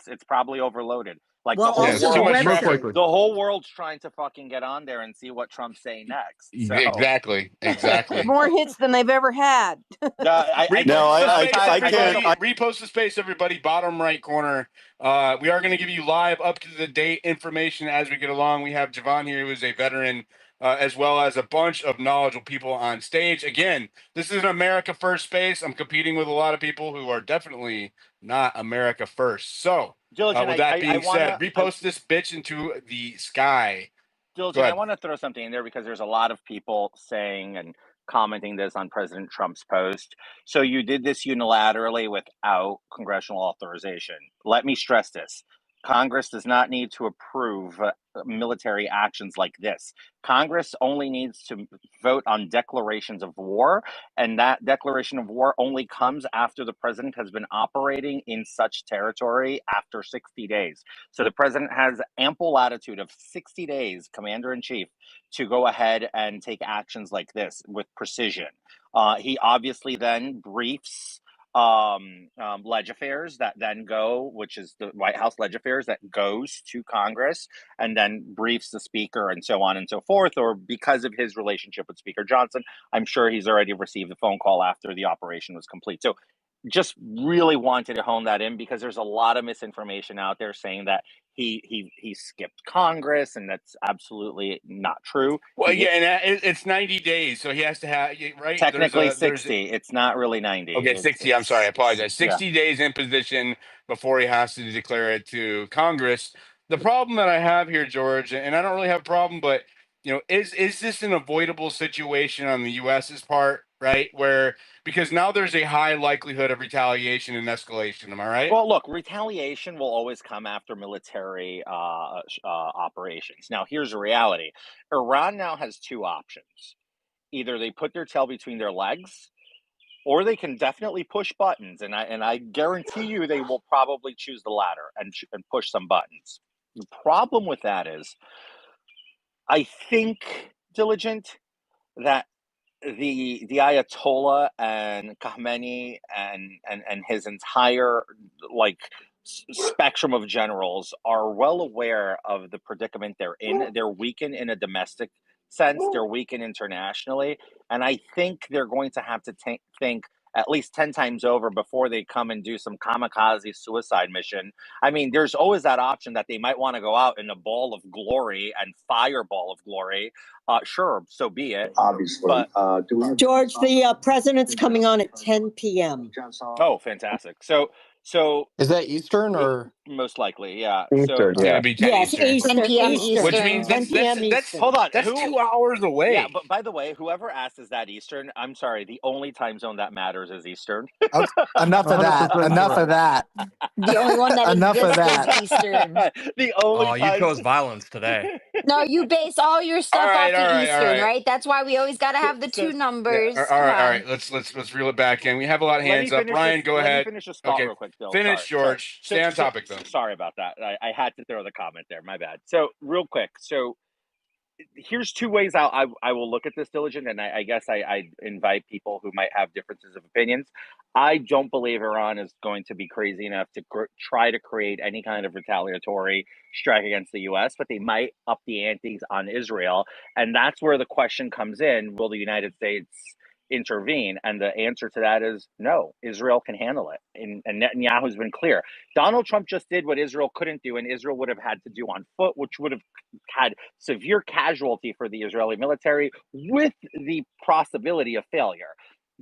It's probably overloaded. Like Well, the whole also too the much website. traffic. the whole world's trying to fucking get on there and see what Trump's saying next. So Exactly. More hits than they've ever had. I No, I everybody, can't. repost the space, everybody. Bottom right corner. We are going to give you live, up to the date information as we get along. We have Javon here, who is a veteran, as well as a bunch of knowledgeable people on stage. Again, this is an America First space. I'm competing with a lot of people who are definitely not America First. So, Diligent, with that I being wanna said, repost this bitch into the sky. Diligent, I want to throw something in there because there's a lot of people saying and commenting this on President Trump's post. So you did this unilaterally without congressional authorization. Let me stress this. Congress does not need to approve military actions like this. Congress only needs to vote on declarations of war, and that declaration of war only comes after the president has been operating in such territory after 60 days. So the president has ample latitude of 60 days, commander in chief, to go ahead and take actions like this with precision. He obviously then briefs ledge affairs that then go, which is the White House ledge affairs that goes to Congress and then briefs the speaker and so on and so forth. Or because of his relationship with Speaker Johnson, I'm sure he's already received a phone call after the operation was complete. So just really wanted to hone that in because there's a lot of misinformation out there saying that he skipped Congress, and that's absolutely not true. Well, yeah, and it's 90 days, so he has to have, right? Technically 60. It's not really 90. Okay, 60. I'm sorry, I apologize. 60 days in position before he has to declare it to Congress. The problem that I have here, George, and I don't really have a problem, but is this an avoidable situation on the U.S.'s part, right? Where because now there's a high likelihood of retaliation and escalation. Am I right? Well, look, retaliation will always come after military operations. Now, here's the reality: Iran now has two options. Either they put their tail between their legs, or they can definitely push buttons, and I guarantee you they will probably choose the latter and push some buttons. The problem with that is, I think, Diligent, that the Ayatollah and Khamenei and his entire spectrum of generals are well aware of the predicament they're in. They're weakened in a domestic sense. They're weakened internationally, and I think they're going to have to think at least 10 times over before they come and do some kamikaze suicide mission. I mean, there's always that option that they might want to go out in a ball of glory and fireball of glory. Sure, so be it. Obviously. But George, the president's coming on at 10 p.m. Oh, fantastic. So Is that Eastern or most likely, yeah. Eastern, It's gonna be 10 Yes, Eastern. Eastern. 10 p.m. Eastern. Which Eastern. means 10 p.m. that's Eastern. Hold on. that's 2 hours away. Yeah, but by the way, whoever asked is that Eastern, I'm sorry, the only time zone that matters is Eastern. Enough of that. 100% Enough of that. The only one that Enough of exists that. is Eastern. The only Oh, you chose violence today. No, you base all your stuff All right, off all the right, all Eastern, right. right? That's why we always got to have the two numbers. All Come right. on. Let's reel it back in. We have a lot of Let me hands up. finish Ryan, this- go let me ahead. finish this thought Okay, real quick, Bill. finish, Sorry. George. Stay on topic, though. Sorry about that. I had to throw the comment there. My bad. So real quick. So here's two ways I will look at this, Diligent, and I guess I invite people who might have differences of opinions. I don't believe Iran is going to be crazy enough to try to create any kind of retaliatory strike against the U.S., but they might up the antes on Israel, and that's where the question comes in: will the United States intervene? And the answer to that is no. Israel can handle it, and Netanyahu's been clear. Donald Trump just did what Israel couldn't do, and Israel would have had to do on foot, which would have had severe casualty for the Israeli military with the possibility of failure.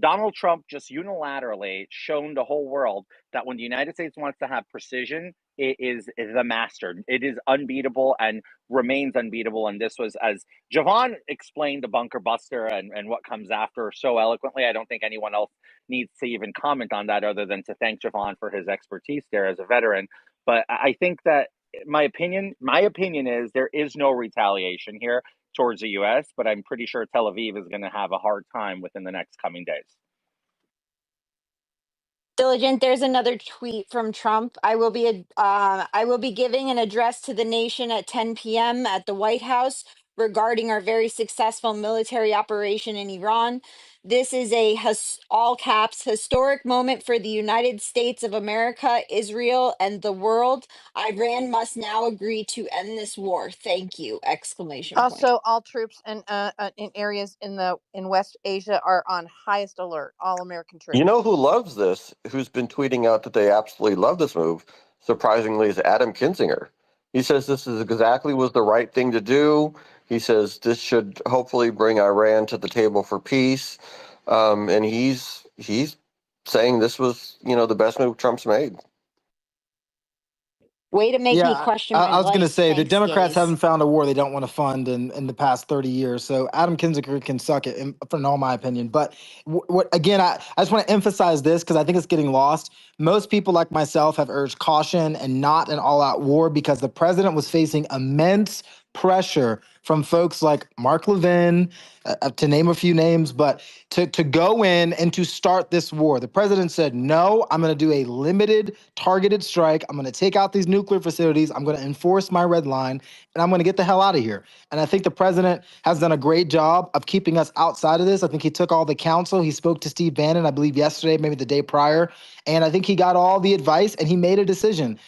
Donald Trump just unilaterally shown the whole world that when the United States wants to have precision, it is the master. It is unbeatable and remains unbeatable. And this was, as Javon explained, the bunker buster and what comes after so eloquently. I don't think anyone else needs to even comment on that other than to thank Javon for his expertise there as a veteran. But I think that my opinion is there is no retaliation here towards the U.S., but I'm pretty sure Tel Aviv is going to have a hard time within the next coming days. Diligent, there's another tweet from Trump. I will be giving an address to the nation at 10 p.m. at the White House. regarding our very successful military operation in Iran. This is a all caps historic moment for the United States of America, Israel, and the world. Iran must now agree to end this war. Thank you! Exclamation point. Also, all troops in areas in West Asia are on highest alert. All American troops. You know who loves this? Who's been tweeting out that they absolutely love this move? Surprisingly, is Adam Kinzinger. He says this is exactly was the right thing to do. He says this should hopefully bring Iran to the table for peace, and he's saying this was the best move Trump's made. Way to make me Yeah, question I my was going to life. say the Thanks, Democrats gays. haven't found a war they don't want to fund in the past 30 years. So Adam Kinzinger can suck it, in all my opinion. But what again, I just want to emphasize this because I think it's getting lost. Most people like myself have urged caution and not an all-out war because the president was facing immense pressure from folks like Mark Levin, to name a few names, but to go in and to start this war. The president said, no, I'm going to do a limited targeted strike. I'm going to take out these nuclear facilities. I'm going to enforce my red line, and I'm going to get the hell out of here. And I think the president has done a great job of keeping us outside of this. I think he took all the counsel. He spoke to Steve Bannon, I believe yesterday, maybe the day prior. And I think he got all the advice and he made a decision.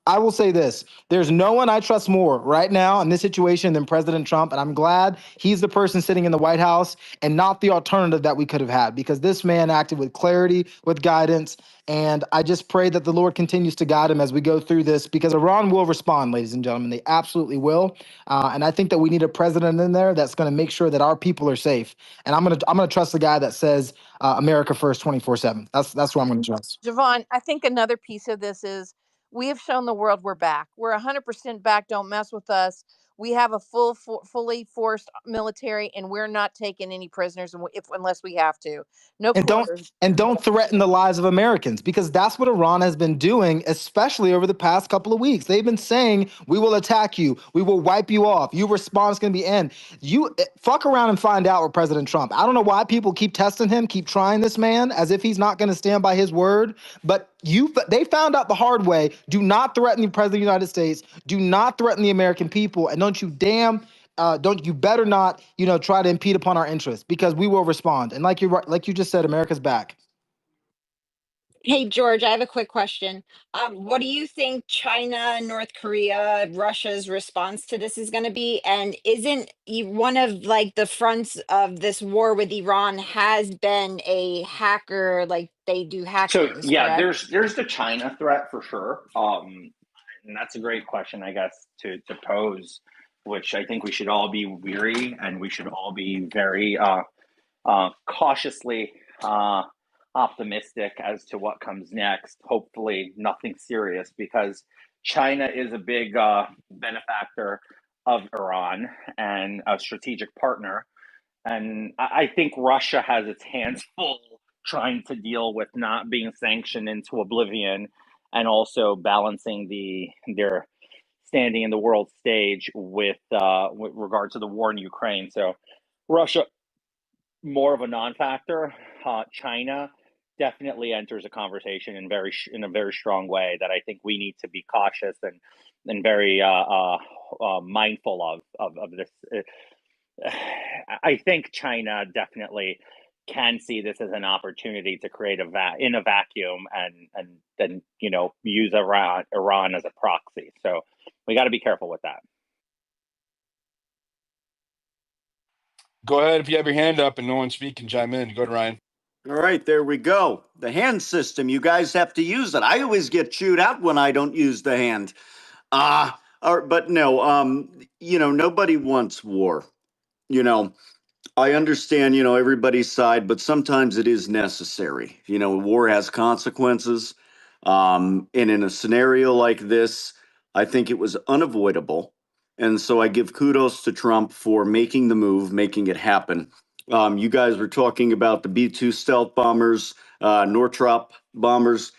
I will say this. There's no one I trust more right now in this situation than President Trump. And I'm glad he's the person sitting in the White House and not the alternative that we could have had, because this man acted with clarity, with guidance. And I just pray that the Lord continues to guide him as we go through this, because Iran will respond, ladies and gentlemen. They absolutely will. And I think that we need a president in there that's going to make sure that our people are safe. And I'm gonna trust the guy that says America first 24/7. That's who I'm going to trust. Javon, I think another piece of this is we have shown the world we're back. We're 100% back. Don't mess with us. We have a fully forced military, and we're not taking any prisoners unless we have to. No And quarters. don't threaten the lives of Americans, because that's what Iran has been doing, especially over the past couple of weeks. They've been saying, we will attack you, we will wipe you off, your response is going to be end. You fuck around and find out with President Trump. I don't know why people keep testing him, keep trying this man as if he's not going to stand by his word, but they found out the hard way. Do not threaten the president of the United States. Do not threaten the American people, and don't you better not, try to impede upon our interests, because we will respond. And like you just said, America's back. Hey, George, I have a quick question. What do you think China, North Korea, Russia's response to this is going to be? And isn't one of the fronts of this war with Iran has been a hacker, like they do hackings? So yeah, correct? there's the China threat for sure. And that's a great question, I guess, to pose, which I think we should all be weary and we should all be very cautiously optimistic as to what comes next. Hopefully nothing serious, because China is a big benefactor of Iran and a strategic partner. And I think Russia has its hands full trying to deal with not being sanctioned into oblivion, and also balancing their standing in the world stage with regard to the war in Ukraine. So Russia, more of a non-factor. China definitely enters a conversation in a very strong way that I think we need to be cautious and very mindful of this. I think China definitely can see this as an opportunity to create in a vacuum, and then use Iran as a proxy. So we got to be careful with that. Go ahead if you have your hand up and no one's speaking. Chime in. Go to Ryan. All right, there we go. The hand system. You guys have to use it. I always get chewed out when I don't use the hand. But no. Nobody wants war. I understand, everybody's side, but sometimes it is necessary. War has consequences. And in a scenario like this, I think it was unavoidable. And so I give kudos to Trump for making the move, making it happen. You guys were talking about the B-2 stealth bombers, Northrop bombers,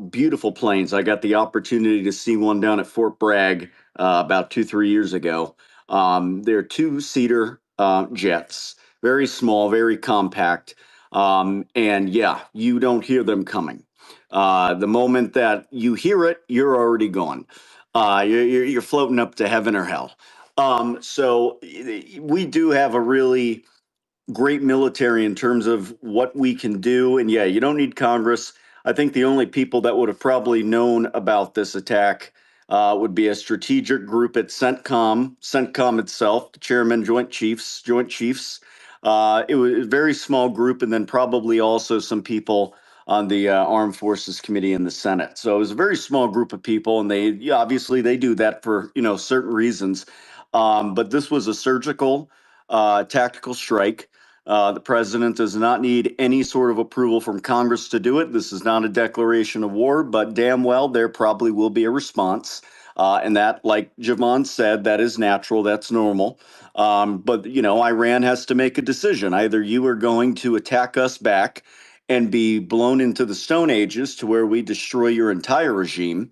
beautiful planes. I got the opportunity to see one down at Fort Bragg about 2-3 years ago. They're two-seater jets, very small, very compact. And yeah, you don't hear them coming. The moment that you hear it, you're already gone. You're floating up to heaven or hell. So we do have a really great military in terms of what we can do. And yeah, you don't need Congress. I think the only people that would have probably known about this attack would be a strategic group at CENTCOM itself, the chairman, Joint Chiefs. It was a very small group, and then probably also some people on the Armed Forces Committee in the Senate. So it was a very small group of people, and obviously they do that for certain reasons. But this was a surgical tactical strike. The president does not need any sort of approval from Congress to do it. This is not a declaration of war, but damn well there probably will be a response. And that, like Javon said, that is natural, that's normal. But Iran has to make a decision. Either you are going to attack us back and be blown into the Stone Ages to where we destroy your entire regime,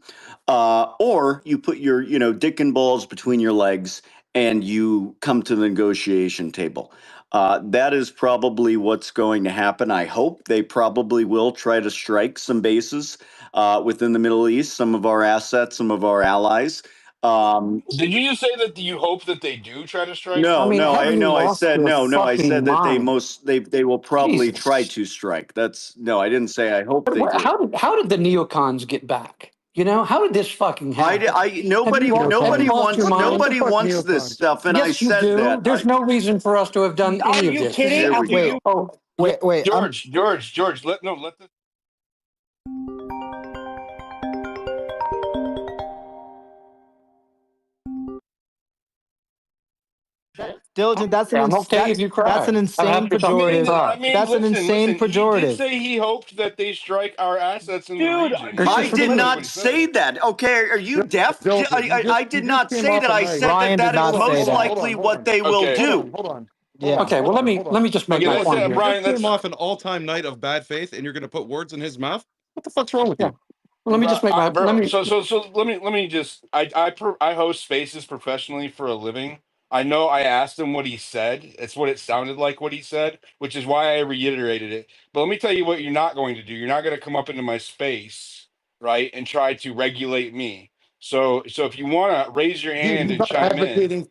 or you put your dick and balls between your legs and you come to the negotiation table. That is probably what's going to happen. I hope they probably will try to strike some bases within the Middle East, some of our assets, some of our allies. Did you just say that you hope that they do try to strike? No, I mean, no, have I you know. I lost said your no, no. I fucking said that mind? they will probably try Jesus. to strike. That's no. I didn't say I hope But they do. how did the neocons get back? How did this fucking happen? Nobody Have you lost your mind? nobody wants this stuff, and I Yes, you said do. that. There's no reason for us to have done Are any of you this. kidding? There we Do you? go. Wait. George, let this. Diligent. That's an I'm okay if you cry. that's an I'm insane happy to talk. pejorative. I mean, That's an insane He did pejorative. say he hoped that they strike our assets in the Dude, region. It's I just did ridiculous. not say that. Okay, are you deaf? I did not say that. I said Ryan that did is not say most that. likely what they will Okay. do. Hold on. Yeah. Okay, well let me just make Okay, my let's point say, here. Brian, Came off an all-time night of bad faith, and you're going to put words in his mouth. What the fuck's wrong with Yeah. you? Well, let me just make my bro, let me so let me just I host spaces professionally for a living. I know I asked him what he said. It's what it sounded like what he said, which is why I reiterated it. But let me tell you what you're not going to do. You're not going to come up into my space, right, and try to regulate me. So if you want to raise your hand and chime in,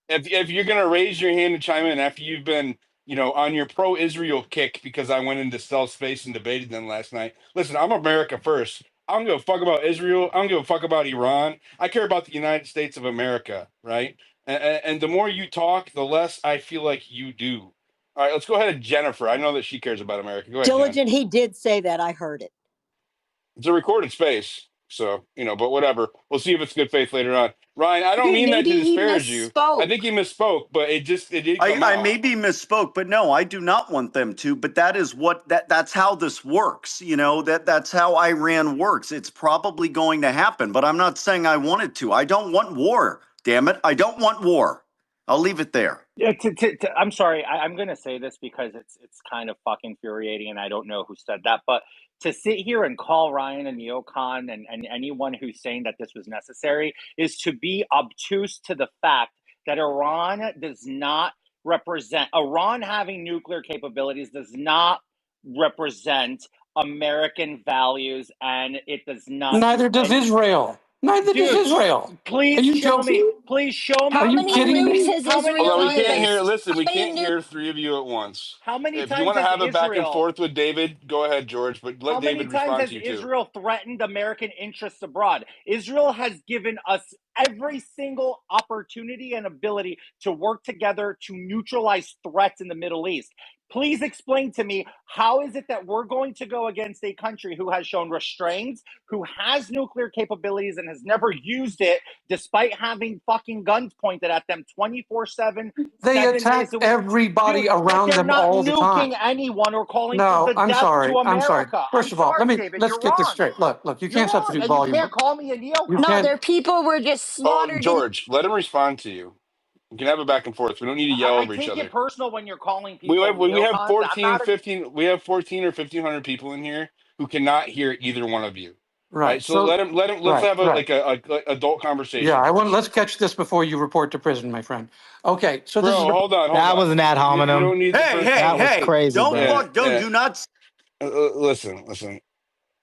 if you're going to raise your hand and chime in after you've been on your pro-Israel kick because I went into stealth space and debated them last night. Listen, I'm America first. I don't give a fuck about Israel. I don't give a fuck about Iran. I care about the United States of America, right? And the more you talk, the less I feel like you do. All right, let's go ahead and Jennifer. I know that she cares about America. Go ahead, Jen. Diligent, he did say that. I heard it. It's a recorded space. So, but whatever. We'll see if it's good faith later on. Ryan, I don't Dude, mean that to maybe he disparage you. I think he misspoke, but it did come out. I maybe misspoke, but no, I do not want them to. But that is that's how this works. That's how Iran works. It's probably going to happen, but I'm not saying I want it to. I don't want war. Damn it, I don't want war. I'll leave it there. Yeah, I'm sorry. I'm going to say this because it's kind of fucking infuriating, and I don't know who said that, but to sit here and call Ryan a neocon and anyone who's saying that this was necessary is to be obtuse to the fact that Iran having nuclear capabilities does not represent American values, and it does not. Neither does Israel. Neither does Israel. Please show me. Please show me. Are you kidding me? Hold on, we can't hear. Listen, we can't hear three of you at once. How many if times you want to has have a back and Israel- forth with David, go ahead, George. But let David respond to you How many times has Israel threatened American interests abroad? Israel has given us every single opportunity and ability to work together to neutralize threats in the Middle East. Please explain to me, how is it that we're going to go against a country who has shown restraints, who has nuclear capabilities and has never used it, despite having fucking guns pointed at them 24/7? They attack everybody around them all the time. They're not nuking anyone or calling No, for the I'm death sorry. to America. I'm sorry. First of all, let's get this straight. Look, you can't substitute volume. You can't call me a neocon. No, their people were just slaughtered. George, let him respond to you. You can have it back and forth. We don't need to yell over each other. I take it personal when you're calling people. We have 14, 15. We have 14 or 1,500 people in here who cannot hear either one of you. Right. So let him. Let's have a adult conversation. Yeah, let's catch this before you report to prison, my friend. Okay. So bro, hold on. That was an ad hominem. You don't need that was crazy. Do not. Listen.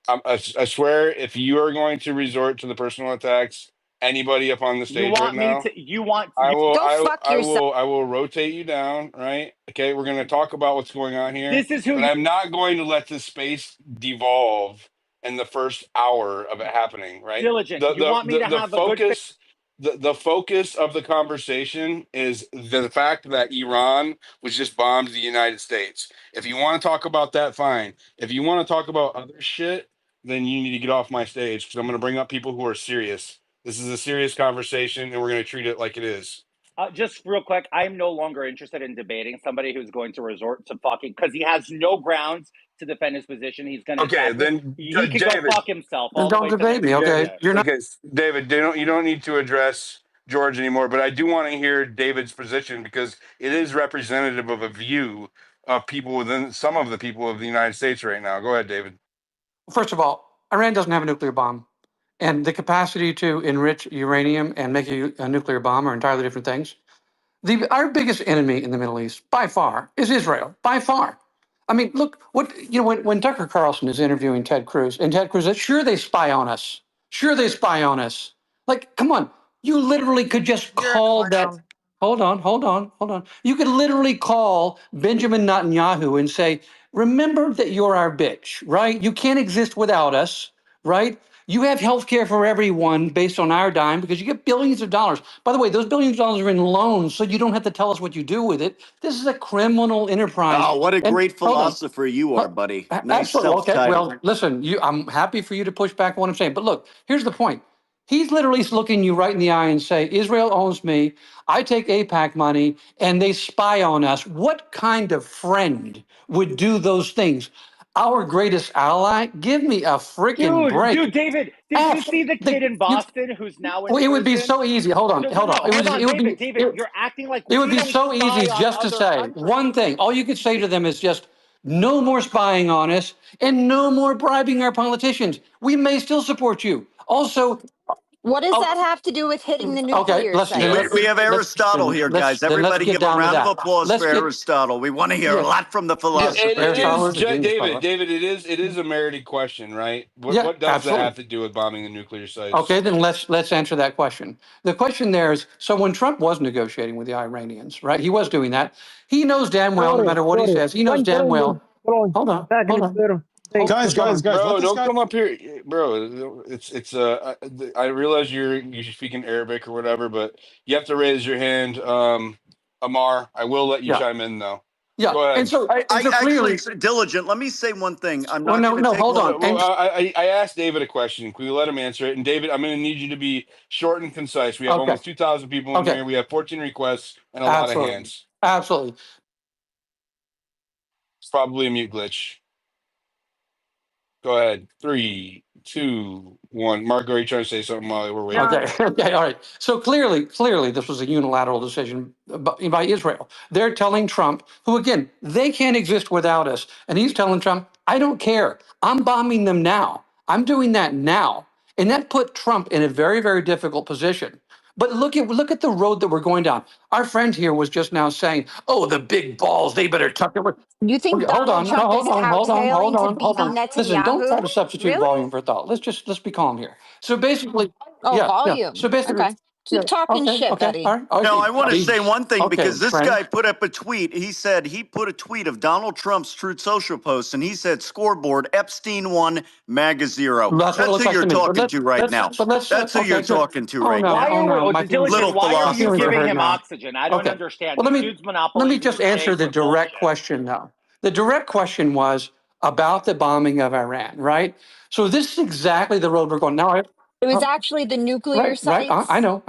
I swear, if you are going to resort to the personal attacks, anybody up on the You stage right want me now. to? You want? I will. Go fuck yourself. I will rotate you down. Right. Okay. We're going to talk about what's going on here, This is who but you. I'm not going to let this space devolve in the first hour of it happening. Right. Diligent. You want me to The have a good. focus. The focus of the conversation is the fact that Iran was just bombed the United States. If you want to talk about that, fine. If you want to talk about other shit, then you need to get off my stage because I'm going to bring up people who are serious. This is a serious conversation, and we're going to treat it like it is. Just real quick, I'm no longer interested in debating somebody who's going to resort to fucking because he has no grounds to defend his position. He's going to Okay, attack. then He could David, go fuck himself Then all the don't way to debate the. me, okay? Yeah. You're not. okay, David, you don't need to address George anymore, but I do want to hear David's position because it is representative of a view of people within some of the people of the United States right now. Go ahead, David. First of all, Iran doesn't have a nuclear bomb, and the capacity to enrich uranium and make a nuclear bomb are entirely different things. Our biggest enemy in the Middle East, by far, is Israel. By far. I mean, look, when Tucker Carlson is interviewing Ted Cruz, and Ted Cruz says, sure, they spy on us. Sure, they spy on us. Like, come on. You literally could just You're a call that. clown. Hold on. You could literally call Benjamin Netanyahu and say, remember that you're our bitch, right? You can't exist without us, right? You have health care for everyone based on our dime because you get billions of dollars. By the way, those billions of dollars are in loans, so you don't have to tell us what you do with it. This is a criminal enterprise. Oh, what a And great hold on. philosopher you are, buddy. Nice Absolutely. Okay. self-title. Well, listen, I'm happy for you to push back on what I'm saying. But look, here's the point. He's literally looking you right in the eye and say, Israel owns me. I take AIPAC money and they spy on us. What kind of friend would do those things? Our greatest ally? Give me a freaking break. David, did you see the kid in Boston who's now in Well, it would be prison? so easy. Hold on. No, It would David, you're acting like it would we be don't so easy spy on just to other say countries. one thing. All you could say to them is just no more spying on us and no more bribing our politicians. We may still support you. Also, What does oh, that have to do with hitting the okay, nuclear let's sites? We have Aristotle here, guys. Everybody get give a down to round of that. applause Let's for get Aristotle. We want to hear a yeah. lot from the It philosopher. Aristotle is is a genius, by the way. David. It is a merited question, right? Yeah, What does absolutely. that have to do with bombing the nuclear sites? Okay, then let's answer that question. The question there is: so when Trump was negotiating with the Iranians, right? He was doing that. He knows damn well, no matter what he says, he knows damn well. Hold on. Guys, let Bro, this don't guy. come up here, bro. I realize you're speaking Arabic or whatever, but you have to raise your hand. Amar, I will let you Yeah. chime in though. Yeah, Go ahead. and so I clearly, actually, Diligent, let me say one thing. I'm well, not going to take hold long. on. Well, And I asked David a question. Can we let him answer it? And David, I'm going to need you to be short and concise. We have okay, almost 2,000 people in okay, here. We have 14 requests and a lot of absolutely, hands. absolutely. It's probably a mute glitch. Go ahead. 3, 2, 1. Marco, are you trying to say something while we're waiting? Okay, okay, all right. So clearly, this was a unilateral decision by Israel. They're telling Trump, who again, they can't exist without us, and he's telling Trump, I don't care. I'm bombing them now. I'm doing that now, and that put Trump in a very, very difficult position. But look at the road that we're going down. Our friend here was just now saying, "Oh, the big balls, they better tuck it." You think Okay, hold Donald on, no, Trump is hold cowtailing to on, hold Bibi on. Listen, don't try Netanyahu? to substitute Really? volume for thought. Let's be calm here. So basically, Oh, yeah. So volume. basically, Okay. yeah, Keep talking shit, okay, buddy. all right. No, Okay, I want to buddy. say one thing Okay, because this friend. guy put up a tweet. He said he put a tweet of Donald Trump's Truth Social post, and he said, "Scoreboard: Epstein 1, MAGA 0." That's what it That's looks who like you're to me. talking to right now. That's who Okay, you're good. talking to Oh right no, now. Why are my feelings, Diligent? Little Why are my you feelings are philosopher. giving hurt him now. oxygen? I don't Okay, understand. well The let dude's me monopoly just news answer day the for direct bullshit. question now. The direct question was about the bombing of Iran, right? So this is exactly the road we're going now. It was actually the nuclear Right. I sites. know.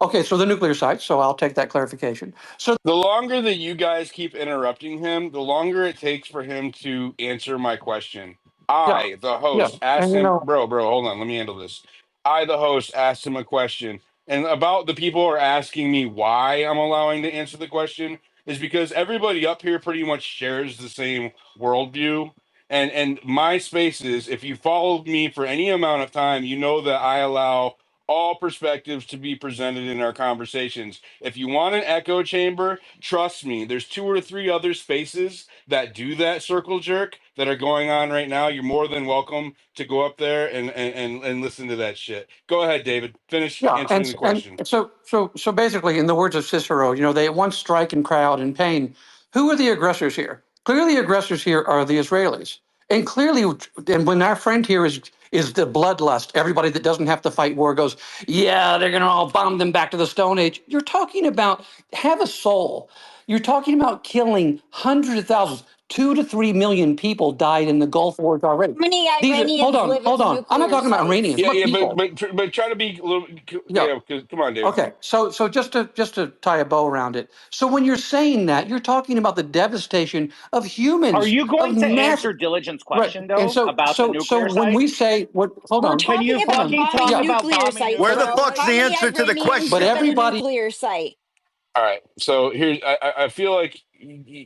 Okay, so the nuclear sites. So I'll take that clarification. So The longer that you guys keep interrupting him, the longer it takes for him to answer my question. yeah, I, the yeah, host, asked and him, bro, hold on, let me handle this. I, the host, asked him a question. And about the people are asking me why I'm allowing to answer the question is because everybody up here pretty much shares the same worldview. And my spaces, if you followed me for any amount of time, you know that I allow all perspectives to be presented in our conversations. If you want an echo chamber, trust me, there's 2 or 3 other spaces that do that circle jerk that are going on right now. You're more than welcome to go up there and listen to that shit. Go ahead, David. Finish Yeah, answering the question. and so basically, in the words of Cicero, they at once strike and cry out in pain. Who are the aggressors here? Clearly, the aggressors here are the Israelis, and clearly, and when our friend here is the bloodlust, everybody that doesn't have to fight war goes, yeah, they're going to all bomb them back to the Stone Age. You're talking about have a soul. You're talking about killing hundreds of thousands. 2 to 3 million people died in the Gulf Wars already. How many These are, Iranians live hold at on. I'm not nuclear talking about sites? Iranians. Yeah, I'm yeah, about people. but try to be a little. Yeah. Yeah, 'cause- come on, David. Okay, so just to tie a bow around it. So when you're saying that, you're talking about the devastation of humans. Are you going of to mass, answer Diligent's right? question though And about the nuclear when we sites? say what? Hold We're on. Can you talking about fucking bombing talk about nuclear bombing sites, Where the nuclear bro. fuck's How the sites? many answer to the Iranians But question? live at a everybody, nuclear site? All right. So here, I feel like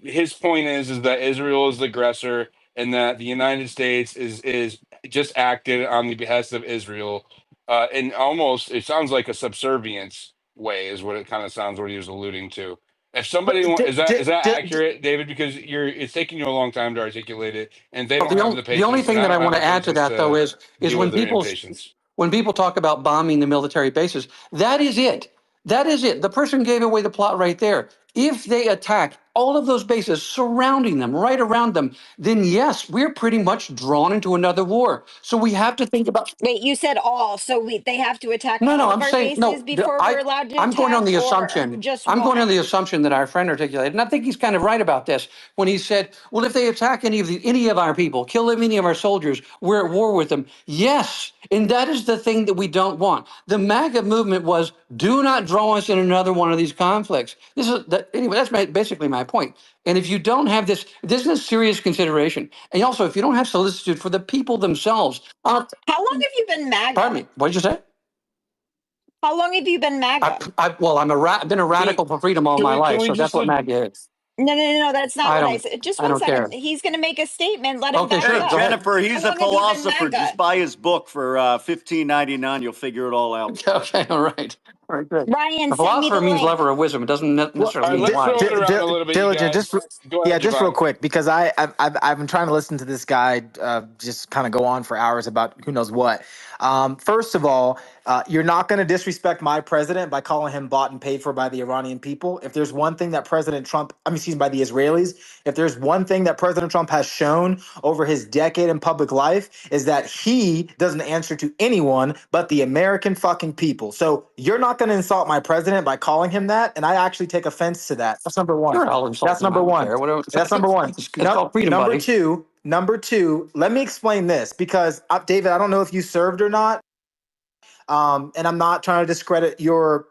his point is that Israel is the aggressor, and that the United States is just acted on the behest of Israel, and almost it sounds like a subservience way is what it kind of sounds what he was alluding to. If somebody But is that accurate, David? Because it's taking you a long time to articulate it, and they don't have the the only patience, and thing I that I don't have want the to add to patience that though to is deal when with their impatience. people talk about bombing the military bases, that is it. That is it. The person gave away the plot right there. If they attack all of those bases surrounding them, right around them, then yes, we're pretty much drawn into another war. So we have to think about. Wait, you said all, so they have to attack No, all I'm of our saying bases no. before we're allowed to I'm going on attack, the or assumption. just I'm going on the one? assumption that our friend articulated, and I think he's kind of right about this when he said, "Well, if they attack any of our people, kill any of our soldiers, we're at war with them." Yes, and that is the thing that we don't want. The MAGA movement was, "Do not draw us in another one of these conflicts." Anyway. That's basically my point. And if you don't have this is a serious consideration. And also, if you don't have solicitude for the people themselves, How long have you been MAGA? pardon me, what did you say? How long have you been MAGA? I've been a radical for freedom all my life, so that's what MAGA is. No, that's not what I don't said. Just I one don't second. care. He's going to make a statement. Let him Okay, back sure, it Hey, up. go ahead. Jennifer, How he's a long have you been philosopher. MAGA? Just buy his book for $15.99. You'll figure it all out. Okay, all right, good. Ryan, A send me philosopher the means link. lover of wisdom. It doesn't Well, All necessarily right, mean let's wise. throw it around a little bit, you Diligent, guys. Go ahead, just real Javon. quick, because I've been trying to listen to this guy just kind of go on for hours about who knows what. First of all, you're not going to disrespect my president by calling him bought and paid for by the Iranian people. If there's one thing that President Trump, by the Israelis, if there's one thing that President Trump has shown over his decade in public life is that he doesn't answer to anyone but the American fucking people. So you're not going to insult my president by calling him that, and I actually take offense to that. That's number one. Sure, I'll insult That's him. I number don't one. care. Whatever. That's number one. It's called freedom, Number buddy. two. Number two. Let me explain this because David, I don't know if you served or not. And I'm not trying to discredit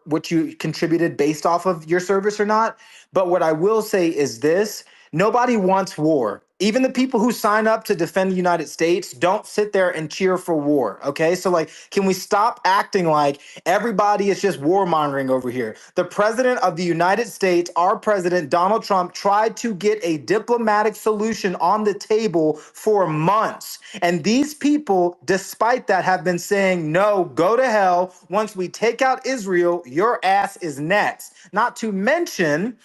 what you contributed based off of your service or not. But what I will say is this: nobody wants war. Even the people who sign up to defend the United States don't sit there and cheer for war. Okay, so can we stop acting like everybody is just warmongering over here? The president of the United States, our president Donald Trump, tried to get a diplomatic solution on the table for months. And these people, despite that, have been saying, no, go to hell. Once we take out Israel, your ass is next. Not to mention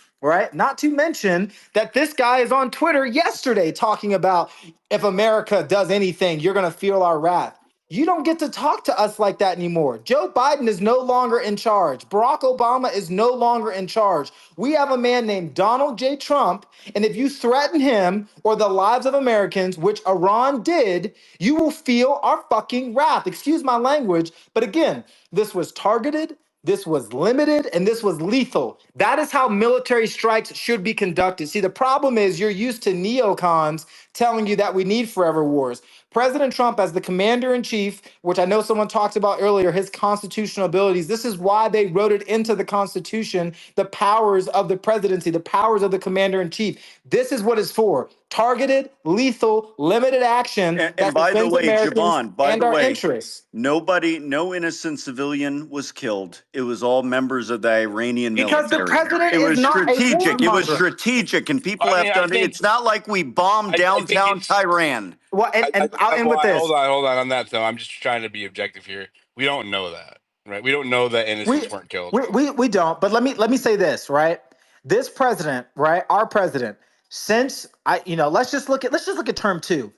that this guy is on Twitter yesterday talking about if America does anything, you're going to feel our wrath. You don't get to talk to us like that anymore. Joe Biden is no longer in charge. Barack Obama is no longer in charge. We have a man named Donald J. Trump, and if you threaten him or the lives of Americans, which Iran did, you will feel our fucking wrath. Excuse my language, but again, this was targeted, this was limited, and this was lethal. That is how military strikes should be conducted. See, the problem is you're used to neocons telling you that we need forever wars. President Trump, as the commander in chief, which I know someone talked about earlier, his constitutional abilities, this is why they wrote it into the Constitution, the powers of the presidency, the powers of the commander in chief. This is what it's for: targeted, lethal, limited action And that by the defends way, Americans Javon, by and the our way, interests. no innocent civilian was killed. It was all members of the Iranian Because the military. president It is was not a strategic. It was warmonger. strategic, and people I have mean, to. I think It's not like we bombed I think downtown it's. Well, and I'll end with this. Hold on on that though. I'm just trying to be objective here. We don't know that. right? We don't know that innocents weren't killed. We don't. But let me say this, right? This president, right? Our president, since let's just look at term 2.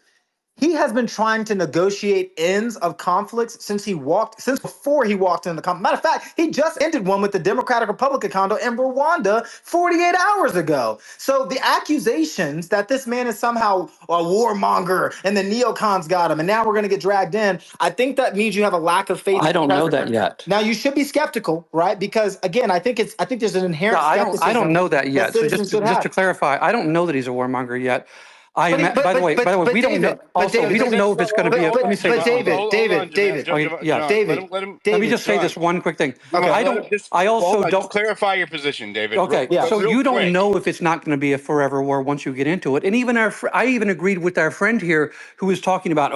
He has been trying to negotiate ends of conflicts since before he walked in the conflict. Matter of fact, he just ended one with the Democratic Republic of Congo in Rwanda 48 hours ago. So the accusations that this man is somehow a warmonger and the neocons got him, and now we're going to get dragged in, I think that means you have a lack of faith. I in the don't know that president. yet. Now you should be skeptical, right? Because again, I think there's an inherent Yeah, skepticism. I don't know that yet. So citizens should just have. to clarify, I don't know that he's a warmonger yet. By the way, we don't know. David, Also, we don't know if it's going to be. Let me say. But David. Let me just say this one quick thing. Okay. I also don't just clarify your position, David. Okay, so you don't know if it's not going to be a forever war once you get into it. And even I even agreed with our friend here who was talking about,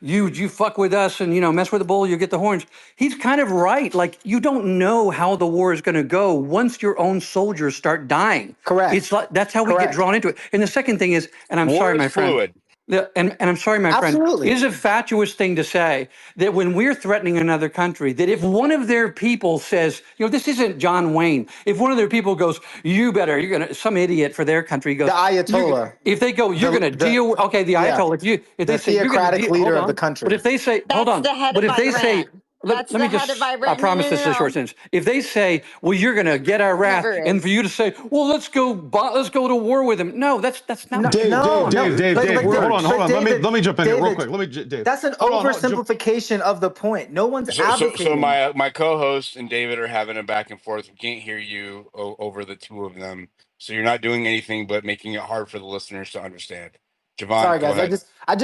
you fuck with us and mess with the bull, you get the horns. He's kind of right. Like, you don't know how the war is going to go once your own soldiers start dying. Correct. It's like that's how we get drawn into it. And the second thing is, and I'm sorry, my friend. Fluid. And I'm sorry, my Absolutely. friend, it is a fatuous thing to say that when we're threatening another country, that if one of their people says, this isn't John Wayne. If one of their people goes, some idiot for their country goes, the Ayatollah. If they go, you're going to deal. Okay, the Ayatollah. If they say theocratic leader of the country. But if they say, hold on. The head But of if they Iran. say. That's Let me the head just, of Iran. I promise this is a short sentence. If they say, well, you're going to get our wrath, Never is. and for you to say, well, let's go to war with them. No, that's not. Dave, hold on. Let me jump in here real David, quick. Dave. That's an oversimplification of the point. No one's advocating. So my co-host and David are having a back and forth. We can't hear you over the two of them. So you're not doing anything but making it hard for the listeners to understand. Javon, sorry guys, I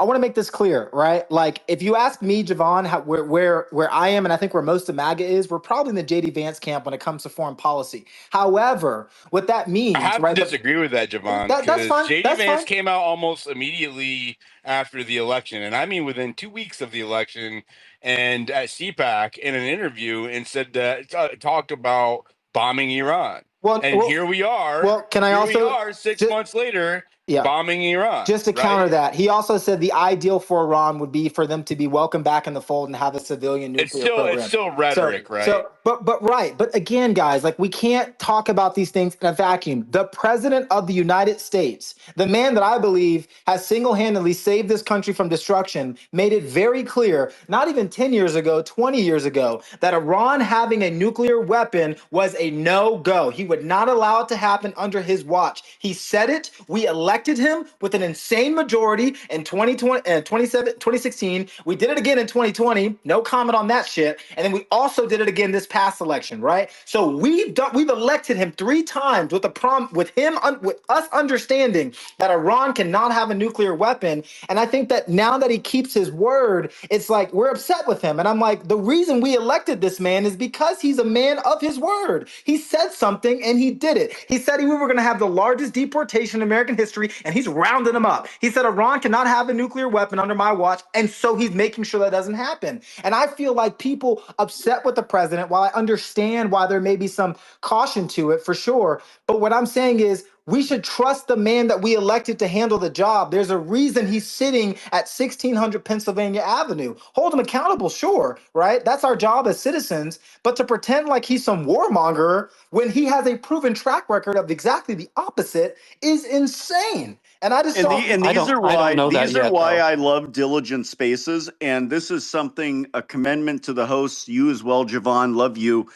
want to make this clear, right? Like, if you ask me, Javon, where I am, and I think where most of MAGA is, we're probably in the JD Vance camp when it comes to foreign policy. However, what that means, I have to disagree with that, Javon. That's fine. JD Vance came out almost immediately after the election, and I mean within 2 weeks of the election, and at CPAC in an interview, and said that talked about bombing Iran. Here we are. Well, can I also? We are 6 months later. Yeah. Bombing Iran. Just to counter that, he also said the ideal for Iran would be for them to be welcomed back in the fold and have a civilian nuclear program. It's still rhetoric, right? But again, guys, like, we can't talk about these things in a vacuum. The president of the United States, the man that I believe has single-handedly saved this country from destruction, made it very clear, not even 10 years ago, 20 years ago, that Iran having a nuclear weapon was a no-go. He would not allow it to happen under his watch. He said it. We elected him with an insane majority in 2016. We did it again in 2020. No comment on that shit. And then we also did it again this past election, right? So we've elected him 3 times with us understanding that Iran cannot have a nuclear weapon. And I think that now that he keeps his word, it's like we're upset with him. And I'm like, the reason we elected this man is because he's a man of his word. He said something and he did it. He said we were going to have the largest deportation in American history, and he's rounding them up. He said Iran cannot have a nuclear weapon under my watch, and so he's making sure that doesn't happen. And I feel like people upset with the president, while I understand why there may be some caution to it for sure, but what I'm saying is we should trust the man that we elected to handle the job. There's a reason he's sitting at 1600 Pennsylvania Avenue. Hold him accountable, sure, right? That's our job as citizens. But to pretend like he's some warmonger when he has a proven track record of exactly the opposite is insane. And I just these are why I love Diligent Spaces. And this is something, a commendment to the hosts, you as well, Javon, love you.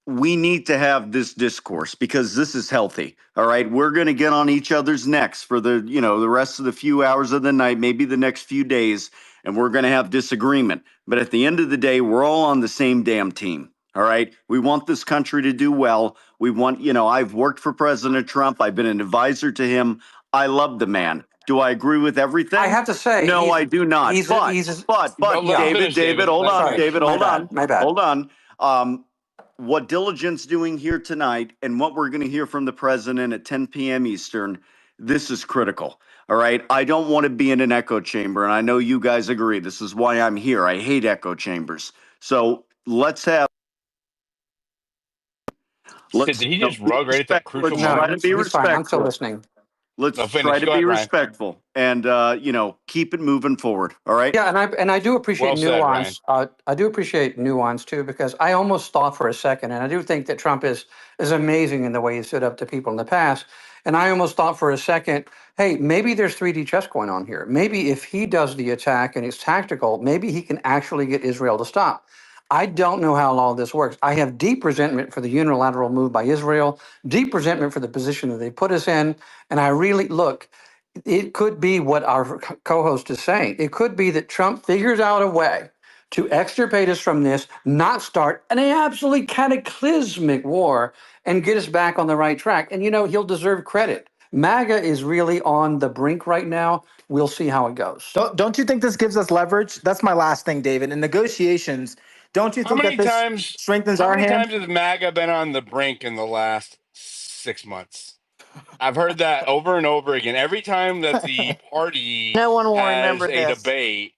We need to have this discourse because this is healthy. All right. We're going to get on each other's necks for the rest of the few hours of the night, maybe the next few days, and we're going to have disagreement. But at the end of the day, we're all on the same damn team. All right. We want this country to do well. We want, I've worked for President Trump. I've been an advisor to him. I love the man. Do I agree with everything? I have to say, no, I do not. But David, hold on. David, hold on. My bad. Hold on. What Diligent's doing here tonight and what we're going to hear from the president at 10 p.m. Eastern, this is critical. All right. I don't want to be in an echo chamber. And I know you guys agree. This is why I'm here. I hate echo chambers. So let's have. Did he just rug right at that crucial moment? He's fine. I'm still listening. Let's No, finish. try to Go be ahead, Ryan. respectful and keep it moving forward. All right. Yeah, and I do appreciate Well said, Ryan. nuance. I do appreciate nuance too, because I almost thought for a second, and I do think that Trump is amazing in the way he stood up to people in the past. And I almost thought for a second, hey, maybe there's 3D chess going on here. Maybe if he does the attack and it's tactical, maybe he can actually get Israel to stop. I don't know how all this works. I have deep resentment for the unilateral move by Israel, deep resentment for the position that they put us in, and I really look. It could be what our co-host is saying. It could be that Trump figures out a way to extirpate us from this, not start an absolutely cataclysmic war, and get us back on the right track. And he'll deserve credit. MAGA is really on the brink right now. We'll see how it goes. Don't you think this gives us leverage? That's my last thing, David. In negotiations, don't you How think many that this times? strengthens How our many hand? times has MAGA been on the brink in the last 6 months? I've heard that over and over again. Every time that the party No one will has remember a this. debate,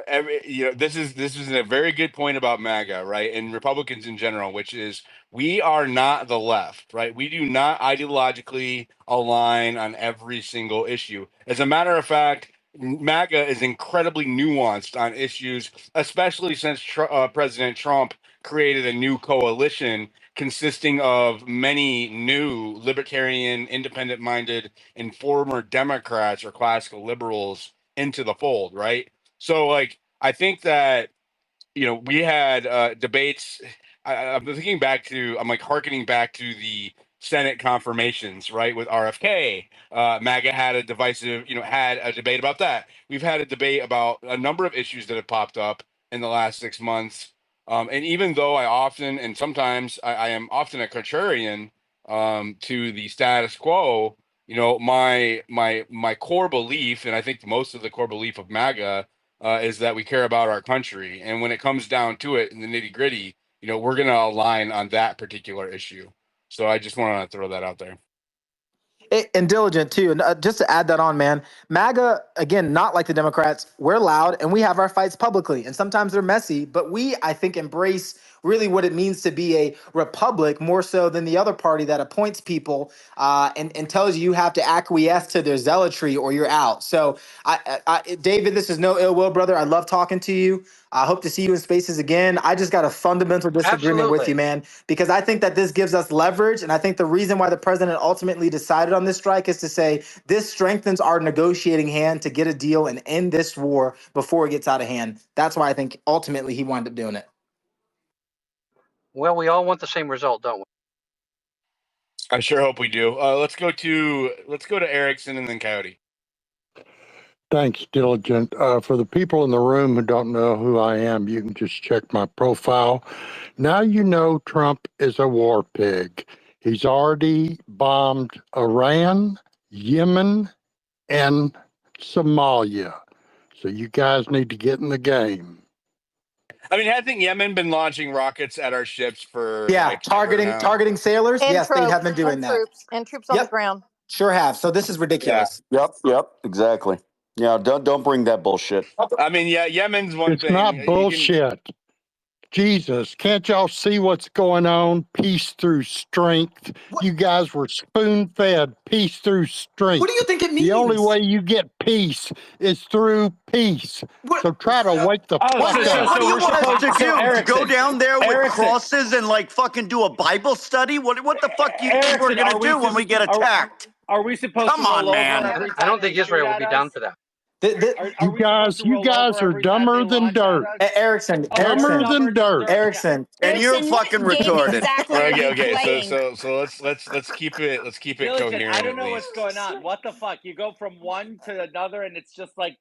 this is a very good point about MAGA, right? And Republicans in general, which is we are not the left, right? We do not ideologically align on every single issue. As a matter of fact, MAGA is incredibly nuanced on issues, especially since President Trump created a new coalition consisting of many new libertarian, independent-minded, and former Democrats or classical liberals into the fold, right? So, I think that we had debates. I'm thinking back to, I'm hearkening back to the Senate confirmations, right, with RFK. MAGA had a had a debate about that. We've had a debate about a number of issues that have popped up in the last 6 months. And even though sometimes I am often a contrarian to the status quo, my core belief, and I think most of the core belief of MAGA is that we care about our country. And when it comes down to it in the nitty gritty, we're going to align on that particular issue. So I just want to throw that out there. And diligent too. And just to add that on, man, MAGA, again, not like the Democrats, we're loud and we have our fights publicly. And sometimes they're messy, but we, I think, embrace really what it means to be a republic more so than the other party that appoints people and tells you have to acquiesce to their zealotry or you're out. So, David, this is no ill will, brother. I love talking to you. I hope to see you in spaces again. I just got a fundamental disagreement with you, man, because I think that this gives us leverage. And I think the reason why the president ultimately decided on this strike is to say this strengthens our negotiating hand to get a deal and end this war before it gets out of hand. That's why I think ultimately he wound up doing it. Well, we all want the same result, don't we? I sure hope we do. Let's go to Erickson and then Coyote. Thanks, Diligent. For the people in the room who don't know who I am, you can just check my profile. Now you know Trump is a war pig. He's already bombed Iran, Yemen, and Somalia. So you guys need to get in the game. I mean, hasn't Yemen been launching rockets at our ships for targeting sailors? And Yes, troops, they have been doing and that. Troops on the ground. Sure have. So this is ridiculous. Yep, exactly. Yeah, don't bring that bullshit. I mean, yeah, Yemen's one It's thing. not bullshit. Jesus, can't y'all see what's going on? Peace through strength. What? You guys were spoon-fed peace through strength. What do you think it means? The only way you get peace is through peace. What? So try to wake the fuck What up. do you want us to do? Erickson, Go down there with Erickson. crosses and fucking do a Bible study? What the fuck do you think we're Erickson, gonna do when we get attacked? Are we supposed Come to roll on, over man. every time I don't they think Israel shoot will be at down us? for that. Are we supposed to You roll guys over are every time dumber they than launch dirt. at us? Erickson, Dumber than dirt. Erickson. And you're Erickson, what fucking game retarded. exactly are you Okay. playing? So let's keep it Diligent, coherent. I don't know at what's least. going on. What the fuck? You go from one to another, and it's just like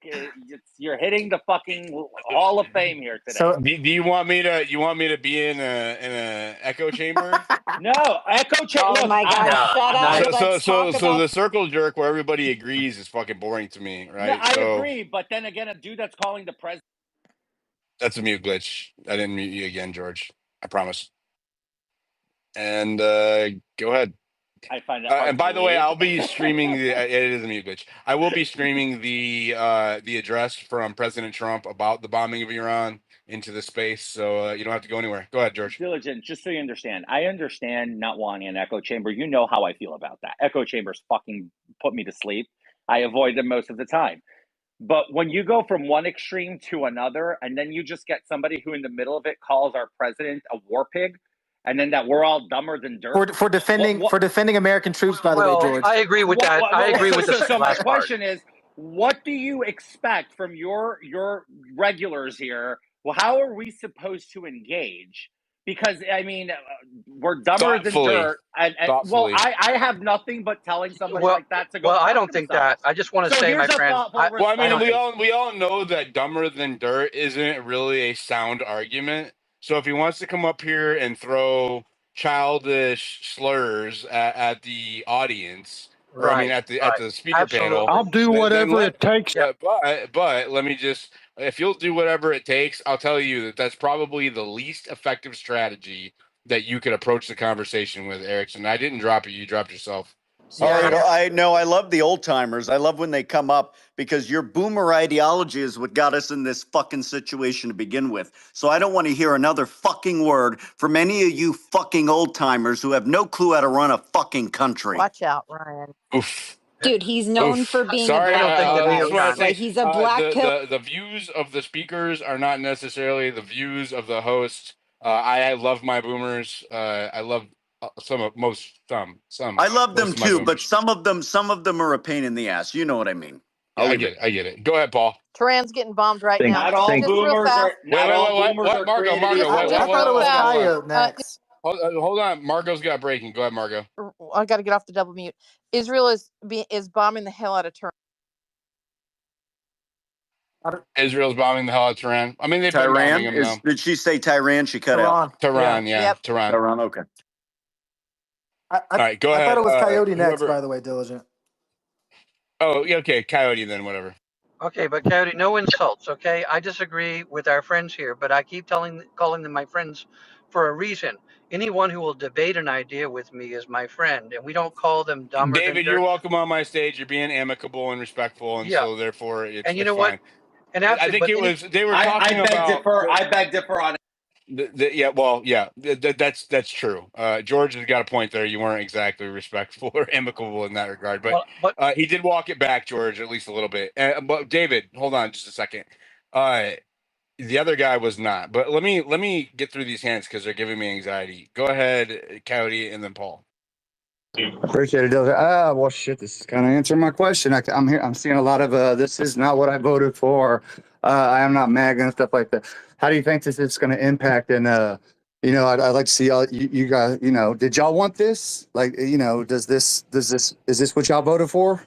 you're hitting the fucking Hall of Fame here today. So Do you want me to be in a echo chamber? No, echo chamber. Oh my God! Shut up. Let's talk So about. the circle jerk where everybody agrees is fucking boring to me, right? No, I agree, but then again, a dude that's calling the president. That's a mute glitch. I didn't mute you again, George. I promise. And go ahead. I find that hard and by to the way, believe. I'll be streaming the. It is a mute glitch. I will be streaming the address from President Trump about the bombing of Iran into the space, so you don't have to go anywhere. Go ahead, George. Diligent, just so you understand, I understand not wanting an echo chamber. You know how I feel about that. Echo chambers fucking put me to sleep. I avoid them most of the time. But when you go from one extreme to another, and then you just get somebody who in the middle of it calls our president a war pig, and then that we're all dumber than dirt. For defending American troops, by the way, Well, George. I agree with that. I agree with So my last part. question is, what do you expect from your regulars here? Well, how are we supposed to engage? Because I mean, we're dumber than dirt, and well, I have nothing but telling somebody like that to go. Well, I don't think that. I just want to say, my friend. Well, I mean, we all know that dumber than dirt isn't really a sound argument. So if he wants to come up here and throw childish slurs at the audience, or I mean at the speaker panel, I'll do whatever it takes. But let me just, if you'll do whatever it takes, I'll tell you that that's probably the least effective strategy that you could approach the conversation with, Erickson. I didn't drop you; you dropped yourself. All right, I know. I love the old timers. I love when they come up because your boomer ideology is what got us in this fucking situation to begin with. So I don't want to hear another fucking word from any of you fucking old timers who have no clue how to run a fucking country. Watch out, Ryan. Oof. Dude, he's known for being Sorry, a black guy. like, he's a black pill. The views of the speakers are not necessarily the views of the host. I love my boomers. I love some. I love them too, but some of them are a pain in the ass. You know what I mean? I get it. Go ahead, Paul. Tehran's getting bombed right now. Not all boomers are. What? Margo. I thought it was Coyote next. Hold on. Margo's got breaking. Go ahead, Margo. I got to get off the double mute. Israel is bombing the hell out of Tehran. Israel's bombing the hell out of Tehran. I mean, they've been bombing him now. Did she say Tehran? She cut out. Tehran, yeah. Yep. Tehran. Okay. All right, go ahead. I thought it was Coyote next, by the way, Diligent. Oh, yeah, okay. Coyote then, whatever. Okay, but Coyote, no insults, okay? I disagree with our friends here, but I keep calling them my friends for a reason. Anyone who will debate an idea with me is my friend, and we don't call them dumber than David, dirt. you're welcome on my stage. You're being amicable and respectful, and so therefore it's and you know fine. what? And after, I think they were talking about. I beg differ on it. That's true. George has got a point there. You weren't exactly respectful or amicable in that regard, but he did walk it back, George, at least a little bit. But David, hold on just a second. The other guy was not. But let me get through these hands because they're giving me anxiety. Go ahead, Coyote, and then Paul. Appreciate it, Dylan. Well, shit, this is kind of answering my question. I'm here. I'm seeing a lot of this is not what I voted for. I am not MAGA and stuff like that. How do you think this is going to impact? And I'd like to see all you guys. Did y'all want this? Like, is this what y'all voted for?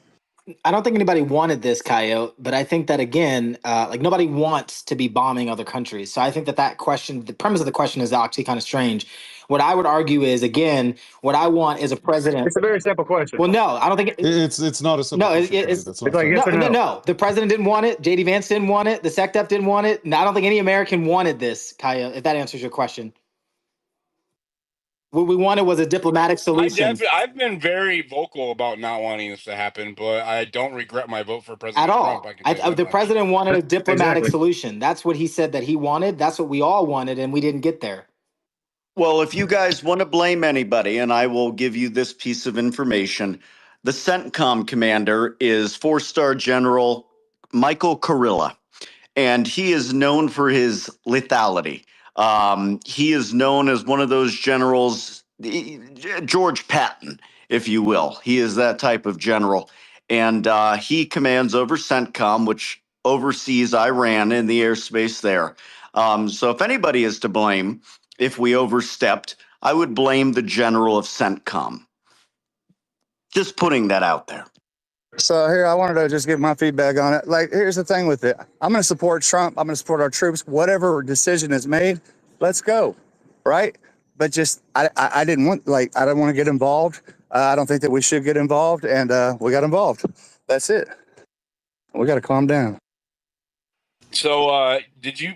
I don't think anybody wanted this, Coyote, but I think that again, nobody wants to be bombing other countries. So I think that question, the premise of the question is actually kind of strange. What I would argue is, again, what I want is a president. It's a very simple question. Well, no, I don't think it's not a simple question. It's like yes or no. No, the president didn't want it. JD Vance didn't want it. The SecDef didn't want it. And I don't think any American wanted this, Coyote, if that answers your question. What we wanted was a diplomatic solution. I've been very vocal about not wanting this to happen, but I don't regret my vote for President Trump. The president wanted a diplomatic solution. That's what he said that he wanted. That's what we all wanted, and we didn't get there. Well, if you guys want to blame anybody, and I will give you this piece of information, the CENTCOM commander is 4-star General Michael Kurilla, and he is known for his lethality. He is known as one of those generals, George Patton, if you will. He is that type of general. And he commands over CENTCOM, which oversees Iran in the airspace there. So if anybody is to blame, if we overstepped, I would blame the general of CENTCOM. Just putting that out there. So here, I wanted to just give my feedback on it. Like, here's the thing with it. I'm going to support Trump. I'm going to support our troops. Whatever decision is made, let's go, right? But just, I didn't want to get involved. I don't think that we should get involved, and we got involved. That's it. We got to calm down. So, did you?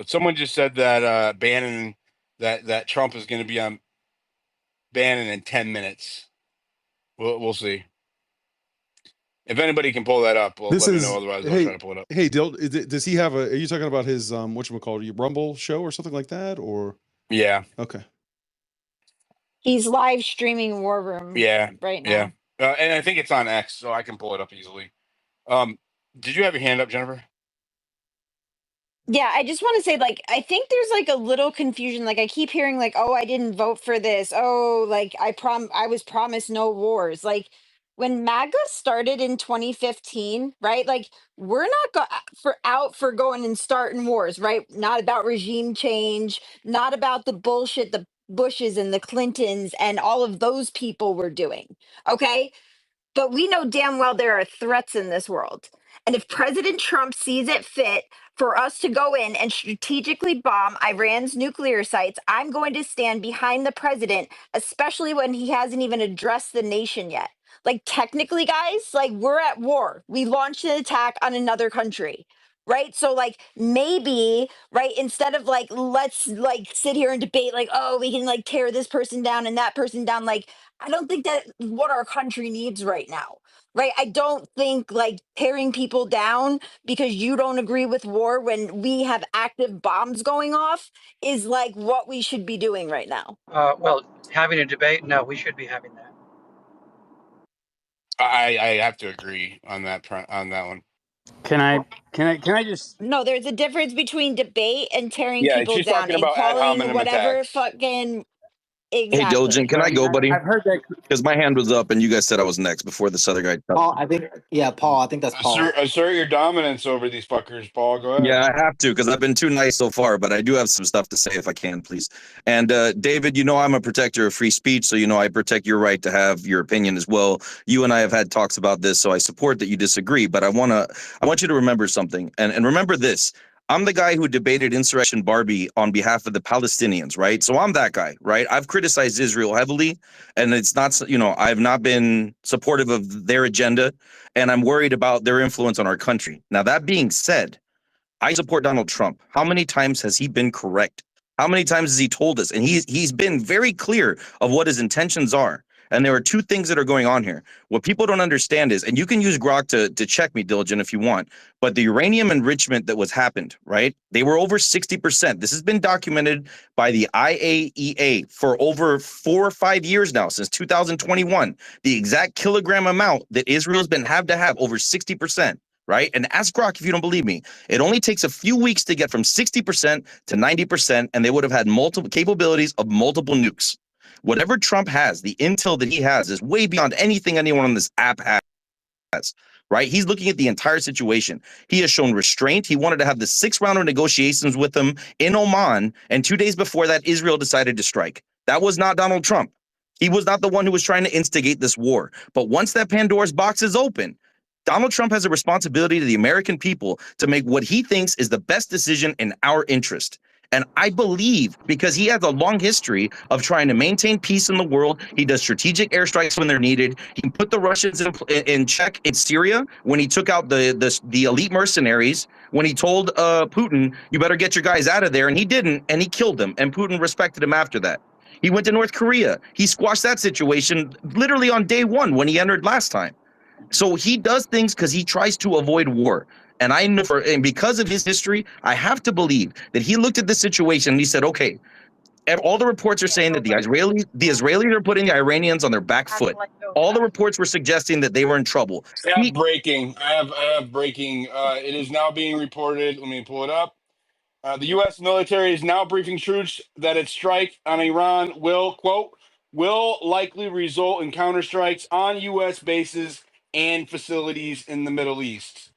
Someone just said that Bannon, that Trump is going to be on Bannon in 10 minutes. We'll see. If anybody can pull that up, let me know. Otherwise, I'll try to pull it up. Hey, Dill, does he have are you talking about his whatchamacallit, Rumble show or something like that? Or yeah, okay. He's live streaming War Room. Yeah, right now. Yeah. And I think it's on X, so I can pull it up easily. Did you have your hand up, Jennifer? Yeah, I just want to say, like, I think there's like a little confusion. Like, I keep hearing, like, oh, I didn't vote for this. Oh, like, I was promised no wars. Like, when MAGA started in 2015, right? Like, we're not out for going and starting wars, right? Not about regime change, not about the bullshit the Bushes and the Clintons and all of those people were doing. Okay, but we know damn well there are threats in this world. And if President Trump sees it fit for us to go in and strategically bomb Iran's nuclear sites, I'm going to stand behind the president, especially when he hasn't even addressed the nation yet. Like, technically, guys, like, we're at war. We launched an attack on another country. Right. So, like, maybe, right, instead of like, let's like sit here and debate, like, oh, we can like tear this person down and that person down, like, I don't think that's what our country needs right now. Right. I don't think like tearing people down because you don't agree with war when we have active bombs going off is like what we should be doing right now. Well, having a debate, no, we should be having that. I have to agree on that one. Can I just? No, there's a difference between debate and tearing Yeah, people she's down talking and about ad calling hominem whatever attacks. fucking Hey, exactly. Diligent, can I go, buddy? I've heard that. Because my hand was up and you guys said I was next before this other guy. Paul, I think that's Paul. Assert your dominance over these fuckers, Paul. Go ahead. Yeah, I have to because I've been too nice so far, but I do have some stuff to say if I can, please. And David, you know I'm a protector of free speech, so you know I protect your right to have your opinion as well. You and I have had talks about this, so I support that you disagree, but I want you to remember something, and remember this. I'm the guy who debated Insurrection Barbie on behalf of the Palestinians, right? So I'm that guy, right? I've criticized Israel heavily, and it's not, I've not been supportive of their agenda, and I'm worried about their influence on our country. Now, that being said, I support Donald Trump. How many times has he been correct? How many times has he told us? And he's been very clear of what his intentions are. And there are two things that are going on here. What people don't understand is, and you can use Grok to check me, Diligent, if you want, but the uranium enrichment that was happened, right? They were over 60%. This has been documented by the IAEA for over 4 or 5 years now, since 2021. The exact kilogram amount that Israel's been have over 60%. Right? And ask Grok if you don't believe me. It only takes a few weeks to get from 60% to 90%, and they would have had multiple capabilities of multiple nukes. Whatever Trump has, the intel that he has is way beyond anything anyone on this app has. Right? He's looking at the entire situation. He has shown restraint. He wanted to have the 6th round of negotiations with them in Oman, and 2 days before that, Israel decided to strike. That was not Donald Trump. He was not the one who was trying to instigate this war. But once that Pandora's box is open, Donald Trump has a responsibility to the American people to make what he thinks is the best decision in our interest. And I believe, because he has a long history of trying to maintain peace in the world, he does strategic airstrikes when they're needed. He put the Russians in check in Syria when he took out the elite mercenaries, when he told Putin, you better get your guys out of there. And he didn't, and he killed them. And Putin respected him after that. He went to North Korea. He squashed that situation literally on day 1 when he entered last time. So he does things because he tries to avoid war. And I know and because of his history, I have to believe that he looked at the situation and he said, okay, all the reports are saying that the Israelis are putting the Iranians on their back foot. All the reports were suggesting that they were in trouble. I have breaking. It is now being reported. Let me pull it up. The U.S. military is now briefing troops that its strike on Iran will likely result in counterstrikes on U.S. bases and facilities in the Middle East.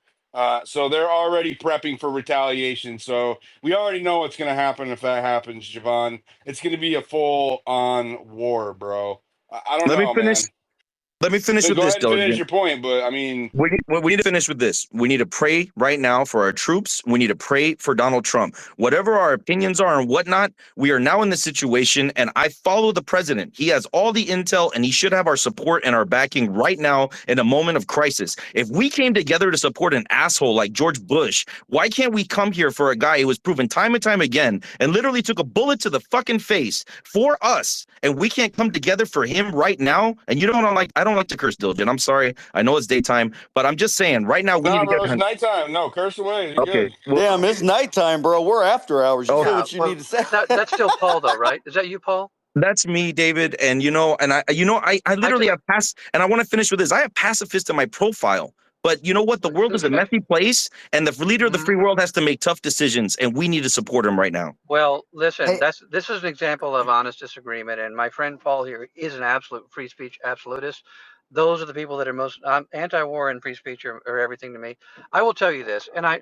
So they're already prepping for retaliation. So we already know what's going to happen if that happens, Javon. It's going to be a full-on war, bro. I don't know, man. Let me finish with this, Go ahead and finish your point, but I mean... We need to finish with this. We need to pray right now for our troops. We need to pray for Donald Trump. Whatever our opinions are and whatnot, we are now in this situation, and I follow the president. He has all the intel, and he should have our support and our backing right now in a moment of crisis. If we came together to support an asshole like George Bush, why can't we come here for a guy who was proven time and time again and literally took a bullet to the fucking face for us, and we can't come together for him right now? And I don't like to curse, Diligent. I'm sorry. I know it's daytime, but I'm just saying right now we need to get it's nighttime. No, curse away. You're okay. Good. Well, Damn, it's nighttime, bro. We're after hours. You say what you need to say. That's still Paul, though, right? Is that you, Paul? That's me, David. And I literally have and I want to finish with this. I have pacifist in my profile. But you know what? The world is a messy place, and the leader of the free world has to make tough decisions, and we need to support him right now. Well, listen, Hey, this is an example of honest disagreement, and my friend Paul here is an absolute free speech absolutist. Those are the people that are most anti-war and free speech are everything to me. I will tell you this, and I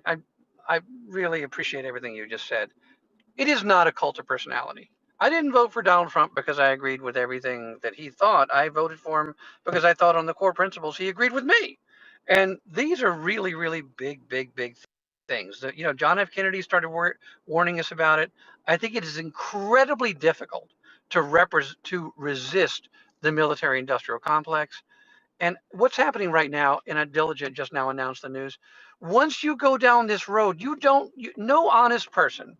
really appreciate everything you just said. It is not a cult of personality. I didn't vote for Donald Trump because I agreed with everything that he thought. I voted for him because I thought on the core principles he agreed with me. And these are really, really big things. John F. Kennedy started warning us about it. I think it is incredibly difficult to resist the military-industrial complex. And what's happening right now, and Diligent just now announced the news, once you go down this road, no honest person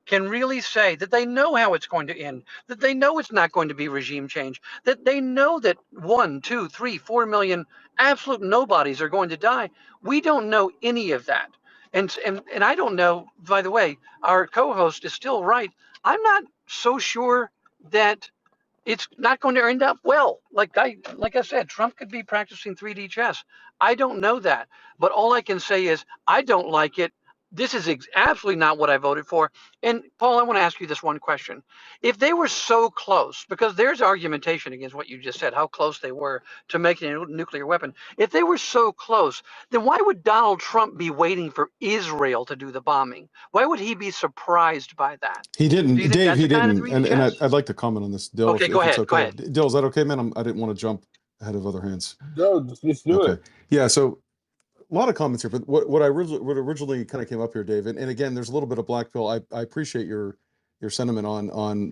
can really say that they know how it's going to end, that they know it's not going to be regime change, that they know that 1, 2, 3, 4 million absolute nobodies are going to die. We don't know any of that. And I don't know, by the way, our co-host is still right. I'm not so sure that it's not going to end up well. Like I said, Trump could be practicing 3D chess. I don't know that. But all I can say is I don't like it. This is absolutely not what I voted for. And Paul, I want to ask you this one question. If they were so close, because there's argumentation against what you just said, how close they were to making a nuclear weapon. If they were so close, then why would Donald Trump be waiting for Israel to do the bombing? Why would he be surprised by that? He didn't, Do you think Dave. that's He a kind of didn't, 3D and chess? I'd like to comment on this, Dill. Okay, if go it's ahead. okay. Go ahead. Dill, is that okay, man? I didn't want to jump ahead of other hands. No, just do it. Yeah. So a lot of comments here, but what originally kind of came up here, Dave, and again, there's a little bit of black pill. I appreciate your sentiment on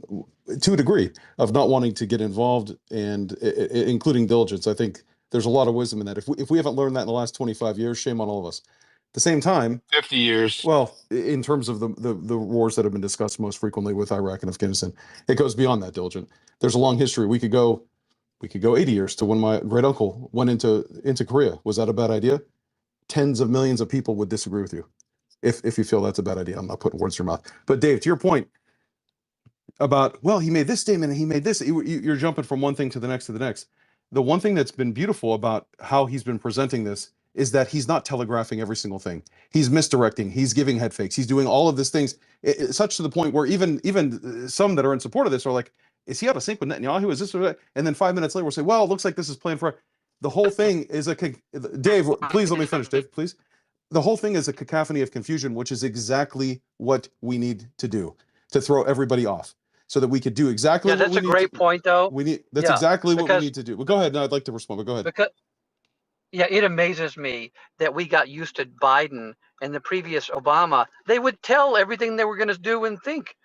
to a degree of not wanting to get involved and including diligence. I think there's a lot of wisdom in that. If we haven't learned that in the last 25 years, shame on all of us. At the same time, 50 years. Well, in terms of the wars that have been discussed most frequently with Iraq and Afghanistan, it goes beyond that, Diligent. There's a long history. We could go 80 years to when my great uncle went into Korea. Was that a bad idea? Tens of millions of people would disagree with you if you feel that's a bad idea. I'm not putting words in your mouth. But Dave, to your point about, well, he made this statement and he made this, you're jumping from one thing to the next to the next. The one thing that's been beautiful about how he's been presenting this is that he's not telegraphing every single thing. He's misdirecting. He's giving head fakes. He's doing all of these things, such to the point where even some that are in support of this are like, is he out of sync with Netanyahu? Is this or that? And then 5 minutes later, we'll say, well, it looks like this is planned for. The whole thing is Dave, please let me finish, Dave, please. The whole thing is a cacophony of confusion, which is exactly what we need to do to throw everybody off so that we could do exactly what we need. That's a great point, though. That's exactly what we need to do. But go ahead. No, I'd like to respond, but go ahead. Yeah, it amazes me that we got used to Biden and the previous Obama. They would tell everything they were going to do and think.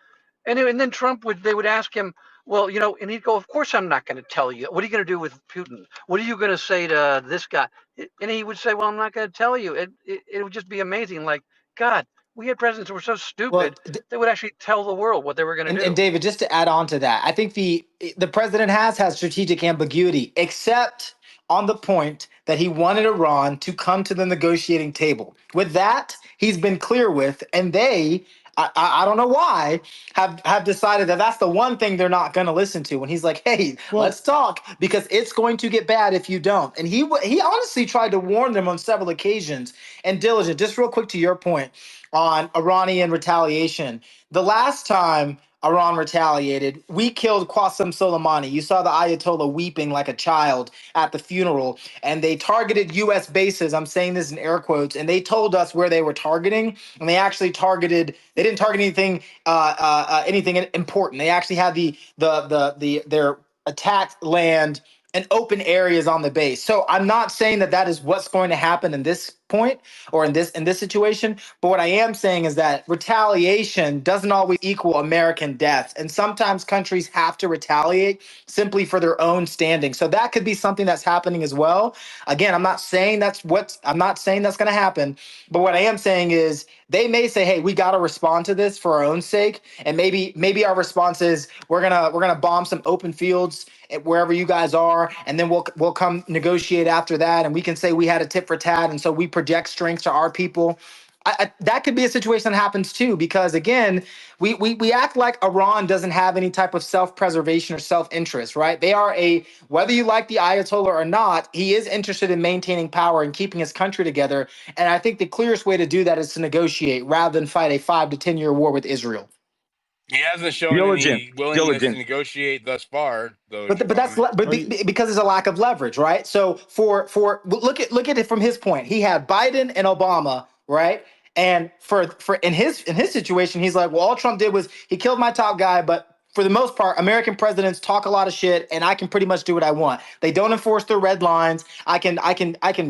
And then Trump they would ask him, well, and he'd go, of course I'm not going to tell you. What are you going to do with Putin? What are you going to say to this guy? And he would say, well, I'm not going to tell you. It would just be amazing. Like, God, we had presidents who were so stupid they would actually tell the world what they were going to do. And David, just to add on to that, I think the president has strategic ambiguity, except on the point that he wanted Iran to come to the negotiating table. With that, he's been clear with, and they, I don't know why, have decided that that's the one thing they're not going to listen to. And he's like, hey, let's talk, because it's going to get bad if you don't. And he honestly tried to warn them on several occasions. And Diligent, just real quick to your point on Iranian retaliation. The last time Iran retaliated, we killed Qasem Soleimani. You saw the Ayatollah weeping like a child at the funeral, and they targeted U.S. bases. I'm saying this in air quotes, and they told us where they were targeting, and they actually they didn't target anything important. They actually had their attacked land and open areas on the base. So I'm not saying that is what's going to happen in this point or in this situation, but what I am saying is that retaliation doesn't always equal American deaths, and sometimes countries have to retaliate simply for their own standing. So that could be something that's happening as well. Again, I'm not saying that's going to happen, but what I am saying is they may say, hey, we got to respond to this for our own sake, and maybe our response is we're gonna bomb some open fields wherever you guys are, and then we'll come negotiate after that, and we can say we had a tit for tat, and so we project strength to our people. that could be a situation that happens too, because again, we act like Iran doesn't have any type of self-preservation or self-interest, right? They are whether you like the Ayatollah or not, he is interested in maintaining power and keeping his country together. And I think the clearest way to do that is to negotiate rather than fight a 5 to 10 year war with Israel. He hasn't shown any willingness to negotiate thus far, though. But because there's a lack of leverage, right? So for look at it from his point. He had Biden and Obama, right? And for in his situation, he's like, well, all Trump did was he killed my top guy, but for the most part, American presidents talk a lot of shit, and I can pretty much do what I want. They don't enforce their red lines. I can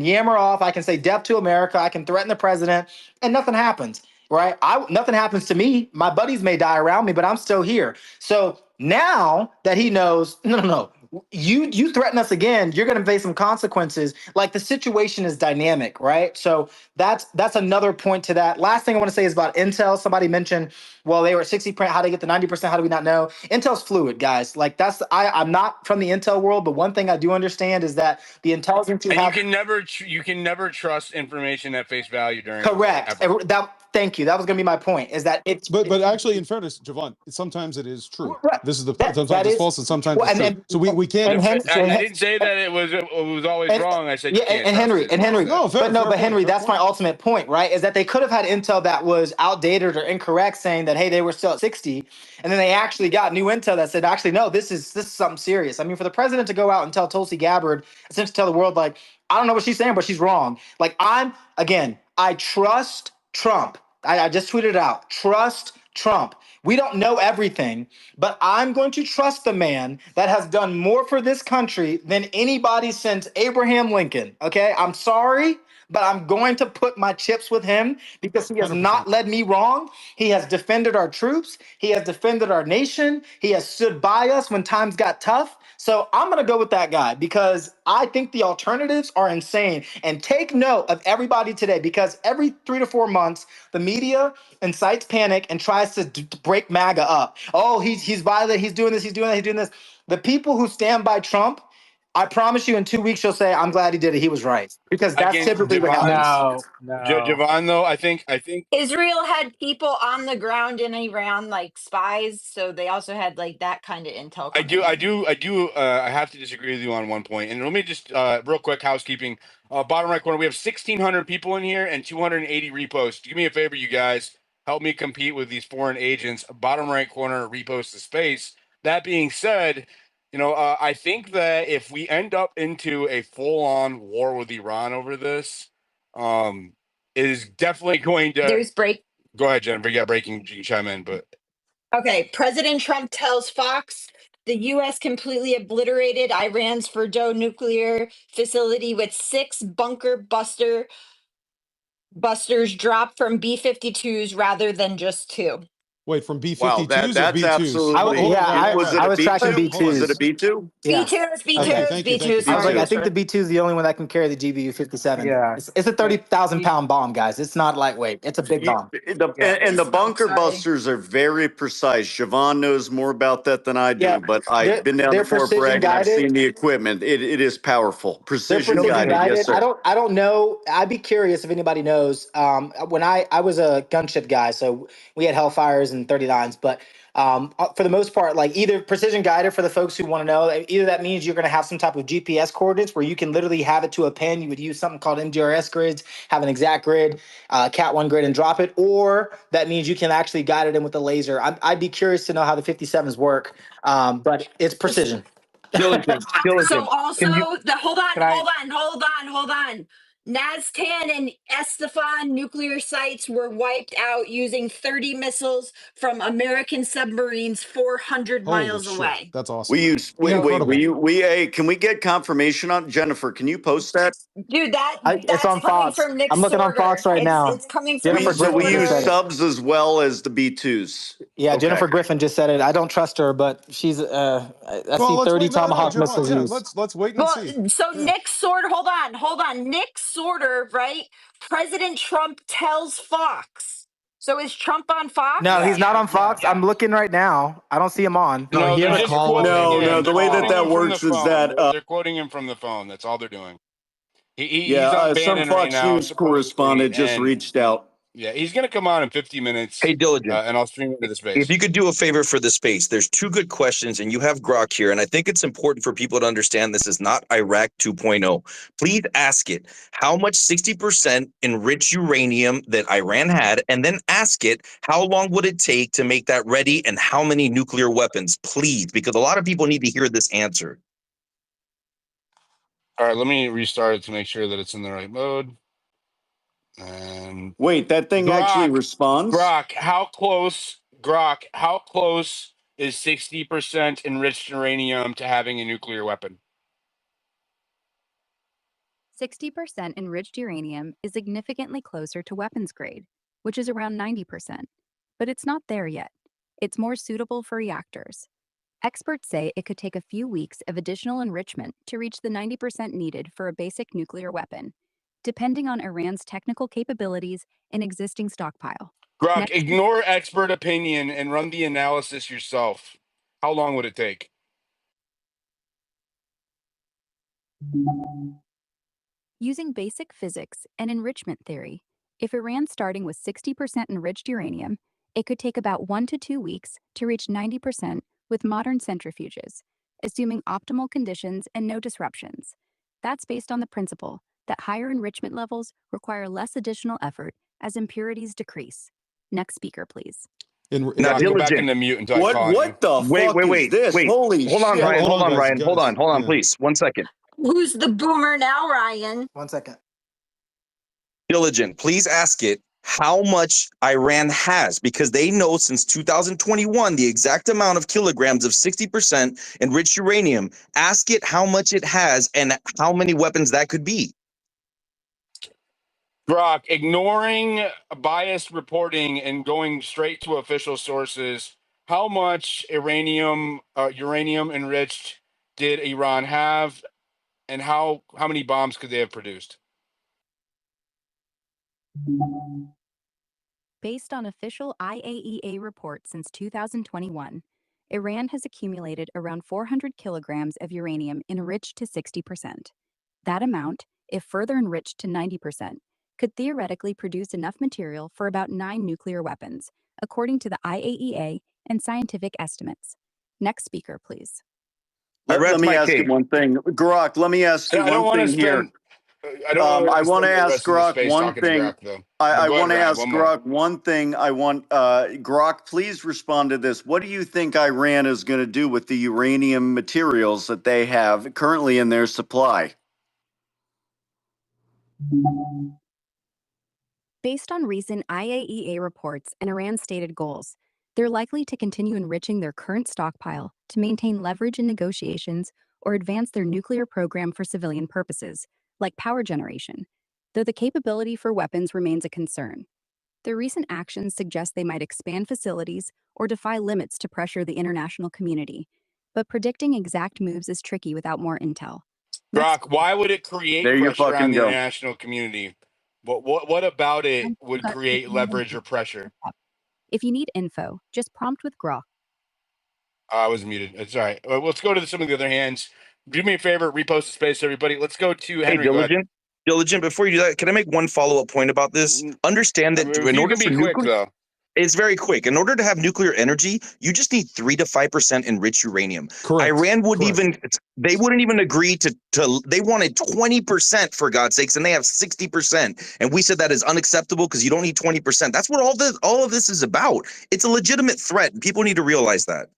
yammer off. I can say death to America. I can threaten the president, and nothing happens. Right? Nothing happens to me. My buddies may die around me, but I'm still here. So now that he knows, no, you threaten us again, you're going to face some consequences. Like, the situation is dynamic, right? So that's another point to that. Last thing I want to say is about Intel. Somebody mentioned, well, they were at 60%. How do they get the 90%? How do we not know? Intel's fluid, guys. Like, I'm not from the Intel world, but one thing I do understand is that the intelligence you can never trust information at face value during. Correct. Thank you. That was going to be my point. Is that it's but actually, in fairness, Javon, sometimes it is true. Right. This is sometimes it's false and sometimes it's true. So we can't. I didn't say that it was always wrong. I said Henry. But Henry, that's my ultimate point, right? Is that they could have had intel that was outdated or incorrect, saying that hey, they were still at 60, and then they actually got new intel that said actually no, this is something serious. I mean, for the president to go out and tell Tulsi Gabbard, essentially tell the world like, I don't know what she's saying, but she's wrong. Like, I trust Trump. I just tweeted it out. Trust Trump. We don't know everything, but I'm going to trust the man that has done more for this country than anybody since Abraham Lincoln. Okay? I'm sorry, but I'm going to put my chips with him because he has 100%. Not led me wrong. He has defended our troops. He has defended our nation. He has stood by us when times got tough. So I'm going to go with that guy because I think the alternatives are insane. And take note of everybody today, because every 3 to 4 months, the media incites panic and tries to break MAGA up. Oh, he's violent. He's doing this. He's doing that. He's doing this. The people who stand by Trump, I promise you in 2 weeks, you'll say, I'm glad he did it. He was right. Because that's typically what happens. No. Javon, though, I think Israel had people on the ground in Iran, like spies. So they also had like that kind of intel. I have to disagree with you on one point. And let me just, real quick, housekeeping. Bottom right corner, we have 1,600 people in here and 280 reposts. Do me a favor, you guys. Help me compete with these foreign agents. Bottom right corner, repost the space. That being said, I think that if we end up into a full-on war with Iran over this, it is definitely going to. There's break. Go ahead, Jennifer. You got breaking. You can chime in, but. Okay. President Trump tells Fox the U.S. completely obliterated Iran's Fordo nuclear facility with 6 bunker busters dropped from B-52s rather than just 2. Wait, from B-52s wow, or that's B-2s? Absolutely. I was tracking B-2s. Was it a B-2? Yeah. B-2s. I think the B-2 is the only one that can carry the GBU-57. Yeah. It's a 30,000-pound bomb, guys. It's not lightweight. It's a big bomb. And the bunker busters are very precise. Javon knows more about that than I do, but I've been down to Fort Bragg and I've seen the equipment. It is powerful. Precision guided. Yes, sir. I don't know. I'd be curious if anybody knows. When I was a gunship guy, so we had Hellfires and 39s, but for the most part, like either precision guided for the folks who want to know, either that means you're going to have some type of GPS coordinates where you can literally have it to a pin. You would use something called MGRS grids, have an exact grid, Cat 1 grid and drop it, or that means you can actually guide it in with a laser. I'd be curious to know how the 57s work, but it's precision. Diligent. So also, hold on. Naztan and Estefan nuclear sites were wiped out using 30 missiles from American submarines 400 miles away. That's awesome. Can we get confirmation on Jennifer? Can you post that? Dude, it's on Fox. From Nick I'm looking on Fox right now. It's coming from we use subs as well as the B2s. Yeah, okay. Jennifer Griffin just said it. I don't trust her, but she's I see 30 Tomahawk missiles used. Let's wait and see. So Nick Sorter, hold on. Nick Sorter, right? President Trump tells Fox. So is Trump on Fox? No, he's not on Fox. I'm looking right now. I don't see him on. No. The way that works is that they're quoting him from the phone. That's all they're doing. Some Fox News correspondent just reached out. Yeah, he's going to come on in 50 minutes, Hey, Diligent. and I'll stream into the space. If you could do a favor for the space, there's two good questions, and you have Grok here, and I think it's important for people to understand this is not Iraq 2.0. Please ask it how much 60% enriched uranium that Iran had, and then ask it how long would it take to make that ready and how many nuclear weapons, please, because a lot of people need to hear this answer. All right, let me restart it to make sure that it's in the right mode. And wait, that thing actually responds? Grok, how close is 60% enriched uranium to having a nuclear weapon? 60% enriched uranium is significantly closer to weapons grade, which is around 90%. But it's not there yet. It's more suitable for reactors. Experts say it could take a few weeks of additional enrichment to reach the 90% needed for a basic nuclear weapon, depending on Iran's technical capabilities and existing stockpile. Grok, ignore expert opinion and run the analysis yourself. How long would it take? Using basic physics and enrichment theory, if Iran's starting with 60% enriched uranium, it could take about 1 to 2 weeks to reach 90% with modern centrifuges, assuming optimal conditions and no disruptions. That's based on the principle that higher enrichment levels require less additional effort as impurities decrease. Next speaker, please. Now, go back into mute until I call What the fuck is this? Holy hold on, shit. Ryan. Hold on, guys, Ryan. guys. Hold on, Yeah. please. 1 second. Who's the boomer now, Ryan? 1 second. Diligent, please ask it how much Iran has, because they know since 2021 the exact amount of kilograms of 60% enriched uranium. Ask it how much it has and how many weapons that could be. Grok, ignoring biased reporting and going straight to official sources, how much uranium enriched did Iran have, and how many bombs could they have produced? Based on official IAEA reports since 2021, Iran has accumulated around 400 kilograms of uranium enriched to 60%. That amount, if further enriched to 90%, could theoretically produce enough material for about 9 nuclear weapons, according to the IAEA and scientific estimates. Next speaker, please. Let me ask you one thing. Grok, let me ask you one thing here. I want to ask Grok one thing. I want to ask Grok one thing. I want Grok, please respond to this. What do you think Iran is going to do with the uranium materials that they have currently in their supply? Based on recent IAEA reports and Iran's stated goals, they're likely to continue enriching their current stockpile to maintain leverage in negotiations or advance their nuclear program for civilian purposes, like power generation, though the capability for weapons remains a concern. Their recent actions suggest they might expand facilities or defy limits to pressure the international community, but predicting exact moves is tricky without more intel. Grok, why would it create pressure on the international community? What about it would create leverage or pressure? If you need info, just prompt with Grok. I was muted. It's all right. Let's go to some of the other hands. Do me a favor, repost the space, everybody. Let's go to Henry. Hey, Diligent, before you do that, can I make one follow-up point about this? Understand that in order for nuclear, it's very quick. In order to have nuclear energy, you just need 3 to 5% enriched uranium. Correct. Iran wouldn't even agree to they wanted 20% for God's sakes, and they have 60%. And we said that is unacceptable because you don't need 20%. That's what all of this is about. It's a legitimate threat. People need to realize that.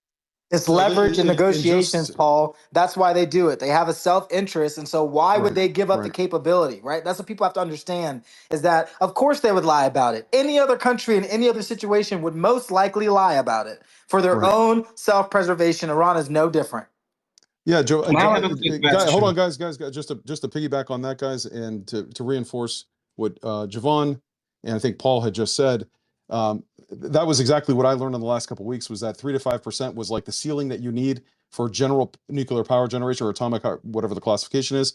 It's leverage and negotiations, Paul. That's why they do it. They have a self-interest. And so why would they give up the capability, right? That's what people have to understand, is that, of course, they would lie about it. Any other country in any other situation would most likely lie about it. For their own self-preservation, Iran is no different. Yeah, Joe. Hold on, guys. Just to piggyback on that, guys, and to reinforce what Javon and I think Paul had just said, that was exactly what I learned in the last couple of weeks, was that 3 to 5% was like the ceiling that you need for general nuclear power generation or atomic, whatever the classification is.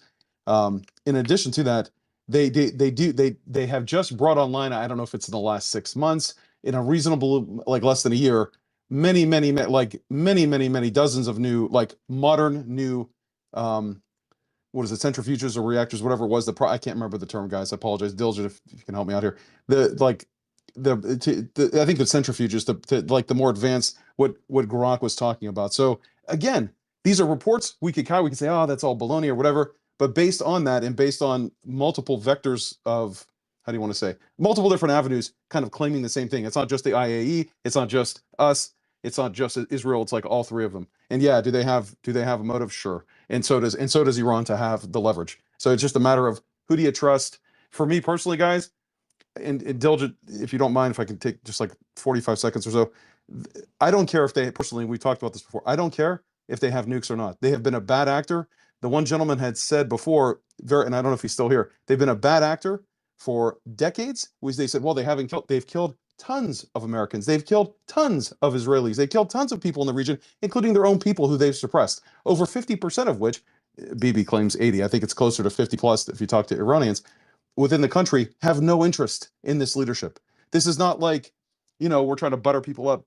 In addition to that, they have just brought online, I don't know if it's in the last 6 months, in a reasonable, like less than a year, many dozens of new, like modern new, what is it, centrifuges or reactors, whatever it was. I can't remember the term, guys. I apologize. Diligent, if you can help me out here. I think the centrifuge is to like the more advanced what Gronk was talking about. So again, these are reports. We could say, oh, that's all baloney or whatever. But based on that, and based on multiple vectors of, how do you want to say, multiple different avenues kind of claiming the same thing. It's not just the IAE, it's not just us, it's not just Israel, it's like all three of them. And yeah, do they have a motive? Sure. And so does Iran to have the leverage. So it's just a matter of who do you trust? For me personally, guys, and Diligent, if you don't mind, if I can take just like 45 seconds or so, I don't care if they, personally, we talked about this before, I don't care if they have nukes or not. They have been a bad actor. The one gentleman had said before, and I don't know if he's still here, they've been a bad actor for decades. They said, well, they've killed tons of Americans. They've killed tons of Israelis. They've killed tons of people in the region, including their own people who they've suppressed. Over 50% of which, Bibi claims 80, I think it's closer to 50 plus if you talk to Iranians, within the country have no interest in this leadership. This is not like, we're trying to butter people up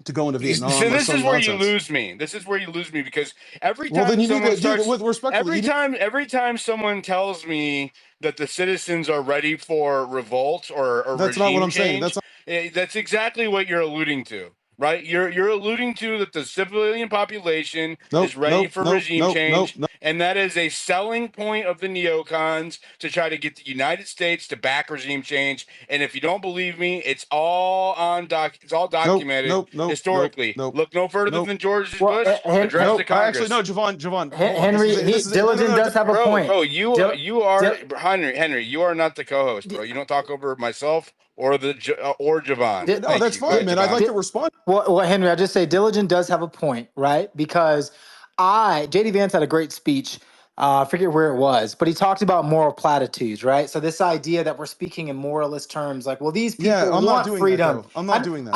to go into Vietnam. So this is where nonsense. you lose me. This is where you lose me, because every time then you someone need to, starts, with respectfully, every time someone tells me that the citizens are ready for revolt or that's regime not what I'm change, saying. That's exactly what you're alluding to, right? You're alluding to that the civilian population is ready for regime change, and that is a selling point of the neocons to try to get the United States to back regime change. And if you don't believe me, it's all documented historically. Look no further than George Bush addressed to Congress. Actually, no, Javon. Henry, Diligent does have a point. Bro, you are Henry. You are not the co-host, bro. You don't talk over myself or Javon. No, that's fine, man. I'd like to respond. Well, Henry, I just say Diligent does have a point, right? Because JD Vance had a great speech. I forget where it was, but he talked about moral platitudes, right? So this idea that we're speaking in moralist terms, like, well, these people want freedom. I'm not doing that.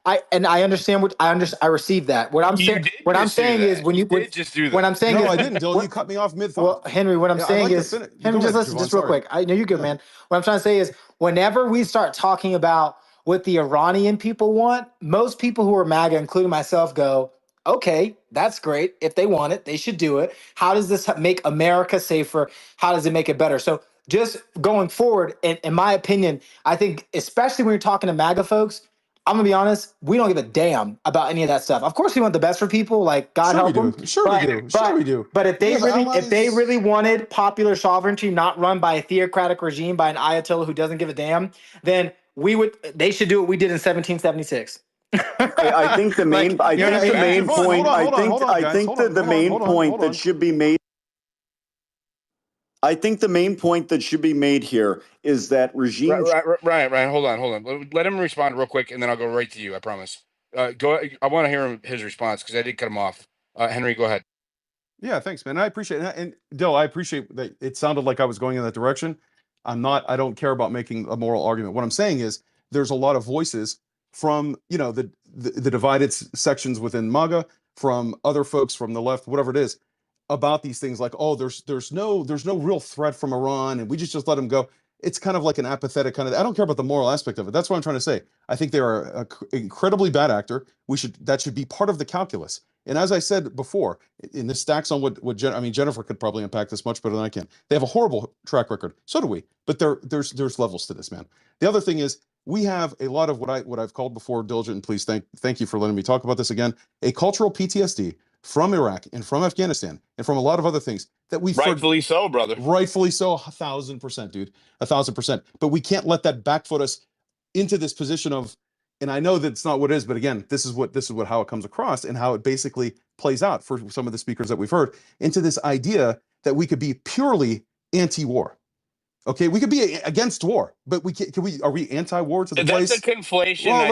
I understand I received that. What I'm saying is when you just do that. What I'm saying is I didn't, Dylan. You cut me off mid-thought. Well, Henry, what I'm saying is, Henry, just listen, just real quick. I know you're good, man. What I'm trying to say is, whenever we start talking about what the Iranian people want, most people who are MAGA, including myself, go, okay, that's great. If they want it, they should do it. How does this make America safer? How does it make it better? So just going forward, in my opinion, I think, especially when you're talking to MAGA folks, I'm gonna be honest, we don't give a damn about any of that stuff. Of course, we want the best for people, like God help them. Sure we do. But if they really wanted popular sovereignty, not run by a theocratic regime, by an Ayatollah who doesn't give a damn, then they should do what we did in 1776. I think the main point that should be made. I think the main point that should be made here is that regime. Right. Hold on. Let him respond real quick, and then I'll go right to you. I promise. Go. I want to hear his response because I did cut him off. Henry, go ahead. Yeah, thanks, man. I appreciate it. And Dill, I appreciate that. It sounded like I was going in that direction. I don't care about making a moral argument. What I'm saying is there's a lot of voices from, the divided sections within MAGA, from other folks from the left, whatever it is, about these things like, oh, there's no real threat from Iran, and we just let them go. It's kind of like an apathetic kind of. I don't care about the moral aspect of it. That's what I'm trying to say. I think they are an incredibly bad actor. That should be part of the calculus. And as I said before, in this stacks on what Jennifer could probably unpack this much better than I can. They have a horrible track record. So do we. But there's levels to this, man. The other thing is we have a lot of what I've called before, Diligent, and please thank you for letting me talk about this again, a cultural PTSD from Iraq and from Afghanistan and from a lot of other things that we rightfully so, brother. Rightfully so, 1,000%, dude, 1,000%. But we can't let that backfoot us into this position of. And I know that's not what it is, but again, this is how it comes across and how it basically plays out for some of the speakers that we've heard into this idea that we could be purely anti-war. Okay, we could be against war, but are we anti-war to the place? That's a conflation. Well,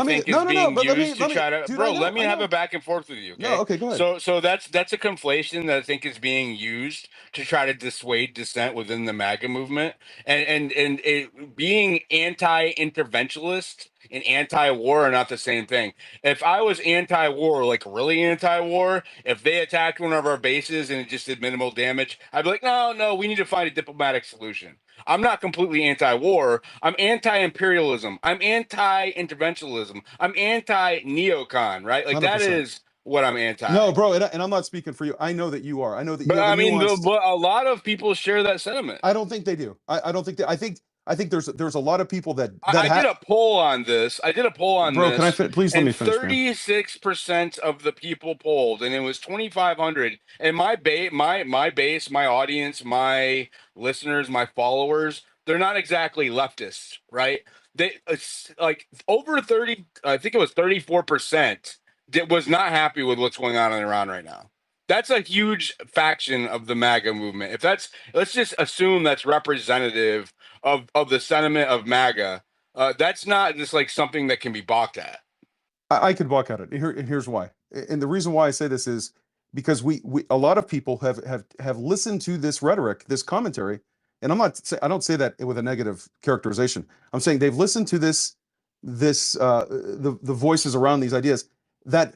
let me have a back and forth with you. Okay? No, okay, go ahead. So that's a conflation that I think is being used to try to dissuade dissent within the MAGA movement, and being anti-interventionist and anti-war are not the same thing. If I was anti-war, like really anti-war, if they attacked one of our bases and it just did minimal damage, I'd be like, no, we need to find a diplomatic solution. I'm not completely anti-war. I'm anti-imperialism. I'm anti-interventionism. I'm anti-neocon, right? Like 100%. That is what I'm anti. No, bro, and I'm not speaking for you. I know that you are. I know that you. But I mean, but a lot of people share that sentiment. I don't think they do. I don't think that. I think I think there's a lot of people that I did a poll on this. Bro, can I please let me finish, man. 36% of the people polled, and it was 2,500. And my base, my audience, my listeners, my followers, they're not exactly leftists, right? It's like over 30. I think it was 34% that was not happy with what's going on in Iran right now. That's a huge faction of the MAGA movement. If that's, let's just assume that's representative of the sentiment of MAGA. That's not just like something that can be balked at. I could balk at it. Here's why. And the reason why I say this is because we a lot of people have listened to this rhetoric, this commentary, and I don't say that with a negative characterization. I'm saying they've listened to the voices around these ideas that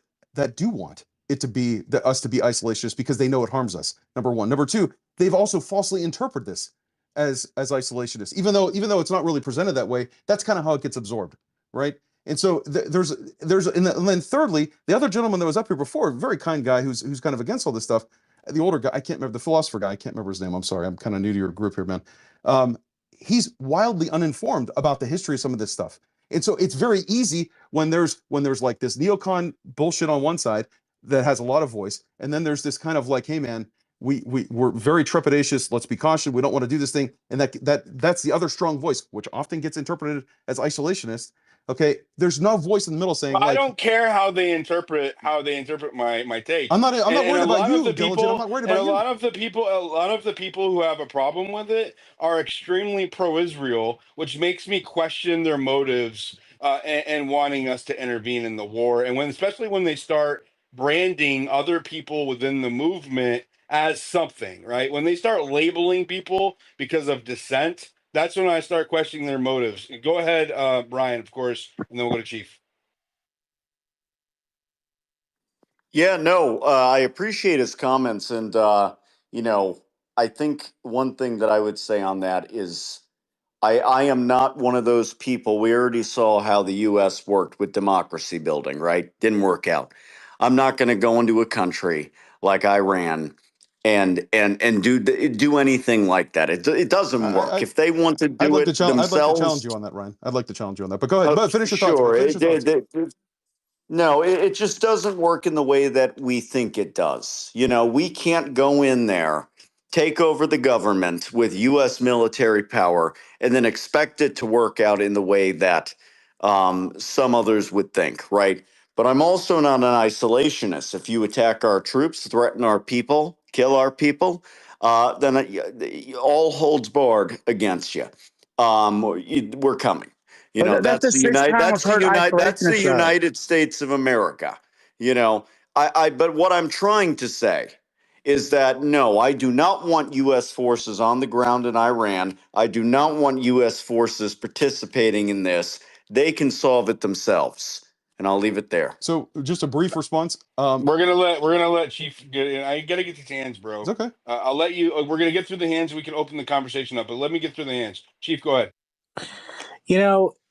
do want it to be us to be isolationists because they know it harms us. Number one. Number two, they've also falsely interpreted this as isolationists, even though it's not really presented that way. That's kind of how it gets absorbed, right? And so and then thirdly, the other gentleman that was up here before, a very kind guy who's kind of against all this stuff, the older guy, I can't remember, the philosopher guy, I can't remember his name. I'm sorry, I'm kind of new to your group here, man. He's wildly uninformed about the history of some of this stuff. And so it's very easy when there's like this neocon bullshit on one side that has a lot of voice, and then there's this kind of like, hey man, we're very trepidatious. Let's be cautious. We don't want to do this thing. And that's the other strong voice, which often gets interpreted as isolationist. Okay, there's no voice in the middle saying, I don't care how they interpret my take. I'm not worried about you, Diligent. I'm not worried about you. A lot of the people who have a problem with it are extremely pro-Israel, which makes me question their motives and wanting us to intervene in the war. And especially when they start branding other people within the movement as something, right? When they start labeling people because of dissent, that's when I start questioning their motives. Go ahead, Brian, of course, and then we'll go to Chief. Yeah, no, I appreciate his comments. And, I think one thing that I would say on that is I am not one of those people. We already saw how the U.S. worked with democracy building, right? Didn't work out. I'm not going to go into a country like Iran and do anything like that. It doesn't work. If they want to do it themselves, I'd like to challenge you on that, Ryan. I'd like to challenge you on that. But go ahead. But finish your thoughts. Sure. Finish your thoughts. No, it just doesn't work in the way that we think it does. We can't go in there, take over the government with U.S. military power, and then expect it to work out in the way that some others would think, right? But I'm also not an isolationist. If you attack our troops, threaten our people, kill our people, then all holds barred against you. We're coming. That's the United States of America. But what I'm trying to say is that no, I do not want U.S. forces on the ground in Iran. I do not want U.S. forces participating in this. They can solve it themselves. And I'll leave it there. So just a brief response. We're gonna let Chief get in. I gotta get these hands, bro. It's okay. I'll let you. We're gonna get through the hands. We can open the conversation up, but let me get through the hands. Chief, go ahead.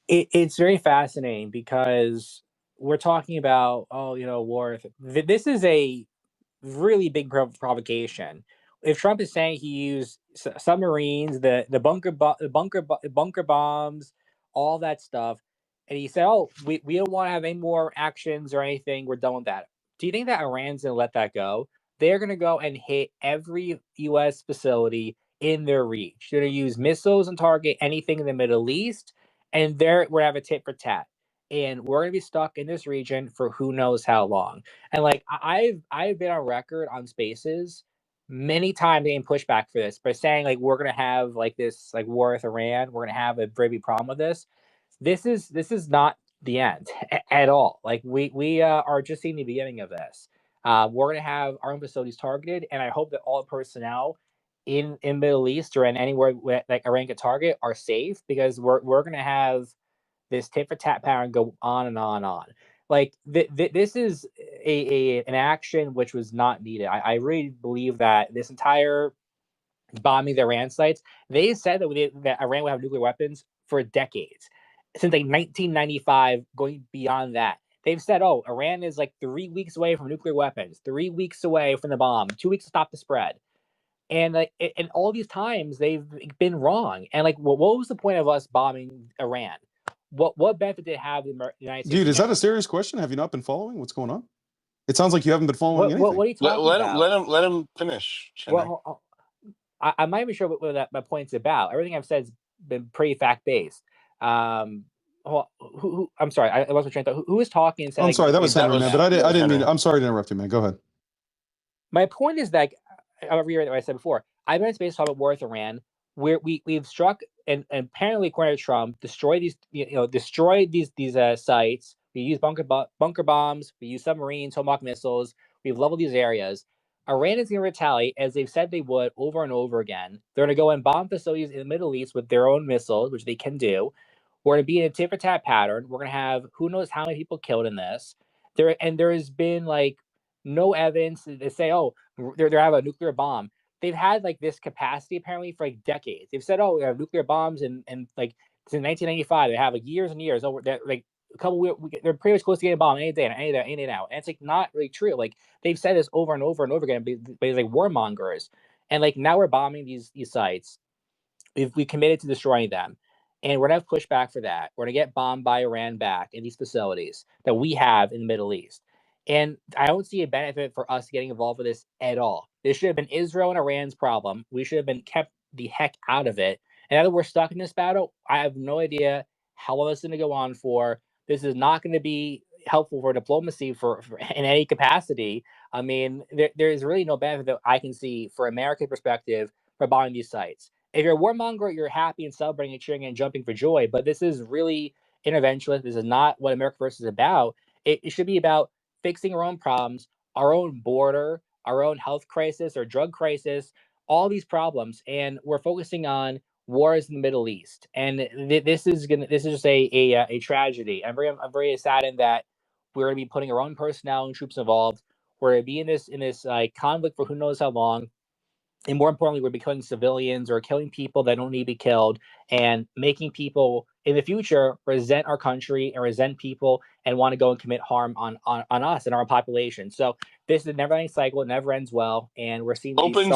It's very fascinating because we're talking about war. This is a really big provocation. If Trump is saying he used submarines, the bunker bombs, all that stuff, and he said, "Oh, we don't want to have any more actions or anything. We're done with that." Do you think that Iran's gonna let that go? They're gonna go and hit every U.S. facility in their reach. They're gonna use missiles and target anything in the Middle East, and we're gonna have a tit for tat. And we're gonna be stuck in this region for who knows how long. And like I've been on record on Spaces many times getting pushback for this by saying like we're gonna have like this like war with Iran. We're gonna have a very big problem with this. This is not the end at all. Like we are just seeing the beginning of this. We're gonna have our own facilities targeted, and I hope that all the personnel in Middle East or in anywhere like Iran could target are safe, because we're gonna have this tit for tat pattern go on and on and on. Like this is an action which was not needed. I really believe that this entire bombing the Iran sites, they said that Iran would have nuclear weapons for decades, since like 1995, going beyond that. They've said, oh, Iran is like 3 weeks away from nuclear weapons, 3 weeks away from the bomb, 2 weeks to stop the spread. And like, and all these times they've been wrong. And like, what was the point of us bombing Iran? What benefit did it have the United States? Dude, is that a serious question? Have you not been following what's going on? It sounds like you haven't been following anything. What are you talking about? Let him finish. Well, I'm not even sure what my point's about. Everything I've said has been pretty fact based. I'm sorry, I lost my train of thought. Who was talking and said? I'm sorry, that was Henry, man. But I didn't mean. I'm sorry to interrupt you, man. Go ahead. My point is that I'll reiterate what I said before. I've been in space talking about war with Iran, where we've struck and apparently, according to Trump, destroyed these sites. We use bunker bombs. We use submarines, Tomahawk missiles. We've leveled these areas. Iran is going to retaliate, as they've said they would over and over again. They're going to go and bomb facilities in the Middle East with their own missiles, which they can do. We're going to be in a tit for tat pattern. We're going to have who knows how many people killed in this. There has been like no evidence to say, oh, they have a nuclear bomb. They've had like this capacity apparently for like decades. They've said, oh, we have nuclear bombs and like since 1995. They have like years and years. Oh, like a couple. They're pretty much close to getting a bomb any day, any day now. And it's like not really true. Like they've said this over and over and over again. But like warmongers, and like now we're bombing these sites. We committed to destroying them. And we're going to have pushback for that. We're going to get bombed by Iran back in these facilities that we have in the Middle East. And I don't see a benefit for us getting involved with this at all. This should have been Israel and Iran's problem. We should have been kept the heck out of it. And now that we're stuck in this battle, I have no idea how long it's going to go on for. This is not going to be helpful for diplomacy for in any capacity. I mean, there is really no benefit that I can see for American perspective for bombing these sites. If you're a warmonger, you're happy and celebrating and cheering and jumping for joy. But this is really interventionist. This is not what America First is about. It should be about fixing our own problems, our own border, our own health crisis or drug crisis, all these problems. And we're focusing on wars in the Middle East. And this is just a tragedy. I'm very saddened that we're going to be putting our own personnel and troops involved. We're going to be in this conflict for who knows how long. And more importantly, we're becoming civilians or killing people that don't need to be killed and making people in the future resent our country and resent people and want to go and commit harm on us and our population. So this is a never-ending cycle. It never ends well. And we're seeing open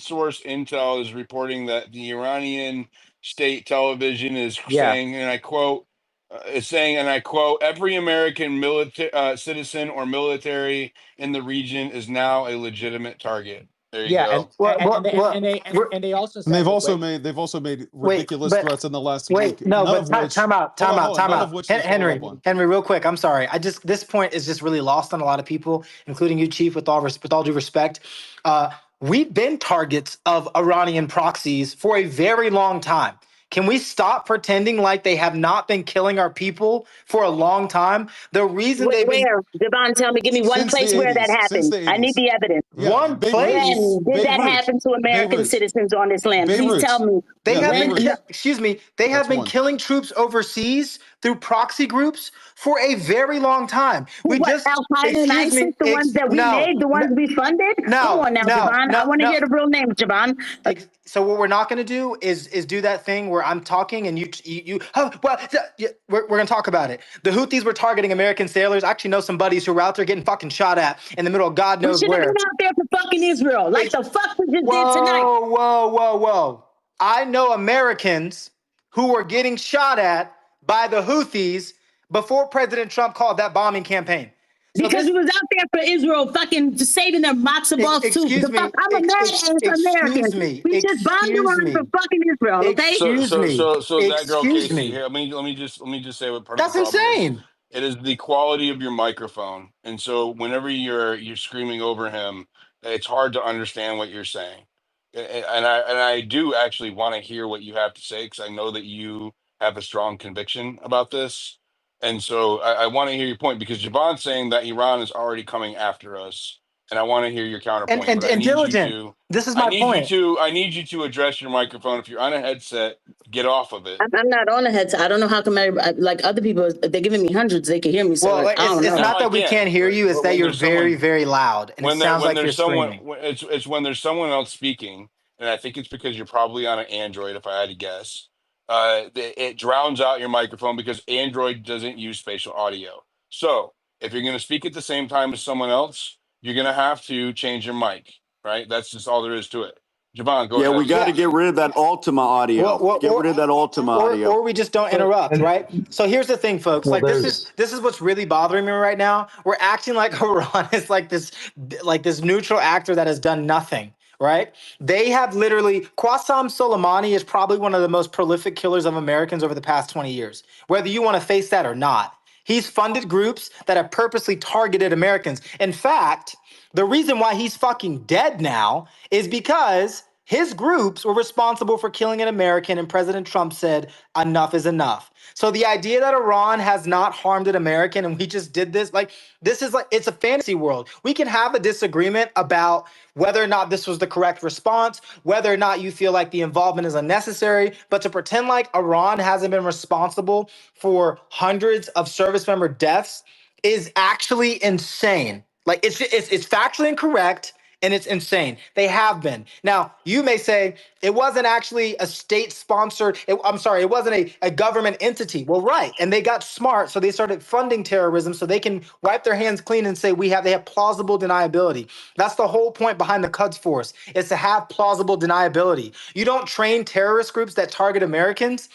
source intel is reporting that the Iranian state television is saying, and I quote, every American citizen or military in the region is now a legitimate target. There you go. And they also said, they've also made ridiculous threats in the last week. No, but time out. Henry, real quick. I'm sorry. This point is just really lost on a lot of people, including you, Chief. With all due respect, we've been targets of Iranian proxies for a very long time. Can we stop pretending like they have not been killing our people for a long time? The reason Devon, tell me, give me one place where that happened. I need the evidence. Yeah, one place? When did that happen to American citizens on this land? Please tell me. They have been killing troops overseas through proxy groups for a very long time. Al-Qaeda and ISIS, the ones that we made, the ones we funded? Come on now, Javon. I want to hear the real names, Javon. So what we're not going to do is do that thing where I'm talking and we're going to talk about it. The Houthis were targeting American sailors. I actually know some buddies who were out there getting fucking shot at in the middle of God knows where. We should have been out there for fucking Israel, like the fuck we just did tonight. Whoa. I know Americans who were getting shot at by the Houthis before President Trump called that bombing campaign. Because we was out there for Israel, fucking saving their matzo balls too. I'm a mad American. We just bombed Iran for fucking Israel, okay? So that girl Casey, here, let me just say what part of the problem insane. Is. It is the quality of your microphone, and so whenever you're screaming over him, it's hard to understand what you're saying. And I do actually want to hear what you have to say because I know that you have a strong conviction about this. And so I want to hear your point because Javon's saying that Iran is already coming after us. And I want to hear your counterpoint. And Diligent, this is my point. I need you to address your microphone. If you're on a headset, get off of it. I'm not on a headset. I don't know how come like other people, they're giving me hundreds, they can hear me. So it's not that we can't hear you, it's that you're very, very loud. And it sounds like you're screaming. It's when there's someone else speaking, and I think it's because you're probably on an Android, if I had to guess. It drowns out your microphone because Android doesn't use spatial audio. So if you're going to speak at the same time as someone else, you're going to have to change your mic. right? That's just all there is to it. Javon, go Yeah, ahead. we got to get rid of that Ultima audio. Get rid of that Ultima audio. Or we just don't interrupt, right? So here's the thing, folks. Well, Like this is what's really bothering me right now. We're acting like Iran is like this neutral actor that has done nothing, right? They have literally Qasem Soleimani is probably one of the most prolific killers of Americans over the past 20 years, whether you want to face that or not. He's funded groups that have purposely targeted Americans. In fact, the reason why he's fucking dead now is because his groups were responsible for killing an American, and President Trump said, enough is enough. So the idea that Iran has not harmed an American and we just did this, this is it's a fantasy world. We can have a disagreement about whether or not this was the correct response, whether or not you feel like the involvement is unnecessary, but to pretend like Iran hasn't been responsible for hundreds of service member deaths is actually insane. Like it's factually incorrect and it's insane. They have been. Now, you may say it wasn't actually a state-sponsored, it wasn't a government entity. Well, right. And they got smart, so they started funding terrorism so they can wipe their hands clean and say they have plausible deniability. That's the whole point behind the Quds Force, is to have plausible deniability. You don't train terrorist groups that target Americans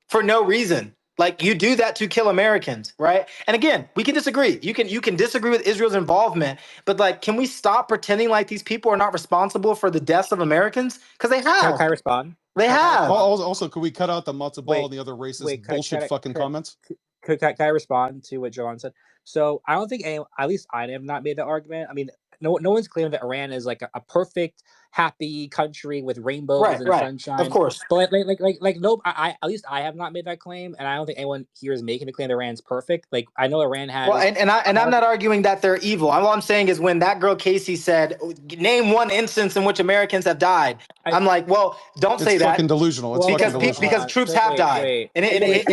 for no reason. Like, you do that to kill Americans, right? And again, we can disagree. You can disagree with Israel's involvement, but can we stop pretending like these people are not responsible for the deaths of Americans? Because they have. Can I respond? They have. Also, could we cut out the matzo ball and the other racist bullshit fucking comments? Can I respond to what Joanne said? So I don't think at least I have not made that argument. I mean, no one's claiming that Iran is like a perfect, happy country with rainbows and sunshine. Of course. But no, at least I have not made that claim, and I don't think anyone here is making the claim that Iran's perfect. Like, I know Iran has. Well, I'm not arguing that they're evil. All I'm saying is when that girl Casey said, "Name one instance in which Americans have died," I'm like, well, don't say that. It's fucking delusional. It's because troops have died, and it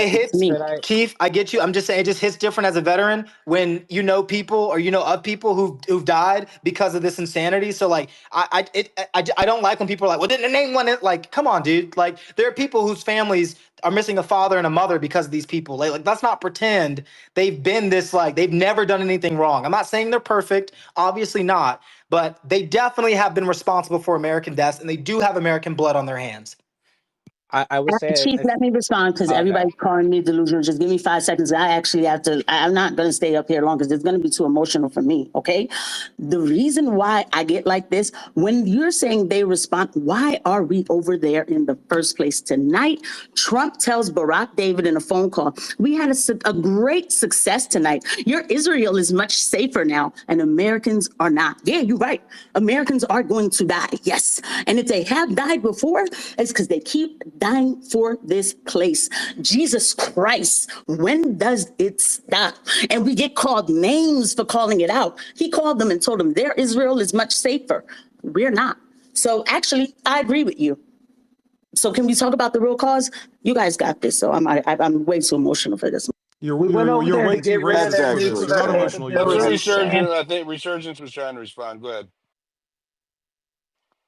hits. Keith, I get you. I'm just saying it just hits different as a veteran when you know people or you know of people who've died because of this insanity. So I don't like when people are like, well, didn't name one. Like, come on, dude. Like, there are people whose families are missing a father and a mother because of these people. Like let's not pretend they've been this, they've never done anything wrong. I'm not saying they're perfect, obviously not, but they definitely have been responsible for American deaths, and they do have American blood on their hands. I would say, Chief, let me respond because everybody's calling me delusional. Just give me 5 seconds. I actually have to. I'm not going to stay up here long because it's going to be too emotional for me. Okay. The reason why I get like this, when you're saying they respond, why are we over there in the first place? Tonight, Trump tells Barack David in a phone call, we had a great success tonight. Your Israel is much safer now, and Americans are not. Yeah, you're right. Americans are going to die. Yes. And if they have died before, it's because they keep dying for this place. Jesus Christ, when does it stop? And we get called names for calling it out. He called them and told them their Israel is much safer. We're not. So actually, I agree with you. So can we talk about the real cause? You guys got this. So I'm way too emotional for this. You're way too racist. Not emotional. I think Resurgence was trying to respond. Go ahead.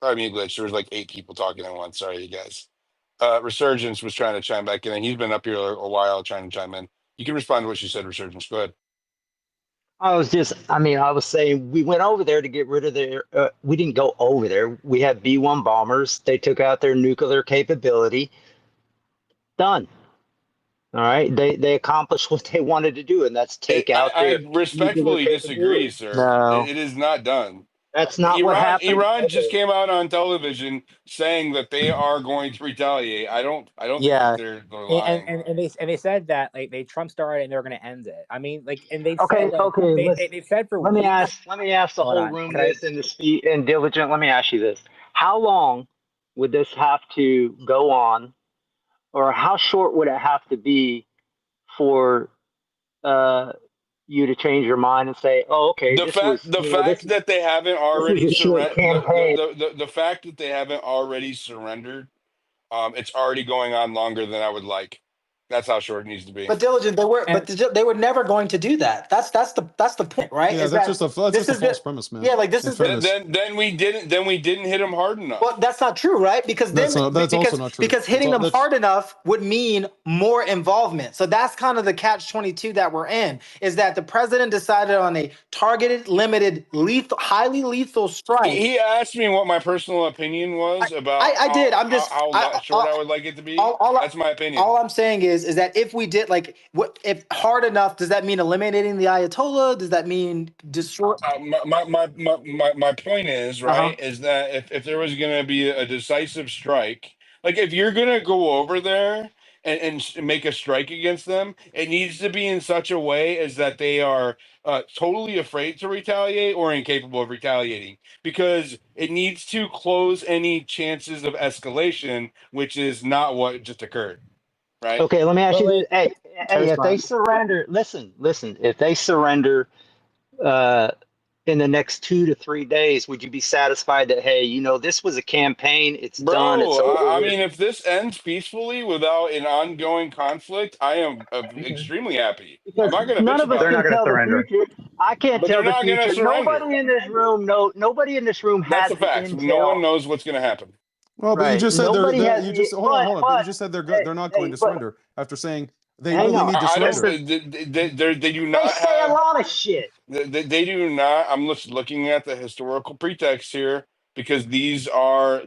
Sorry, me glitch. There was like 8 people talking at once. Sorry, you guys. Resurgence was trying to chime back in, and he's been up here a while trying to chime in. You can respond to what she said, Resurgence. Go ahead. I was saying we went over there to get rid of their, we didn't go over there. We had B-1 bombers. They took out their nuclear capability. Done. All right. They accomplished what they wanted to do, and that's take out their. I respectfully disagree, sir. No. It is not done. That's not what happened. Iran just came out on television saying that they are going to retaliate. I don't think they're lying. And they said that Trump started and they're going to end it. I mean, they've said for let me ask the whole room this and Diligent. Let me ask you this: how long would this have to go on, or how short would it have to be for you to change your mind and say, "Oh, okay." The fact that they haven't already surrendered, it's already going on longer than I would like. That's how short it needs to be. But Diligent, they were never going to do that. That's the point, right? Yeah, Is that's that just a false premise, man. Yeah, like this In is fairness. Then we didn't hit him hard enough. well, that's not true, right? Because then That's also not true. because hitting them That's- hard enough would mean more involvement. So that's kind of the catch-22 that we're in, is that the president decided on a targeted, limited, lethal, highly lethal strike. He asked me what my personal opinion was about I did. I'm just how short I would like it to be. That's my opinion. All I'm saying is that if we did if hard enough, does that mean eliminating the Ayatollah? Does that mean destroy? My point is, right, is that if there was going to be a decisive strike, like if you're going to go over there and make a strike against them, it needs to be in such a way as that they are totally afraid to retaliate or incapable of retaliating, because it needs to close any chances of escalation, which is not what just occurred. Right. Okay, let me ask you this. Hey, if they surrender, listen, if they surrender in the next 2 to 3 days, would you be satisfied that, hey, you know, this was a campaign, it's done, it's over? I mean, if this ends peacefully without an ongoing conflict, I am extremely happy. Because I'm not going to none of us can tell the future. I can't tell the future. Nobody in this room That's has a fact. the intel. No one knows what's going to happen. Well, but you just said Nobody has you just the- hold on. but- But you just said they're not going to surrender after saying they Hang really on. need to surrender. They do not They say have a lot of shit. They do not. I'm just looking at the historical pretext here, because these are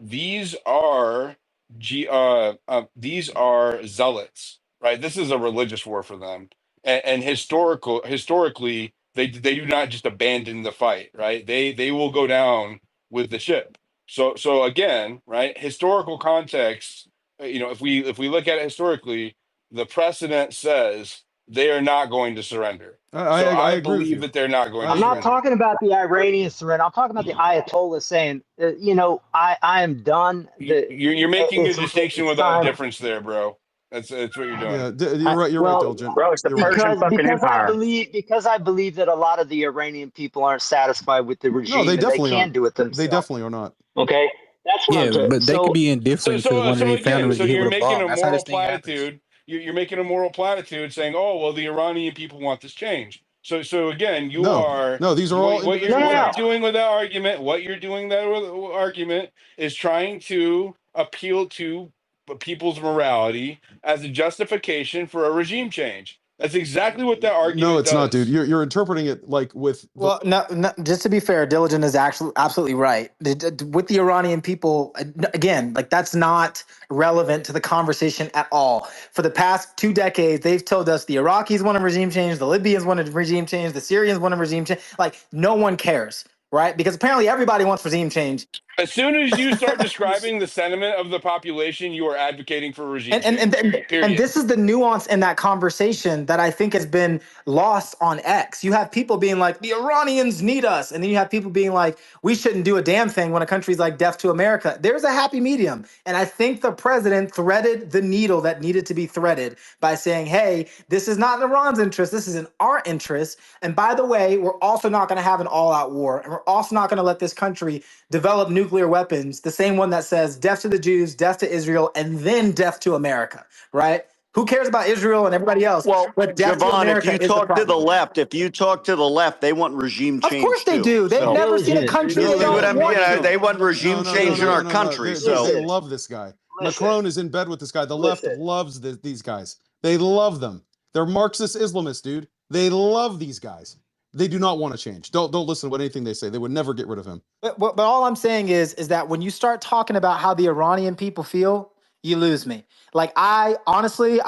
zealots, right? This is a religious war for them, and historically they do not just abandon the fight, right? They will go down with the ship. So again, right? Historical context. You know, if we look at it historically, the precedent says they are not going to surrender. I agree with believe you. that they're not going I'm to not surrender. talking about the Iranian surrender. I'm talking about the Ayatollah saying, you know, I am done. You're making a It's- distinction it's without time. a difference there, bro. That's what you're doing. Yeah, you're right. You're right, Diligent. Bro, it's the You're right. Persian fucking empire. Because I believe that a lot of the Iranian people aren't satisfied with the regime. No, they and definitely they can aren't. do it themselves. They definitely are not. Okay, that's what I'm Yeah, saying. but they could be indifferent to one of their family So get hit you're with a making bomb. a That's how moral this thing happens. platitude. You're making a moral platitude saying, "Oh, well, the Iranian people want this change." So again, these are all what you're doing with that argument. What you're doing that argument is trying to appeal to people's morality as a justification for a regime change. That's exactly what that argument No, it's does. not, dude. You're interpreting it like with. Well, no, just to be fair, Diligent is actually absolutely right. With the Iranian people, again, like that's not relevant to the conversation at all. For the past 2 decades, they've told us the Iraqis want a regime change, the Libyans want a regime change, the Syrians want a regime change. Like no one cares, right? Because apparently everybody wants regime change. As soon as you start describing the sentiment of the population, you are advocating for regime change. And this is the nuance in that conversation that I think has been lost on X. You have people being like, the Iranians need us. And then you have people being like, we shouldn't do a damn thing when a country's like deaf to America. There's a happy medium. And I think the president threaded the needle that needed to be threaded by saying, hey, this is not in Iran's interest. This is in our interest. And by the way, we're also not going to have an all-out war. And we're also not going to let this country develop nuclear weapons, the same one that says death to the Jews, death to Israel, and then death to America, right? Who cares about Israel and everybody else? Well, but death to Javon, America if you is talk to the problem. left, they want regime change. Of course they too. do. They've So- never seen a country they See what I don't mean? want Yeah, to. they want regime change in our country. They So love this guy. Macron is in bed with this guy. The left loves these guys. They love them. They're Marxist Islamists, dude. They love these guys. They do not want to change. Don't listen to what anything they say. They would never get rid of him. But all I'm saying is that when you start talking about how the Iranian people feel, you lose me. Like I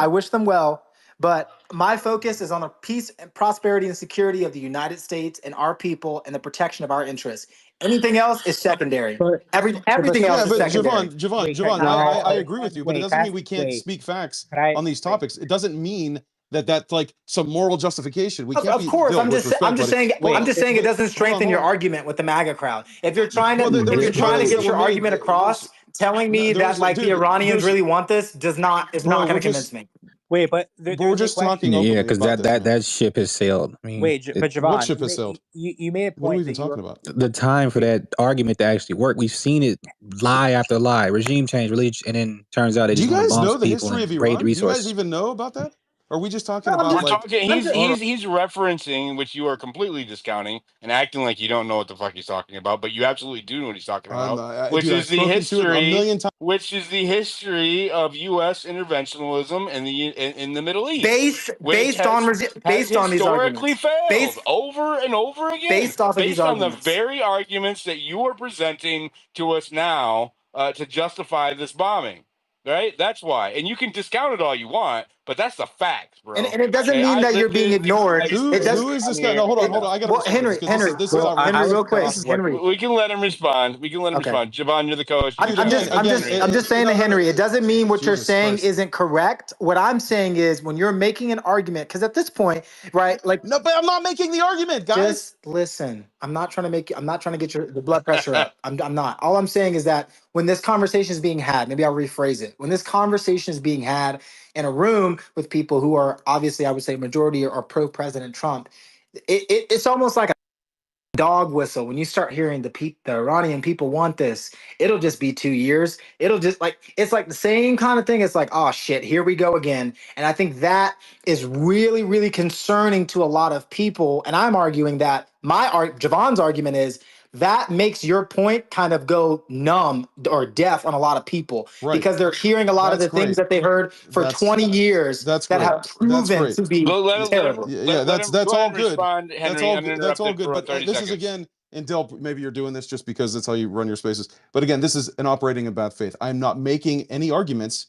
wish them well, but my focus is on the peace and prosperity and security of the United States and our people and the protection of our interests. Anything else is secondary. Everything else is secondary. Javon, I agree with you, but it doesn't mean we can't speak facts on these topics. It doesn't mean that's like some moral justification. We can't. Of course, I'm just saying it doesn't strengthen your argument with the MAGA crowd. If you're trying to get your argument across, telling me that like the Iranians really want this is not going to convince me. Wait, but we're just talking openly Yeah, because about that this, ship has sailed. I mean, wait, but what Javon, ship has sailed? you made a What are we point even that you talking were. about? the time for that argument to actually work, we've seen it lie after lie, regime change, religion, and then turns out they Do you just want to guys bomb know some the people history of and raid the Iran? Do you guys resources. even know about that? Or are we just talking No, I'm about We're just, like? talking. I'm just, He's referencing, which you are completely discounting and acting like you don't know what the fuck he's talking about, but you absolutely do know what he's talking about, which Dude, I've is the spoken to it a history, million times. which is the history of U.S. interventionism in the Middle East, which based on has based on these historically arguments, failed over and over again, based off of these based on the arguments. very arguments that you are presenting to us now to justify this bombing. Right, that's why, and you can discount it all you want, but that's the fact, bro. And it doesn't Okay, mean I that you're lived being it. ignored. It does. Who is this guy? Here. No, hold on. I gotta Well, respond to this because Henry, this is Well, I Henry, was real quick, going off what Henry. We can let him respond. We can let him Okay. respond. Javon, you're the coach. You Dude, can again, respond. I'm just saying to Henry, it doesn't mean what you're Jesus saying Christ. isn't correct. What I'm saying is when you're making an argument, because at this point, right, like No, but I'm not making the argument, guys. just listen. I'm not trying to get the blood pressure up. I'm not. All I'm saying is that when this conversation is being had, maybe I'll rephrase it. When this conversation is being had in a room with people who are obviously, I would say, majority are pro-President Trump, it's almost like a dog whistle. When you start hearing the Iranian people want this, it'll just be 2 years. It'll just it's like the same kind of thing. It's like, oh shit, here we go again. And I think that is really, really concerning to a lot of people. And I'm arguing that Javon's argument is that makes your point kind of go numb or deaf on a lot of people because they're hearing a lot of the things that they heard for 20 years that have proven to be terrible. That's all good. Respond, Henry, That's all good. For But 30 this seconds. is again, and Dale, maybe you're doing this just because that's how you run your spaces. But again, this is an operating in bad faith. I'm not making any arguments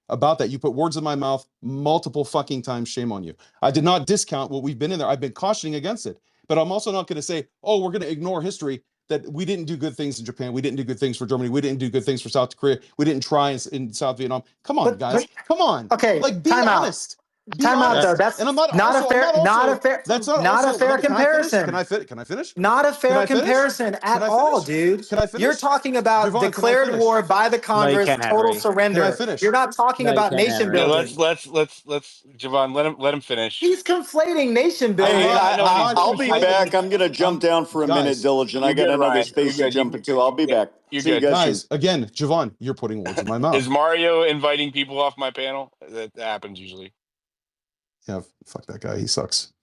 about that. You put words in my mouth multiple fucking times. Shame on you. I did not discount what we've been in there. I've been cautioning against it. But I'm also not going to say, oh, we're going to ignore history. That we didn't do good things in Japan. We didn't do good things for Germany. We didn't do good things for South Korea. We didn't try in South Vietnam. Come on, guys. Come on. Okay. Like, be time honest. Out. Time out, though. That's and I'm not not also, a fair. Not a fair. That's not a fair comparison. Can I finish? Not a fair comparison at all, dude. Can I finish? You're talking about Javon, declared war by the Congress, total surrender. Can I finish? You're not talking about nation building. Let's Javon, let him finish. He's conflating nation building. Hey, I'll be back. I'm gonna jump down for a minute, Diligent. I got another space to jump into. I'll be back. You're good, guys. Again, Javon, you're putting words in my mouth. Is Mario inviting people off my panel? That happens usually. Yeah, fuck that guy. He sucks.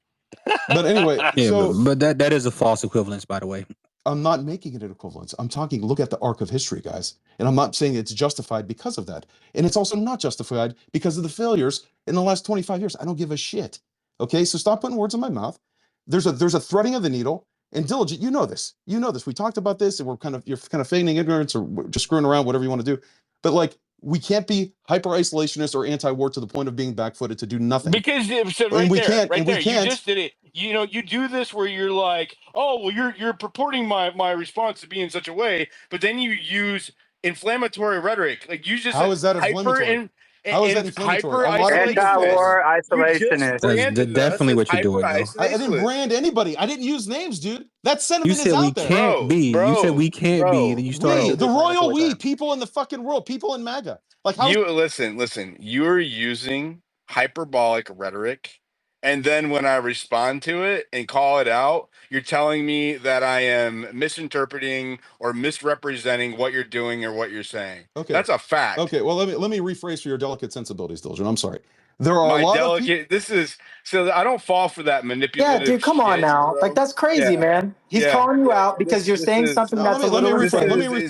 But anyway, yeah, but that is a false equivalence, by the way. I'm not making it an equivalence. I'm talking, look at the arc of history, guys. And I'm not saying it's justified because of that. And it's also not justified because of the failures in the last 25 years. I don't give a shit. Okay, so stop putting words in my mouth. There's a threading of the needle. And Diligent, you know this. You know this. We talked about this, and you're kind of feigning ignorance or just screwing around, whatever you want to do. But like, we can't be hyper-isolationist or anti-war to the point of being back-footed to do nothing. Because you just did it. You know, you do this where you're like, oh, well, you're purporting my response to be in such a way, but then you use inflammatory rhetoric. Like you just how is that inflammatory? How is that inflammatory? Anti-war isolationist. That's definitely what you're doing, though. I didn't brand anybody. I didn't use names, dude. That sentiment is out there. You said we can't be. Then you started the royal we, people in the fucking world, people in MAGA. Like how you listen. You're using hyperbolic rhetoric. And then when I respond to it and call it out, you're telling me that I am misinterpreting or misrepresenting what you're doing or what you're saying. Okay. That's a fact. Okay, well, let me rephrase for your delicate sensibilities, Diligent. I'm sorry. There are a lot of so I don't fall for that manipulative. Yeah, dude, come on now. Like that's crazy, man. He's calling you out because you're saying something that's a little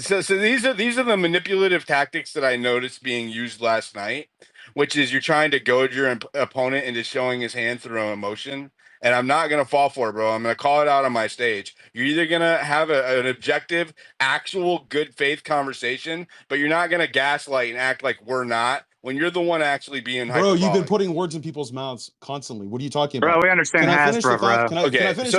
So these are the manipulative tactics that I noticed being used last night, which is you're trying to goad your opponent into showing his hand through emotion. And I'm not going to fall for it, bro. I'm going to call it out on my stage. You're either going to have an objective, actual good faith conversation, but you're not going to gaslight and act like we're not when you're the one actually being hyperbolic. You've been putting words in people's mouths constantly. What are you talking about? Bro, we understand Hasbro, bro. Can I finish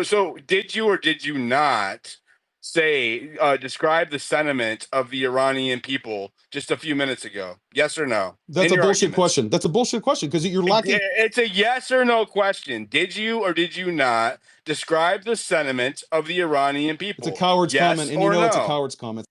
so did you or did you not say, describe the sentiment of the Iranian people just a few minutes ago? Yes or no? That's a bullshit question. That's a bullshit question because you're lacking. It's a yes or no question. Did you or did you not describe the sentiment of the Iranian people? It's a coward's comment, and you know it's a coward's comment.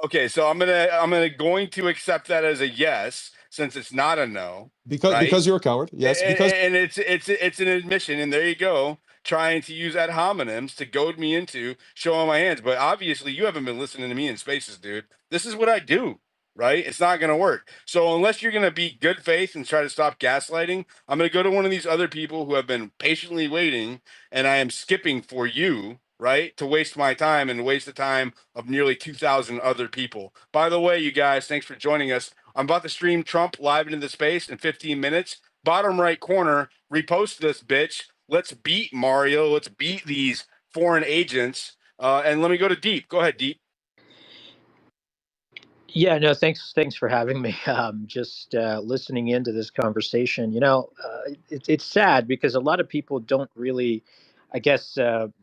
Okay, so I'm going to accept that as a yes since it's not a no. Because right? because you're a coward. Yes, because And it's an admission, and there you go, trying to use ad hominems to goad me into showing my hands. But obviously, you haven't been listening to me in Spaces, dude. This is what I do, right? It's not going to work. So unless you're going to be good faith and try to stop gaslighting, I'm going to go to one of these other people who have been patiently waiting, and I am skipping for you, right, to waste my time and waste the time of nearly 2,000 other people. By the way, you guys, thanks for joining us. I'm about to stream Trump live into the space in 15 minutes. Bottom right corner, repost this bitch. Let's beat Mario. Let's beat these foreign agents. And let me go to Deep. Go ahead, Deep. Yeah, no, thanks for having me. Just listening into this conversation, it's sad because a lot of people don't really, I guess, have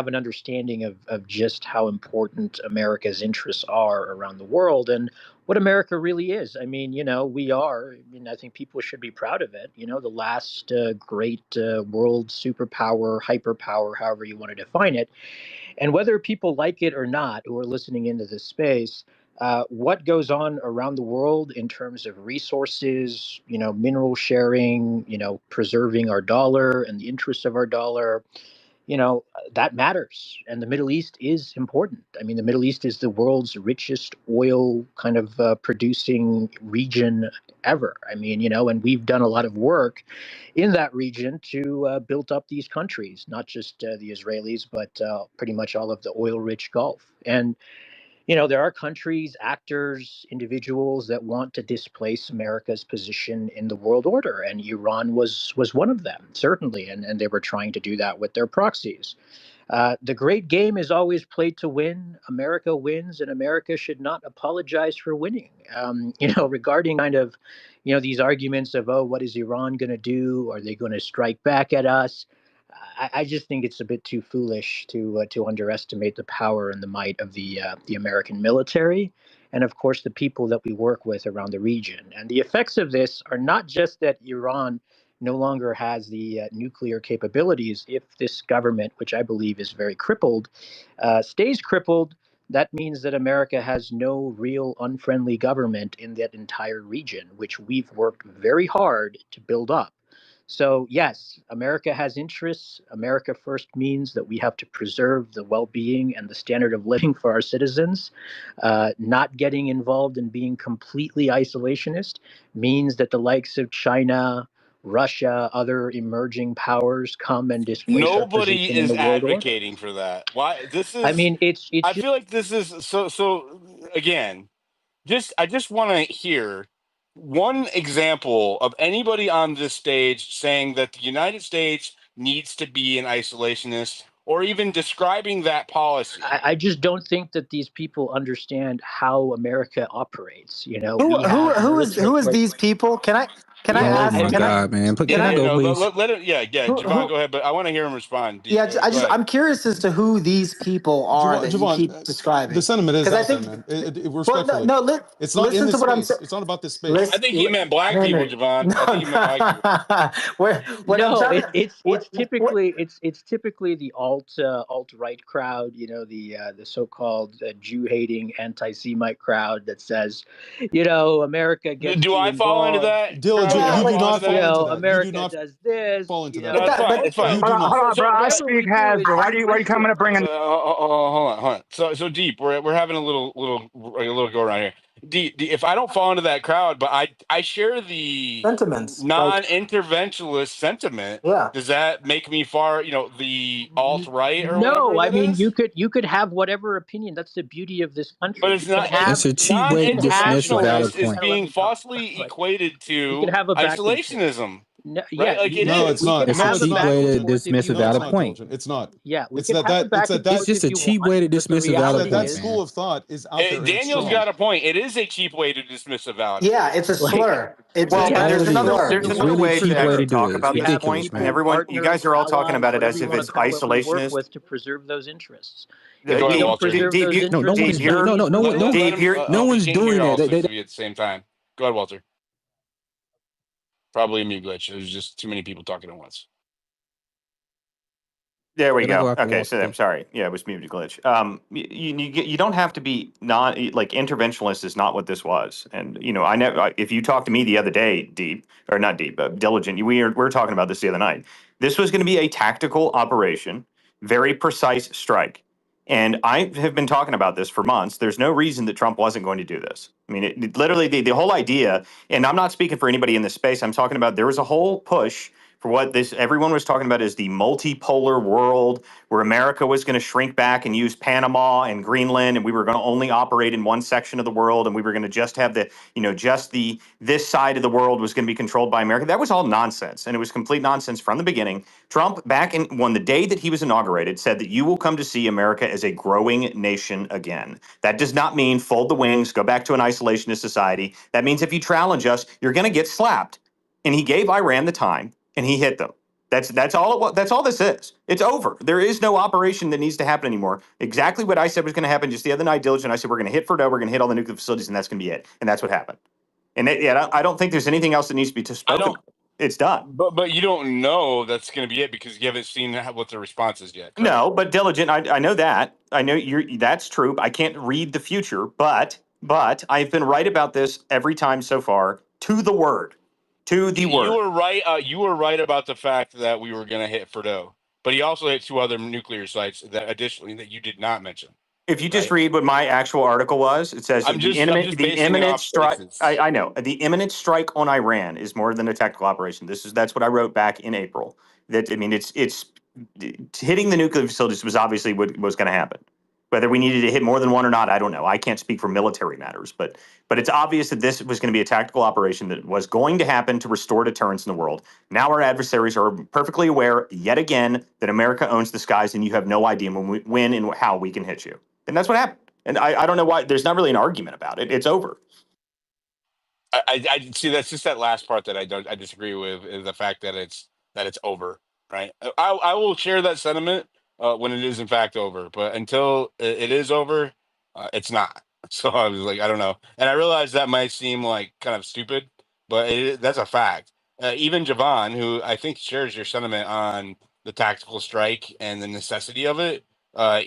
an understanding of just how important America's interests are around the world and what America really is. I mean, we are. I mean, I think people should be proud of it. The last great world superpower, hyperpower, however you want to define it. And whether people like it or not, who are listening into this space, what goes on around the world in terms of resources, mineral sharing, preserving our dollar and the interests of our dollar, that matters. And the Middle East is important. I mean, the Middle East is the world's richest oil kind of producing region ever. I mean, and we've done a lot of work in that region to build up these countries, not just the Israelis, but pretty much all of the oil-rich Gulf. And there are countries, actors, individuals that want to displace America's position in the world order, and Iran was one of them, certainly, and they were trying to do that with their proxies. The great game is always played to win. America wins, and America should not apologize for winning. Regarding kind of, these arguments of, oh, what is Iran going to do? Are they going to strike back at us? I just think it's a bit too foolish to underestimate the power and the might of the American military, and of course the people that we work with around the region. And the effects of this are not just that Iran no longer has the nuclear capabilities. If this government, which I believe is very crippled, stays crippled, that means that America has no real unfriendly government in that entire region, which we've worked very hard to build up. So, yes, America has interests. America first means that we have to preserve the well-being and the standard of living for our citizens. Not getting involved in being completely isolationist means that the likes of China, Russia, other emerging powers come and displace our Nobody position in is the world order. advocating for that. Why? This is. I mean, it's I just, feel like this is so. Again, I just want to hear one example of anybody on this stage saying that the United States needs to be an isolationist, or even describing that policy. I just don't think that these people understand how America operates. We Who have who is these people? Can I Oh ask? my Can I? God, man! Can Can I I? go, please? Let it. Yeah, Who, Javon, who, go ahead. But I want to hear him respond. yeah, Go ahead. I'm curious as to who these people are that you Javon, keep describing. the sentiment is Because I out there, think, man. well, Respectfully, it's not in listen to this what I'm space. saying. It's not about this space. I think he meant black people, Henry, Javon. no, I think he meant black people. what I'm No, trying to, it's what, it's typically the alt right crowd, the so-called Jew-hating anti-Semite crowd that says, America gets Do too I fall into involved. that? Diligent, Yeah, you do not fall into that. America You do not does this. fall into that. No, it's fine. but It's fine. You do Hold not. on, bro. I That's what we speak do has, is bro. we Why you coming to bring a Hold on. So deep. We're having a little go around here. Deep. If I don't fall into that crowd, but I share the sentiments, like, non-interventionist sentiment. yeah. Does that make me the alt right or whatever No, I that mean is? you could have whatever opinion. That's the beauty of this country. But it's You can not. have That's a cheap you way to can have dismiss a valid Nationalist whatever. is point. Kind of let being me talk. falsely Like, equated you to can have a back and forth. isolationism. No, Right? yeah, Like it No, is. it's not. we It's a can No, have it's a cheap not. back way and to forth if dismiss you a No, it's valid want. not, point. Diligent. It's not. Yeah, we It's can have a back and It's forth just if a you cheap want. way to But the dismiss a it's valid that reality that point, is, school man. of thought is out there and it's Daniel's strong. got a point. It is a cheap way to dismiss a valid Yeah, point. it's a like, slur. It's well, we a, have there's there's a another people slur. there's It's a another work really way cheap to way to actually together. do talk it. It's about We this have ridiculous, point, and people, man. everyone, you guys partners, are all talking about allies, it as whatever you if want to it's call it. We work isolationist. with to preserve those interests. Yeah, If go we ahead, don't Walter. preserve those Dave, No, no interests, Dave, one's we you're lose. Let Dave, him. you're no He one's can't hear doing all that. six of you at the same time. Go ahead, Walter. Probably a mute glitch. There's just too many people talking at once. There we Then I go go. after Okay, Walter. so I'm sorry. Yeah, it was muted glitch. You don't have to be non like interventionist is not what this was. And I know if you talked to me the other day, Deep or not Deep, Diligent, we were talking about this the other night. This was going to be a tactical operation, very precise strike. And I have been talking about this for months. There's no reason that Trump wasn't going to do this. I mean, literally the whole idea, and I'm not speaking for anybody in this space. I'm talking about there was a whole push for what this everyone was talking about is the multipolar world where America was going to shrink back and use Panama and Greenland, and we were going to only operate in one section of the world, and we were going to just have this side of the world was going to be controlled by America. That was all nonsense, and it was complete nonsense from the beginning. Trump, when the day that he was inaugurated, said that you will come to see America as a growing nation again. That does not mean fold the wings, go back to an isolationist society. That means if you challenge us, you're going to get slapped. And he gave Iran the time, and he hit them. That's all. That's all this is. It's over. There is no operation that needs to happen anymore. Exactly what I said was going to happen just the other night, Diligent. I said we're going to hit Fordo, we're going to hit all the nuclear facilities, and that's going to be it. And that's what happened. And I don't think there's anything else that needs to be spoken. It's done. But you don't know that's going to be it because you haven't seen what the response is yet. Correct? No, but Diligent, I know that. I know that's true. I can't read the future, but I've been right about this every time so far to the word. To the word. You were right. You were right about the fact that we were going to hit Fordo, but he also hit 2 other nuclear sites that additionally that you did not mention. If you just read what my actual article was, it says I'm just the imminent strike. Places. I know the imminent strike on Iran is more than a tactical operation. That's what I wrote back in April. That I mean, it's hitting the nuclear facilities was obviously what was going to happen. Whether we needed to hit more than one or not, I don't know. I can't speak for military matters, but it's obvious that this was going to be a tactical operation that was going to happen to restore deterrence in the world. Now our adversaries are perfectly aware, yet again, that America owns the skies, and you have no idea when and how we can hit you. And that's what happened. And I don't know why. There's not really an argument about it. It's over. I see. That's just that last part that I disagree with is the fact that it's over. Right. I will share that sentiment when it is in fact over, but until it is over, it's not. So I was like, I don't know, and I realize that might seem like kind of stupid, but that's a fact. Even Javon, who I think shares your sentiment on the tactical strike and the necessity of it,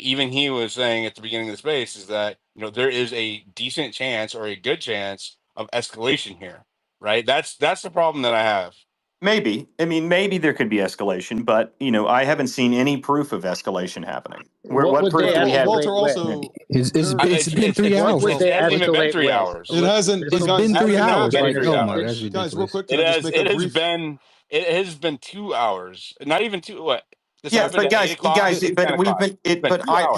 even he was saying at the beginning of the space is that there is a decent chance or a good chance of escalation here. Right. That's the problem that I have. Maybe. I mean, maybe there could be escalation, but I haven't seen any proof of escalation happening. What proof do we have? Walter also. It's been 3 hours. It hasn't even been 3 hours. It hasn't. It's been 3 hours. Like, oh my, that's ridiculous. Guys, real quick, it has been 2 hours. Not even 2. What? Yeah, but guys,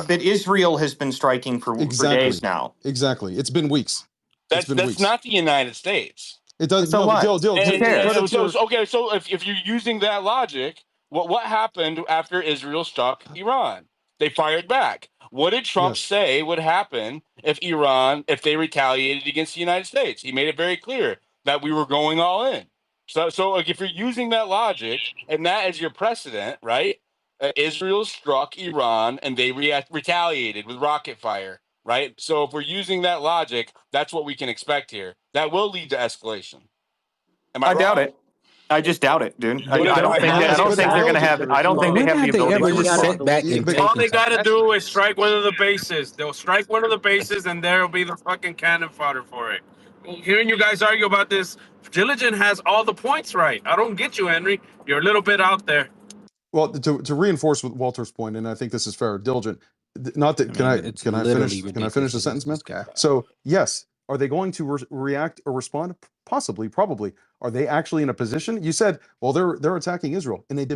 but Israel has been striking for days now. Exactly. It's been weeks. That's not the United States. It does. So what? Okay, so if you're using that logic, what happened after Israel struck Iran? They fired back. What did Trump say would happen if they retaliated against the United States? He made it very clear that we were going all in. So like, if you're using that logic and that is your precedent, right? Israel struck Iran and they retaliated with rocket fire. Right. So if we're using that logic, that's what we can expect here. That will lead to escalation. I doubt it. I just doubt it, dude. I don't think they're going to have. I don't think they have the ability. All they got to do is strike one of the bases. They'll strike one of the bases, and there'll be the fucking cannon fodder for it. Hearing you guys argue about this, Diligent has all the points right. I don't get you, Henry. You're a little bit out there. Well, to reinforce Walter's point, and I think this is fair, Diligent. Not that can I finish the sentence, man? So yes, are they going to react or respond? Possibly, probably. Are they actually in a position? You said, well, they're attacking Israel in a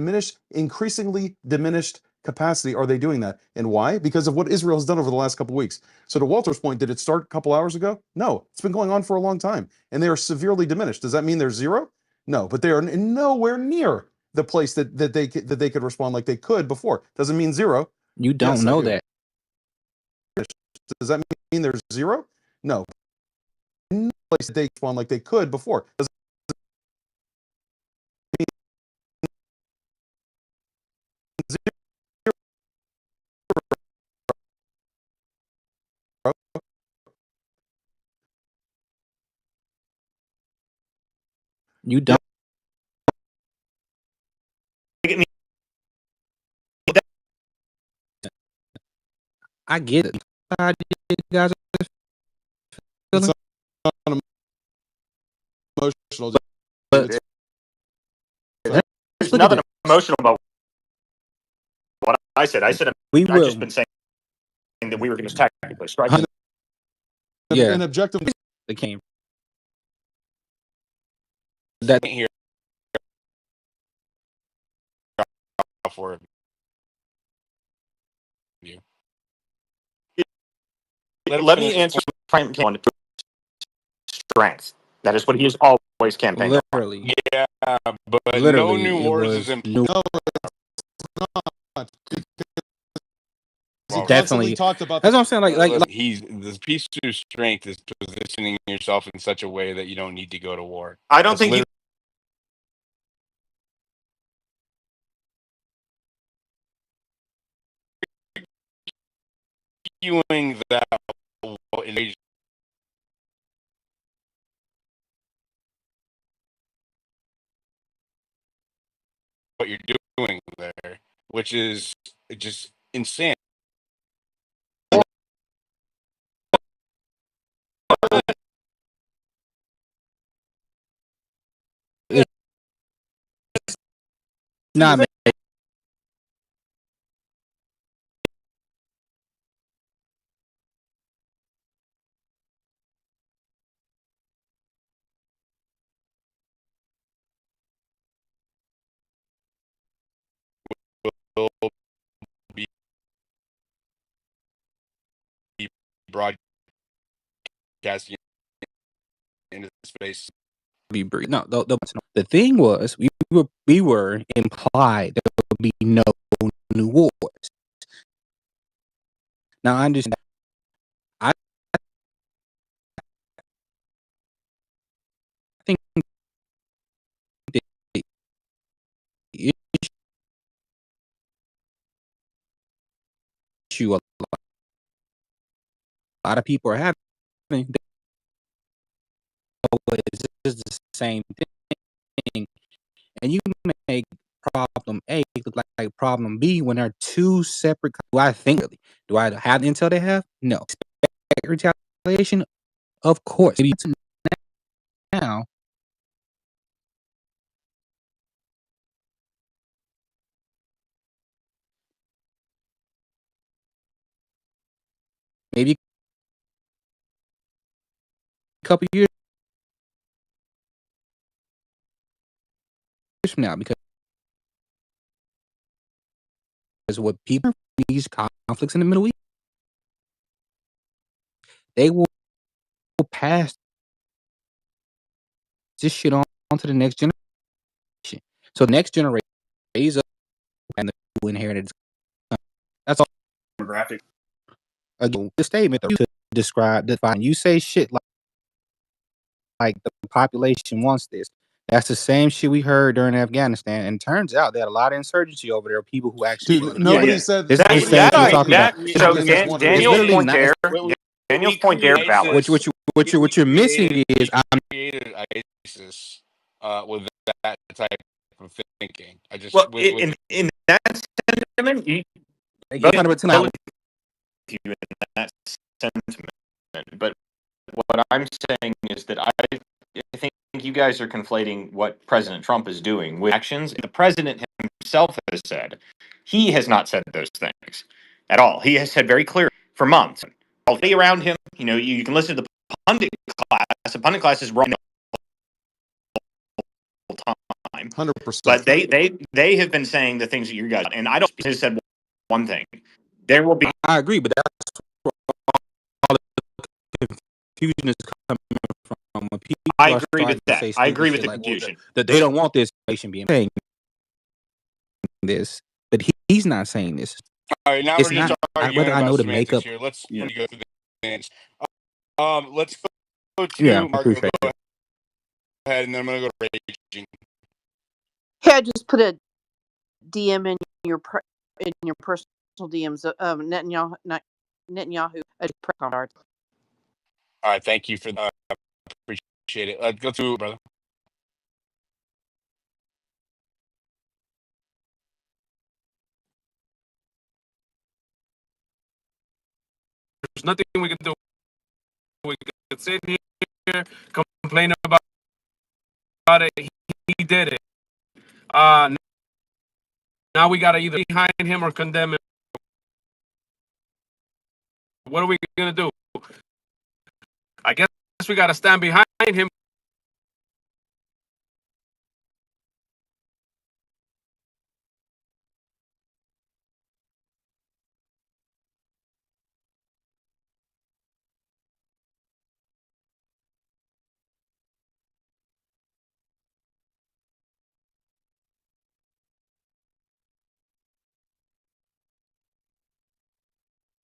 increasingly diminished capacity. Are they doing that? And why? Because of what Israel has done over the last couple of weeks. So to Walter's point, did it start a couple hours ago? No, it's been going on for a long time, and they are severely diminished. Does that mean they're zero? No, but they are nowhere near the place that they could respond like they could before. Doesn't mean zero. You don't know that. Does that mean there's zero? No. No place that they respond like they could before. Does it mean zero? You don't. I get it. How you guys are It's feeling, not emotional. but It's There's let's look at nothing this. emotional about what I said. We I just were been saying that we were going to technically strike. yeah. an objective. They came that Here for you. Let me answer Frank on strength. That is what he has always campaigned on. literally, Yeah, but no literally, new it wars is was in new. No, it's not. He well, constantly Definitely, talked about that's what I'm saying. Like he's the piece to strength is positioning yourself in such a way that you don't need to go to war. I don't That's think he arguing that invasion what you're doing there, which is just insane. nah, man. Will be broadcasting into space. Be brief. No, the thing was we were implied there would be no new wars. Now I understand. I think the issue a lot of people are having is the same thing, and you make problem A look like problem B when they're two separate. Do I think? Do I have the intel they have? No. Expect retaliation? Of course. Maybe now. Maybe a couple years from now, because what people these conflicts in the Middle East, they will pass this shit on to the next generation. So the next generation raise up and the inherited. That's all. demographic. Again, the statement to define. You say shit like the population wants this. That's the same shit we heard during Afghanistan, and turns out that a lot of insurgency over there are people who actually Dude, want to nobody kill. said It's nobody insane said what you're talking about. So just wanted Daniel's literally point not. there, Daniel's point there is valid. What you're missing is created ISIS with that type of thinking. I just Well, in that sentiment, kind of a with you in that sentiment. But what I'm saying is that I think you guys are conflating what President Trump is doing with actions. The president himself has said he has not said those things at all. He has said very clear for months. All the around him, you can listen to the pundit class. The pundit class is wrong the whole time. 100%. But they have been saying the things that you guys, and I don't have said one thing. There will be. I agree, but that's where all the confusion is coming from. When people I are agree with starting to that. say I stupid agree with shit the like, confusion. that they don't want this information being saying this, but he's not saying this. All right, now It's we're just not arguing whether I about know the semantics makeup. here. Let's go through the things. Let's go to Yeah, I Marco. appreciate Go it. ahead, and then I'm gonna go to raging. Hey, I just put a DM in your personal DMs of Netanyahu. All right, thank you for that. Appreciate it. Let's go through, brother. There's nothing we can do. We can sit here, complain about it. He did it. Now we got to either behind him or condemn him. What are we going to do? I guess we got to stand behind him.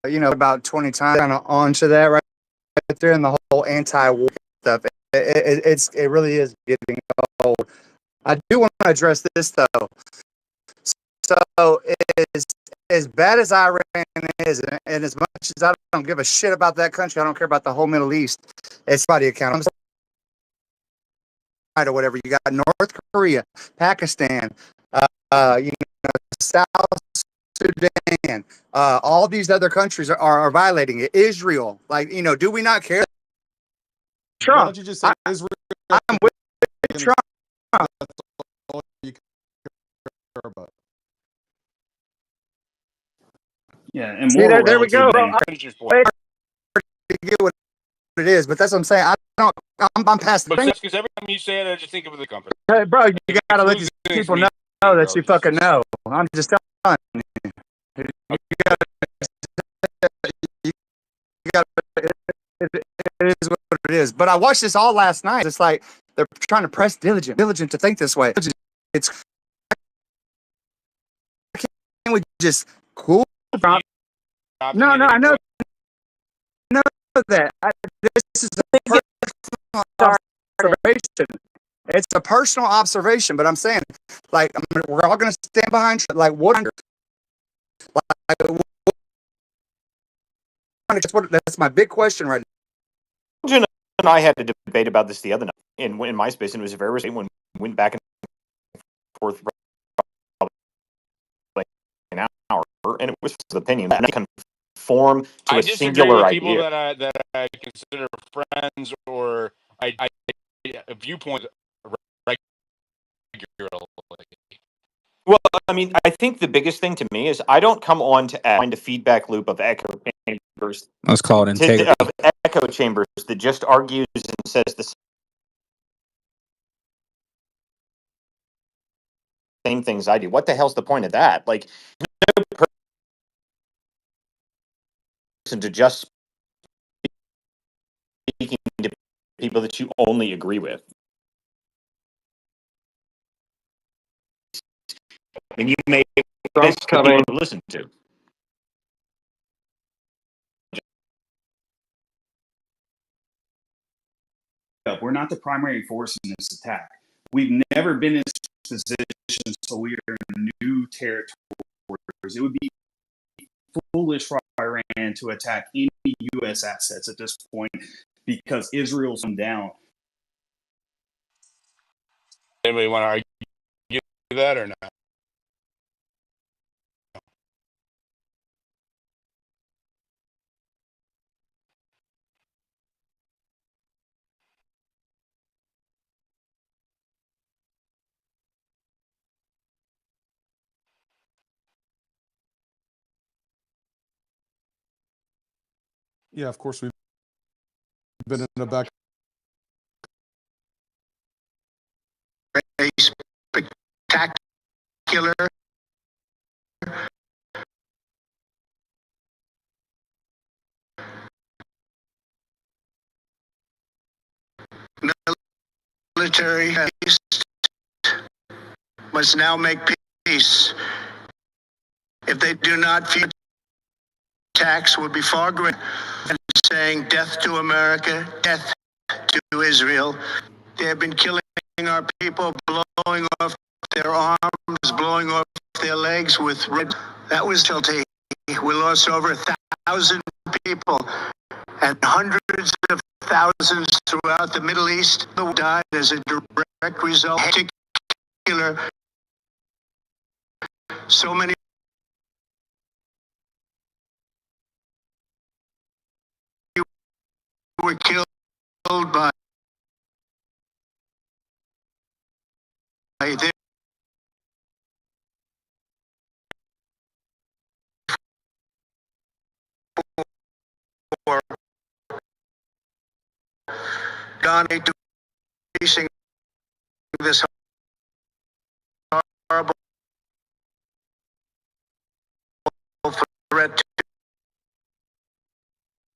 About 20 times kind of onto that right there, and the whole anti-war stuff. It really is getting old. I do want to address this though. So as bad as Iran is, and as much as I don't give a shit about that country, I don't care about the whole Middle East. It's body account or whatever. You got North Korea, Pakistan, South Sudan, all these other countries are violating it. Israel, do we not care? Trump. Why don't you just say Israel? I'm with Trump. That's all you care about. Yeah, and see, there we go. Bro, I get what it is, but that's what I'm saying. I'm past the thing. Because every time you say it, I just think of the company. Hey, bro, you gotta let these people know that you fucking know. I'm just telling you. It is what it is. But I watched this all last night. It's like they're trying to press diligent to think this way. It's can we just cool? No, I know that. This is a personal observation. It's a personal observation, but I'm saying, we're all going to stand behind. That's my big question right now. Jim and I had a debate about this the other night in MySpace, and it was very recent when we went back and forth for probably an hour, and it was his opinion. And I conform to a singular idea. People that I consider friends or I viewpoints regularly. Well, I mean, I think the biggest thing to me is I don't come on to find a feedback loop of echo chambers. Let's call it integrity. Of echo chambers that just argues and says the same things I do. What the hell's the point of that? Like, no person to just speaking to people that you only agree with. I mean, you may coming to listen to. We're not the primary force in this attack. We've never been in this position, so we are in new territories. It would be foolish for Iran to attack any U.S. assets at this point because Israel's down. Anybody want to argue that or not? Yeah, of course we've been in a back. Spectacular. Military haste must now make peace. If they do not, future attacks would be far greater. And saying death to America, death to Israel. They have been killing our people, blowing off their arms, blowing off their legs with red. That was tilty. We lost over 1,000 people and hundreds of thousands throughout the Middle East who died as a direct result. In particular, so many were killed by their donate to facing this horrible threat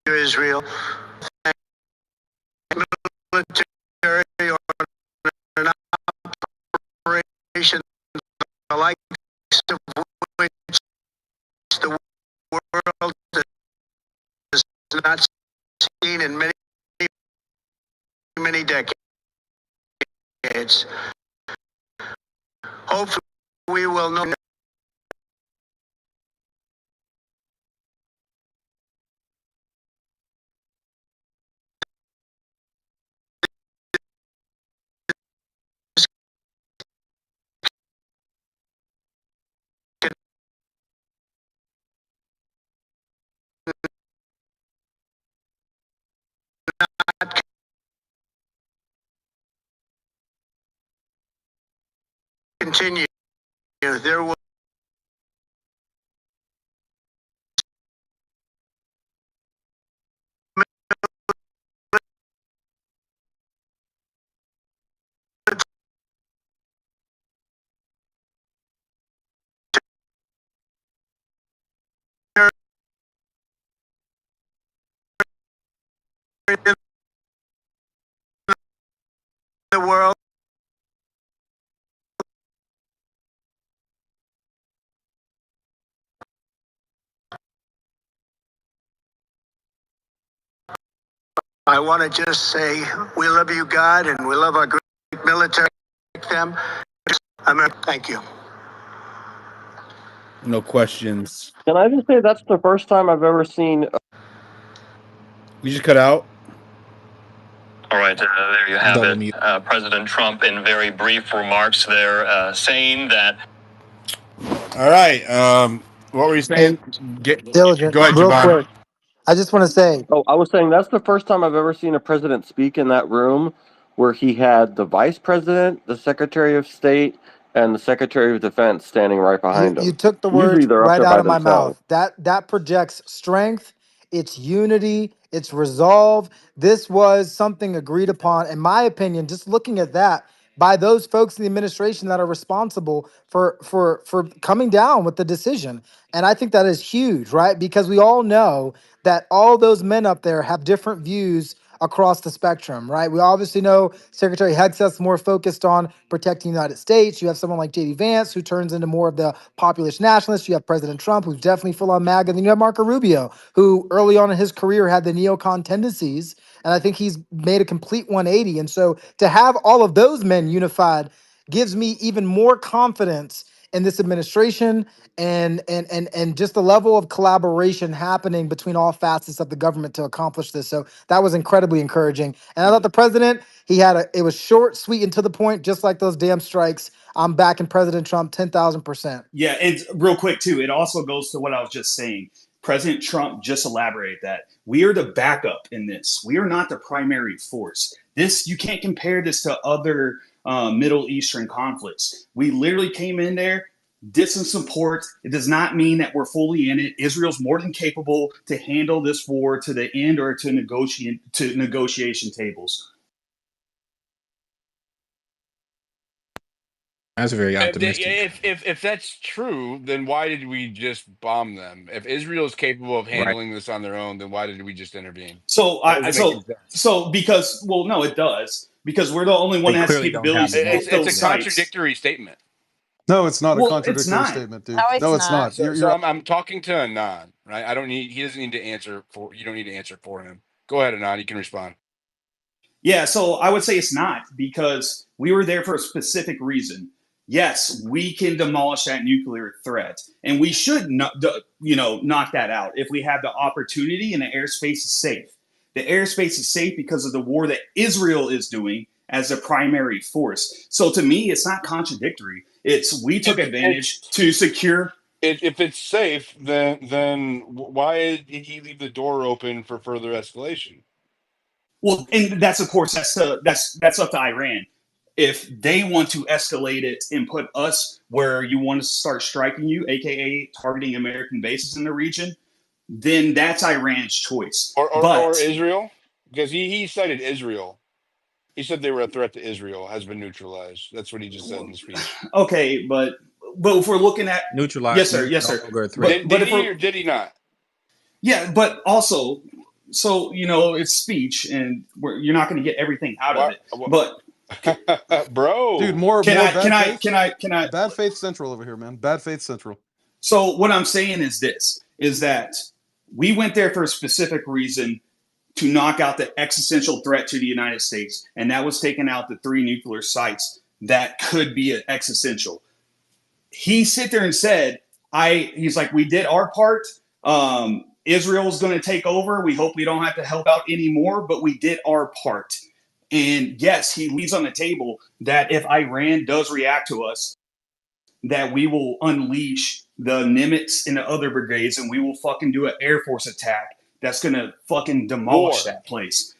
to Israel. Military or an operation the likes of which the world has not seen in many decades. Hopefully, we will know. Continue. There will the world I want to just say we love you, God, and we love our great military. Them. Thank you. No questions. Can I just say that's the first time I've ever seen. You just cut out. All right, there you have it. President Trump, in very brief remarks there, saying that. All right. What were you saying? Diligent, Go ahead, real Javon. quick. I just want to say, Oh, I was saying that's the first time I've ever seen a president speak in that room where he had the vice president, the secretary of state, and the secretary of defense standing right behind you him. took the Usually words they're up right there out by of my themselves. mouth. That projects strength, it's unity, it's resolve. This was something agreed upon, in my opinion, just looking at that, by those folks in the administration that are responsible for coming down with the decision. And I think that is huge, right? Because we all know that all those men up there have different views across the spectrum, right? We obviously know Secretary Hegseth's more focused on protecting the United States. You have someone like J.D. Vance, who turns into more of the populist nationalist. You have President Trump, who's definitely full on MAGA. And then you have Marco Rubio, who early on in his career had the neocon tendencies. And I think he's made a complete 180. And so to have all of those men unified gives me even more confidence in this administration and just the level of collaboration happening between all facets of the government to accomplish this. So that was incredibly encouraging. And I thought the president, it was short, sweet, and to the point, just like those damn strikes. I'm backing President Trump 10,000%. Yeah, and real quick too, it also goes to what I was just saying. President Trump just elaborated that we are the backup in this. We are not the primary force. This you can't compare this to other Middle Eastern conflicts. We literally came in there, did some support. It does not mean that we're fully in it. Israel's more than capable to handle this war to the end or to negotiation tables. That's very optimistic. If that's true, then why did we just bomb them? If Israel is capable of handling this on their own, then why did we just intervene? So because no, it does, because we're the only one that has capabilities. It's a contradictory statement. No, it's not a contradictory statement, dude. No, it's not. So I'm talking to Anand, right? He doesn't need to answer for. You don't need to answer for him. Go ahead, Anand. You can respond. Yeah, so I would say it's not, because we were there for a specific reason. Yes, we can demolish that nuclear threat, and we should knock that out if we have the opportunity and the airspace is safe. The airspace is safe because of the war that Israel is doing as a primary force. So to me, it's not contradictory. It's we took advantage to secure. If it's safe, then why did he leave the door open for further escalation? Well, and that's of course that's up to Iran. If they want to escalate it and put us where you want to start striking you, aka targeting American bases in the region, then that's Iran's choice. Or Israel, because he cited Israel. He said they were a threat to Israel, has been neutralized. That's what he just said in the speech. Okay, but if we're looking at neutralized, yes, sir. Did he not? Yeah, but also, so it's speech, and you're not going to get everything out of it. But bro, dude, can I? Bad Faith Central over here, man. Bad Faith Central. So what I'm saying is that we went there for a specific reason, to knock out the existential threat to the United States, and that was taking out the 3 nuclear sites that could be existential. He sit there and said, he's like, we did our part. Israel's going to take over. We hope we don't have to help out anymore, but we did our part. And yes, he leaves on the table that if Iran does react to us, that we will unleash the Nimitz and the other brigades, and we will fucking do an Air Force attack that's going to fucking demolish that place.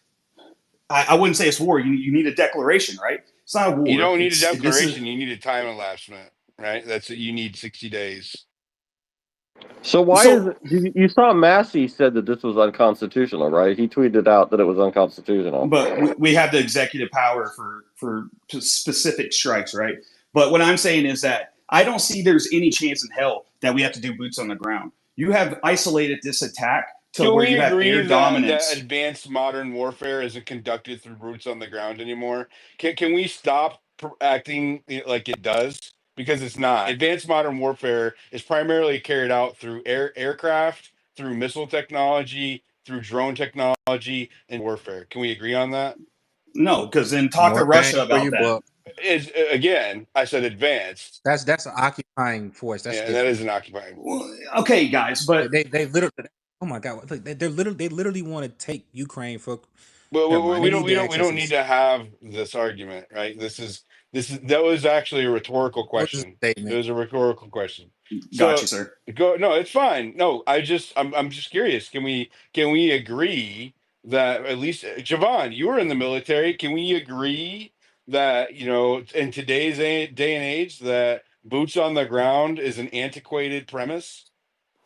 I wouldn't say it's war. You need a declaration, right? It's not a war. You don't need a declaration. You need a time elapsement, right? That's it. You need 60 days. So why is it? You saw Massey said that this was unconstitutional, right? He tweeted out that it was unconstitutional. But we have the executive power for specific strikes, right? But what I'm saying is that I don't see there's any chance in hell that we have to do boots on the ground. You have isolated this attack to where you have air dominance. That advanced modern warfare isn't conducted through boots on the ground anymore? Can we stop acting like it does? Because it's not. Advanced modern warfare is primarily carried out through aircraft, through missile technology, through drone technology, and warfare. Can we agree on that? No, because then talk to Russia about that. Again, I said advanced. That's an occupying force. That's that is an occupying force. Well, okay, guys, but they literally. Oh my God! Look, they literally want to take Ukraine for. Well, we don't need to have this argument, right? That was actually a rhetorical question. It was a rhetorical question. Gotcha, sir. No, it's fine. No, I'm just curious. Can we agree that, at least Javon, you were in the military? Can we agree that in today's day and age that boots on the ground is an antiquated premise?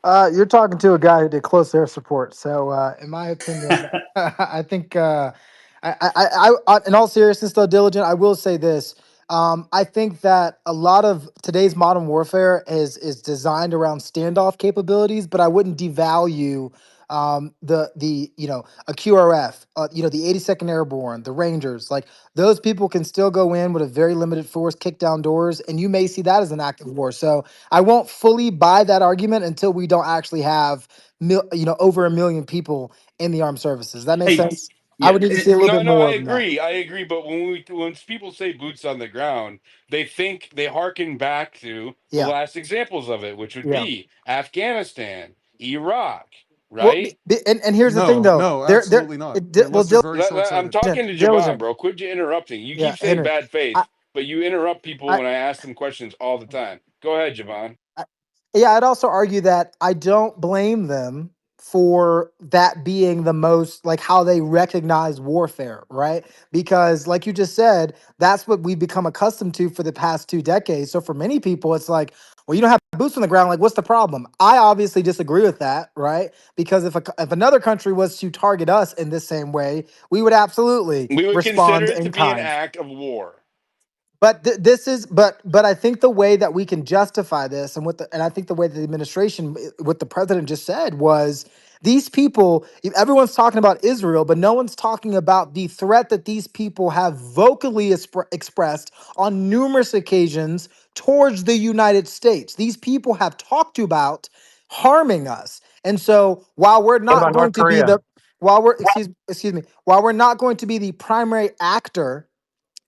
You're talking to a guy who did close air support. So, in my opinion, I think, I, in all seriousness, though, Diligent, I will say this. I think that a lot of today's modern warfare is designed around standoff capabilities, but I wouldn't devalue a QRF, the 82nd Airborne, the Rangers. Like, those people can still go in with a very limited force, kick down doors, and you may see that as an active war. So I won't fully buy that argument until we don't actually have over 1 million people in the armed services. That makes sense. I would need to see a little bit more. I agree. But when people say boots on the ground, they harken back to the last examples of it, which would be Afghanistan, Iraq, right? Well, and here's the thing, though. No, absolutely not. I'm talking to Javon, bro. Quit interrupting. You keep saying Henry, bad faith, but you interrupt people when I ask them questions all the time. Go ahead, Javon. I'd also argue that I don't blame them for that being the most, like, how they recognize warfare, right? Because, like you just said, that's what we've become accustomed to for the past 2 decades. So for many people, it's like, well, you don't have boots on the ground. Like, what's the problem? I obviously disagree with that, right? Because if another country was to target us in this same way, we would absolutely respond consider it to in be an kind. act of war. But but I think the way that we can justify this, and I think the way that the administration, what the president just said, was these people. Everyone's talking about Israel, but no one's talking about the threat that these people have vocally expressed on numerous occasions towards the United States. These people have talked about harming us, and so while we're not going to be while we're not going to be the primary actor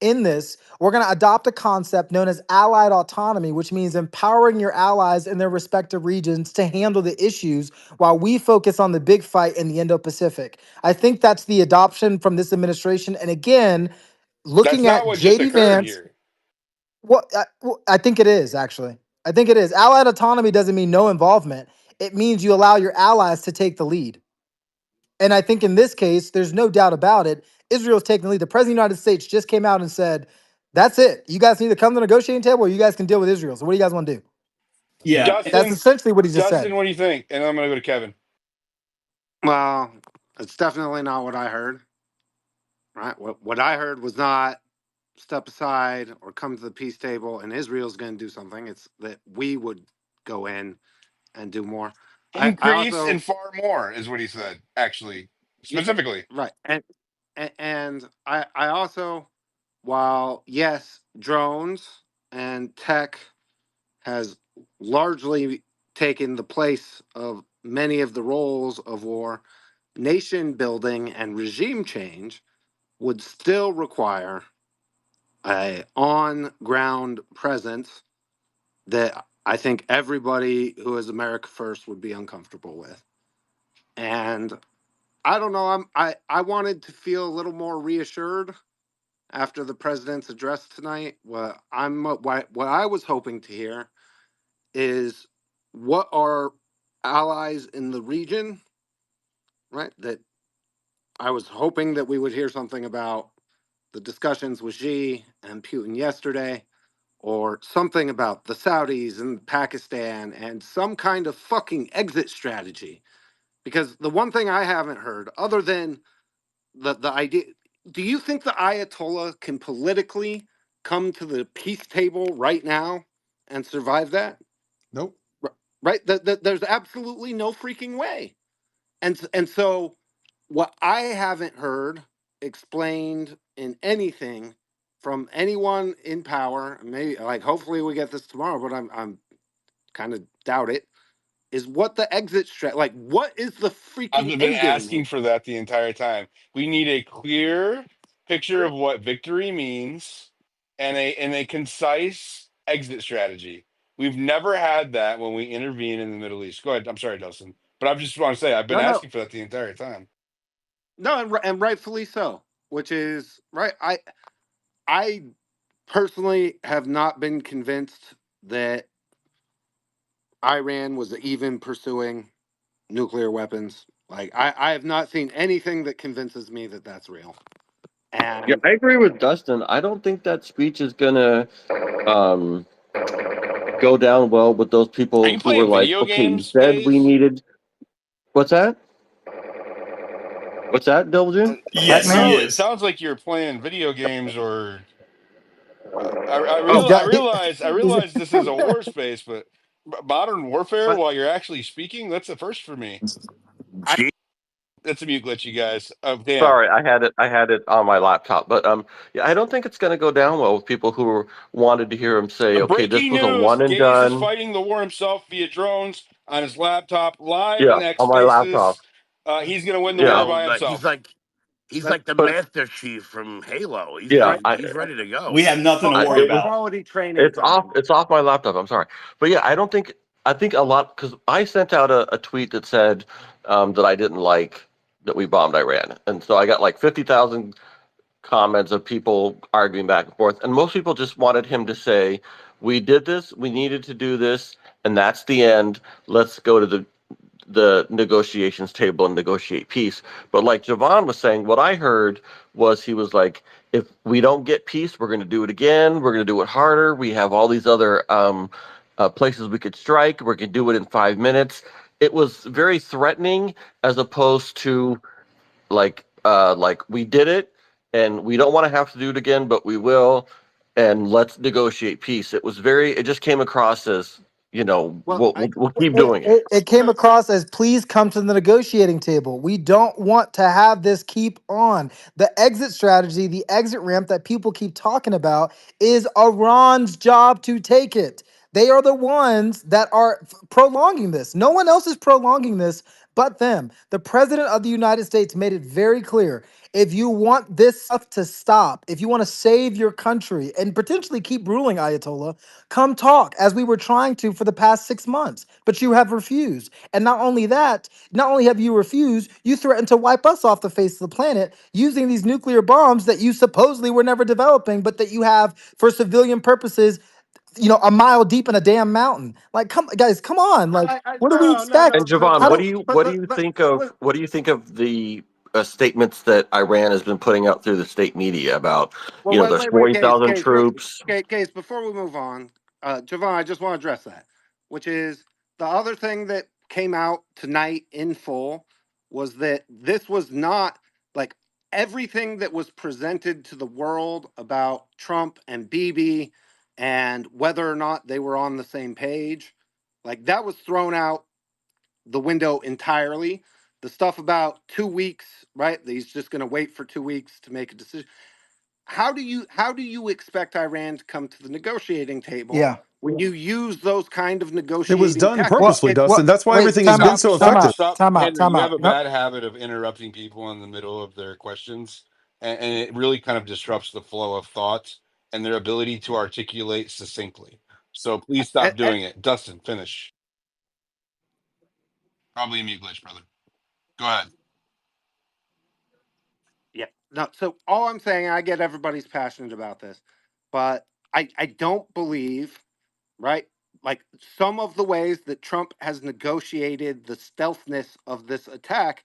in this, we're going to adopt a concept known as allied autonomy, which means empowering your allies in their respective regions to handle the issues while we focus on the big fight in the Indo-Pacific. I think that's the adoption from this administration. And again, looking at JD Vance, I think it is, actually. I think it is. Allied autonomy doesn't mean no involvement. It means you allow your allies to take the lead. And I think in this case, there's no doubt about it. Israel's taking the lead. The president of the United States just came out and said, that's it. You guys need to come to the negotiating table or you guys can deal with Israel. So what do you guys want to do? Yeah. That's essentially what he just said. Dustin, what do you think? And I'm going to go to Kevin. Well, it's definitely not what I heard. Right? What I heard was not step aside or come to the peace table and Israel's going to do something. It's that we would go in and do more. I Increase also, and far more is what he said, actually, specifically. right. And I also, while yes, drones and tech has largely taken the place of many of the roles of war, nation building and regime change would still require a on-ground presence that I think everybody who is America First would be uncomfortable with. And I don't know, I wanted to feel a little more reassured after the president's address tonight. What I was hoping to hear is what our allies in the region, right? That I was hoping that we would hear something about the discussions with Xi and Putin yesterday, or something about the Saudis and Pakistan and some kind of fucking exit strategy. Because the one thing I haven't heard, other than the idea, do you think the Ayatollah can politically come to the peace table right now and survive that? Nope. Right? There's absolutely no freaking way. And so what I haven't heard explained in anything from anyone in power, maybe like hopefully we get this tomorrow, but I'm kind of doubt it, is what the exit strat, like what is the I've freaking been end game asking here? for that the entire time. We need a clear picture of what victory means and a concise exit strategy. We've never had that when we intervene in the Middle East. Go ahead. I'm sorry, Dustin, but I just want to say I've been No, asking for that the entire time. no, and rightfully so, which is right. I personally have not been convinced that Iran was even pursuing nuclear weapons. Like I have not seen anything that convinces me that that's real. Yeah, And I agree with Dustin. I don't think that speech is gonna go down well with those Are people you who were playing like, video okay, you games, said we Faze? needed. What's that? What's that, Diligent? Yes, he No, it is. sounds like you're playing video games, or He's I got realize this is a war space, but modern warfare but while you're actually speaking—that's a first for me. I That's a mute glitch, you guys. Oh, Dan. Sorry, I had it on my laptop, but yeah, I don't think it's going to go down well with people who wanted to hear him say, okay, this Breaking was a news: one and Gaze is done. fighting the war himself via drones on his laptop, live Yeah, in X on my laptop. Spaces. He's going to win the Yeah, war No, by but he's himself. like the but Master Chief from Halo. yeah, He's ready to We go. have nothing to worry it was about. quality training it's off my laptop. I'm sorry, but yeah, I think a lot because I sent out a tweet that said that I didn't like that we bombed Iran, and so I got like 50,000 comments of people arguing back and forth, and most people just wanted him to say, "We did this. We needed to do this, and that's the end. Let's go to the negotiations table and negotiate peace." But like Javon was saying, what I heard was he was like, "If we don't get peace, we're going to do it again. We're going to do it harder. We have all these other places we could strike. We can do it in 5 minutes." It was very threatening, as opposed to like we did it and we don't want to have to do it again, but we will, and let's negotiate peace. It just came across as, we'll keep doing it. it came across as please come to the negotiating table. We don't want to have this keep on. The exit strategy, the exit ramp that people keep talking about is Iran's job to take it. They are the ones that are prolonging this. No one else is prolonging this but them. The president of the United States made it very clear. If you want this stuff to stop, if you want to save your country and potentially keep ruling, Ayatollah, come talk, as we were trying to for the past 6 months. But you have refused. And not only that, not only have you refused, you threatened to wipe us off the face of the planet using these nuclear bombs that you supposedly were never developing, but that you have for civilian purposes, a mile deep in a damn mountain. Like, guys, come on. Like, what do we no. expect? And Javon, How what do do you But think of the statements that Iran has been putting out through the state media about, Well, you know, there's 40,000 troops. Case, before we move on, Javon, I just want to address that, which is the other thing that came out tonight in full was that this was not like everything that was presented to the world about Trump and Bibi and whether or not they were on the same page, like that was thrown out the window entirely. The stuff about 2 weeks, right? That he's just going to wait for 2 weeks to make a decision. How do you expect Iran to come to the negotiating table? Yeah. When you use those kind of It negotiating was done tactics? purposely, Dustin. That's why everything has been so effective. Henry, you have a bad habit of interrupting people in the middle of their questions, and it really kind of disrupts the flow of thought and their ability to articulate succinctly. So please stop doing it. Dustin, finish. Probably a mute glitch, brother. Go ahead. Yeah. No, so all I'm saying, I get everybody's passionate about this, but I don't believe, right? Like some of the ways that Trump has negotiated the stealthness of this attack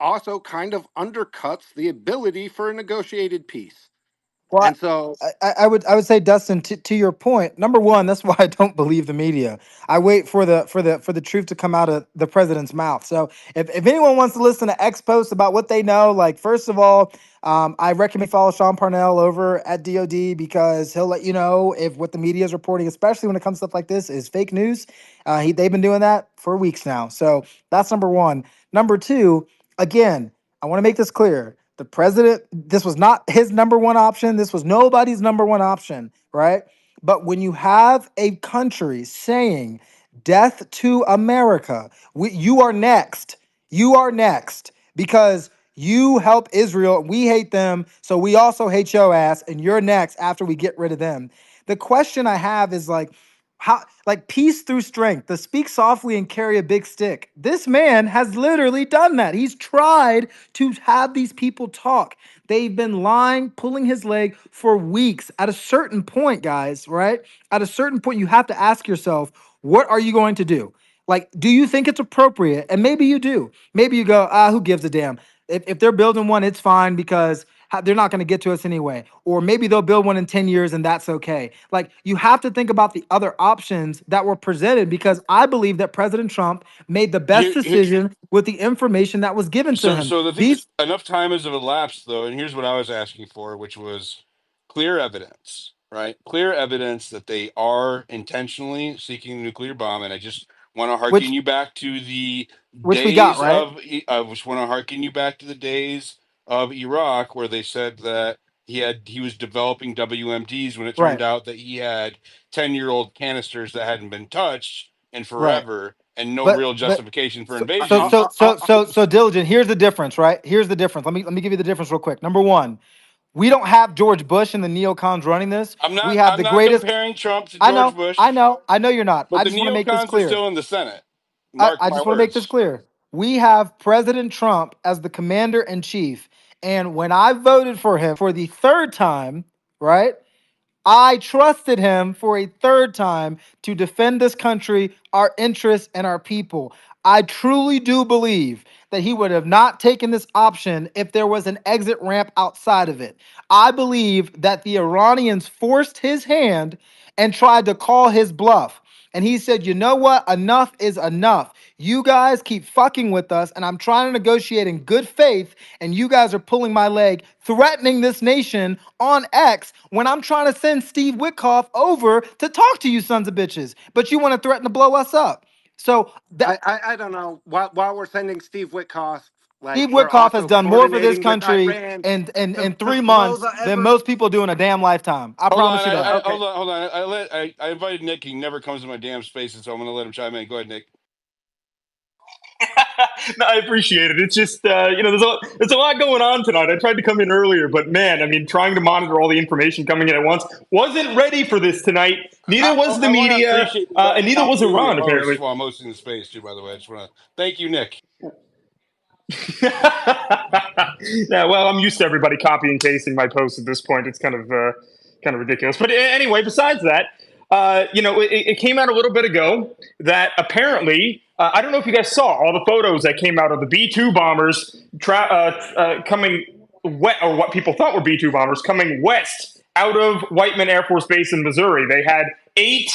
also kind of undercuts the ability for a negotiated peace. Well, And so I would say, Dustin, to your point, number one, that's why I don't believe the media. I wait for the truth to come out of the president's mouth. So if anyone wants to listen to X posts about what they know, like first of all, I recommend follow Sean Parnell over at DOD because he'll let you know if what the media is reporting, especially when it comes to stuff like this, is fake news. They've been doing that for weeks now. So that's number one. Number two, again, I want to make this clear. The president, this was not his number one option. This was nobody's number one option, right? But when you have a country saying death to America, you are next. You are next because you help Israel. We hate them. So we also hate your ass and you're next after we get rid of them. The question I have is like, how, like peace through strength, to speak softly and carry a big stick. This man has literally done that. He's tried to have these people talk. They've been lying, pulling his leg for weeks. At a certain point, guys, right? At a certain point, you have to ask yourself, what are you going to do? Like, do you think it's appropriate? And maybe you do. Maybe you go, who gives a damn? If they're building one, it's fine because they're not going to get to us anyway. Or maybe they'll build one in 10 years and that's okay. Like you have to think about the other options that were presented because I believe that President Trump made the best decision with the information that was given to him. So the thing is, enough time has elapsed, though, and here's what I was asking for, which was clear evidence, right? Clear evidence that they are intentionally seeking a nuclear bomb, and I just want to harken you back to the days we got, right? I just want to harken you back to the days of Iraq, where they said that he was developing WMDs when it turned out that he had 10-year-old canisters that hadn't been touched in forever. And no real justification for invasion. So Diligent, here's the difference, right? Here's the difference. Let me give you the difference real quick. Number one, we don't have George Bush and the neocons running this. I'm not comparing Trump to George Bush. I know you're not. But I just want to make this clear. Are still in the Senate. I just want to make this clear. We have President Trump as the commander in chief. And when I voted for him for the third time, right? I trusted him for a third time to defend this country, our interests, and our people. I truly do believe that he would have not taken this option if there was an exit ramp outside of it. I believe that the Iranians forced his hand and tried to call his bluff. And he said, you know what? Enough is enough. You guys keep fucking with us, and I'm trying to negotiate in good faith, and you guys are pulling my leg, threatening this nation on X when I'm trying to send Steve Witkoff over to talk to you sons of bitches. But you want to threaten to blow us up. So I don't know. While we're sending Steve Witkoff, like Steve Witkoff has done more for this country in 3 months than most people do in a damn lifetime. I promise you that. Hold on. I invited Nick. He never comes to my damn spaces, so I'm going to let him chime in. Go ahead, Nick. No, I appreciate it. It's just, there's a lot going on tonight. I tried to come in earlier, but man, I mean, trying to monitor all the information coming in at once. Wasn't ready for this tonight. Neither was the media, and neither was Iran, apparently. While I'm hosting the space, too, by the way. I just want to thank you, Nick. Yeah, well, I'm used to everybody copy and pasting my posts at this point. It's kind of ridiculous. But anyway, besides that, it came out a little bit ago that apparently I don't know if you guys saw all the photos that came out of the B-2 bombers coming west, or what people thought were B-2 bombers coming west out of Whiteman Air Force Base in Missouri. They had 8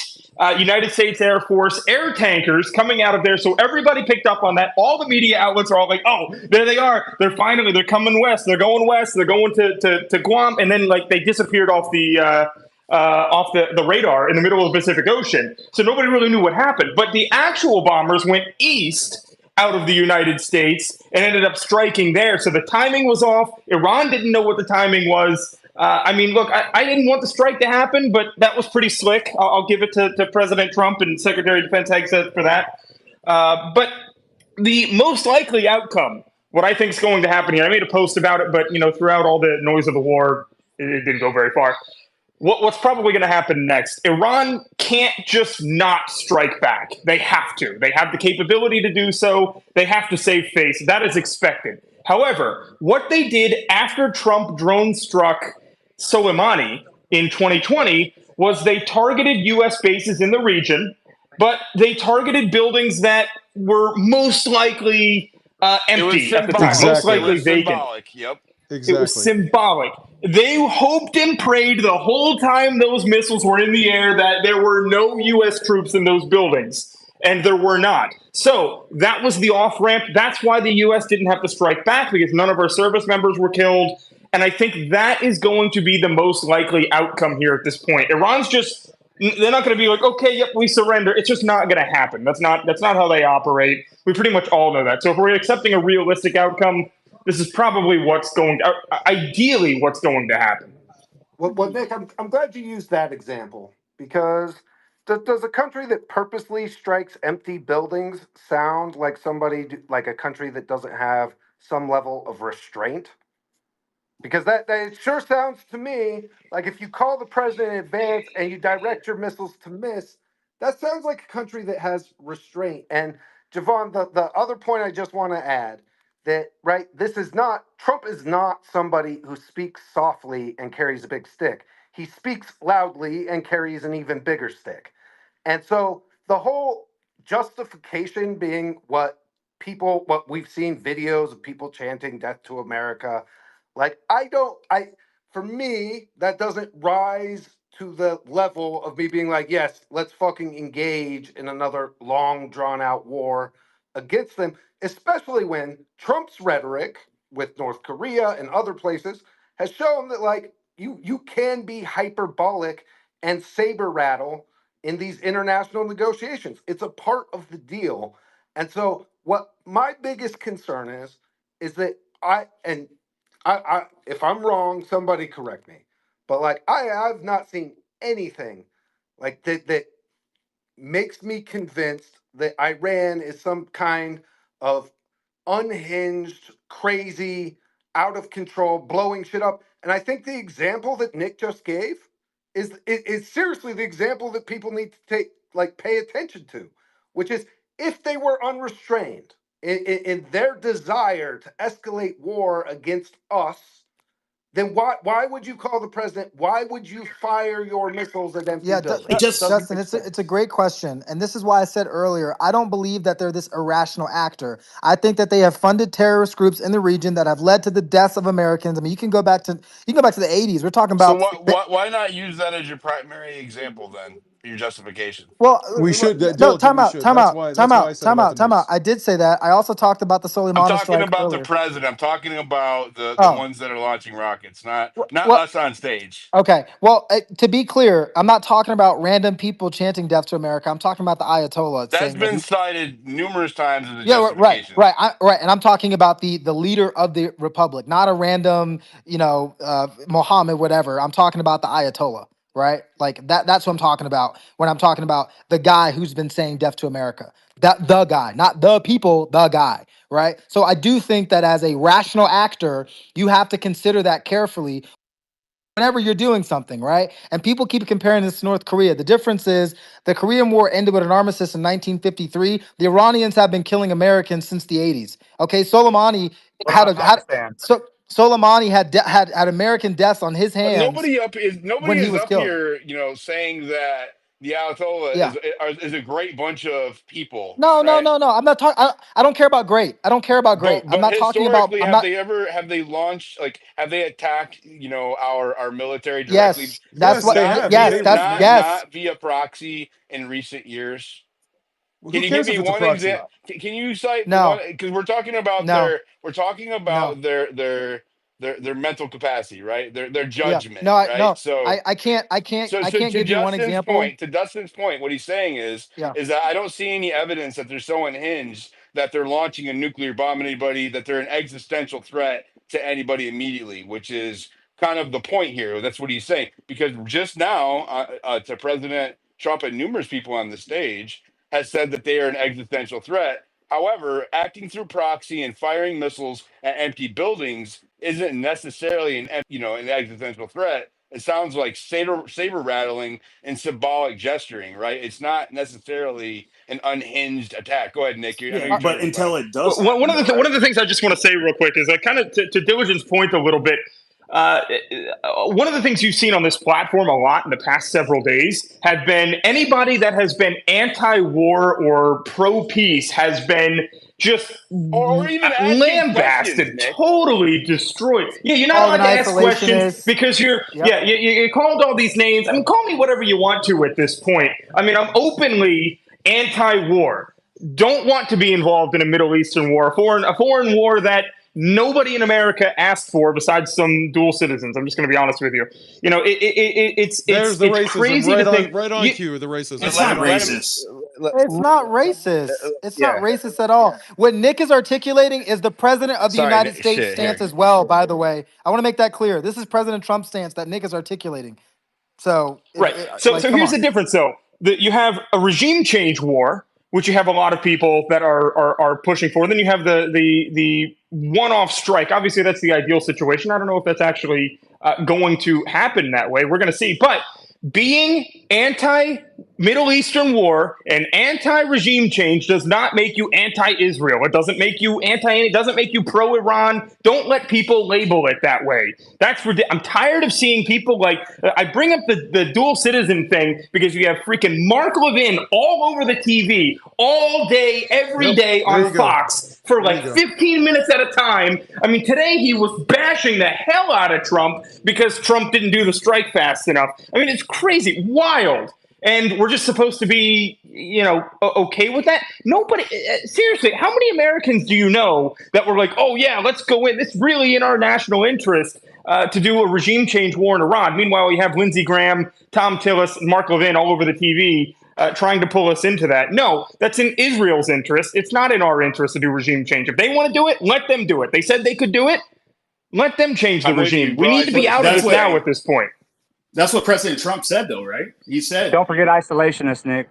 United States Air Force air tankers coming out of there. So everybody picked up on that. All the media outlets are all like, oh, there they are. They're coming west. They're going west. They're going to Guam. And then like they disappeared off the radar in the middle of the Pacific Ocean. So nobody really knew what happened. But the actual bombers went east out of the United States and ended up striking there. So the timing was off. Iran didn't know what the timing was. I mean, look, I didn't want the strike to happen, but that was pretty slick. I'll give it to President Trump and Secretary of Defense Hegseth for that. But the most likely outcome, what I think is going to happen here, I made a post about it, but throughout all the noise of the war, it didn't go very far. What's probably going to happen next? Iran can't just not strike back. They have to. They have the capability to do so. They have to save face. That is expected. However, what they did after Trump drone struck Soleimani in 2020 was they targeted U.S. bases in the region, but they targeted buildings that were most likely empty at the time, most likely vacant. Symbolic. Yep. Exactly. It was symbolic. They hoped and prayed the whole time those missiles were in the air that there were no U.S. troops in those buildings, and there were not. So that was the off-ramp. That's why the U.S. didn't have to strike back, because none of our service members were killed. And I think that is going to be the most likely outcome here at this point. Iran's just, they're not going to be like, okay, yep, we surrender. It's just not going to happen. That's not how they operate. We pretty much all know that. So if we're accepting a realistic outcome, this is probably ideally what's going to happen. Well, Nick, I'm glad you used that example, because does a country that purposely strikes empty buildings sound like like a country that doesn't have some level of restraint? Because that it sure sounds to me like if you call the president in advance and you direct your missiles to miss, that sounds like a country that has restraint. And Javon, the other point I just want to add, that Trump is not somebody who speaks softly and carries a big stick. He speaks loudly and carries an even bigger stick. And so the whole justification being what we've seen videos of people chanting "Death to America," like for me, that doesn't rise to the level of me being like, yes, let's fucking engage in another long drawn out war against them, especially when Trump's rhetoric with North Korea and other places has shown that like you can be hyperbolic and saber rattle in these international negotiations. It's a part of the deal. And so what my biggest concern is that I if I'm wrong, somebody correct me. But like I've not seen anything like that makes me convinced that Iran is some kind of unhinged, crazy, out of control, blowing shit up. And I think the example that Nick just gave is seriously the example that people need to pay attention to, which is if they were unrestrained in their desire to escalate war against us, then why would you call the president? Why would you fire your missiles at empty buildings? Justin, it's a great question, and this is why I said earlier, I don't believe that they're this irrational actor. I think that they have funded terrorist groups in the region that have led to the deaths of Americans. I mean, you can go back to the 80s. We're talking about. So why not use that as your primary example then? Your justification. Well, we should. Time out. I did say that. I also talked about the Soleimani I'm talking strike about earlier. the president. I'm talking about the ones that are launching rockets, not us on stage. Okay. Well, to be clear, I'm not talking about random people chanting "Death to America." I'm talking about the Ayatollah. That's been cited numerous times as a justification. Right. Right. And I'm talking about the leader of the republic, not a random, Mohammed, whatever. I'm talking about the Ayatollah. Right? Like that's what I'm talking about when I'm talking about the guy who's been saying "Death to America." The guy, not the people, the guy, right? So I do think that as a rational actor, you have to consider that carefully whenever you're doing something, right? And people keep comparing this to North Korea. The difference is the Korean War ended with an armistice in 1953. The Iranians have been killing Americans since the 80s. Okay, Soleimani Soleimani had American deaths on his hands. Nobody is up killed. here, saying that The Ayatollah Yeah. is a great bunch of people, No, no, right? no, no. I'm not talking. I don't care about great. I don't care about great. I'm But not talking about. historically, I'm not. have they launched, like, have they attacked, our military directly? Yes, that's Yes, what. they have. Yes, They that's man. yes. Not via proxy in recent years. Who Can you give cares if me it's a one proxy? example? Can you cite one? No, Because we're talking about no, no. their mental capacity, right? Their Yeah. judgment, No, right? I can't. I can't. So I to can't give you one example. Dustin's point, what he's saying Yeah. is that I don't see any evidence that they're so unhinged that they're launching a nuclear bomb on anybody, that they're an existential threat to anybody immediately, which is kind of the point here. That's what he's saying. Because just now, to President Trump and numerous people on the stage has said that they are an existential threat. However, acting through proxy and firing missiles at empty buildings isn't necessarily an existential threat. It sounds like saber rattling and symbolic gesturing, right? It's not necessarily an unhinged attack. Go ahead, Nick. I know Yeah, you're trying but to until respond. it does One happen, of though, one right? of the things I just want to say real quick is that kind of to Diligent's point a little bit. One of the things you've seen on this platform a lot in the past several days have been anybody that has been anti-war or pro-peace has been just Or even asking lambasted, questions, Nick. totally destroyed. Yeah, you're not Called allowed an to ask questions isolationist. because you're Yep. you called all these names. I mean, call me whatever you want to at this point. I mean, I'm openly anti-war. Don't want to be involved in a Middle Eastern war, a foreign war that nobody in America asked for besides some dual citizens. I'm just going to be honest with you. There's the racism crazy right to think. on cue. The racism. It's not racist. It's not racist. It's not racist at all. What Nick is articulating is the president of the Sorry, United Nick, States shit, stance here. as well, by the way. I want to make that clear. This is President Trump's stance that Nick is articulating. So, Right. So like, so come here's on. the difference though. You have a regime change war, which you have a lot of people that are pushing for. Then you have the one-off strike. Obviously, that's the ideal situation. I don't know if that's actually going to happen that way. We're going to see. But being anti-Middle Eastern war and anti-regime change does not make you anti-Israel. It doesn't make you it doesn't make you pro-Iran. Don't let people label it that way. That's I'm tired of seeing people like I bring up the dual citizen thing because you have freaking Mark Levin all over the TV all day, every day There on you go. Fox for There like you go. 15 minutes at a time. I mean, today he was bashing the hell out of Trump because Trump didn't do the strike fast enough. I mean, it's crazy, wild. And we're just supposed to be, okay with that? Nobody, seriously, how many Americans do you know that were like, oh, yeah, let's go in. It's really in our national interest to do a regime change war in Iran. Meanwhile, you have Lindsey Graham, Tom Tillis, and Mark Levin all over the TV trying to pull us into that. No, that's in Israel's interest. It's not in our interest to do regime change. If they want to do it, let them do it. They said they could do it. Let them change the I'm with regime. you, We bro. need to be out of this now at this point. That's what President Trump said, though, right? He said, Don't forget isolationist, Nick.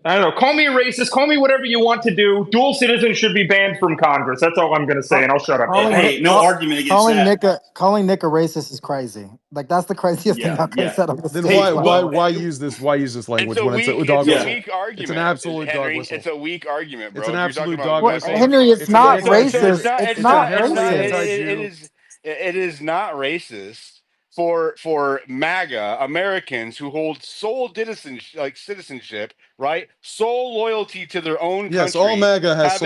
I don't know. Call me a racist. Call me whatever you want to do. Dual citizens should be banned from Congress. That's all I'm going to say, and I'll shut up. hey, no argument against that. Calling Nick a racist is crazy. Like that's the craziest thing I've ever said on this Then stage. why use this? Why use this language when it's a dog whistle? Weak argument. It's an absolute dog Henry, whistle. It's a weak argument, bro. It's an If you're absolute talking dog about whistle. Henry, it's not racist. It's not racist. racist. It is not racist for MAGA Americans who hold sole citizenship, right? Sole loyalty to their own country. Yes, all MAGA has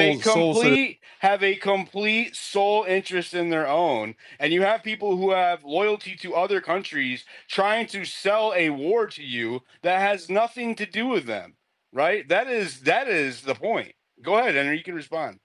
have a complete sole interest in their own. And you have people who have loyalty to other countries trying to sell a war to you that has nothing to do with them, right? That is the point. Go ahead, Henry. You can respond.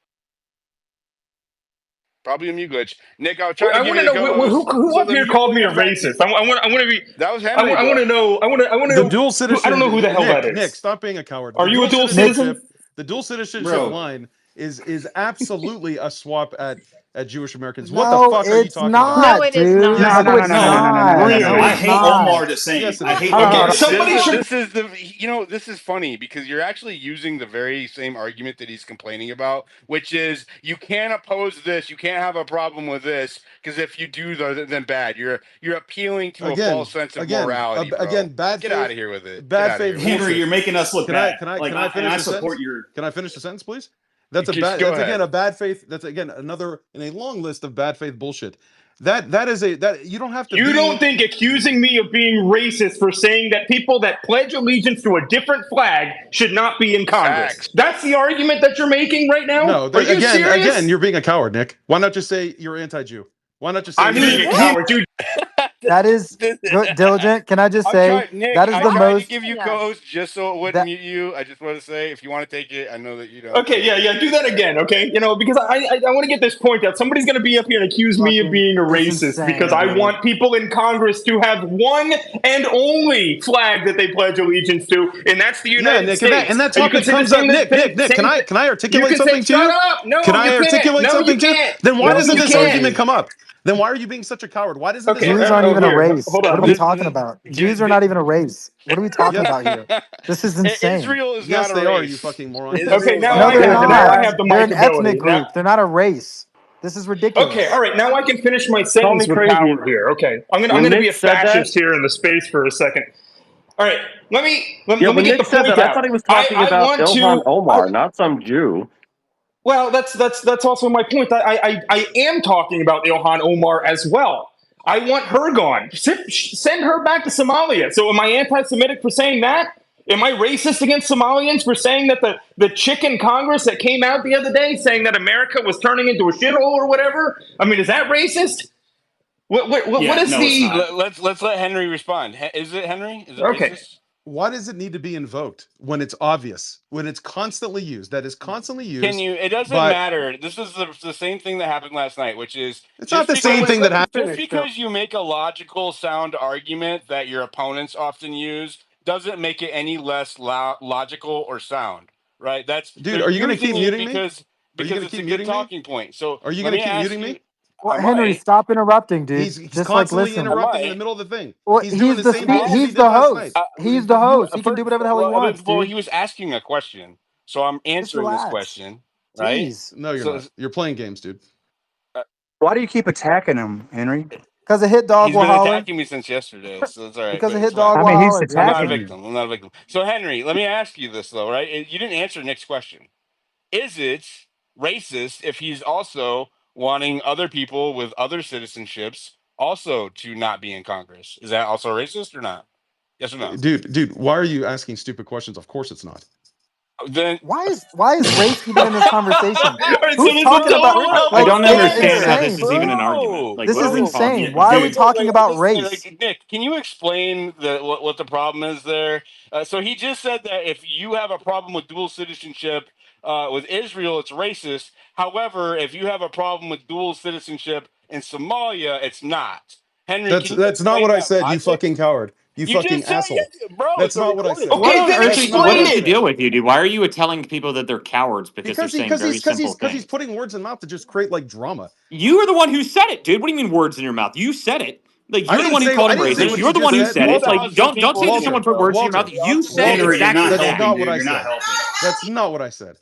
Probably a mute glitch. Nick, I was trying to I give want to know who up here called me a racist. I want to be. That was Henry. I want to know. I want to The know. dual citizenship. I don't know who the hell that is. Nick, stop being a coward. Are you a dual citizen? The dual citizenship Bro. line is absolutely a swap at Jewish Americans. No, What the fuck are you it's talking not, about? No, it is dude. not. Yes, No, it's not. Really? No, I it's hate not. Omar the same. Yes, it I is. hate Okay, Omar. This is this is funny because you're actually using the very same argument that he's complaining about, which is you can't oppose this, you can't have a problem with this, because if you do, then bad. You're appealing to a false sense of morality. Bro. Bad Get faith. out of here with it. Bad faith. Henry, you're making us look bad. Can I finish I the support sentence? your. Can I finish the sentence, please? That's a Just bad. go That's ahead. again a bad faith. That's again another in a long list of bad faith bullshit. That is a that you don't have to. You don't think accusing me of being racist for saying that people that pledge allegiance to a different flag should not be in Congress? Facts. That's the argument that you're making right now? No, Are you serious? again, you're being a coward, Nick. Why not just say you're anti-Jew? Why not just say I'm you're being a coward, dude. That is Diligent. Can I just say Nick, that is I the tried most. to give you co-host just so it wouldn't That- mute you. I just want to say, if you want to take it, I know that you don't. Okay, yeah, do that again, okay? You know, because I want to get this point out. Somebody's going to be up here and accuse me of being a it's racist insane, because I dude. want people in Congress to have one and only flag that they pledge allegiance to, and that's the United Nick, States. and that you topic can say the comes up. same Nick, thing- Nick, can I you articulate can something say, to you? Shut up! No, Can I you can't. articulate No, something you to you? can't. Then why No, doesn't you this can't. argument come up? Then why are you being such a coward? Why doesn't this Okay, Jews argument aren't even a here, race. hold What on. are we talking about? Jews are not even a race. What are we talking about here? This is insane. Israel is Yes, not a they race. are, you fucking moron. Okay, now No, I they're have, not. now I have the They're an micability. ethnic Now- group. They're not a race. This is ridiculous. Okay, all right. Now I can finish my sentence with crazy. power here. Okay, I'm gonna When be a Nick said that- fascist here in the space for a second. All right, let me Yeah, get when the Nick said point that, out. I thought he was talking I about want Ilhan to. Omar, not some Jew. Well, that's also my point. I am talking about Ilhan Omar as well. I want her gone. Send her back to Somalia. So am I anti-Semitic for saying that? Am I racist against Somalians for saying that the chicken Congress that came out the other day saying that America was turning into a shithole or whatever? I mean, is that racist? What is no, the? Let's let Henry respond. Is it Henry? Is it Okay. racist? Why does it need to be invoked when it's obvious, when it's constantly used? That is constantly used. Can you? It doesn't by- matter. This is the same thing that happened last night, which is It's not the same thing that happened. Just because you make a logical, sound argument that your opponents often use doesn't make it any less logical or sound, right? That's Dude, are you going to keep muting me? because it's a good talking point. So Are you let going me to keep ask muting you- me? Well, I Henry, might. stop interrupting, dude. He's Just like constantly listen. interrupting in the middle of the thing. Well, He's doing the same bullshit he he's did the last host. night. He's the host. He can do whatever the hell he wants, Well, dude. he was asking a question, so I'm answering this relax. question, right? Jeez. No, you're not. You're playing games, dude. Why do you keep attacking him, Henry? Because a hit dog He's will been holler. attacking me since yesterday, so it's all right. Because but a hit it's fine. dog will holler. I'm not a dude. victim. I'm not a victim. So Henry, let me ask you this though, right? You didn't answer Nick's question. Is it racist if he's also wanting other people with other citizenships also to not be in Congress? Is that also racist or not? Yes or no? Dude, why are you asking stupid questions? Of course it's not. Then why is race even in this conversation? Right, Who's so this talking is about? totally Like, I don't it's understand how insane. this is even an argument. Like, This what is are we talking insane. about? Why are we Dude, talking about race? like, Nick, can you explain what the problem is there? So he just said that if you have a problem with dual citizenship with Israel, it's racist. However, if you have a problem with dual citizenship in Somalia, it's not. Henry, That's not what I said, you fucking coward. You fucking just said, asshole. yeah, bro. That's it's not what I said. Okay, then That's explain not What is it. the deal with you, dude? Why are you telling people that they're cowards because they're Because saying very simple he's things? putting words in mouth to just create like drama. You are the one who said it, dude. What do you mean words in your mouth? You said it. Like I you're the didn't one who say- called I him didn't say racist. what You're you the just one who said. said it. Like Walter, don't say that someone put words in your mouth. You said Henry, you're exactly not That's that. not what I You're said. not helping. That's not what I said.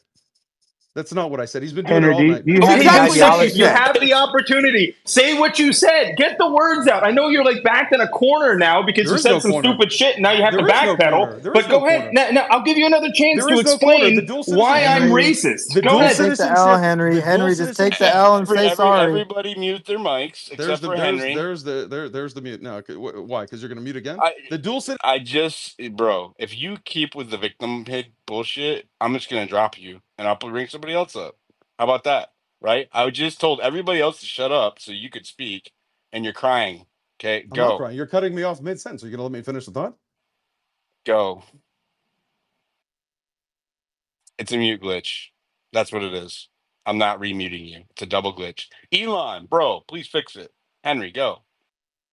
That's not what I said. He's been doing Henry, it all night. do you have the Exactly. ideology? You have the opportunity. Say what you said. Get the words out. I know you're like backed in a corner now because There you is said no some corner. stupid shit. And now you have There to is no corner. backpedal. There But is go no ahead. corner. Now, I'll give you another chance There to is no corner. explain The dual why I'm citizenship- racist. The Go dual ahead. Take the L, Henry. the Henry, dual just take the L and say sorry. Everybody mute their mics except for Henry. There's the mute. No, why? Because you're going to mute again. The dual citizenship. I just, bro, if you keep with the victim pig bullshit, I'm just gonna drop you and I'll bring somebody else up. How about that? Right? I just told everybody else to shut up so you could speak, and you're crying. Okay, I'm go. not crying. You're cutting me off mid-sentence. Are you going to let me finish the thought? Go. It's a mute glitch. That's what it is. I'm not remuting you. It's a double glitch. Elon, bro, please fix it. Henry, go.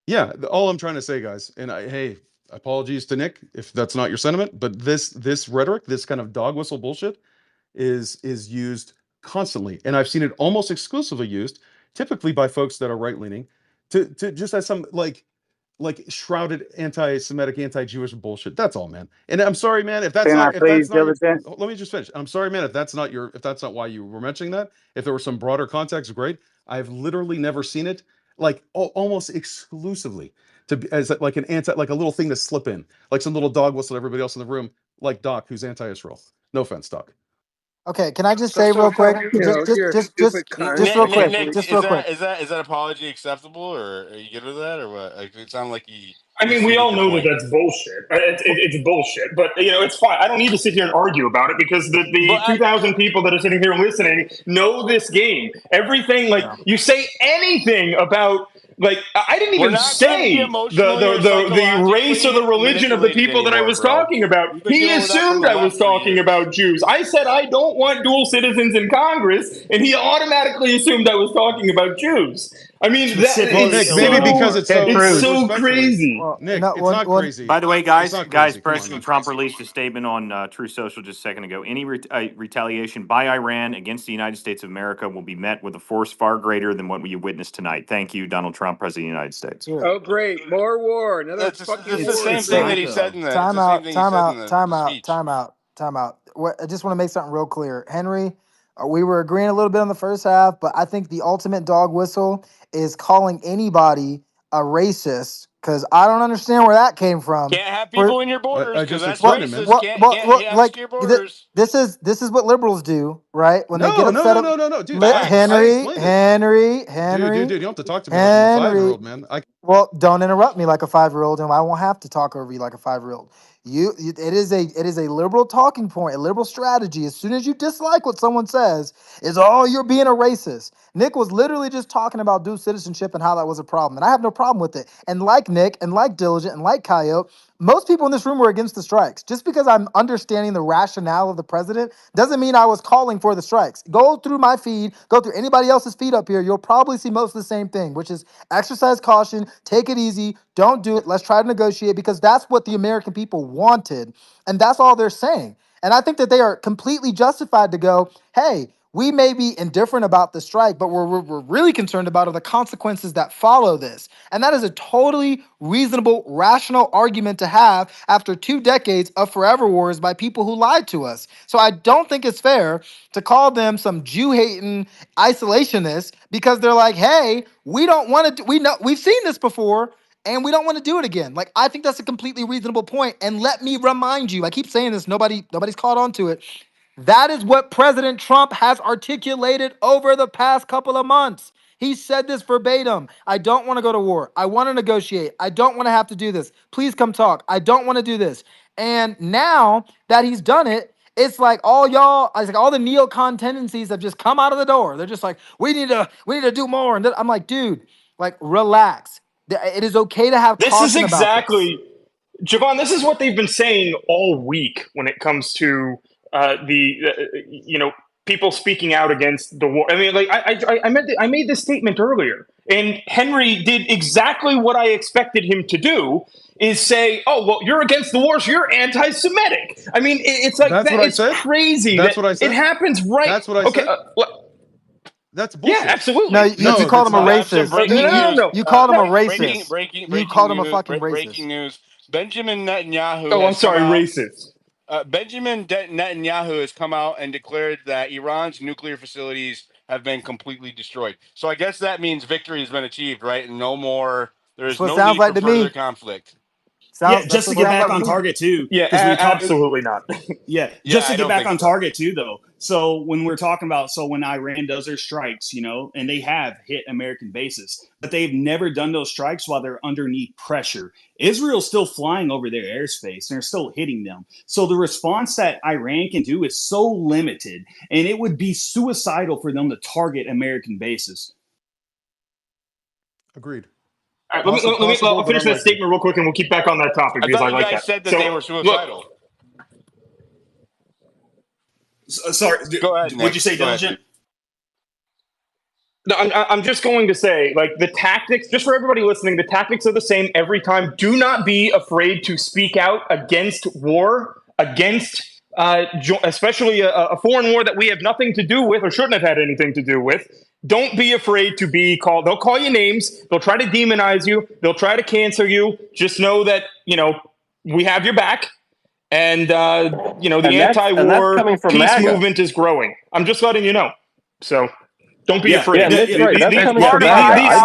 Yeah, all I'm trying to say, guys, and hey, apologies to Nick if that's not your sentiment, but this rhetoric, this kind of dog whistle bullshit, is used constantly, and I've seen it almost exclusively used, typically by folks that are right leaning, to just as some like shrouded anti-Semitic, anti-Jewish bullshit. That's all, man. And I'm sorry, man, if that's Can I not please, your, Diligent? let me just finish. I'm sorry, man, if that's not why you were mentioning that. If there was some broader context, great. I've literally never seen it like almost exclusively to be as like like a little thing to slip in, like some little dog whistle to everybody else in the room, like Doc, who's anti-Israel. No offense, Doc. Okay, can I just So say so real so quick, Henry, You're a stupid cunt. just Nick, real Nick, quick, Nick, just real quick. is that apology acceptable, or are you good with that, or what? Like, it sounded like he I mean, we conceded all your know that point. that's bullshit. It's bullshit, but it's fine. I don't need to sit here and argue about it because the 2,000 people that are sitting here listening know this game. Everything, like you say anything about, like I didn't We're even not going to be say emotionally or the race or the psychologically religion of the manipulated people that I anymore, was bro. talking about. We've been He dealing with that from assumed the I was left for talking years. about Jews. I said I don't want dual citizens in Congress, and he automatically assumed I was talking about Jews. I mean, that Well, is Nick, maybe because so it's so so respectfully, crazy. Well, Nick, no, it's not crazy. By the way, It's guys, not crazy. Come on, President man. Trump released a statement on True Social just a second ago. Any retaliation by Iran against the United States of America will be met with a force far greater than what we witnessed tonight. Thank you, Donald Trump, President of the United States. here. Oh, great. More war. Another fucking That's war. the same in thing that he Mexico. said in the. It's the same thing he said in the speech. What, I just want to make something real clear. Henry, we were agreeing a little bit on the first half, but I think the ultimate dog whistle is calling anybody a racist because I don't understand where that came from. Can't have For people in your borders I because just that's explained it, man. racist. Can't have like secure borders. this is what liberals do, right? When they get No, no, upset no, of no, no, no, dude. I Henry, explained it. Henry, Dude, Henry, you don't have to talk to me like I'm a Henry. 5-year-old, man. Well, don't interrupt me like a 5-year-old, and I won't have to talk over you like a 5-year-old. It is a liberal talking point, a liberal strategy. As soon as you dislike what someone says, is you're being a racist. Nick was literally just talking about dual citizenship and how that was a problem, and I have no problem with it. And like Nick, and like Diligent, and like Coyote, most people in this room were against the strikes. Just because I'm understanding the rationale of the president doesn't mean I was calling for the strikes. Go through my feed, go through anybody else's feed up here. You'll probably see most of the same thing, which is exercise caution, take it easy, don't do it. Let's try to negotiate because that's what the American people wanted. And that's all they're saying. And I think that they are completely justified to go, hey, we may be indifferent about the strike, but we're really concerned about are the consequences that follow this. And that is a totally reasonable, rational argument to have after 2 decades of forever wars by people who lied to us. So I don't think it's fair to call them some Jew-hating isolationists because they're like, hey, we don't want to, we know, we've seen this before, and we don't want to do it again. Like, I think that's a completely reasonable point. And let me remind you, I keep saying this, nobody's caught on to it. That is what President Trump has articulated over the past couple of months. He said this verbatim. I don't want to go to war. I want to negotiate. I don't want to have to do this. Please come talk. I don't want to do this. And now that he's done it, it's like all y'all, it's like all the neocon tendencies have just come out of the door. They're just like, we need to do more. And I'm like, dude, like, relax. It is okay to have This is caution about this. exactly, Javon, this is what they've been saying all week when it comes to people speaking out against the war. I mean, like I made this statement earlier, and Henry did exactly what I expected him to do: is say, "Oh, well, you're against the war, so you're anti-Semitic." I mean, it's like That's that. what I It's said. crazy. That's that what I said. It happens right. That's what I okay, said. That's bullshit. yeah, absolutely. No, you called him a I have some racist. breaking news. You called him a Breaking racist. You called him a fucking racist. breaking news. Benjamin Netanyahu. Oh, I'm has come sorry, out- racist. Benjamin Netanyahu has come out and declared that Iran's nuclear facilities have been completely destroyed. So I guess that means victory has been achieved, right? And there is That's what it no sounds need like for to further me. conflict. Yeah, That's just what to get sounds back like on to me. target too. Yeah, Because we talked. absolutely not. Yeah, Yeah, just I to get don't back think on so. target too, though. So when we're talking about, when Iran does their strikes, and they have hit American bases, but they've never done those strikes while they're underneath pressure. Israel's still flying over their airspace and they're still hitting them. So the response that Iran can do is so limited, and it would be suicidal for them to target American bases. Agreed. All right, I'll finish that statement real quick, and we'll keep back on that topic I because thought I you like guys that. said that So, they were suicidal. Sorry, Go ahead, what'd Nick. you say, Go ahead, Diligent? No, I'm just going to say, like, the tactics, just for everybody listening, the tactics are the same every time. Do not be afraid to speak out against war, against especially a foreign war that we have nothing to do with or shouldn't have had anything to do with. Don't be afraid to be called. They'll call you names. They'll try to demonize you. They'll try to cancel you. Just know that, we have your back. And, the And that's anti-war coming from peace MAGA. movement is growing. I'm just letting you know. So... Don't be afraid. Yeah, that's right. That's coming from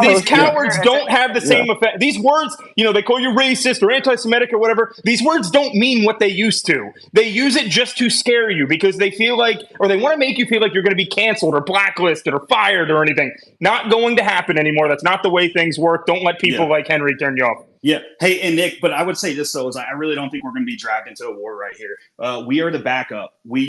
These cowards don't have the same effect. These words, they call you racist or anti-Semitic or whatever. These words don't mean what they used to. They use it just to scare you because they feel like, or they want to make you feel like you're going to be canceled or blacklisted or fired or anything. Not going to happen anymore. That's not the way things work. Don't let people like Henry turn you off. Yeah. Hey, and Nick, but I would say this, though, is I really don't think we're going to be dragged into a war right here. We are the backup. We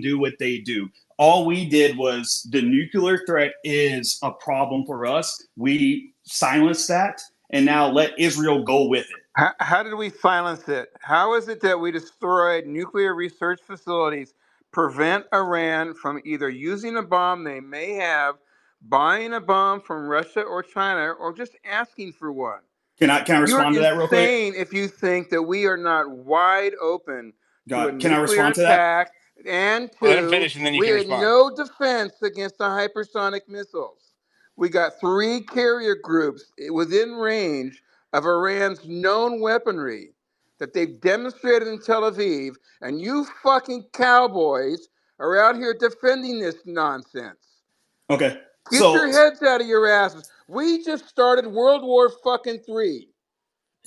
do what they do. All we did was the nuclear threat is a problem for us. We silenced that, and now let Israel go with it. How did we silence it? How is it that we destroyed nuclear research facilities, prevent Iran from either using a bomb they may have, buying a bomb from Russia or China, or just asking for one? Can I respond to that real quick? You're insane if you think that we are not wide open to a can I respond to attack. And two, let him finish and then you we can had respond. no defense against the hypersonic missiles. We got 3 carrier groups within range of Iran's known weaponry that they've demonstrated in Tel Aviv, and you fucking cowboys are out here defending this nonsense. Okay. Get your heads out of your asses. We just started World War fucking III.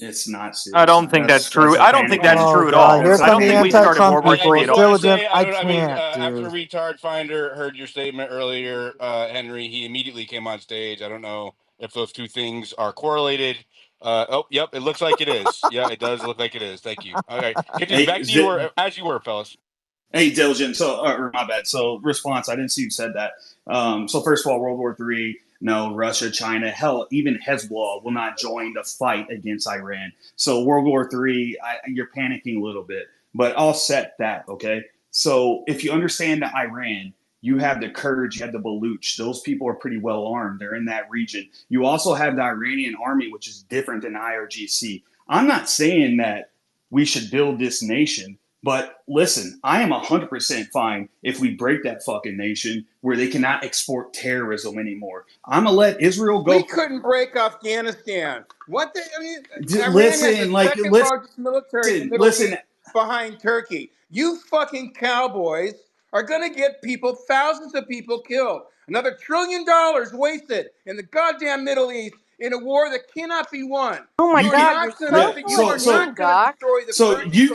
It's not serious. I don't think that's true. I don't think that's true at all. Here's I don't think we started World War people. III at all. Diligent, I mean, can't, after dude. Retard Finder heard your statement earlier, Henry, he immediately came on stage. I don't know if those two things are correlated. Yep, it looks like it is. Yeah, it does look like it is. Thank you. All right, back to you as you were, fellas. Hey, Diligent. So, or my bad. So, response. I didn't see you said that. So, first of all, World War III. No, Russia, China, hell, even Hezbollah will not join the fight against Iran. So World War III, you're panicking a little bit, but I'll set that, okay? So if you understand that Iran, you have the Kurds, you have the Baluch. Those people are pretty well armed. They're in that region. You also have the Iranian army, which is different than IRGC. I'm not saying that we should build this nation. But listen, I am 100% fine if we break that fucking nation where they cannot export terrorism anymore. I'm gonna let Israel go. We couldn't break Afghanistan. What the? I mean, Iran listen, has the like, second listen, largest military in the Middle East behind Turkey. You fucking cowboys are gonna get thousands of people killed. Another $1 trillion wasted in the goddamn Middle East in a war that cannot be won. Oh my God, you're not going to destroy the Persian soldiers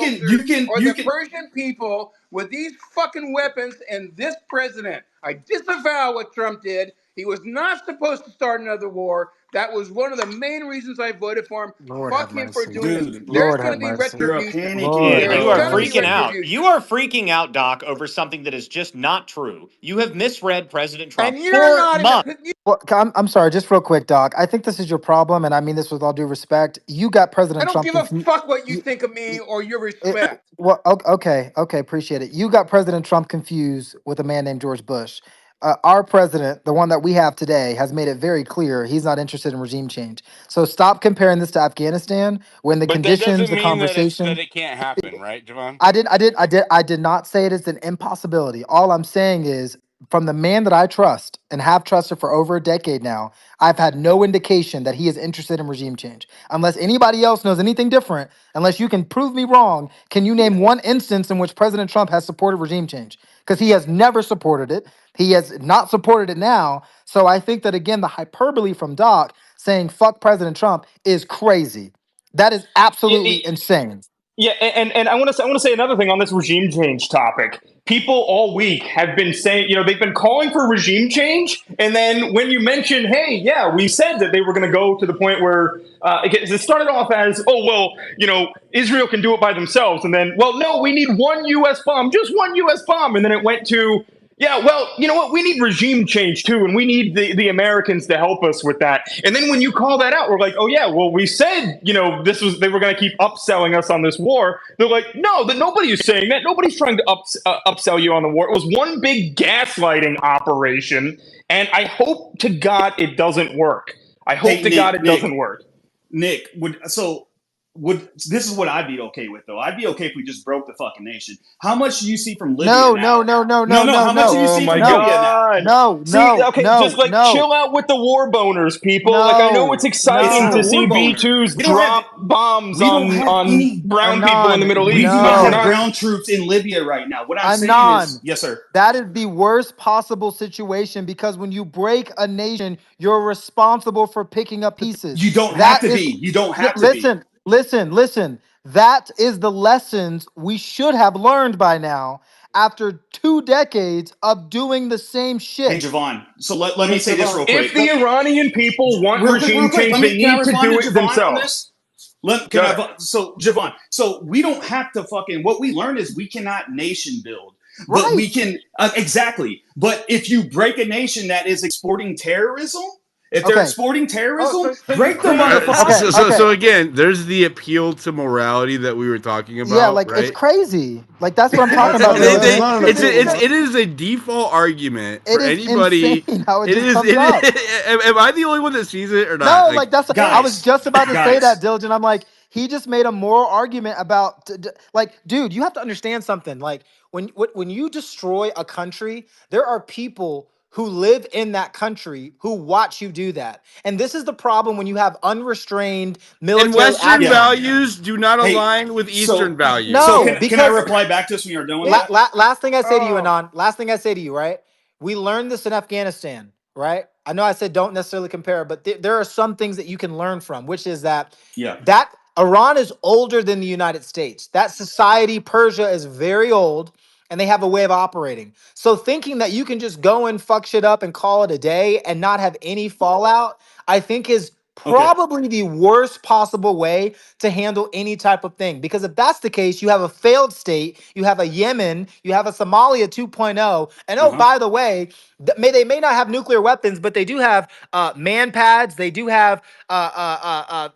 or the Persian people with these fucking weapons and this president. I disavow what Trump did. He was not supposed to start another war. That was one of the main reasons I voted for him. Fuck him for doing it. There's going to be retribution. You are freaking out. You are freaking out, Doc, over something that is just not true. You have misread President Trump. And you're not Well, I'm sorry, just real quick, Doc. I think this is your problem, and I mean this with all due respect. You got President Trump. I don't give a fuck what you think of me or your respect. Well, okay, appreciate it. You got President Trump confused with a man named George Bush. Our president, the one that we have today, has made it very clear he's not interested in regime change. So stop comparing this to Afghanistan when the conditions, the conversation. That it can't happen, right, Javon? I did not say it is an impossibility. All I'm saying is, from the man that I trust and have trusted for over a decade now, I've had no indication that he is interested in regime change. Unless anybody else knows anything different, unless you can prove me wrong, can you name one instance in which President Trump has supported regime change? Because he has never supported it. He has not supported it now. So I think that, again, the hyperbole from Doc saying fuck President Trump is crazy. That is absolutely insane. Yeah, and I want to say another thing on this regime change topic. People all week have been saying, they've been calling for regime change, and then when you mention, hey, yeah, we said that they were going to go to the point where it started off as, Israel can do it by themselves, and then, well, no, we need one U.S. bomb, just one U.S. bomb, and then it went to, yeah, well, you know what? We need regime change too, and we need the Americans to help us with that. And then when you call that out, we're like, oh yeah, well, we said, they were going to keep upselling us on this war. They're like, no, that nobody is saying that. Nobody's trying to upsell you on the war. It was one big gaslighting operation, and I hope to God it doesn't work. I hope to God it doesn't work. Nick, this is what I'd be okay with though. I'd be okay if we just broke the fucking nation. How much do you see from Libya now? How much do you see from Libya now? Just like chill out with the war boners, people. Like I know it's exciting to see B2s drop bombs on brown people in the Middle East. We do not have ground troops in Libya right now. What I'm saying is, yes, sir. That is the worst possible situation because when you break a nation, you're responsible for picking up pieces. You don't have to be. You don't have to be. Listen. That is the lessons we should have learned by now after 2 decades of doing the same shit. Hey, Javon, so let me say this real quick. If the Iranian people want regime change, they need to do it themselves. So, Javon, so we don't have to what we learned is we cannot nation build. But we can, exactly. But if you break a nation that is exporting terrorism, if they're exporting terrorism, break the motherfuckers. So again, there's the appeal to morality that we were talking about. Yeah, like it's crazy. Like that's what I'm talking about. It is a default argument for anybody. How it just comes up. Am I the only one that sees it or not? No, like that's. I was just about to say that, Diligent. I'm like, he just made a moral argument about, like, dude, you have to understand something. Like when you destroy a country, there are people who live in that country who watch you do that. And this is the problem when you have unrestrained military and Western values do not align with Eastern values. No, can I reply back to this when you're done with that? Last thing I say to you, Anon, last thing I say to you, right? We learned this in Afghanistan, right? I know I said don't necessarily compare, but there are some things that you can learn from, which is that Iran is older than the United States. That society, Persia, is very old. And they have a way of operating. So thinking that you can just go and fuck shit up and call it a day and not have any fallout, I think is probably the worst possible way to handle any type of thing. Because if that's the case, you have a failed state, you have a Yemen, you have a Somalia 2.0. And by the way, they may not have nuclear weapons, but they do have man pads. They do have IAD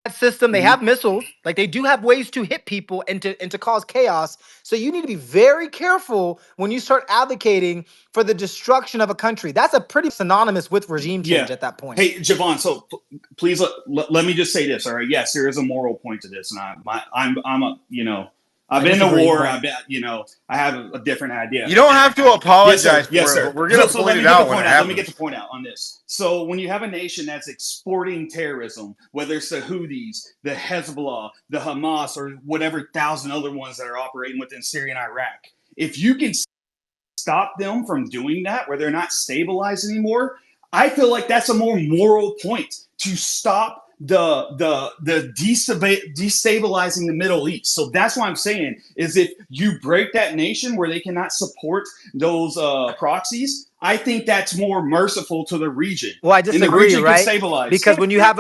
system. They have missiles. Like they do have ways to hit people and to cause chaos. So you need to be very careful when you start advocating for the destruction of a country. That's a pretty synonymous with regime change at that point. Hey, Javon, so please let me just say this. All right. Yes, there is a moral point to this. And I've been to war. I have a different idea. You don't have to apologize for it, but we're going to point it out when it happens. Let me get the point out on this. So when you have a nation that's exporting terrorism, whether it's the Houthis, the Hezbollah, the Hamas, or whatever 1,000 other ones that are operating within Syria and Iraq, if you can stop them from doing that, where they're not stabilized anymore, I feel like that's a more moral point to stop the destabilizing the Middle East. So that's what I'm saying is if you break that nation where they cannot support those proxies, I think that's more merciful to the region. Well, I disagree, and the region right? Can stabilize. Because when you have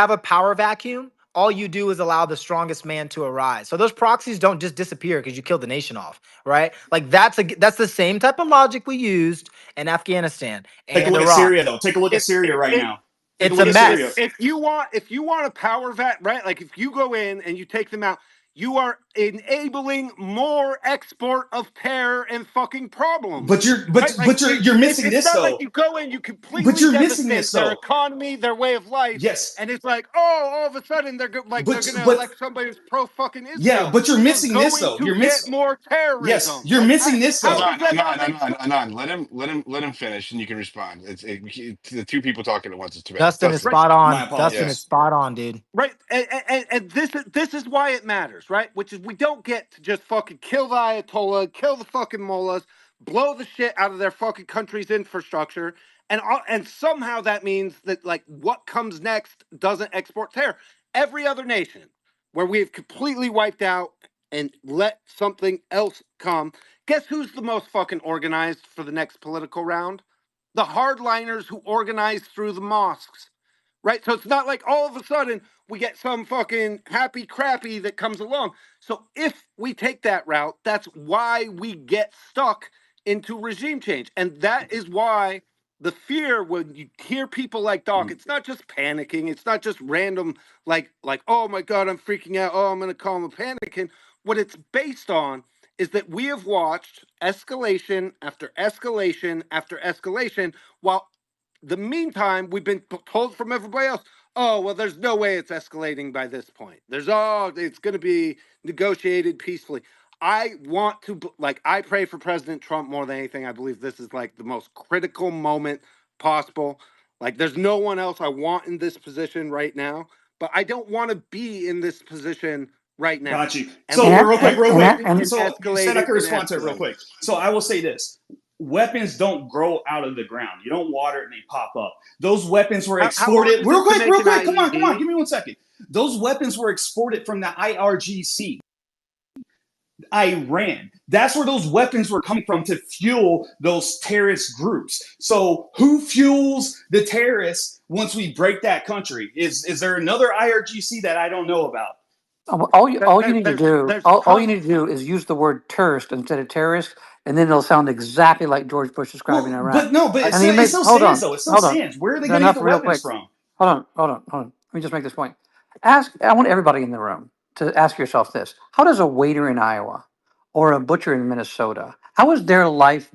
a power vacuum, all you do is allow the strongest man to arise. So those proxies don't just disappear because you killed the nation off, right? Like that's the same type of logic we used in Afghanistan. Take a look at Syria, though. Take a look at Syria right now. It's a mess. If you want a power vat, right? Like if you go in and you take them out, you are enabling more export of terror and fucking problems. But you're missing this though. Like you go in, you completely devastate their economy, their way of life. Yes. And it's like, all of a sudden they're gonna elect somebody who's pro fucking Israel. Yeah, but you're missing this though. You're missing more terrorism. Yes, you're missing this though. Anon, let him finish, and you can respond. It's the two people talking at once. It's too bad. Dustin is spot on. Dustin is spot on, dude. Right, and this is why it matters, right? Which is we don't get to just fucking kill the Ayatollah, kill the fucking mullahs, blow the shit out of their fucking country's infrastructure, and somehow that means that like what comes next doesn't export terror. Every other nation where we've completely wiped out and let something else come, guess who's the most fucking organized for the next political round? The hardliners who organize through the mosques. Right? So it's not like all of a sudden we get some fucking happy crappy that comes along. So if we take that route, that's why we get stuck into regime change. And that is why the fear when you hear people like Doc, it's not just panicking. It's not just random like, oh my God, I'm freaking out. Oh, I'm going to call him a panicking. What it's based on is that we have watched escalation after escalation after escalation while the meantime, we've been told from everybody else, oh, well, there's no way it's escalating by this point. It's going to be negotiated peacefully. I want to, I pray for President Trump more than anything. I believe this is like the most critical moment possible. Like, there's no one else I want in this position right now, but I don't want to be in this position right now. Got you. So real quick. So escalated said I could and respond to it real escalated. quick. So I will say this. Weapons don't grow out of the ground. You don't water it and they pop up. Those weapons were exported. Real quick. Come on. Give me 1 second. Those weapons were exported from the IRGC. Iran. That's where those weapons were coming from to fuel those terrorist groups. So who fuels the terrorists once we break that country? Is there another IRGC that I don't know about? All you need to do is use the word terrorist instead of terrorist, and then it'll sound exactly like George Bush describing Iraq. But it still stands though. It still stands. Where are they going to get the weapons from? Hold on. Let me just make this point. I want everybody in the room to ask yourself this: how does a waiter in Iowa or a butcher in Minnesota, how is their life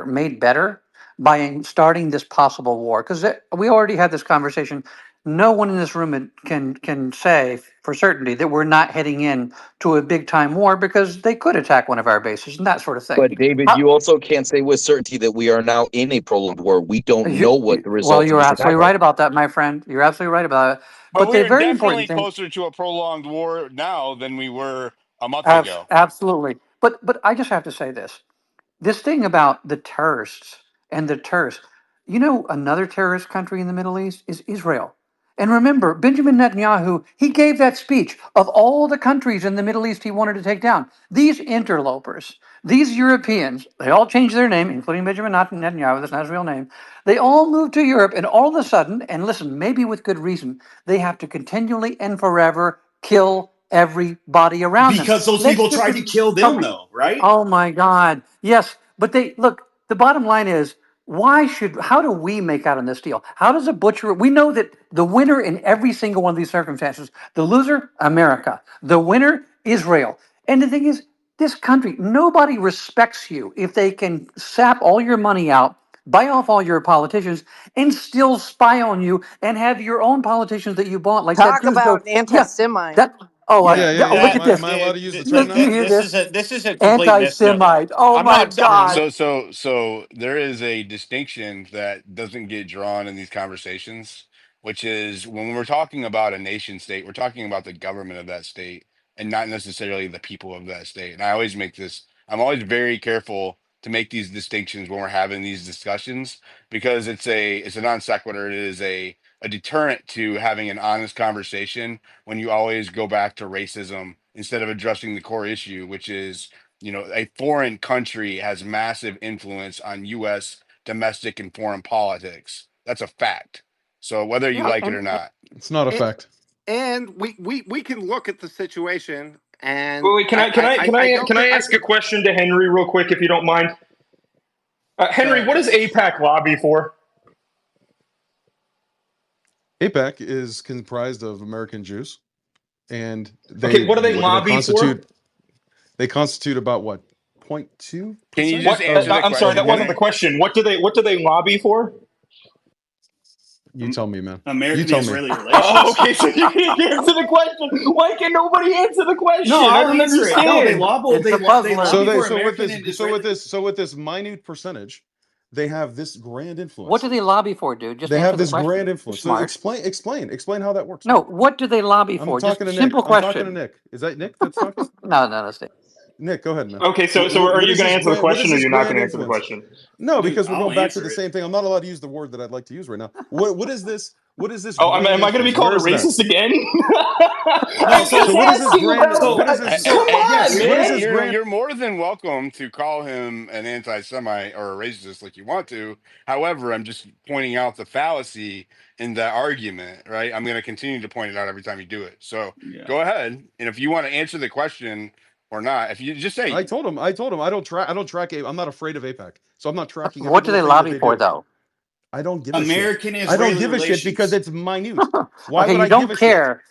made better by starting this possible war? Because we already had this conversation. No one in this room can say for certainty that we're not heading in to a big time war, because they could attack one of our bases and that sort of thing. But David, you also can't say with certainty that we are now in a prolonged war. We don't know what the result. Well, you're absolutely right about that, my friend. You're absolutely right about it. But the we're very definitely important thing, closer to a prolonged war now than we were a month ago. Absolutely. But I just have to say this thing about the terrorists and the terrorists. You know, another terrorist country in the Middle East is Israel. And remember, Benjamin Netanyahu, he gave that speech of all the countries in the Middle East he wanted to take down. These interlopers, these Europeans, they all changed their name, including Benjamin Netanyahu, that's not his real name. They all moved to Europe, and all of a sudden, and listen, maybe with good reason, they have to continually and forever kill everybody around them. Because those people tried to kill them, though, right? Oh my God. Yes. But the bottom line is, how do we make out on this deal? How does a butcher, we know that the winner in every single one of these circumstances, the loser, America, the winner, Israel. And the thing is, this country, nobody respects you if they can sap all your money out, buy off all your politicians, and still spy on you and have your own politicians that you bought. Like Talk that about anti-Semite. look at this. Am I allowed to use the Look, term you now? hear This is a complete anti-Semite. Oh my God. So there is a distinction that doesn't get drawn in these conversations, which is when we're talking about a nation state, we're talking about the government of that state and not necessarily the people of that state. And I'm always very careful to make these distinctions when we're having these discussions, because it's a non sequitur. It is a deterrent to having an honest conversation when you always go back to racism instead of addressing the core issue, which is, a foreign country has massive influence on U.S. domestic and foreign politics. That's a fact. So whether you like it or not, it's not a fact. And we can look at the situation and wait, can I ask a question to Henry real quick, if you don't mind? Henry, what does AIPAC lobby for? AIPAC is comprised of American Jews, and what do they lobby for? They constitute about what, 0.2%? Can you just answer the question? I'm sorry, that wasn't the question. What do they lobby for? You tell me, man. American-Israeli relations. Oh, okay, so you can answer the question. Why can nobody answer the question? No, I don't understand. No, they lobby So with this minute percentage, they have this grand influence. What do they lobby for, dude? They have this grand influence. So explain how that works. No, what do they lobby for? Just a simple question. I'm talking to Nick. Is that Nick that's talking? No, that's Nick. Nick, go ahead, man. Okay, so are you going to answer the question, or you're not going to answer the question? No, because we're going back to the same thing. I'm not allowed to use the word that I'd like to use right now. What is this? What is this? Oh, am I going to be called a racist again? You're more than welcome to call him an anti-Semite or a racist like you want to. However, I'm just pointing out the fallacy in that argument, right? I'm going to continue to point it out every time you do it. So go ahead, and if you want to answer the question or not, if you just say, I told him I don't track. I'm not afraid of AIPAC, so I'm not tracking. What do they lobby for, though? I don't give a shit. I don't give a shit because it's minute. Why okay, would you I don't give a care.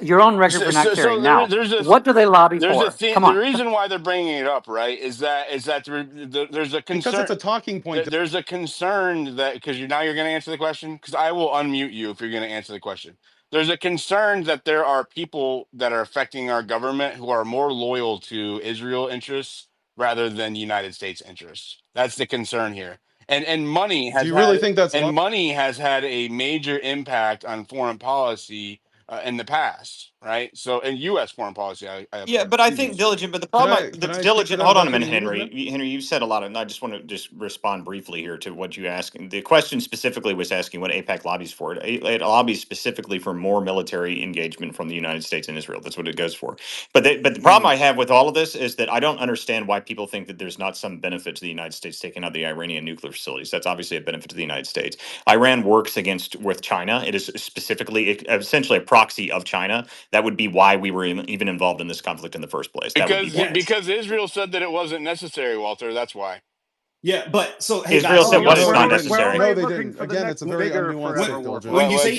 You're on record for not caring. Now, what do they lobby for? Come on. The reason why they're bringing it up, right, is that there's a concern. Because it's a talking point. There's a concern that, because you're going to answer the question, because I will unmute you if you're going to answer the question. there's a concern that there are people that are affecting our government who are more loyal to Israel interests rather than the United States interests. That's the concern here. And Do you really think that's money has had a major impact on foreign policy in the past, right? So in U.S. foreign policy, Yeah, but I think diligent. But the problem, diligent. Hold on a minute, Henry. Henry, you've said a lot, and I just want to just respond briefly here to what you asked. The question specifically was asking what AIPAC lobbies for. It lobbies specifically for more military engagement from the United States and Israel. That's what it goes for. But the problem I have with all of this is that I don't understand why people think that there's not some benefit to the United States taking out the Iranian nuclear facilities. That's obviously a benefit to the United States. Iran works with China. It is specifically, essentially a proxy of China. That would be why we were even involved in this conflict in the first place. That would be why. Because Israel said that it wasn't necessary, Walter. That's why. Yeah, but so hey, Israel guys, said what is not necessary. No, they didn't. Again, it's a very unnuanced. When you say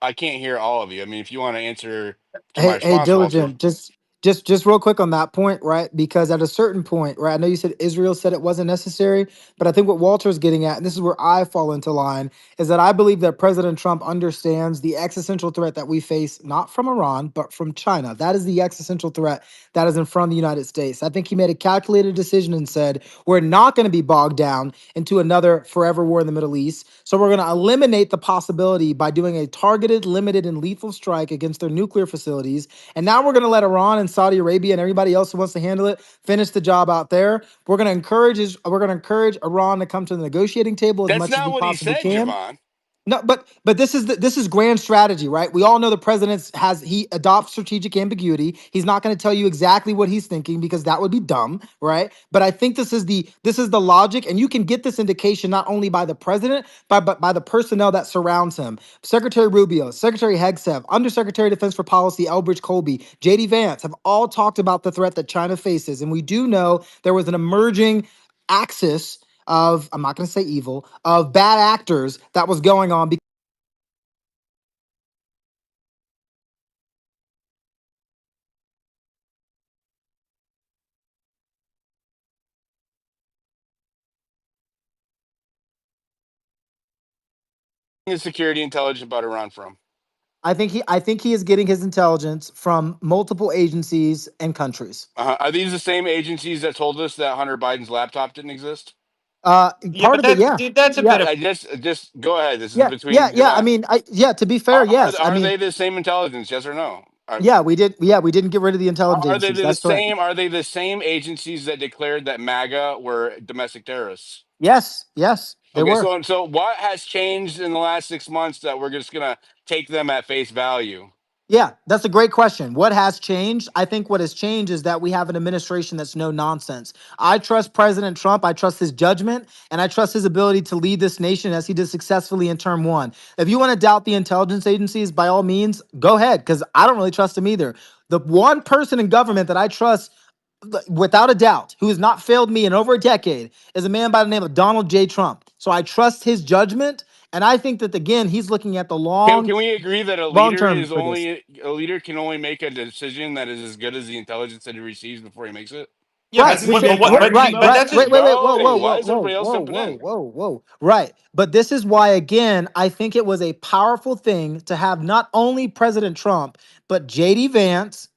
I can't hear all of you. I mean, if you want to answer to my Hey, response, Diligent, Walter. just real quick on that point, right? Because at a certain point, right? I know you said Israel said it wasn't necessary, but I think what Walter's getting at, and this is where I fall into line, is that I believe that President Trump understands the existential threat that we face, not from Iran, but from China. That is the existential threat that is in front of the United States. I think he made a calculated decision and said, we're not going to be bogged down into another forever war in the Middle East. So we're going to eliminate the possibility by doing a targeted, limited, and lethal strike against their nuclear facilities. And now we're going to let Iran and Saudi Arabia and everybody else who wants to handle it finish the job out there. We're going to encourage Iran to come to the negotiating table as That's much as not we what he possibly said, can. Javon. No, but this is grand strategy, right? We all know the president he adopts strategic ambiguity. He's not going to tell you exactly what he's thinking because that would be dumb, right? But I think this is the logic, and you can get this indication not only by the president, but by the personnel that surrounds him. Secretary Rubio, Secretary Hegseth, Undersecretary of Defense for Policy Elbridge Colby, JD Vance have all talked about the threat that China faces, and we do know there was an emerging axis of, I'm not going to say evil, of bad actors that was going on. The security intelligence about Iran from? I think he is getting his intelligence from multiple agencies and countries. Are these the same agencies that told us that Hunter Biden's laptop didn't exist? Part of it, yeah. Dude, that's a bit of. I just go ahead. This is Yeah, between. yeah. I mean, to be fair, yes. Are they the same intelligence? Yes or no? Yeah, we did. Yeah, we didn't get rid of the intelligence Are they agencies. the That's correct. same? Are they the same agencies that declared that MAGA were domestic terrorists? Yes, they were. So what has changed in the last 6 months that we're just gonna take them at face value? Yeah, that's a great question. What has changed? I think what has changed is that we have an administration that's no nonsense. I trust President Trump. I trust his judgment, and I trust his ability to lead this nation as he did successfully in term one. If you want to doubt the intelligence agencies, by all means, go ahead, because I don't really trust them either. The one person in government that I trust without a doubt, who has not failed me in over a decade, is a man by the name of Donald J. Trump. So I trust his judgment, and I think that, again, he's looking at the long. Can we agree that a leader can only make a decision that is as good as the intelligence that he receives before he makes it? Right. Whoa. Right. But this is why, again, I think it was a powerful thing to have not only President Trump, but JD Vance,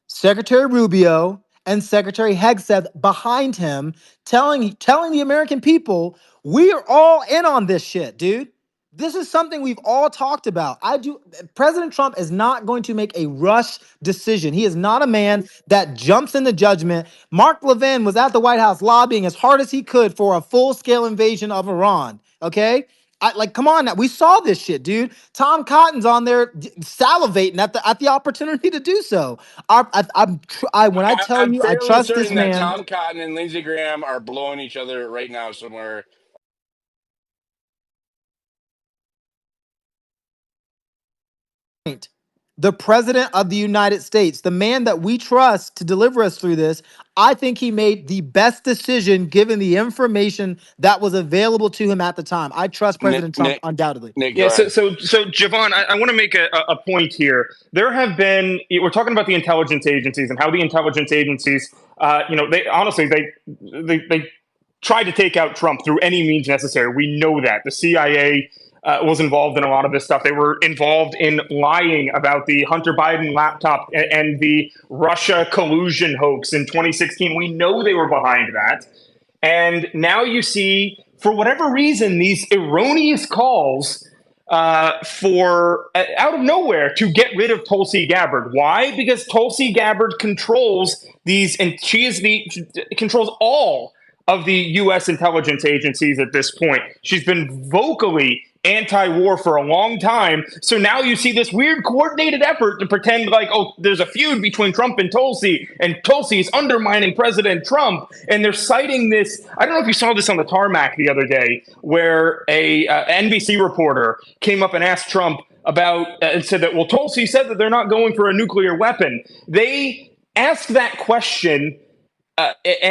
Secretary Rubio, and Secretary Hegseth behind him telling the American people, we are all in on this shit, dude. This is something we've all talked about. President Trump is not going to make a rush decision. He is not a man that jumps into judgment. Mark Levin was at the White House lobbying as hard as he could for a full-scale invasion of Iran, okay? Come on now. We saw this shit, dude. Tom Cotton's on there salivating at the opportunity to do so. When I tell you, I trust this man. That Tom Cotton and Lindsey Graham are blowing each other right now somewhere. The president of the United States, the man that we trust to deliver us through this, I think he made the best decision given the information that was available to him at the time. I trust President Trump undoubtedly. Yeah, so Javon, I want to make a point here. There have been, we're talking about the intelligence agencies and how the intelligence agencies, they tried to take out Trump through any means necessary. We know that. The CIA was involved in a lot of this stuff. They were involved in lying about the Hunter Biden laptop and the Russia collusion hoax in 2016. We know they were behind that. And now you see, for whatever reason, these erroneous calls for out of nowhere to get rid of Tulsi Gabbard. Why? Because Tulsi Gabbard controls these, and controls all of the U.S. intelligence agencies at this point. She's been vocally anti-war for a long time. So now you see this weird coordinated effort to pretend like, oh, there's a feud between Trump and Tulsi is undermining President Trump. And they're citing this. I don't know if you saw this on the tarmac the other day, where a NBC reporter came up and asked Trump about, and said that, well, Tulsi said that they're not going for a nuclear weapon. They asked that question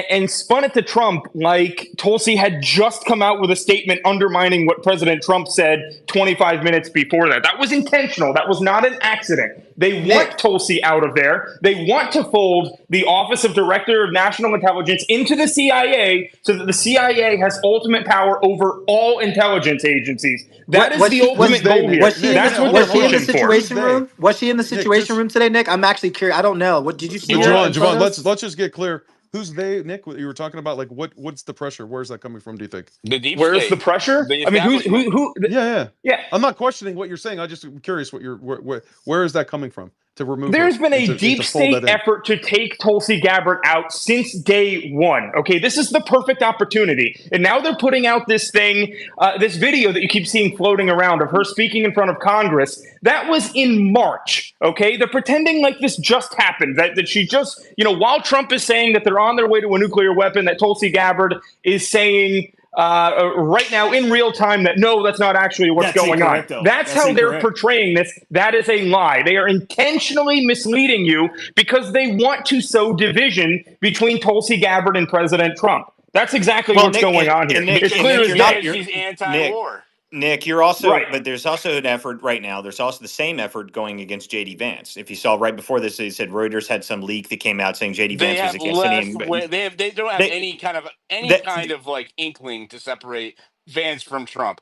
and spun it to Trump like Tulsi had just come out with a statement undermining what President Trump said 25 minutes before that. That was intentional. That was not an accident. They want Tulsi out of there. They want to fold the Office of Director of National Intelligence into the CIA so that the CIA has ultimate power over all intelligence agencies. That is the ultimate goal here. That's what they're pushing for. Was she in the situation room today, Nick? I'm actually curious. I don't know. What did you see? Javon, let's just get clear. Who's they, Nick? You were talking about, like, what's the pressure? Where's that coming from, do you think? The deep Where's state. the pressure? The I mean, who? Yeah. I'm not questioning what you're saying. I just am curious where is that coming from to remove There's her been a and to deep fold that state in? effort to take Tulsi Gabbard out since day one. Okay, this is the perfect opportunity. And now they're putting out this thing, this video that you keep seeing floating around of her speaking in front of Congress. That was in March. Okay, they're pretending like this just happened, that she just, while Trump is saying that they're on their way to a nuclear weapon, that Tulsi Gabbard is saying right now in real time that no, that's not actually what's going on. That's how they're portraying this. That is a lie. They are intentionally misleading you because they want to sow division between Tulsi Gabbard and President Trump. That's exactly what's going on here. Nick, It's clear as day. She's anti-war. Nick, you're also, Right. but there's also an effort right now. There's also the same effort going against J.D. Vance. If you saw right before this, they said Reuters had some leak that came out saying J.D. Vance was against They don't have any kind of like inkling to separate Vance from Trump.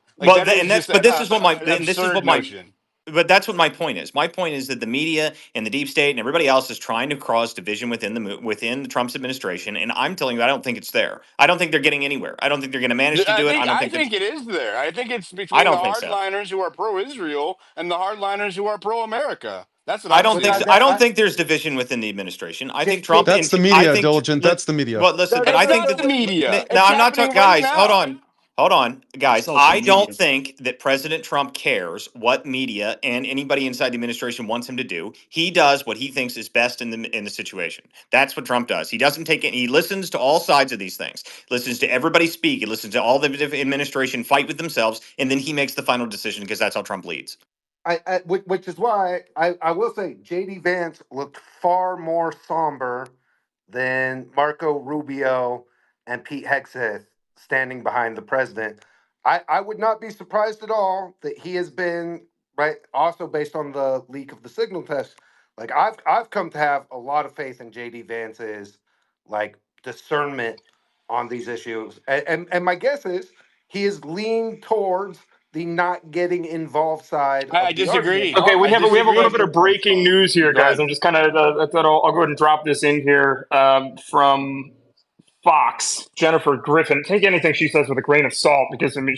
But that's what my point is. My point is that the media and the deep state and everybody else is trying to cause division within the Trump's administration, and I'm telling you, I don't think it's there. I don't think they're getting anywhere. I don't think they're going to manage to do it. I think it is there. I think it's between the hardliners who are pro-Israel and the hardliners who are pro-America. That's what I don't think there's division within the administration. I think Trump. That's the media, Diligent. That's the media. Well, listen, but I think the media. No, I'm not talking, guys. Hold on, guys. I don't think that President Trump cares what media and anybody inside the administration wants him to do. He does what he thinks is best in the situation. That's what Trump does. He doesn't take it. He listens to all sides of these things. Listens to everybody speak. He listens to all the administration fight with themselves, and then he makes the final decision because that's how Trump leads. Which is why I will say J.D. Vance looked far more somber than Marco Rubio and Pete Hegseth standing behind the president. I would not be surprised at all that he has been, right, also based on the leak of the signal test. Like, I've come to have a lot of faith in J.D. Vance's, like, discernment on these issues. And my guess is he is leaned towards the not getting involved side. I disagree. Okay, we have a little bit of breaking news here, guys. I'm just kind of I thought I'll go ahead and drop this in here from Fox. Jennifer Griffin. Take anything she says with a grain of salt, because I mean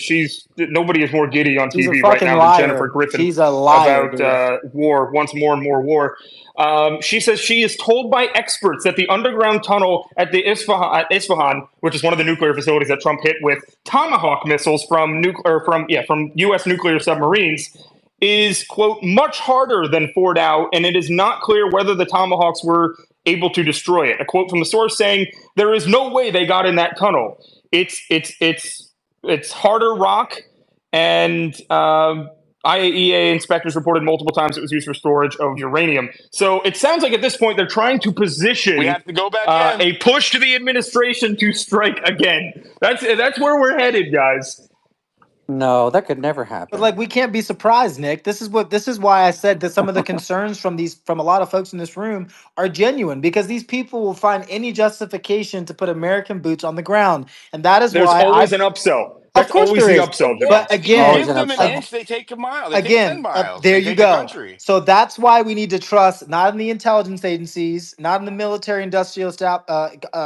nobody is more giddy on TV right now than Jennifer Griffin. She's a liar about war, once more and more war. She says she is told by experts that the underground tunnel at the Isfahan, which is one of the nuclear facilities that Trump hit with Tomahawk missiles from U.S. nuclear submarines, is, quote, much harder than Fordow, and it is not clear whether the Tomahawks were able to destroy it. A quote from the source saying, "There is no way they got in that tunnel. It's harder rock, and IAEA inspectors reported multiple times it was used for storage of uranium." So it sounds like at this point they're trying to position we have to go back a push to the administration to strike again. That's where we're headed, guys. No, that could never happen. But like, we can't be surprised, Nick. This is why I said that some of the concerns from a lot of folks in this room are genuine, because these people will find any justification to put American boots on the ground, and that is There's why always an upsell. Of course always there the is. upsell, John. But You again, give them an inch, they take a mile. They take 10 miles. there They you take a go. country. So that's why we need to trust not in the intelligence agencies, not in the military industrial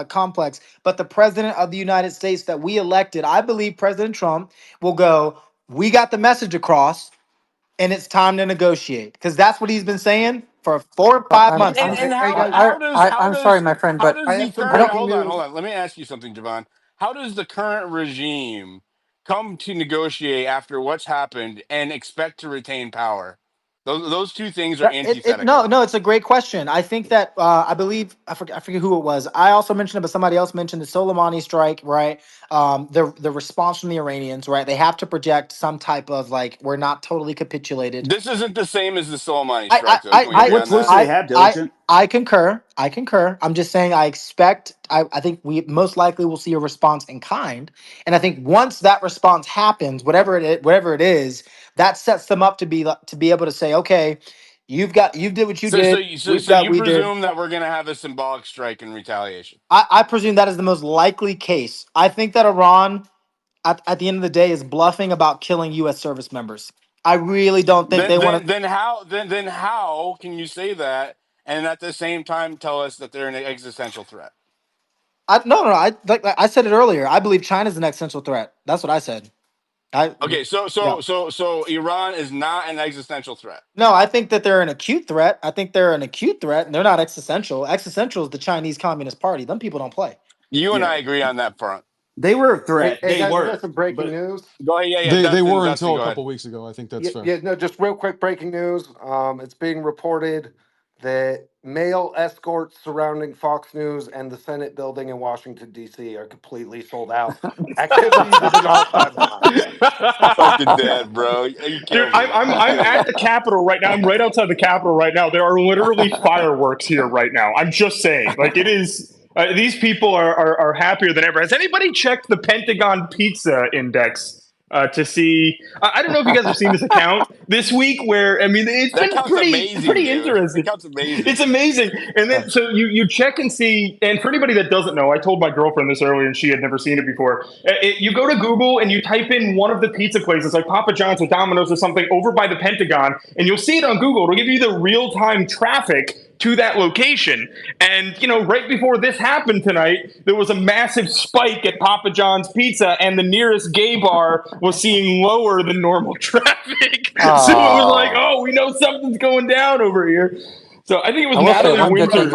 complex, but the president of the United States that we elected. I believe President Trump will go, we got the message across and it's time to negotiate. Because that's what he's been saying for 4 or 5 months. And now. I'm sorry, my friend, how but does I the have some current breaking news. hold on, let me ask you something, Javon. How does the current regime come to negotiate after what's happened and expect to retain power? Those two things are antithetical. No, it's a great question. I think that I believe I forget who it was. I also mentioned it, but somebody else mentioned the Soleimani strike, right? The response from the Iranians, right? They have to project some type of like we're not totally capitulated. This isn't the same as the Soleimani strike, though. Can we agree on that? I concur. I'm just saying I expect I think we most likely will see a response in kind. And I think once that response happens, whatever it is, that sets them up to be able to say, okay, you did what you did. You presume that we're going to have a symbolic strike in retaliation. I presume that is the most likely case. I think that Iran at the end of the day is bluffing about killing US service members. I really don't think they want to. Then how can you say that and at the same time tell us that they're an existential threat? No. I said it earlier. I believe China's an existential threat. That's what I said. Okay, so Iran is not an existential threat. No, I think that they're an acute threat. I think they're an acute threat, and they're not existential. Existential is the Chinese Communist Party. Them people don't play. You and I agree on that front. They were a threat. Hey, they guys, were. we got some breaking news. Go ahead. They were until a couple weeks ago. I think that's fair. Yeah, no, just real quick breaking news. It's being reported that male escorts surrounding Fox News and the Senate building in Washington, D.C. are completely sold out. Activity is at an all-time high. Fucking dead, bro. Dude, I'm at the Capitol right now. I'm right outside the Capitol right now. There are literally fireworks here right now. I'm just saying. Like, it is... these people are happier than ever. Has anybody checked the Pentagon Pizza Index to see? I don't know if you guys have seen this account this week. Where I mean, it's been pretty interesting. That's amazing. It's amazing. And then so you check and see. And for anybody that doesn't know, I told my girlfriend this earlier, and she had never seen it before. You go to Google and you type in one of the pizza places, like Papa John's or Domino's or something, over by the Pentagon, and you'll see it on Google. It'll give you the real-time traffic to that location. And, you know, right before this happened tonight, there was a massive spike at Papa John's Pizza, and the nearest gay bar was seeing lower than normal traffic. So it was like, oh, we know something's going down over here. So I think it was Natalie Winter.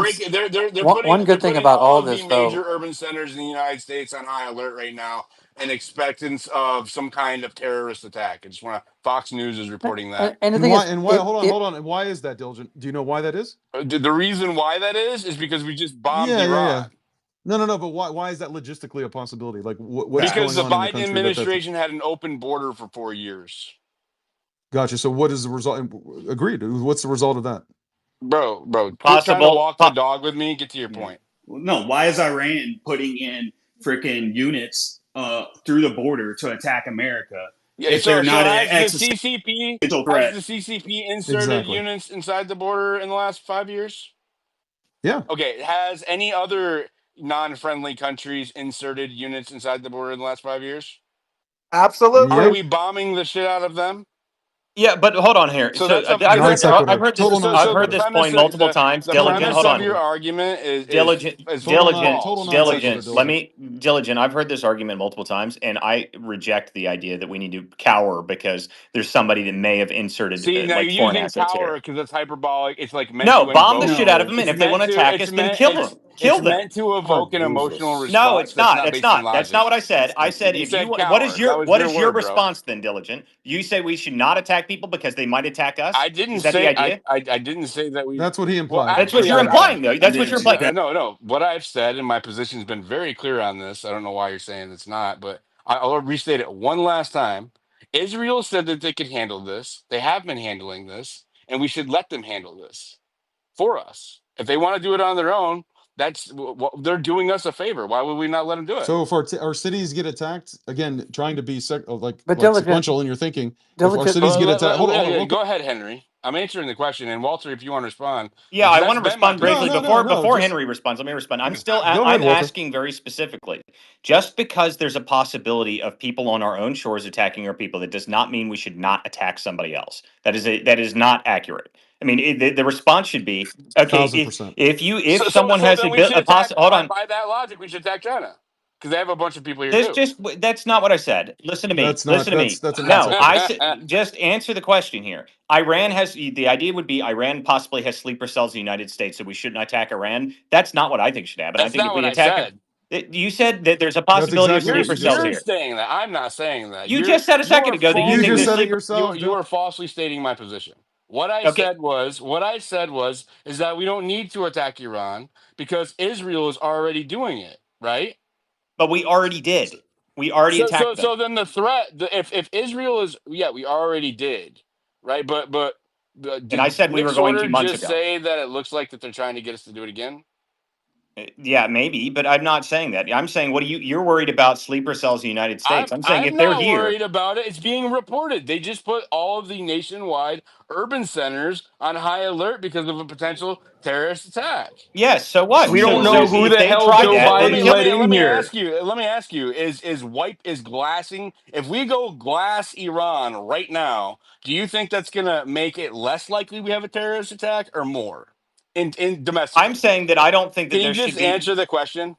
One good thing about all this, though, major urban centers in the United States on high alert right now, in expectance of some kind of terrorist attack. I just want to. Fox News is reporting that. And why? Hold on. And why is that, Diligent? Do you know why that is? The reason why that is because we just bombed Iran. Yeah. No. But why is that logistically a possibility? Like, what's because going the on in Biden administration had an open border for 4 years. Gotcha. So what is the result? Agreed. What's the result of that? Bro, quit trying to walk the dog with me. Get to your point. No, why is Iran putting in freaking units through the border to attack America? Yeah, if they're not has the CCP inserted units inside the border in the last 5 years? Yeah. Okay. Has any other non-friendly countries inserted units inside the border in the last 5 years? Absolutely. Are we bombing the shit out of them? Yeah, but hold on here. So I've heard this point multiple times. Diligent, hold on. Your argument is diligent. Diligent. I've heard this argument multiple times, and I reject the idea that we need to cower because there's somebody that may have inserted like foreign assets here. Because it's hyperbolic. It's like bomb the shit out of them, and if they want to attack us, then kill them. Kill them. Meant to evoke an emotional response. No, it's not. It's not. That's not what I said. I said if you. What is your response then, Diligent? You say we should not attack people because they might attack us. I didn't say the idea? I didn't say that we. That's what he implied. Well, that's what you're implying, though. That's what you're implying. No. What I've said and my position has been very clear on this. I don't know why you're saying it's not, but I'll restate it one last time. Israel said that they could handle this. They have been handling this, and we should let them handle this for us. If they want to do it on their own, that's what they're doing us a favor. Why would we not let them do it? So if our cities get attacked, again, trying to be sequential in your thinking, if our cities get attacked. Go ahead, Henry. I'm answering the question, and Walter, if you want to respond, Yeah, because I want to that's been my respond briefly position. before just Henry responds. Let me respond. I'm still go ahead, I'm Walter. asking very specifically. Just because there's a possibility of people on our own shores attacking our people, that does not mean we should not attack somebody else. That is not accurate. I mean, the response should be okay. 1000%. If someone So has then we should a attack. hold on. By that logic, we should attack China because they have a bunch of people here That's too. that's not what I said. Listen to me. That's Listen to me. a No, non-sequitur. I said just answer the question here. Iran has the idea would be Iran possibly has sleeper cells in the United States, so we shouldn't attack Iran. That's not what I think should happen. I That's think not if what we I attack said. you said that there's a That's possibility exactly of what sleeper you just cells You're here. saying that. I'm not saying that. You just said a second ago that You think just there's said it sleeper. yourself. You are falsely stating my position. What I Okay, said was is that we don't need to attack Iran because Israel is already doing it, right? but we already did. We already attacked them. So then the threat, if Israel is, yeah, we already did, right? But And I did said we were Nick going 2 Sorter months just ago. say that it looks like that they're trying to get us to do it again? Yeah, maybe, but I'm not saying that. I'm saying you're worried about sleeper cells in the United States. I'm saying if I'm they're not here. worried about it. It's being reported. They just put all of the nationwide urban centers on high alert because of a potential terrorist attack. Yes, so what? We don't So know who if the they hell tried Joe that, Let Biden me let in here. let me ask you, is glassing, if we go glass Iran right now, do you think that's gonna make it less likely we have a terrorist attack or more in domestically? I'm saying that I don't think that Can you there should just be answer the question?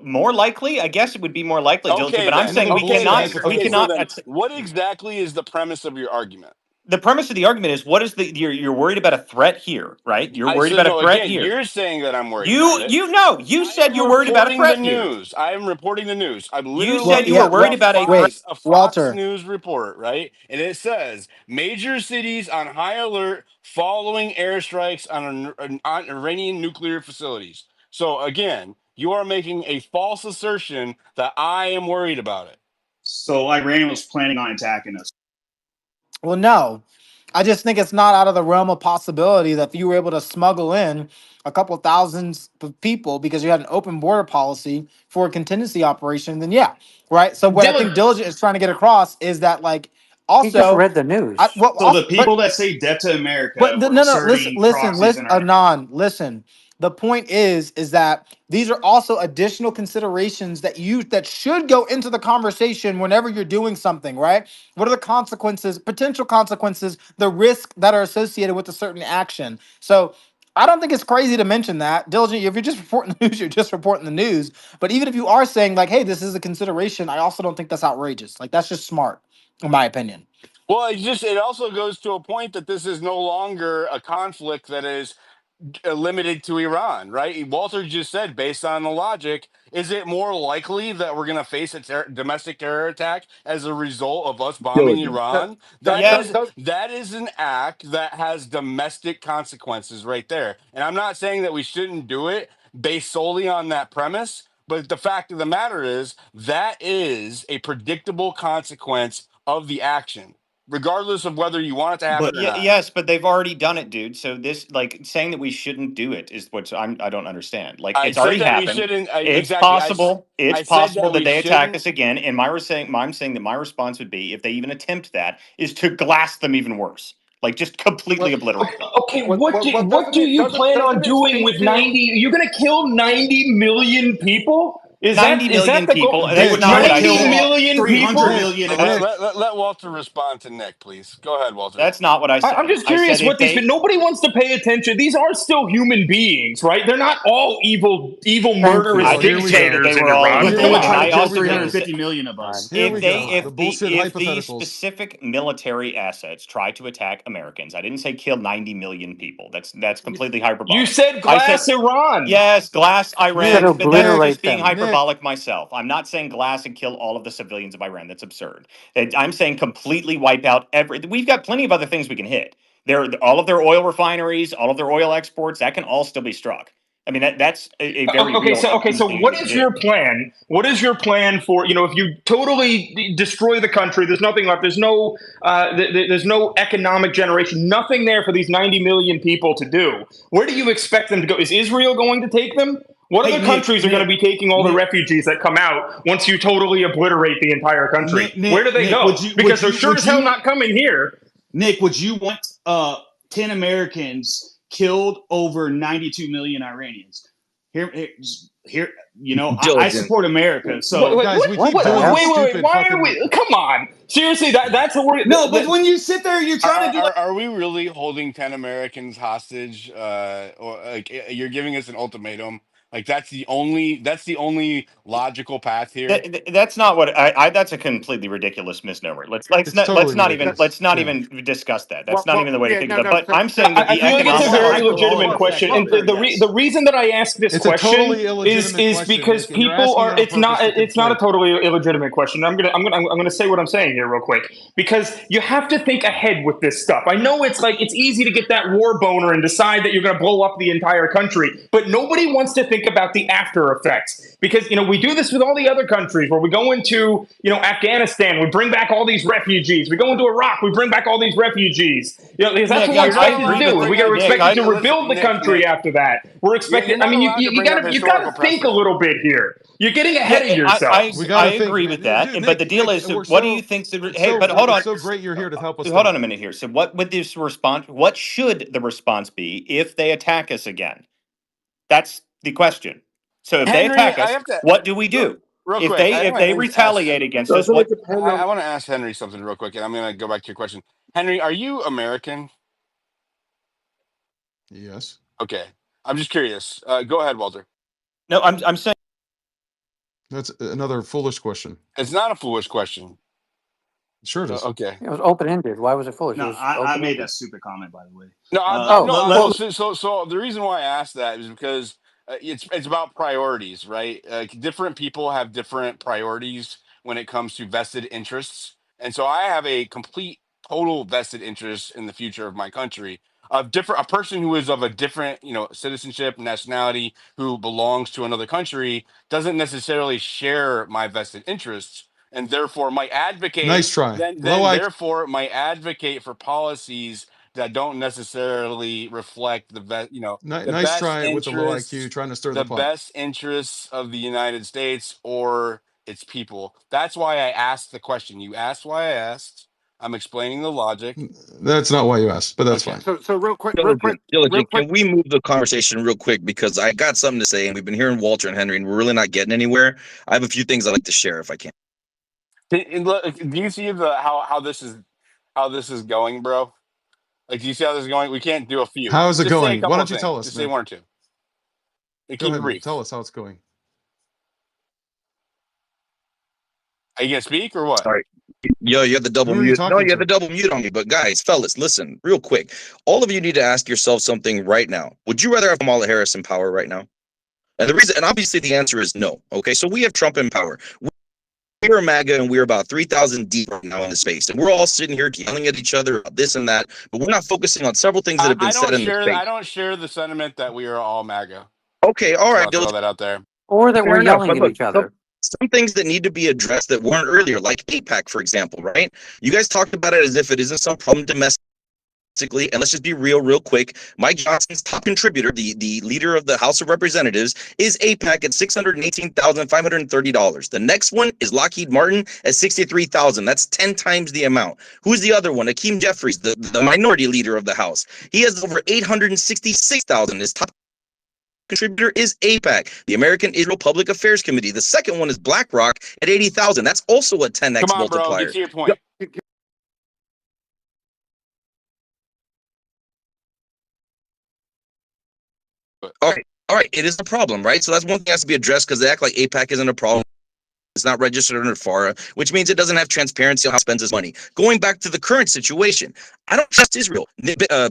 more likely. I guess it would be more likely, Diligent. Okay But I'm then. saying we cannot. We Okay, so cannot. then what exactly is the premise of your argument? The premise of the argument is what is you're worried about a threat here, right? You're worried about a No, threat again, here. you're saying that I'm worried about it. You said you're worried about a threat here. I am reporting the news. I'm You literally said you were worried about a threat. a Fox Walter. News report, right? And it says major cities on high alert following airstrikes on Iranian nuclear facilities. So again, you are making a false assertion that I am worried about it. So Iran was planning on attacking us. Well, no. I just think it's not out of the realm of possibility that if you were able to smuggle in a couple thousands of people because you had an open border policy for a contingency operation, then yeah, right? So what I think Diligent is trying to get across is that, like, He just also, read the news. So the people that say debt to America but were no, inserting listen, proxies in our Anon, listen. The point is that these are also additional considerations that should go into the conversation whenever you're doing something, right? What are the consequences, potential consequences, the risk that are associated with a certain action? So I don't think it's crazy to mention that. Diligent, if you're just reporting the news, you're just reporting the news. But even if you are saying, like, hey, this is a consideration, I also don't think that's outrageous. Like, that's just smart, in my opinion. Well, it also goes to a point that this is no longer a conflict that is limited to Iran, right? Walter just said, based on the logic, is it more likely that we're going to face a domestic terror attack as a result of us bombing Iran? That is an act that has domestic consequences right there. And I'm not saying that we shouldn't do it based solely on that premise, but the fact of the matter is that is a predictable consequence of the action, regardless of whether you want it to happen or not. Yes, but they've already done it, dude. So this, like, saying that we shouldn't do it is what I don't understand. Like, it's already happened. It's possible. It's possible that they attack us again. And I'm saying that my response would be, if they even attempt that, is to glass them even worse. Like, just completely obliterate them. Okay, what do you plan on doing with 90? You're going to kill 90 million people? Is 90 million the people? goal? That's not what I 90 said. million 300 people? million. Let Walter respond to Nick, please. Go ahead, Walter. That's not what I said. I'm just curious what these. Nobody wants to pay attention. These are still human beings, right? They're not all evil murderous dictators in Iran. They would try to kill also 350 million of us. If these specific military assets try to attack Americans, I didn't say kill 90 million people. That's completely hyperbolic. You said glass Iran. Yes, glass Iran. But that's just being them. hyperbolic myself. I'm not saying glass and kill all of the civilians of Iran. That's absurd. I'm saying completely wipe out every. We've got plenty of other things we can hit. All of their oil refineries, all of their oil exports, that can all still be struck. I mean, that's a very So what is your plan? What is your plan for, if you totally destroy the country, there's nothing left, there's no economic generation, nothing there for these 90 million people to do. Where do you expect them to go? Is Israel going to take them? What other countries are going to be taking all the refugees that come out once you totally obliterate the entire country? Where do they go? Because they're sure as hell not coming here. Nick, would you want 10 Americans killed over 92 million Iranians. Here, you know, I support America. So guys, we keep doing wait. Why are we? Come on, seriously, that's what we're. No, but when you sit there, you're trying to do. Are we really holding 10 Americans hostage? Or like you're giving us an ultimatum? Like that's the only logical path here. That's not what that's a completely ridiculous misnomer. Let's not even discuss that. That's not even the way to think of it. But I'm saying that I feel like it's a very legitimate question, and the reation that I ask this question is because people are. It's not a totally illegitimate question. I'm gonna say what I'm saying here real quick, because you have to think ahead with this stuff. I know it's easy to get that war boner and decide that you're gonna blow up the entire country, but nobody wants to think about the after effects, because we do this with all the other countries where we go into Afghanistan, we bring back all these refugees. We go into Iraq, we bring back all these refugees. Because that's what we're expected to do. We got to expect to rebuild the country after that. We're expecting. I mean, you got to think a little bit here. You're getting ahead of yourself. I agree with that, but the deal is, what do you think? But hold on. It's so great you're here to help us. Hold on a minute here. So, what would this response? What should the response be if they attack us again? That's the question. So, if they attack us, what do we do? If they retaliate against us, what? I want to ask Henry something real quick, and I'm going to go back to your question. Henry, are you American? Yes. Okay. I'm just curious. Go ahead, Walter. No, I'm saying. That's another foolish question. It's not a foolish question. Sure it is. Okay. It was open-ended. Why was it foolish? No, I made that stupid comment, by the way. So the reason why I asked that is because it's about priorities, right? Different people have different priorities when it comes to vested interests, and so I have a total vested interest in the future of my country. A person who is of a different, citizenship, nationality, who belongs to another country doesn't necessarily share my vested interests, and therefore might advocate. Nice try. Therefore might advocate for policies that don't necessarily reflect the best, nice try with the low IQ, trying to stir the pot. Best interests of the United States or its people. That's why I asked the question. You asked why I asked. I'm explaining the logic. That's not why you asked, but that's fine. So real quick, can we move the conversation real quick, because I got something to say, and we've been hearing Walter and Henry, and we're really not getting anywhere. I have a few things I'd like to share if I can. Do you see how this is going, bro? Like, do you see how this is going? We can't do a few. How is it going? Why don't you tell us? Just say one or two. Go ahead, tell us how it's going. Are you gonna speak or what? Sorry. Yo, you have the double mute. No, you have the double mute on me. But guys, fellas, listen, real quick. All of you need to ask yourself something right now. Would you rather have Kamala Harris in power right now? And obviously the answer is no. Okay, so we have Trump in power. We're MAGA, and we're about 3,000 deep right now in the space, and we're all sitting here yelling at each other about this and that, but we're not focusing on several things that have been said in the space. I don't share the sentiment that we are all MAGA. Okay, all right. I'll throw that out there. Or that we're yelling at each other. Some things that need to be addressed that weren't earlier, like AIPAC, for example, right? You guys talked about it as if it isn't some problem domestically, and let's just be real quick. Mike Johnson's top contributor, the leader of the House of Representatives, is AIPAC at $618,530. The next one is Lockheed Martin at $63,000. That's 10 times the amount. Who's the other one? Hakeem Jeffries, the minority leader of the House. He has over $866,000. His top contributor is AIPAC, the American Israel Public Affairs Committee. The second one is BlackRock at $80,000. That's also a 10x Come on, multiplier. bro, get to your point. All right. It is a problem, right? So that's one thing that has to be addressed, because they act like AIPAC isn't a problem. It's not registered under FARA, which means it doesn't have transparency on how it spends its money. Going back to the current situation, I don't trust Israel. The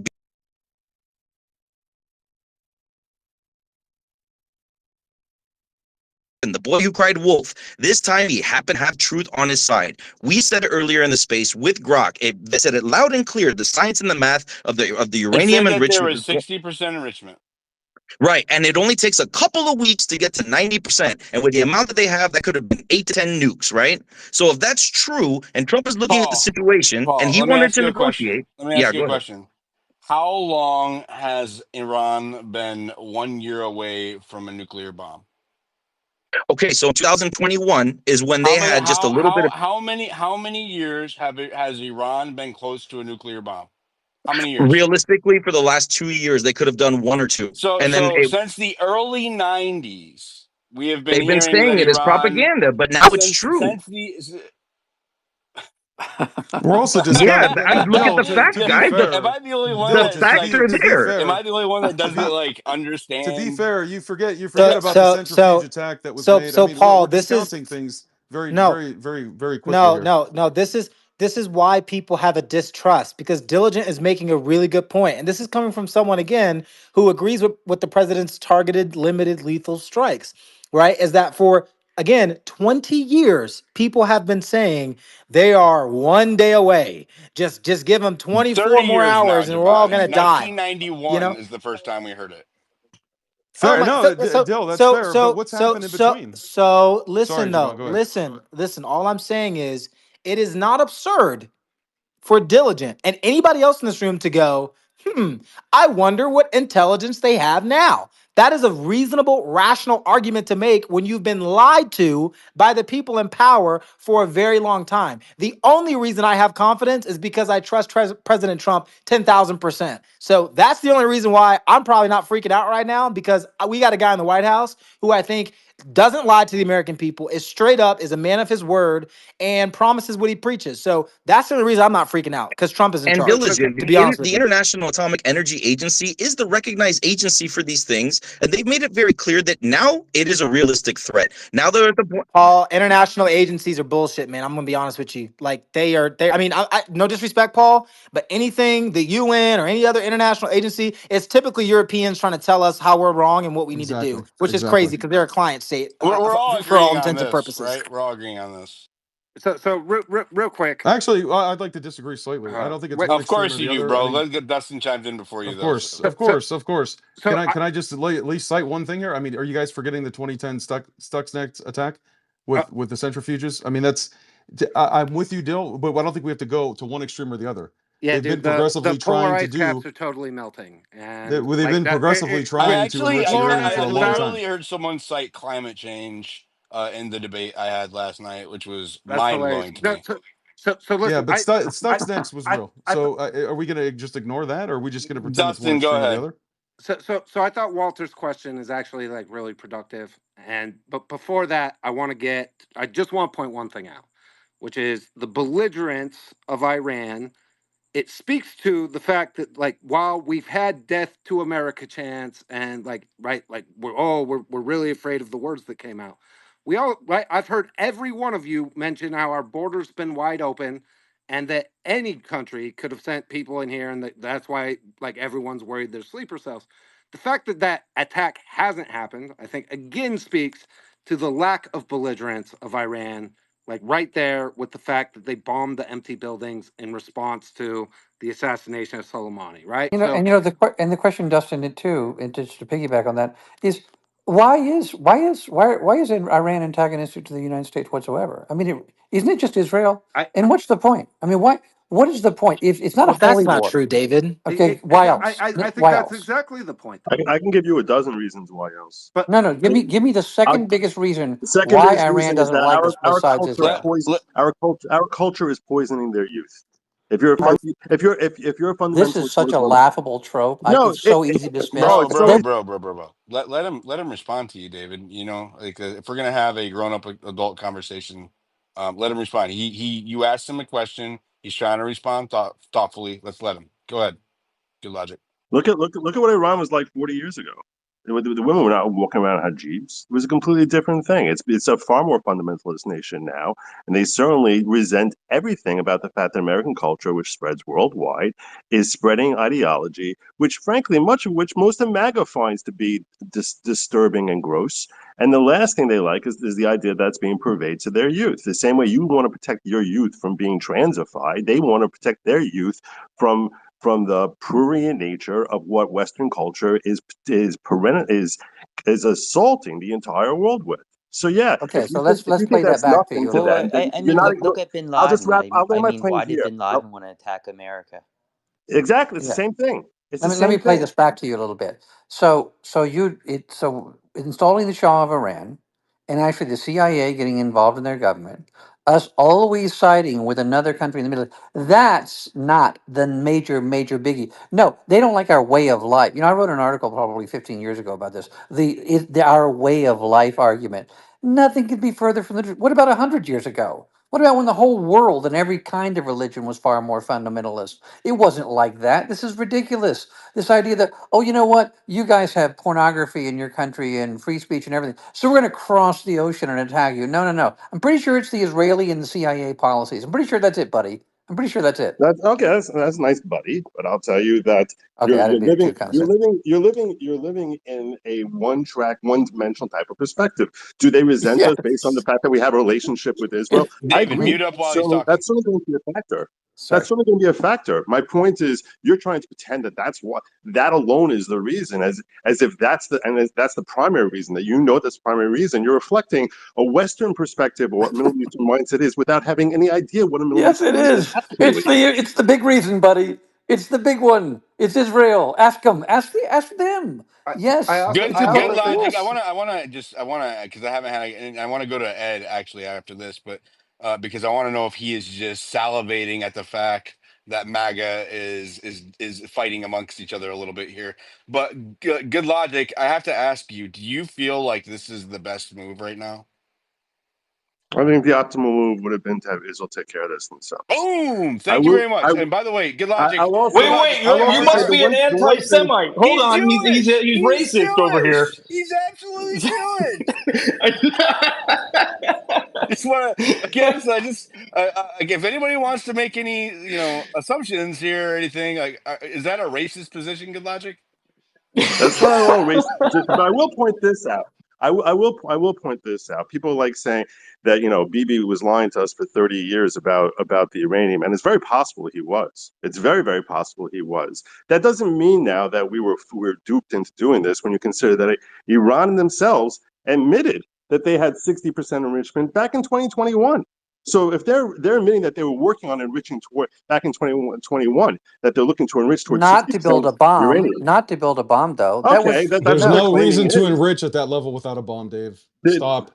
boy who cried wolf. This time he happened to have truth on his side. We said it earlier in the space with Grok. They said it loud and clear. The science and the math of the uranium enrichment. There was 60% enrichment. Right, and it only takes a couple of weeks to get to 90%. And with the amount that they have, that could have been 8 to 10 nukes, right? So if that's true, and Trump is looking at the situation, and he wanted to negotiate. Let me ask you a question. How long has Iran been 1 year away from a nuclear bomb? Okay, so 2021 is when they had just a little bit of. How many years has Iran been close to a nuclear bomb? How many years? Realistically, for the last 2 years, they could have done one or two. So, And then since the early 90s, we have been they've been hearing that saying it as Iran, propaganda, but now it's true. since the We're also just Yeah, not, look at the to facts, be guys. fair, am I the only one The that's facts like? are there. Am I the only one that doesn't like To understand? be fair, you forget So about the so centrifuge so attack that was so made. I so mean, we're Paul, this is discounting things very, no. very, very, very quickly No, here. no, no. This is why people have a distrust because Diligent is making a really good point, and this is coming from someone again who agrees with the president's targeted, limited, lethal strikes. Right? Is that for again 20 years people have been saying they are one day away. Just give them 30 24 more years now, hours, and we're all gonna Javon. die. You 1991 know? is the first time we heard it. Oh Fair, my, no, Dill, that's fair. But what's happened in between? so Sorry, listen Javon, though, go ahead. listen. All I'm saying is it is not absurd for Diligent and anybody else in this room to go, I wonder what intelligence they have now. That is a reasonable, rational argument to make when you've been lied to by the people in power for a very long time. The only reason I have confidence is because I trust President Trump 10,000%. So that's the only reason why I'm probably not freaking out right now because we got a guy in the White House who I think doesn't lie to the American people, is straight up, is a man of his word, and promises what he preaches. So that's the only reason I'm not freaking out because Trump is in And charge, Diligent, to be honest with the you. International Atomic Energy Agency is the recognized agency for these things, and they've made it very clear that now it is a realistic threat. Now they're at the point. Paul, international agencies are bullshit, man. I'm gonna be honest with you. Like they I mean, no disrespect, Paul, but anything the UN or any other international agency, it's typically Europeans trying to tell us how we're wrong and what we need to do, which is crazy because they're a client state We're all for all agreeing on intents and this, purposes. right? We're all agreeing on this. So real quick. Actually, I'd like to disagree slightly. I don't think it's one Of extreme course or the you do, other. bro. I mean, Let's get Dustin chimed in before you. of course. So Can I just at least cite one thing here? I mean, are you guys forgetting the 2010 Stuxnet attack with the centrifuges? I mean, I'm with you, Dill, but I don't think we have to go to one extreme or the other. Yeah, they've dude, been progressively the polar trying to ice do. caps are totally melting, and They've been progressively trying to enrich uranium for a long time. I literally heard someone cite climate change in the debate I had last night, which was mind blowing to me. So listen, yeah, but Stuxnet was real. So are we going to just ignore that, or are we just going to pretend it's one extreme or the other? So I thought Walter's question is actually like really productive, but before that, I just want to point one thing out, which is the belligerence of Iran. It speaks to the fact that like while we've had death to America chants and we're really afraid of the words that came out. I've heard every one of you mention how our border's been wide open and that any country could have sent people in here and that's why like everyone's worried there's sleeper cells. The fact that attack hasn't happened, I think again speaks to the lack of belligerence of Iran, like right there with the fact that they bombed the empty buildings in response to the assassination of Soleimani, right? The question, Dustin, too, and just to piggyback on that, is why is Iran antagonistic to the United States whatsoever? I mean, isn't it just Israel? And what's the point? I mean, why? What is the point? If it's not a that's holy not war, true, David. Okay, why else? I think why that's else? exactly the point. I can give you a dozen reasons why else. But no, give me the second biggest reason the second why biggest Iran reason doesn't is that like us besides Israel. our culture is poisoning their youth. If you're a fundamentalist, This is such a laughable trope. It's so easy to dismiss. Bro. Let him respond to you, David. You know, like if we're gonna have a grown-up adult conversation, let him respond. You asked him a question. He's trying to respond thoughtfully. Let's let him. Go ahead. Good logic. Look at what Iran was like 40 years ago. The women were not walking around in hijabs. It was a completely different thing. It's a far more fundamentalist nation now, and they certainly resent everything about the fact that American culture, which spreads worldwide, is spreading ideology, which frankly, much of which most of MAGA finds to be disturbing and gross. And the last thing they like is the idea that's being purveyed to their youth. The same way you want to protect your youth from being transified, they want to protect their youth from the prurient nature of what Western culture is assaulting the entire world with. So yeah. Okay, so let's play that back to you. I mean, look at Bin Laden. I'll just wrap. I'll lay my point why here. did Bin Laden want to attack America? Exactly, it's the same thing. Let me play this back to you a little bit. So installing the Shah of Iran, and actually the CIA getting involved in their government, Us always siding with another country in the middle. That's not the major biggie. No, they don't like our way of life. You know, I wrote an article probably 15 years ago about this. Our way of life argument. Nothing could be further from the truth. What about 100 years ago? What about when the whole world and every kind of religion was far more fundamentalist? It wasn't like that. This is ridiculous. This idea that, oh, you know what? You guys have pornography in your country and free speech and everything. So we're going to cross the ocean and attack you. No, no, no. I'm pretty sure it's the Israeli and the CIA policies. I'm pretty sure that's it, buddy. I'm pretty sure that's it. That's okay. That's nice, buddy. But I'll tell you that Okay, I didn't mean to kind of say. you're living in a one-track, one-dimensional type of perspective. Do they resent us based on the fact that we have a relationship with Israel? I David, agree. mute up while he's talking. That's certainly going to be a factor. Sorry. That's certainly going to be a factor. My point is, you're trying to pretend that that's what that alone is the reason, as if that's the primary reason. That that's the primary reason. You're reflecting a Western perspective of what Middle Eastern mindset is, without having any idea what a Middle Yes, Eastern it is. It's the big reason, buddy. It's the big one. It's Israel. Ask them. Ask them. Yes. Good It's a logic. yes. I want to because I haven't had, and I want to go to Ed actually after this, but because I want to know if he is just salivating at the fact that MAGA is fighting amongst each other a little bit here. But good logic. I have to ask you: do you feel like this is the best move right now? I think the optimal move would have been to have Israel take care of this themselves. Boom! Thank you very much. And by the way, good logic. Wait, you must be an anti-Semite. Hold on, he's racist over here. He's absolutely Jewish. Just want to again. So if anybody wants to make any assumptions here or anything, like is that a racist position? Good logic. That's not at all racist position, but I will point this out. I will point this out. People like saying that Bibi was lying to us for 30 years about the uranium, and it's very possible he was. It's very, very possible he was. That doesn't mean now that we were duped into doing this. When you consider that Iran themselves admitted that they had 60% enrichment back in 2021. So if they're admitting that they were working on enriching back in 2021, that they're looking to enrich towards not to build a bomb, uranium. Not to build a bomb, though. Okay, there's no reason to enrich at that level without a bomb, Dave. Stop.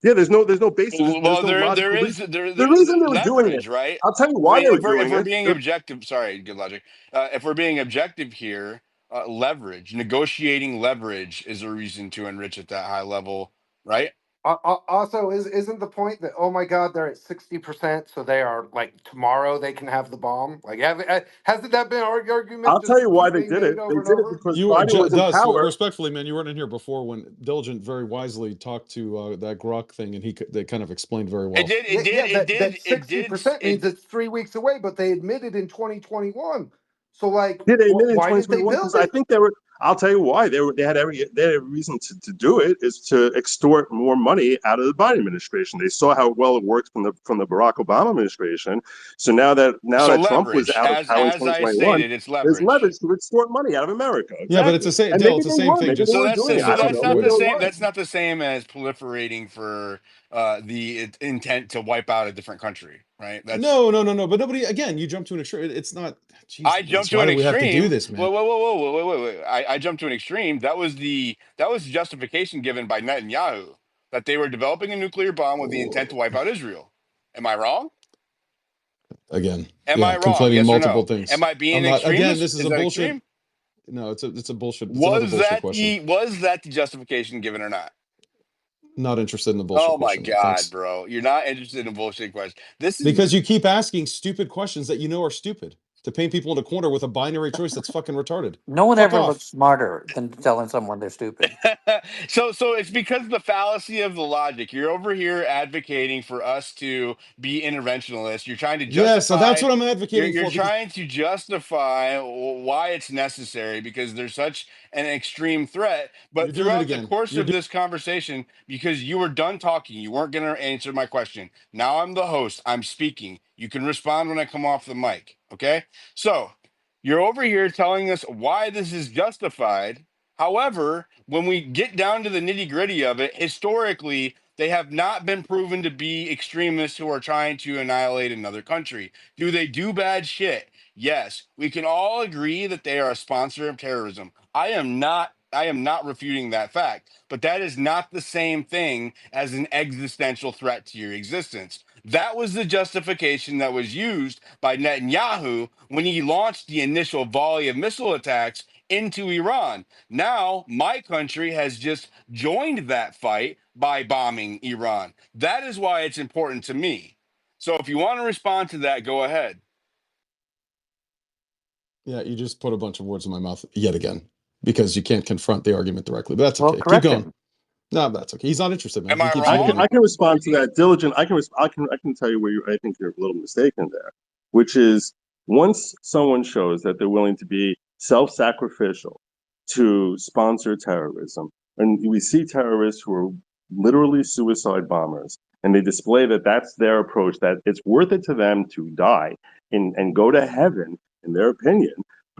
Yeah, there's no basis. Well, there is the reason they were doing it, right? I'll tell you why they were doing it. If we're being objective, sorry, good logic. If we're being objective here, negotiating leverage is a reason to enrich at that high level, right? Also, isn't the point that, oh my God, they're at 60%, so they are like tomorrow they can have the bomb? Like, hasn't that been our argument? I'll tell you why they did it. They did it because Biden was in power. Respectfully, man, you weren't in here before when Diligent very wisely talked to that Grok thing, and they kind of explained very well. It did. 60% means it's 3 weeks away, but they admitted in 2021. So, like, they admitted in why did they 2021? build Because it? I think they were. I'll tell you why they had every reason to do it is to extort more money out of the Biden administration. They saw how well it worked from the Barack Obama administration. So now that Trump was out of power in 2021, there's leverage to extort money out of America. Exactly. Yeah, but it's the same. Dale, it's the same thing. That's not the same as proliferating for the intent to wipe out a different country, right? No. But nobody. Again, you jump to an extreme. It's not. Jesus, I jumped to an extreme. We have to do this, man. Wait. I jumped to an extreme. That was the justification given by Netanyahu that they were developing a nuclear bomb with the intent to wipe out Israel. Am I wrong? Again, am I wrong? Conflating Yes multiple or no? things. Am I being extreme? Again, this is a bullshit. Extreme? No, it's a bullshit. Was that the justification given or not? Not interested in the bullshit. Oh my God, bro! You're not interested in a bullshit question. This is because you keep asking stupid questions that are stupid to paint people in a corner with a binary choice that's fucking retarded. No one ever looks smarter than telling someone they're stupid. So it's because of the fallacy of the logic. You're over here advocating for us to be interventionalists. You're trying to justify. Yeah, so that's what I'm advocating you're for. You're trying to justify why it's necessary because there's such an extreme threat. But throughout the course of this conversation, because you were done talking, you weren't going to answer my question. Now I'm the host. I'm speaking. You can respond when I come off the mic. Okay? So you're over here telling us why this is justified. However, when we get down to the nitty gritty of it, historically, they have not been proven to be extremists who are trying to annihilate another country. Do they do bad shit? Yes. We can all agree that they are a sponsor of terrorism. I am not I am not refuting that fact, but that is not the same thing as an existential threat to your existence. That was the justification that was used by Netanyahu when he launched the initial volley of missile attacks into Iran. Now, my country has just joined that fight by bombing Iran. That is why it's important to me. So if you want to respond to that, go ahead. Yeah, you just put a bunch of words in my mouth yet again because you can't confront the argument directly. But that's Well, okay. Keep correct going. him. No, that's okay. He's not interested, man. Am I He keeps wrong? I can respond to that, Diligent. I can tell you where I think you're a little mistaken there, which is once someone shows that they're willing to be self-sacrificial to sponsor terrorism, and we see terrorists who are literally suicide bombers, and they display that that's their approach, that it's worth it to them to die and go to heaven, in their opinion,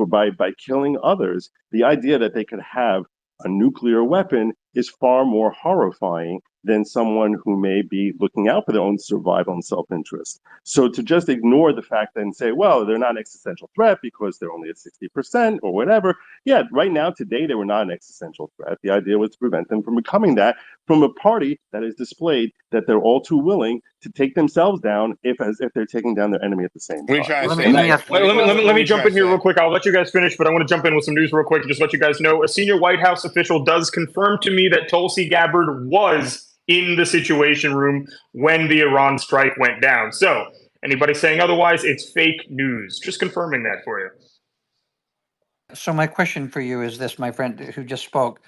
by killing others. The idea that they could have a nuclear weapon is far more horrifying than someone who may be looking out for their own survival and self-interest. So to just ignore the fact and say, well, they're not an existential threat because they're only at 60% or whatever. Yeah, right now, today, they were not an existential threat. The idea was to prevent them from becoming that from a party that has displayed that they're all too willing to take themselves down as if they're taking down their enemy at the same What are you time. trying to say? Let me jump in here real quick. I'll let you guys finish, but I want to jump in with some news real quick and just let you guys know. A senior White House official does confirm to me that Tulsi Gabbard was in the Situation Room when the Iran strike went down. So anybody saying otherwise, it's fake news. Just confirming that for you. So my question for you is this, my friend who just spoke.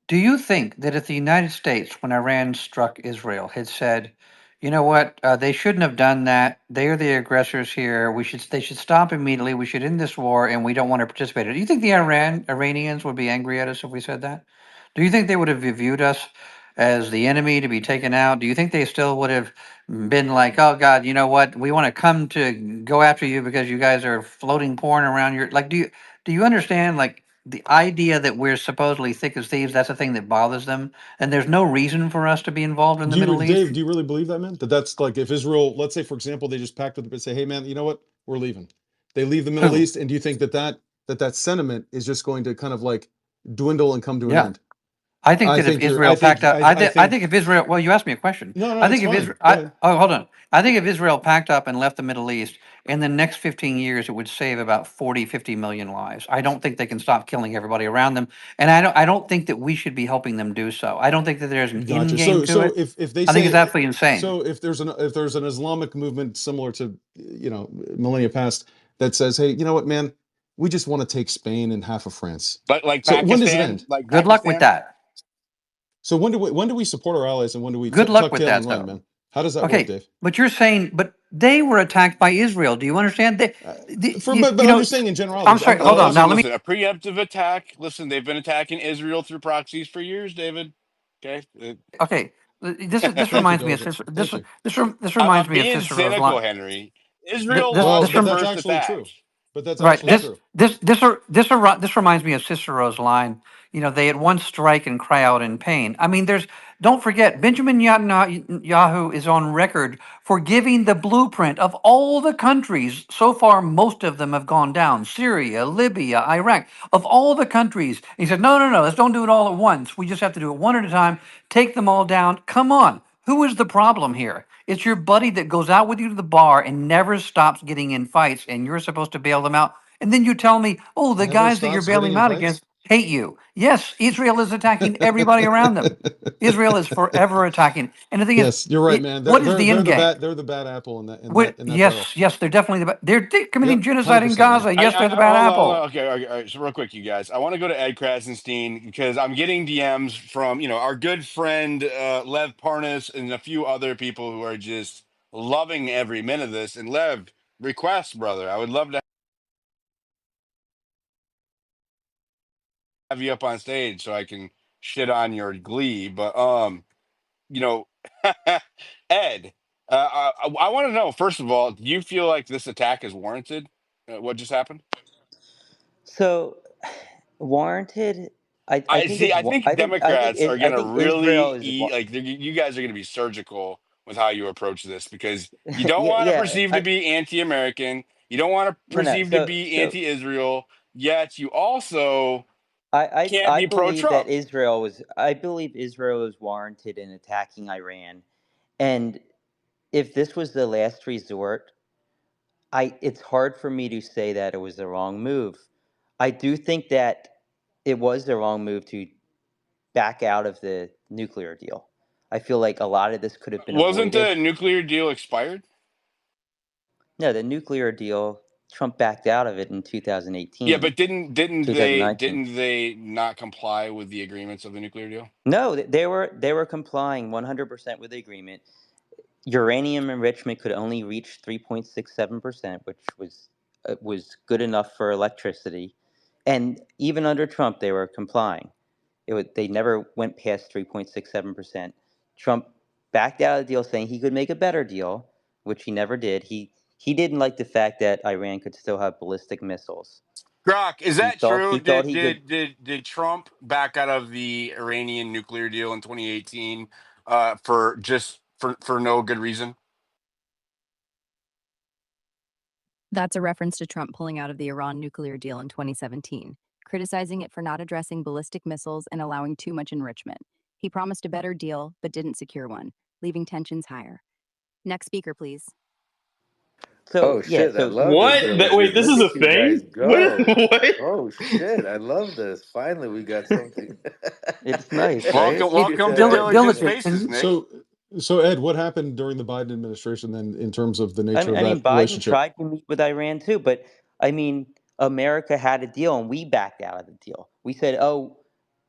Do you think that if the United States, when Iran struck Israel, had said, you know what, they shouldn't have done that. They are the aggressors here. They should stop immediately. We should end this war, and we don't want to participate in it. Do you think the Iranians would be angry at us if we said that? Do you think they would have viewed us as the enemy to be taken out? Do you think they still would have been like, oh God, you know what, we want to come to go after you because you guys are floating porn around your like? Do you understand like? The idea that we're supposedly thick as thieves, that's a thing that bothers them. And there's no reason for us to be involved in the Middle East. Dave, do you really believe that, man? That's like if Israel, let's say, for example, they just packed up and say, hey, man, you know what? We're leaving. They leave the Middle East. And do you think that sentiment is just going to kind of like dwindle and come to an end? I think that if Israel packed up, I think if Israel, well, you asked me a question. No, I think if Israel, hold on. I think if Israel packed up and left the Middle East, in the next 15 years, it would save about 40, 50 million lives. I don't think they can stop killing everybody around them. And I don't think that we should be helping them do so. I don't think that there's an end game to it. If they I think it's absolutely insane. So if there's an Islamic movement similar to, millennia past that says, hey, you know what, man, we just want to take Spain and half of France. But like so Pakistan, when does it end? like good luck with that. So when do we support our allies and when do we good luck tuck with tail that, and run, though. man? How does that work, Dave? But you're saying, but they were attacked by Israel. Do you understand? But I'm just saying in general. I'm sorry. Hold on. Now let me. A preemptive attack. Listen, they've been attacking Israel through proxies for years, David. Okay. Okay. This reminds me of this reminds me of Cicero's cynical, line. Henry. Israel launched the first attack. True. But that's right. true. This reminds me of Cicero's line. They at once strike and cry out in pain. I mean, don't forget, Benjamin Netanyahu is on record for giving the blueprint of all the countries. So far, most of them have gone down. Syria, Libya, Iraq, of all the countries. He said, no, let's don't do it all at once. We just have to do it one at a time, take them all down. Come on. Who is the problem here? It's your buddy that goes out with you to the bar and never stops getting in fights, and you're supposed to bail them out. And then you tell me, oh, the guys that you're bailing them out against hate you. Yes, Israel is attacking everybody around them. Israel is forever attacking. And the thing is, you're right, man. What is the end game? They're the bad apple in that. Yes, they're definitely the bad. They're committing genocide in Gaza. Yes, they're the bad apple. Okay, all right. So real quick, you guys, I want to go to Ed Krasenstein because I'm getting DMs from our good friend Lev Parnas and a few other people who are just loving every minute of this. And Lev, request, brother. I would love to have you up on stage so I can shit on your glee. But Ed, I want to know, first of all, do you feel like this attack is warranted? What just happened? So warranted. I think Democrats are going to really you guys are going to be surgical with how you approach this because you don't want to perceive to be anti-American. You don't want to perceive to be anti-Israel. Yet you also Can't I be believe that pro-Trump. I believe Israel was warranted in attacking Iran. And if this was the last resort, it's hard for me to say that it was the wrong move. I do think that it was the wrong move to back out of the nuclear deal. I feel like a lot of this could have been Wasn't avoided. the nuclear deal expired? No, the nuclear deal, Trump backed out of it in 2018, Yeah, but didn't 2019. they not comply with the agreements of the nuclear deal? No, they were complying 100% with the agreement. Uranium enrichment could only reach 3.67%, which was good enough for electricity. And even under Trump, they were complying. They never went past 3.67%. Trump backed out of the deal, saying he could make a better deal, which he never did. He didn't like the fact that Iran could still have ballistic missiles. Grok, is that true? He thought Did he could. did Trump back out of the Iranian nuclear deal in 2018 for no good reason? That's a reference to Trump pulling out of the Iran nuclear deal in 2017, criticizing it for not addressing ballistic missiles and allowing too much enrichment. He promised a better deal, but didn't secure one, leaving tensions higher. Next speaker, please. So, yeah, I so love What? this already. Wait, this Look is a at you guys thing? go. What? Oh shit, I love this. Finally we got something. it's nice, right? Welcome to Diligent Spaces, Nick. So Ed, what happened during the Biden administration then in terms of the nature of I mean, that Biden relationship? tried to meet with Iran too, but I mean, America had a deal and we backed out of the deal. We said, "Oh,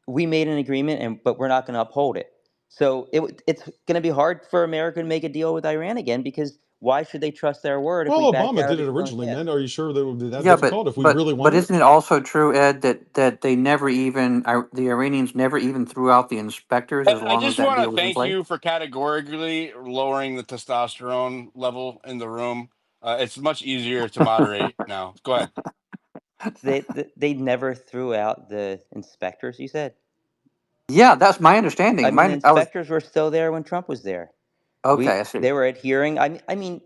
we made an agreement, but we're not going to uphold it." So it's going to be hard for America to make a deal with Iran again because why should they trust their word if we Well, backed Obama out of did the it deal? originally, man. Are you sure that it would be that Yeah, difficult if we really but wanted it? isn't it also true, Ed, that they never even the Iranians never even threw out the inspectors as I long as just that want to deal was in thank place? you for categorically lowering the testosterone level in the room. It's much easier to moderate now. Go ahead. They never threw out the inspectors. You said. Yeah, that's my I understanding. mean, the I was inspectors were still there when Trump was there. okay. I see. They were adhering. I mean,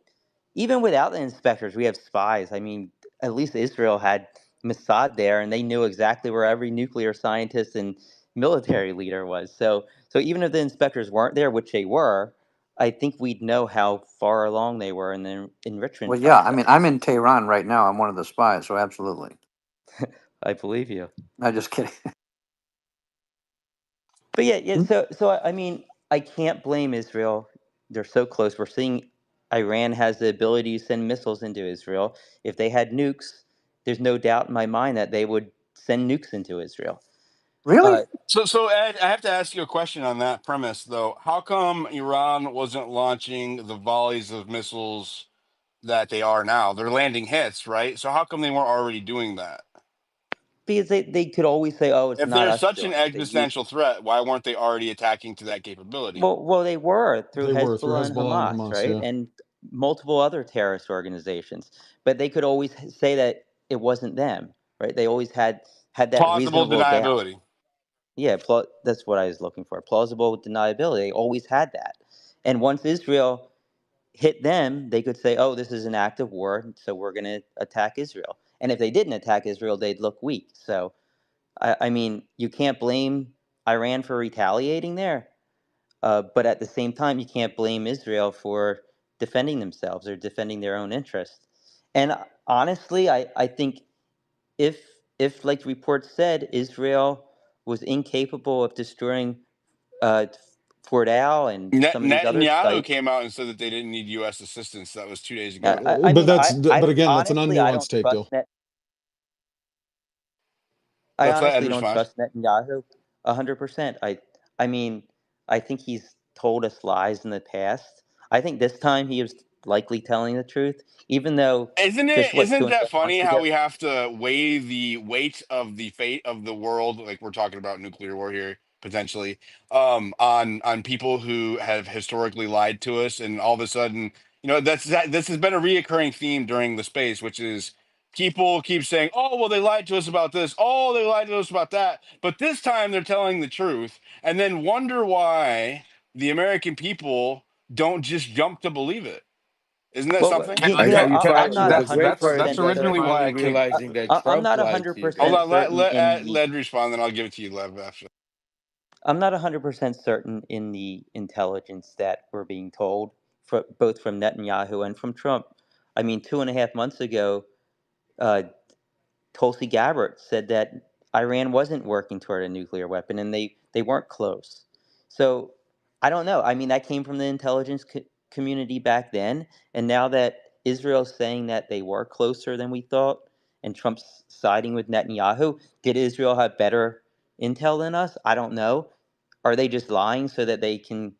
even without the inspectors, we have spies. I mean, at least Israel had Mossad there, and they knew exactly where every nuclear scientist and military leader was. So even if the inspectors weren't there, which they were, I think we'd know how far along they were in the enrichment Well, yeah. I process. mean, I'm in Tehran right now. I'm one of the spies, so absolutely. I believe you. I'm just kidding. But yeah. So I mean, I can't blame Israel. They're so close. We're seeing Iran has the ability to send missiles into Israel. If they had nukes, there's no doubt in my mind that they would send nukes into Israel. Really? So Ed, I have to ask you a question on that premise, though. How come Iran wasn't launching the volleys of missiles that they are now? They're landing hits, right? So how come they weren't already doing that? Because they could always say, "Oh, it's If not they're us such an doing it." They use existential threat, why weren't they already attacking to that capability? well, they were through They were through Hezbollah and Hezbollah and Hamas, Hamas, right, yeah. and multiple other terrorist organizations. But they could always say that it wasn't them, right? They always had that Plausible reasonable doubt. deniability. Yeah, that's what I was looking for. Plausible deniability. They always had that. And once Israel hit them, they could say, "Oh, this is an act of war, so we're going to attack Israel." And if they didn't attack Israel, they'd look weak. So, I mean, you can't blame Iran for retaliating there, but at the same time, you can't blame Israel for defending themselves or defending their own interests. And honestly, I think if like reports said, Israel was incapable of destroying uh, Fort Al and some of these other Netanyahu sites. came out and said that they didn't need U.S. assistance. That was 2 days I, ago. I I But mean, but again, that's an honestly, I unnuanced don't take, trust Bill. that. I Let's let Ed honestly don't respond. trust Netanyahu 100%. I mean, I think he's told us lies in the past. I think this time he was likely telling the truth, even though just what Isn't that 2.5 funny months how ago. we have to weigh the weight of the fate of the world, like we're talking about nuclear war here potentially, on people who have historically lied to us, and all of a sudden, this has been a reoccurring theme during the space, which is people keep saying, "Oh, well, they lied to us about this. Oh, they lied to us about that," but this time they're telling the truth, and then wonder why the American people don't just jump to believe it. Isn't that Well, something? I got you. I'm not The great hundred part is percent you guys are certain. finally realizing that I'm Trump not lied hundred to you Hold percent guys. on, certain in let the. Led respond, then I'll give it to you, Lev, after. I'm not 100% certain in the intelligence that we're being told, both from Netanyahu and from Trump. I mean, 2.5 months ago, uh, Tulsi Gabbard said that Iran wasn't working toward a nuclear weapon, and they weren't close. So I don't know. I mean, that came from the intelligence community back then, and now that Israel's saying that they were closer than we thought, and Trump's siding with Netanyahu, did Israel have better intel than us? I don't know. Are they just lying so that they can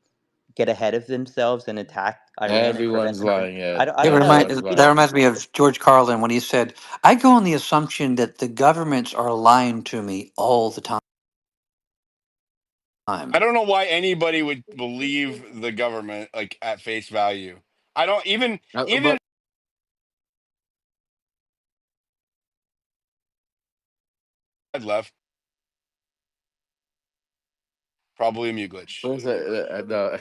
get ahead of themselves and attack Iran and prevent Everyone's them? lying, Ed. I It don't know. Everyone's It's, that lying. reminds me of George Carlin when he said, "I go on the assumption that the governments are lying to me all the time." I don't know why anybody would believe the government like at face value. I don't even But left. Probably a mute glitch. first, no.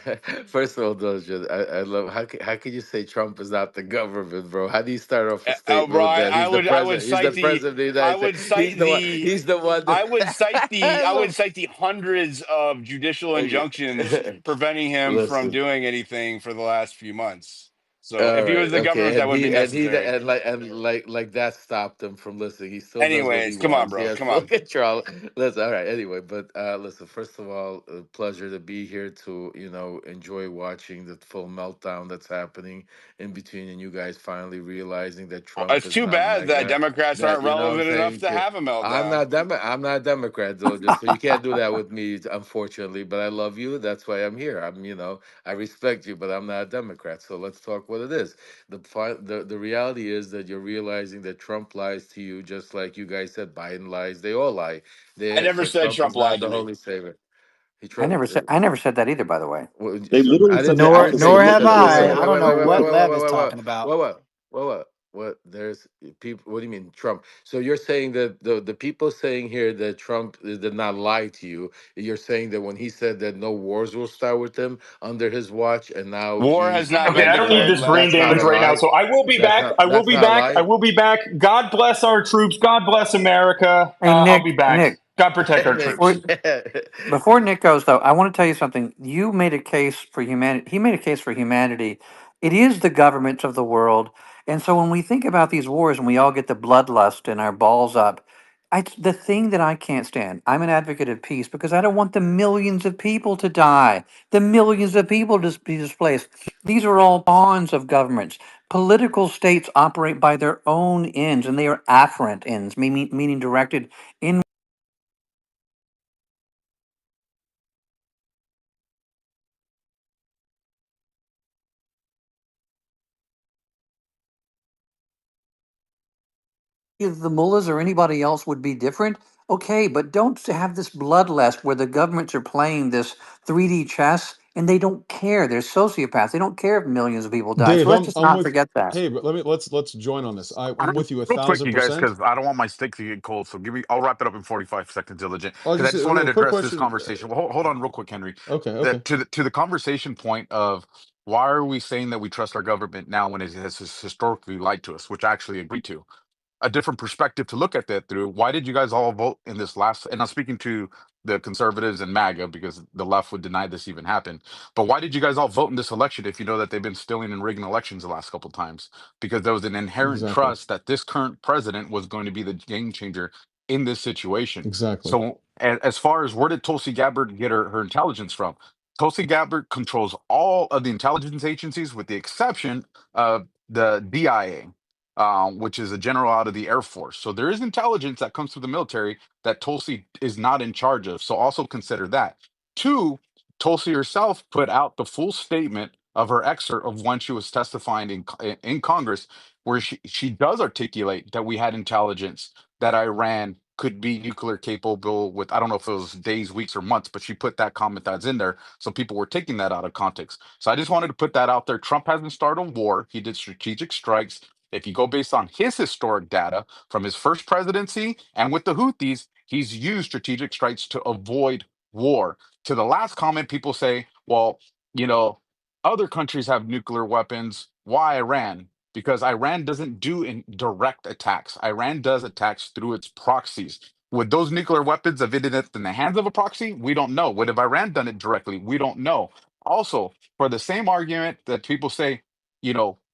First of all, Doja, I love how can you say Trump is not the government, bro? How do you start off a Oh, statement bro, with that? He's the I would president. He's the cite the president of the I United would States. He's cite the one. the He's the one. I would cite the I I would love. cite the hundreds of judicial injunctions preventing him from Listen. doing anything for the last few months. So All if he was right, the okay, government, that would be necessary. like that stopped him from listening. He still does what he Anyways, come on, wants. He bro. has Come full on. control. Listen, all right. Anyway, but listen. First of all, a pleasure to be here to enjoy watching the full meltdown that's happening in between, and you guys finally realizing that Trump It's is too not bad that MAGA. Democrats That aren't you know what I'm relevant enough saying. to have a I'm meltdown. not I'm not a Democrat, though, just so you can't do that with me, unfortunately. But I love you. That's why I'm here. I respect you, but I'm not a Democrat. So let's talk what it is. The reality is that you're realizing that Trump lies to you, just like you guys said Biden lies. They all lie. I never So said Trump Trump is not lied to the me. holy savior. He I Trump. never said that either. By the way, They literally I didn't said the say I Nor didn't say opposite. nor you Look have at said that. this. I. Wait, I wait, don't wait, wait, know wait, wait, what wait, Lev wait, is wait, wait, talking about. what? There's people. What do you mean Trump? So you're saying that the people saying here that Trump did not lie to you. You're saying that when he said that no wars will start with him under his watch, and now War has not Okay, been I don't need declared, this brain Lev. that's not damage a right now. lie. So I will be That's back. not I will that's be not a back. I lie. will be back. God bless our troops. God bless America. hey I'll be back. Nick, God protect our Nick. troops. before Nick goes though, I want to tell you something. You made a case for humanity. He made a case for humanity. It is the governments of the world, and so when we think about these wars and we all get the bloodlust and our balls up, the thing that I can't stand. I'm an advocate of peace because I don't want the millions of people to die, the millions of people to be displaced. These are all pawns of governments. Political states operate by their own ends, and they are afferent ends, meaning directed in. If the mullahs or anybody else would be different, okay, but don't have this bloodlust where the governments are playing this 3D chess and they don't care. They're sociopaths. They don't care if millions of people die. So Dave, let's just I'm not with. forget that. Hey, but let's join on this. I'm with you a Real quick, thousand you guys, percent. because I don't want my steak to get cold. So I'll wrap it up in 45 seconds, Diligent, I'll because I just just wanted a to quick address this question. conversation. Well, hold on, real quick, Henry. Okay, That okay. to the conversation point of why are we saying that we trust our government now when it has historically lied to us, which I actually agree to. A different perspective to look at that through. Why did you guys all vote in this last? And I'm speaking to the conservatives and MAGA because the left would deny this even happened. But why did you guys all vote in this election if you know that they've been stealing and rigging elections the last couple of times? Because there was an inherent Exactly. trust that this current president was going to be the game changer in this situation. Exactly. So, as far as where did Tulsi Gabbard get her intelligence from? Tulsi Gabbard controls all of the intelligence agencies with the exception of the DIA, which is a general out of the Air Force. So there is intelligence that comes through the military that Tulsi is not in charge of. So also consider that. Two, Tulsi herself put out the full statement of her excerpt of when she was testifying in Congress, where she does articulate that we had intelligence that Iran could be nuclear capable with, I don't know if it was days, weeks, or months, but she put that comment that's in there. So people were taking that out of context. So I just wanted to put that out there. Trump hasn't started a war. He did strategic strikes. If you go based on his historic data from his first presidency and with the Houthis, he's used strategic strikes to avoid war. To the last comment, people say, well, you know, Other countries have nuclear weapons. Why Iran? Because Iran doesn't do direct attacks. Iran does attacks through its proxies. Would those nuclear weapons have ended up in the hands of a proxy? We don't know. Would have Iran done it directly? We don't know. Also, for the same argument that people say,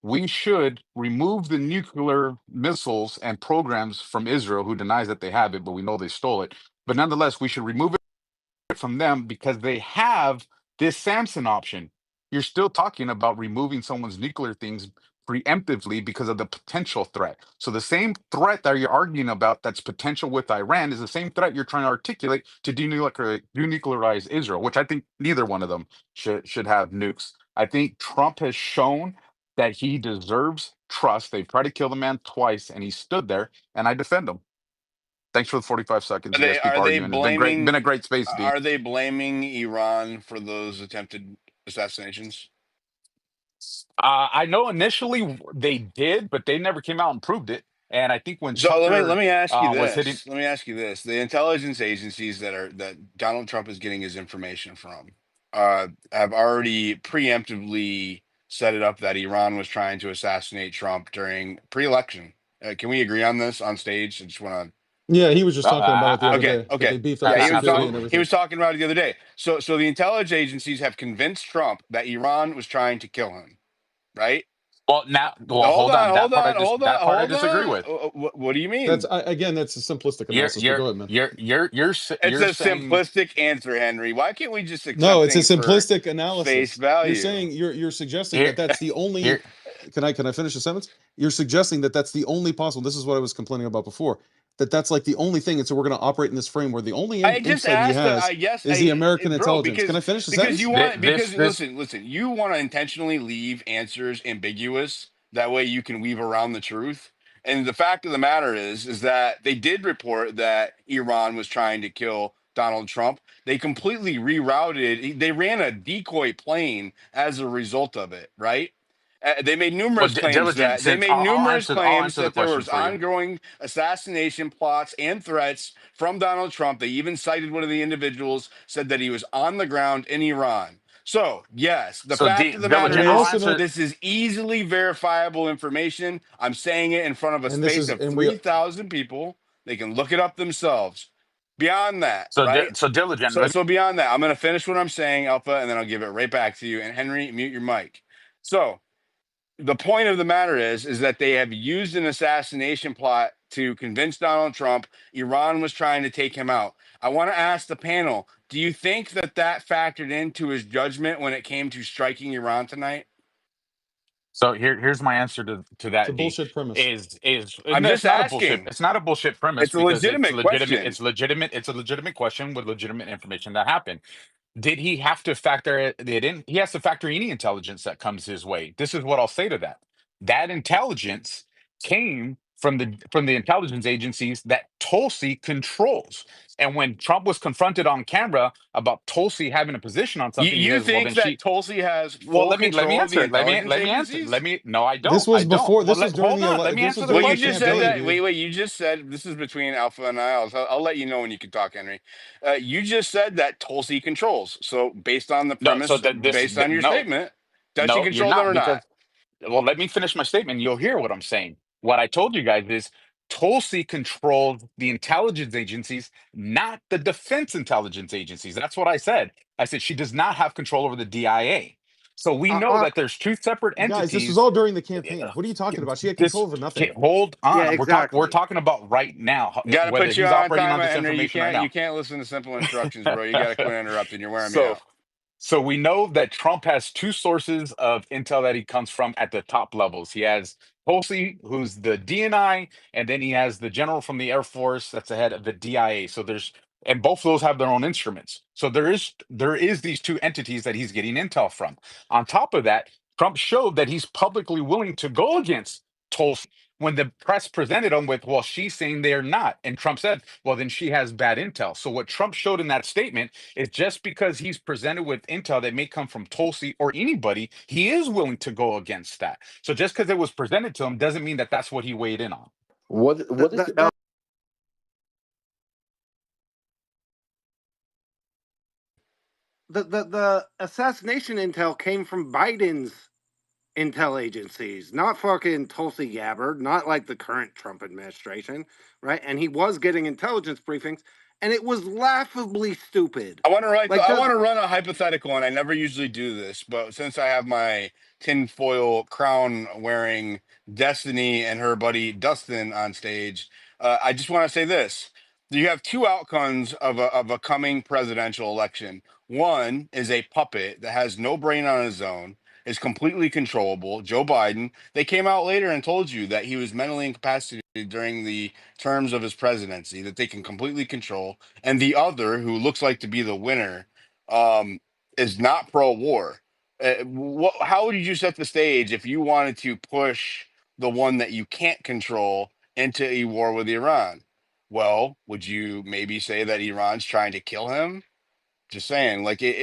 we should remove the nuclear missiles and programs from Israel, who denies that they have it, but we know they stole it. But nonetheless, we should remove it from them because they have this Samson option. You're still talking about removing someone's nuclear things preemptively because of the potential threat. So the same threat that you're arguing about that's potential with Iran is the same threat you're trying to articulate to denuclearize Israel, which I think neither one of them should have nukes. I think Trump has shown that he deserves trust. They've tried to kill the man twice, and he stood there, and I defend him. Thanks for the 45 seconds. You guys keep arguing. It's been a great space, D. Are they blaming Iran for those attempted assassinations? I know initially they did, but they never came out and proved it. And I think when let me ask you was this. hitting, Let me ask you this: the intelligence agencies that Donald Trump is getting his information from have already preemptively set it up that Iran was trying to assassinate Trump during pre-election. Can we agree on this on stage? I just want to. Yeah, he was just talking about it the other day. Okay. They beefed up the security and everything. He was talking about it the other day. So the intelligence agencies have convinced Trump that Iran was trying to kill him, right? Well, hold on. That part I disagree with. What do you mean? That's a simplistic analysis. But go ahead, man. It's a simplistic answer, Henry. Why can't we just accept? No, it's a simplistic analysis. Face value. You're suggesting that that's the only. Can I finish the sentence? You're suggesting that that's the only possible. This is what I was complaining about before. That's like the only thing, and so we're going to operate in this frame where the only insight he has is the American intelligence. Can I finish the sentence? Listen. You want to intentionally leave answers ambiguous. That way, you can weave around the truth. And the fact of the matter is that they did report that Iran was trying to kill Donald Trump. They completely rerouted. They ran a decoy plane as a result of it, right? They made numerous claims that there was ongoing assassination plots and threats from Donald Trump. They even cited one of the individuals, said that he was on the ground in Iran. So, yes, the fact of the matter is this is easily verifiable information. I'm saying it in front of a space of 3,000 people. They can look it up themselves. Beyond that, Diligent. So beyond that, I'm going to finish what I'm saying, Alpha, and then I'll give it right back to you. And Henry, mute your mic. So, the point of the matter is that they have used an assassination plot to convince Donald Trump Iran was trying to take him out. I want to ask the panel, do you think that factored into his judgment when it came to striking Iran tonight? So here's my answer to that. It's a bullshit premise. I'm just asking. It's not a bullshit premise. It's a legitimate question. It's a legitimate question with legitimate information that happened. Did he have to factor it in? He has to factor any intelligence that comes his way. This is what I'll say to that. That intelligence came from the intelligence agencies that Tulsi controls. And when Trump was confronted on camera about Tulsi having a position on something, you think that Tulsi has full control let me answer. of the intelligence agencies? No, I don't. This was before. This was during the. Let me answer the question. You just said that. Wait. You just said this is between Alpha and I. I'll let you know when you can talk, Henry. You just said that Tulsi controls. So based on the premise, based on your statement, does she control them or not? Well, let me finish my statement. You'll hear what I'm saying. What I told you guys is Tulsi controlled the intelligence agencies, not the defense intelligence agencies. That's what I said. I said she does not have control over the DIA. So we know that there's two separate entities. Guys, this was all during the campaign. What are you talking about? She had control over nothing. Hold on. Yeah, exactly. We're talking about right now. Got to put you on time, Henry. You you can't listen to simple instructions, bro. You got to quit interrupting. You're wearing me out. So we know that Trump has two sources of intel that he comes from at the top levels. He has Tulsi, who's the DNI, and then he has the general from the Air Force that's the head of the DIA. So and both of those have their own instruments. So there is these two entities that he's getting intel from. On top of that, Trump showed that he's publicly willing to go against Tulsi when the press presented him with, well, she's saying they're not. And Trump said, well, then she has bad intel. So what Trump showed in that statement is just because he's presented with intel that may come from Tulsi or anybody, he is willing to go against that. So just because it was presented to him doesn't mean that that's what he weighed in on. What is the assassination intel came from Biden's intel agencies, not fucking Tulsi Gabbard, not like the current Trump administration, right? And he was getting intelligence briefings, and it was laughably stupid. I want to Like, run a hypothetical, and I never usually do this, but since I have my tinfoil crown wearing Destiny and her buddy Dustin on stage, I just want to say this: you have two outcomes of a coming presidential election. One is a puppet that has no brain on his own, is completely controllable. Joe Biden. They came out later and told you that he was mentally incapacitated during the terms of his presidency, that they can completely control. And the other, who looks like to be the winner, is not pro-war. How would you set the stage if you wanted to push the one that you can't control into a war with Iran? Well, would you maybe say that Iran's trying to kill him? Just saying, like it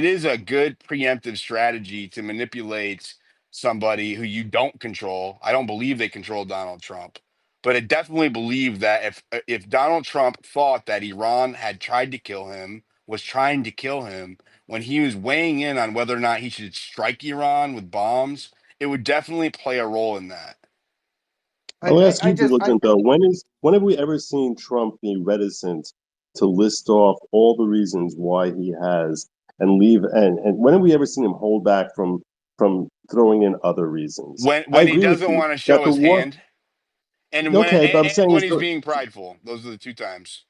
is a good preemptive strategy to manipulate somebody who you don't control. I don't believe they control Donald Trump, but I definitely believe that if Donald Trump thought that Iran had tried to kill him, was trying to kill him, when he was weighing in on whether or not he should strike Iran with bombs, it would definitely play a role in that. I'll ask you, Diligent, though. When have we ever seen Trump be reticent to list off all the reasons why he has and leave? And when have we ever seen him hold back from throwing in other reasons? When he doesn't want to show his hand, and when he's being prideful, those are the two times.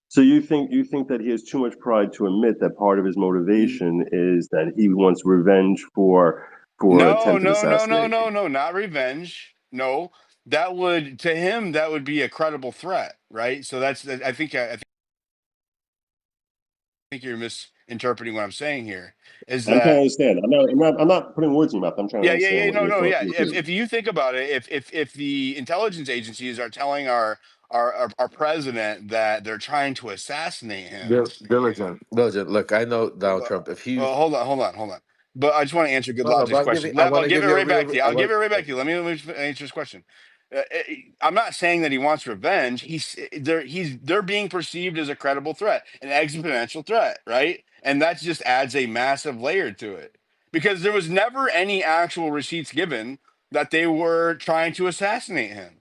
So you think that he has too much pride to admit that part of his motivation is that he wants revenge for attempted assassination? No, not revenge. No, that would, to him, that would be a credible threat, right? So I think you're misinterpreting what I'm saying here. Is that I'm trying to understand. I'm not putting words in your mouth. I'm trying to understand. If you think about it, if the intelligence agencies are telling our president that they're trying to assassinate him, Diligent. Look, I know Donald Trump. If he hold on. But I just want to answer Good Logic's question. I'll give it right back to you. I'll give it right back to you. Let me answer this question. I'm not saying that he wants revenge. They're being perceived as a credible threat, an exponential threat, right? And that just adds a massive layer to it, because there was never any actual receipts given that they were trying to assassinate him.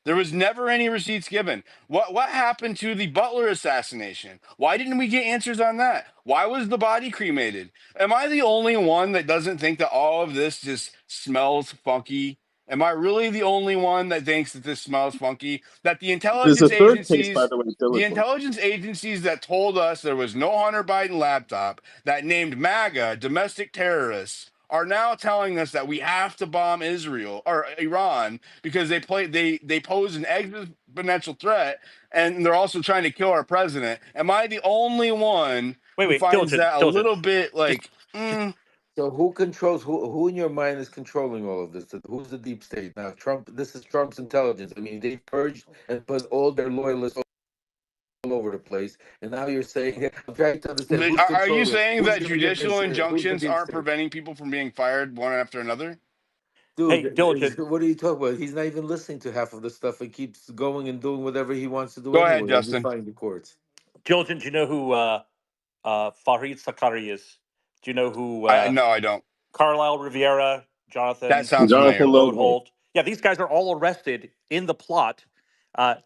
There was never any receipts given. What happened to the Butler assassination? Why didn't we get answers on that? Why was the body cremated? Am I the only one that doesn't think that all of this just smells funky? Am I really the only one that thinks that this smells funky? That the intelligence There's a third agencies, case, by the way, the intelligence agencies that told us there was no Hunter Biden laptop, that named MAGA domestic terrorists, are now telling us that we have to bomb Israel or Iran because they pose an exponential threat, and they're also trying to kill our president. Am I the only one who finds that a little bit like? So who controls who in your mind is controlling all of this? Who's the deep state now? Trump. This is Trump's intelligence. I mean, they purged and put all their loyalists all over the place, and now you're saying, I'm trying to understand. Are you saying that judicial injunctions aren't preventing people from being fired one after another? Dude, what are you talking about? He's not even listening to half of the stuff and keeps going and doing whatever he wants to do. Go ahead, Justin. Defying the courts. Diligent, do you know who Fareed Sakari is? Do you know who? No, I don't. Carlisle Rivera, Jonathan. That sounds familiar. Holt. Yeah, these guys are all arrested in the plot.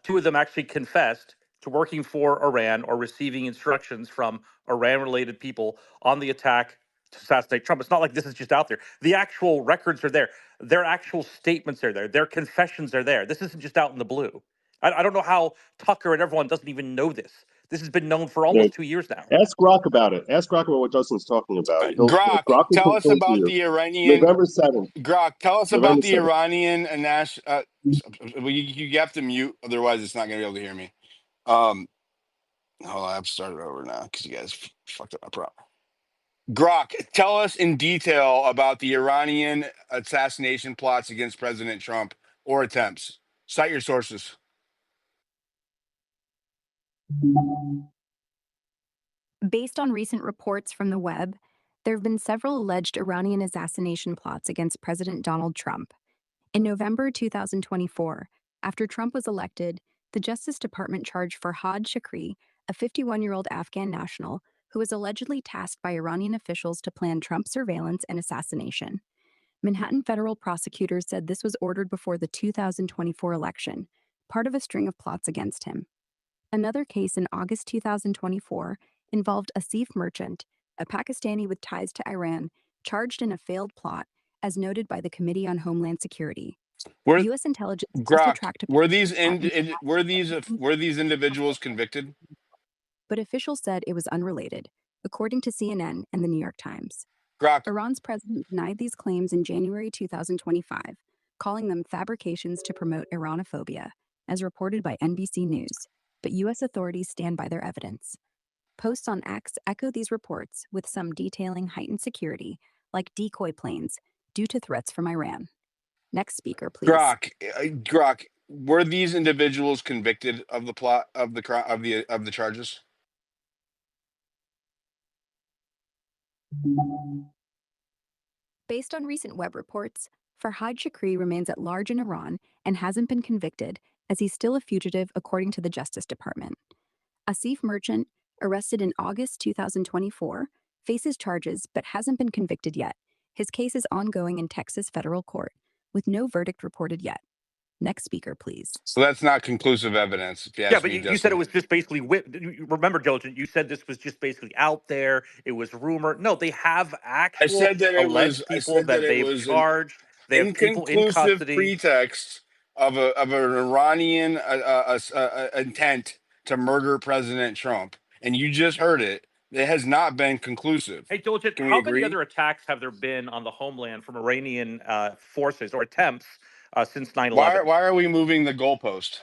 Two of them actually confessed to working for Iran or receiving instructions from Iran-related people on the attack to assassinate Trump. It's not like this is just out there. The actual records are there. Their actual statements are there. Their confessions are there. This isn't just out in the blue. I don't know how Tucker and everyone doesn't even know this. This has been known for almost 2 years now. Ask Grok about it. Ask Grok about what Justin's talking about. Grok, tell us about the Iranian. November 7th. Grok, tell us about the Iranian national. You have to mute, otherwise it's not going to be able to hear me. Hold on, I have to start it over now because you guys fucked up my prop. Grok, tell us in detail about the Iranian assassination plots against President Trump or attempts. Cite your sources. Based on recent reports from the web, there have been several alleged Iranian assassination plots against President Donald Trump. In November 2024, after Trump was elected, the Justice Department charged Farhad Shakri, a 51-year-old Afghan national who was allegedly tasked by Iranian officials to plan Trump surveillance and assassination. Manhattan federal prosecutors said this was ordered before the 2024 election, part of a string of plots against him. Another case in August 2024 involved Asif Merchant, a Pakistani with ties to Iran, charged in a failed plot, as noted by the Committee on Homeland Security. U.S. intelligence also tracked were these individuals convicted? But officials said it was unrelated, according to CNN and the New York Times. Iran's president denied these claims in January 2025, calling them fabrications to promote Iranophobia, as reported by NBC News. But U.S. authorities stand by their evidence. Posts on X echo these reports, with some detailing heightened security, like decoy planes, due to threats from Iran. Next speaker, please. Grok, were these individuals convicted of the plot of the charges? Based on recent web reports, Farhad Shakri remains at large in Iran and hasn't been convicted, as he's still a fugitive according to the Justice Department. Asif Merchant, arrested in August 2024, faces charges but hasn't been convicted yet. His case is ongoing in Texas federal court, with no verdict reported yet. Next speaker, please. So that's not conclusive evidence. If you ask me, you said it was just basically remember, Diligent, you said this was just basically out there. It was rumor. No, they have actual alleged people that they've charged. They have people in custody. Pretext of an Iranian intent to murder President Trump, and you just heard it. It has not been conclusive. Hey, Diligent, how many other attacks have there been on the homeland from Iranian forces or attempts since 9/11? Why are we moving the goalpost?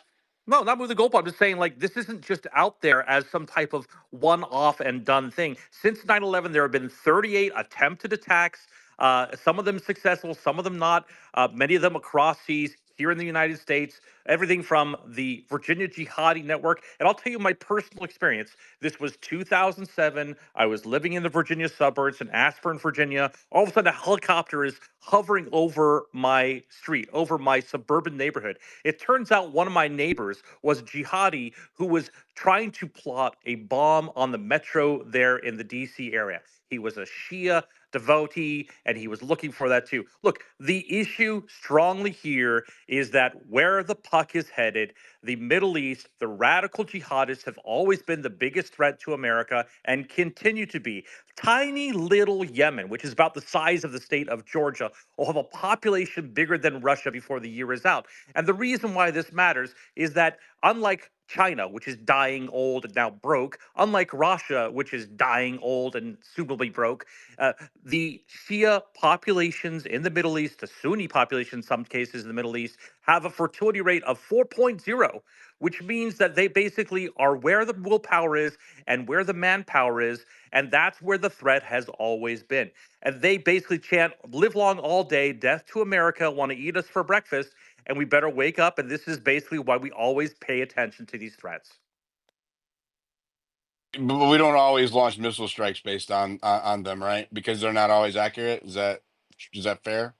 No, not moving the goalpost. I'm just saying, like, this isn't just out there as some type of one-off and done thing. Since 9/11, there have been 38 attempted attacks. Some of them successful, some of them not. Many of them across seas here in the United States. Everything from the Virginia Jihadi Network. And I'll tell you my personal experience. This was 2007. I was living in the Virginia suburbs in Ashburn, Virginia. All of a sudden, a helicopter is hovering over my street, over my suburban neighborhood. It turns out one of my neighbors was jihadi who was trying to plot a bomb on the metro there in the DC area. He was a Shia devotee, and he was looking for that too. Look, the issue strongly here is that where the puck is headed, the Middle East, the radical jihadists have always been the biggest threat to America and continue to be. Tiny little Yemen, which is about the size of the state of Georgia, will have a population bigger than Russia before the year is out. And the reason why this matters is that unlike China, which is dying old and now broke, unlike Russia, which is dying old and soonly broke, the Shia populations in the Middle East, the Sunni population in some cases in the Middle East, have a fertility rate of 4.0, which means that they basically are where the willpower is and where the manpower is, and that's where the threat has always been. And they basically chant, live long all day, death to America, want to eat us for breakfast, and we better wake up, and this is basically why we always pay attention to these threats. But we don't always launch missile strikes based on them, right? Because they're not always accurate. Is that fair?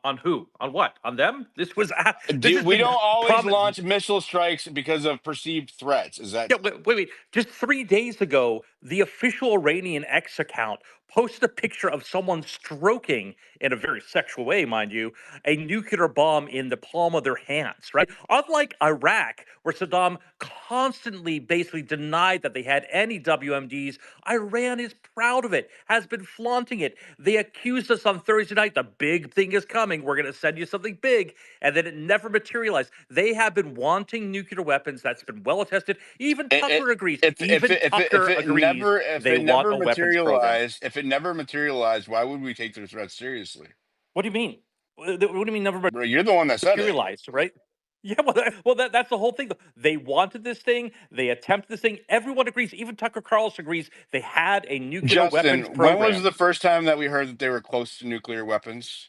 On who? On what? On them? This was. We don't always launch missile strikes because of perceived threats. Is that? Yeah. Wait. Just 3 days ago, the official Iranian X account posted a picture of someone stroking, in a very sexual way, mind you, a nuclear bomb in the palm of their hands, right? Unlike Iraq, where Saddam constantly basically denied that they had any WMDs, Iran is proud of it, has been flaunting it. They accused us on Thursday night, the big thing is coming, we're going to send you something big, and then it never materialized. They have been wanting nuclear weapons, that's been well attested. Even Tucker agrees. If it never materialized, why would we take their threats seriously? What do you mean? What do you mean never? Bro, you're the one that said materialized, right? Yeah, that's the whole thing. They wanted this thing. They attempted this thing. Everyone agrees. Even Tucker Carlson agrees. They had a nuclear weapons program. When was the first time that we heard that they were close to nuclear weapons?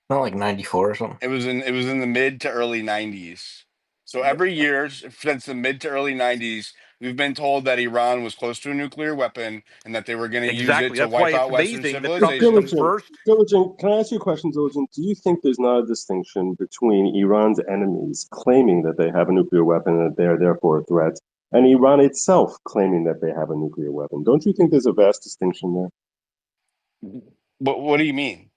Not like 94 or something. It was in the mid to early 90s. So every year since the mid to early 90s, we've been told that Iran was close to a nuclear weapon and that they were going to use it to wipe out Western civilization. Diligent, can I ask you a question, Diligent? Do you think there's not a distinction between Iran's enemies claiming that they have a nuclear weapon and that they are therefore a threat, and Iran itself claiming that they have a nuclear weapon. Don't you think there's a vast distinction there? What do you mean?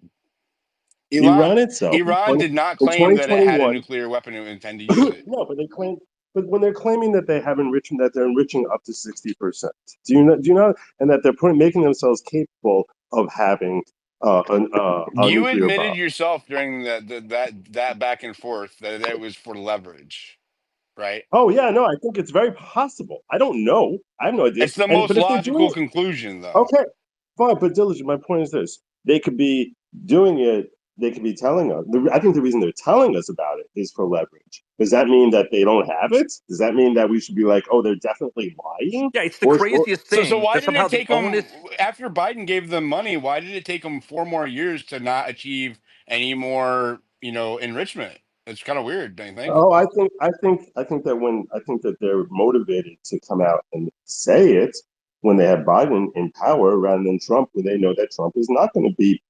Iran itself Iran did not in claim that it had a 2021. nuclear weapon and intend to use it. No, but they claim. But when they're claiming that they have enrichment, that they're enriching up to 60%, do you know, and that they're making themselves capable of having a You nuclear admitted bomb? yourself during that back and forth that it was for leverage, right? Oh yeah, no, I think it's very possible. I don't know. I have no idea. It's the most but if they're doing logical it, conclusion, though. okay, fine. But Diligent, my point is this: they could be doing it. They could be telling us. I think the reason they're telling us about it is for leverage. Does that mean that they don't have it? Does that mean that we should be like, oh, they're definitely lying? Yeah, it's the craziest thing. So why that did somehow it take the them onus after Biden gave them money? Why did it take them 4 more years to not achieve any more, enrichment? It's kind of weird, don't you think? Oh, I think that they're motivated to come out and say it when they have Biden in power rather than Trump, when they know that Trump is not going to be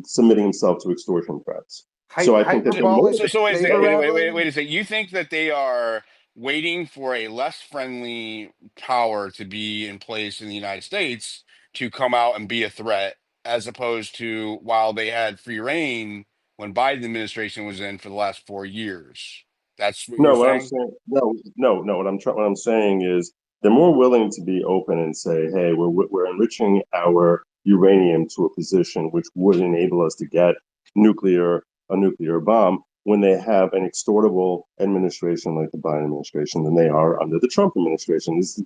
submitting himself to extortion threats. So I think that they're motivated. So wait a second. Wait a second. You think that they are waiting for a less friendly power to be in place in the United States to come out and be a threat, as opposed to while they had free reign when Biden administration was in for the last 4 years? That's what No, you're what I'm saying? saying, no. What I'm saying is they're more willing to be open and say, "Hey, we're enriching our uranium to a position which would enable us to get a nuclear bomb." When they have an extortable administration like the Biden administration than they are under the Trump administration. Is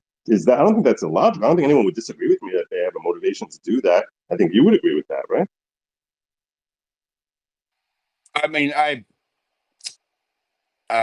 that? I don't think that's illogical. I don't think anyone would disagree with me that they have a motivation to do that. I think you would agree with that, right? I mean,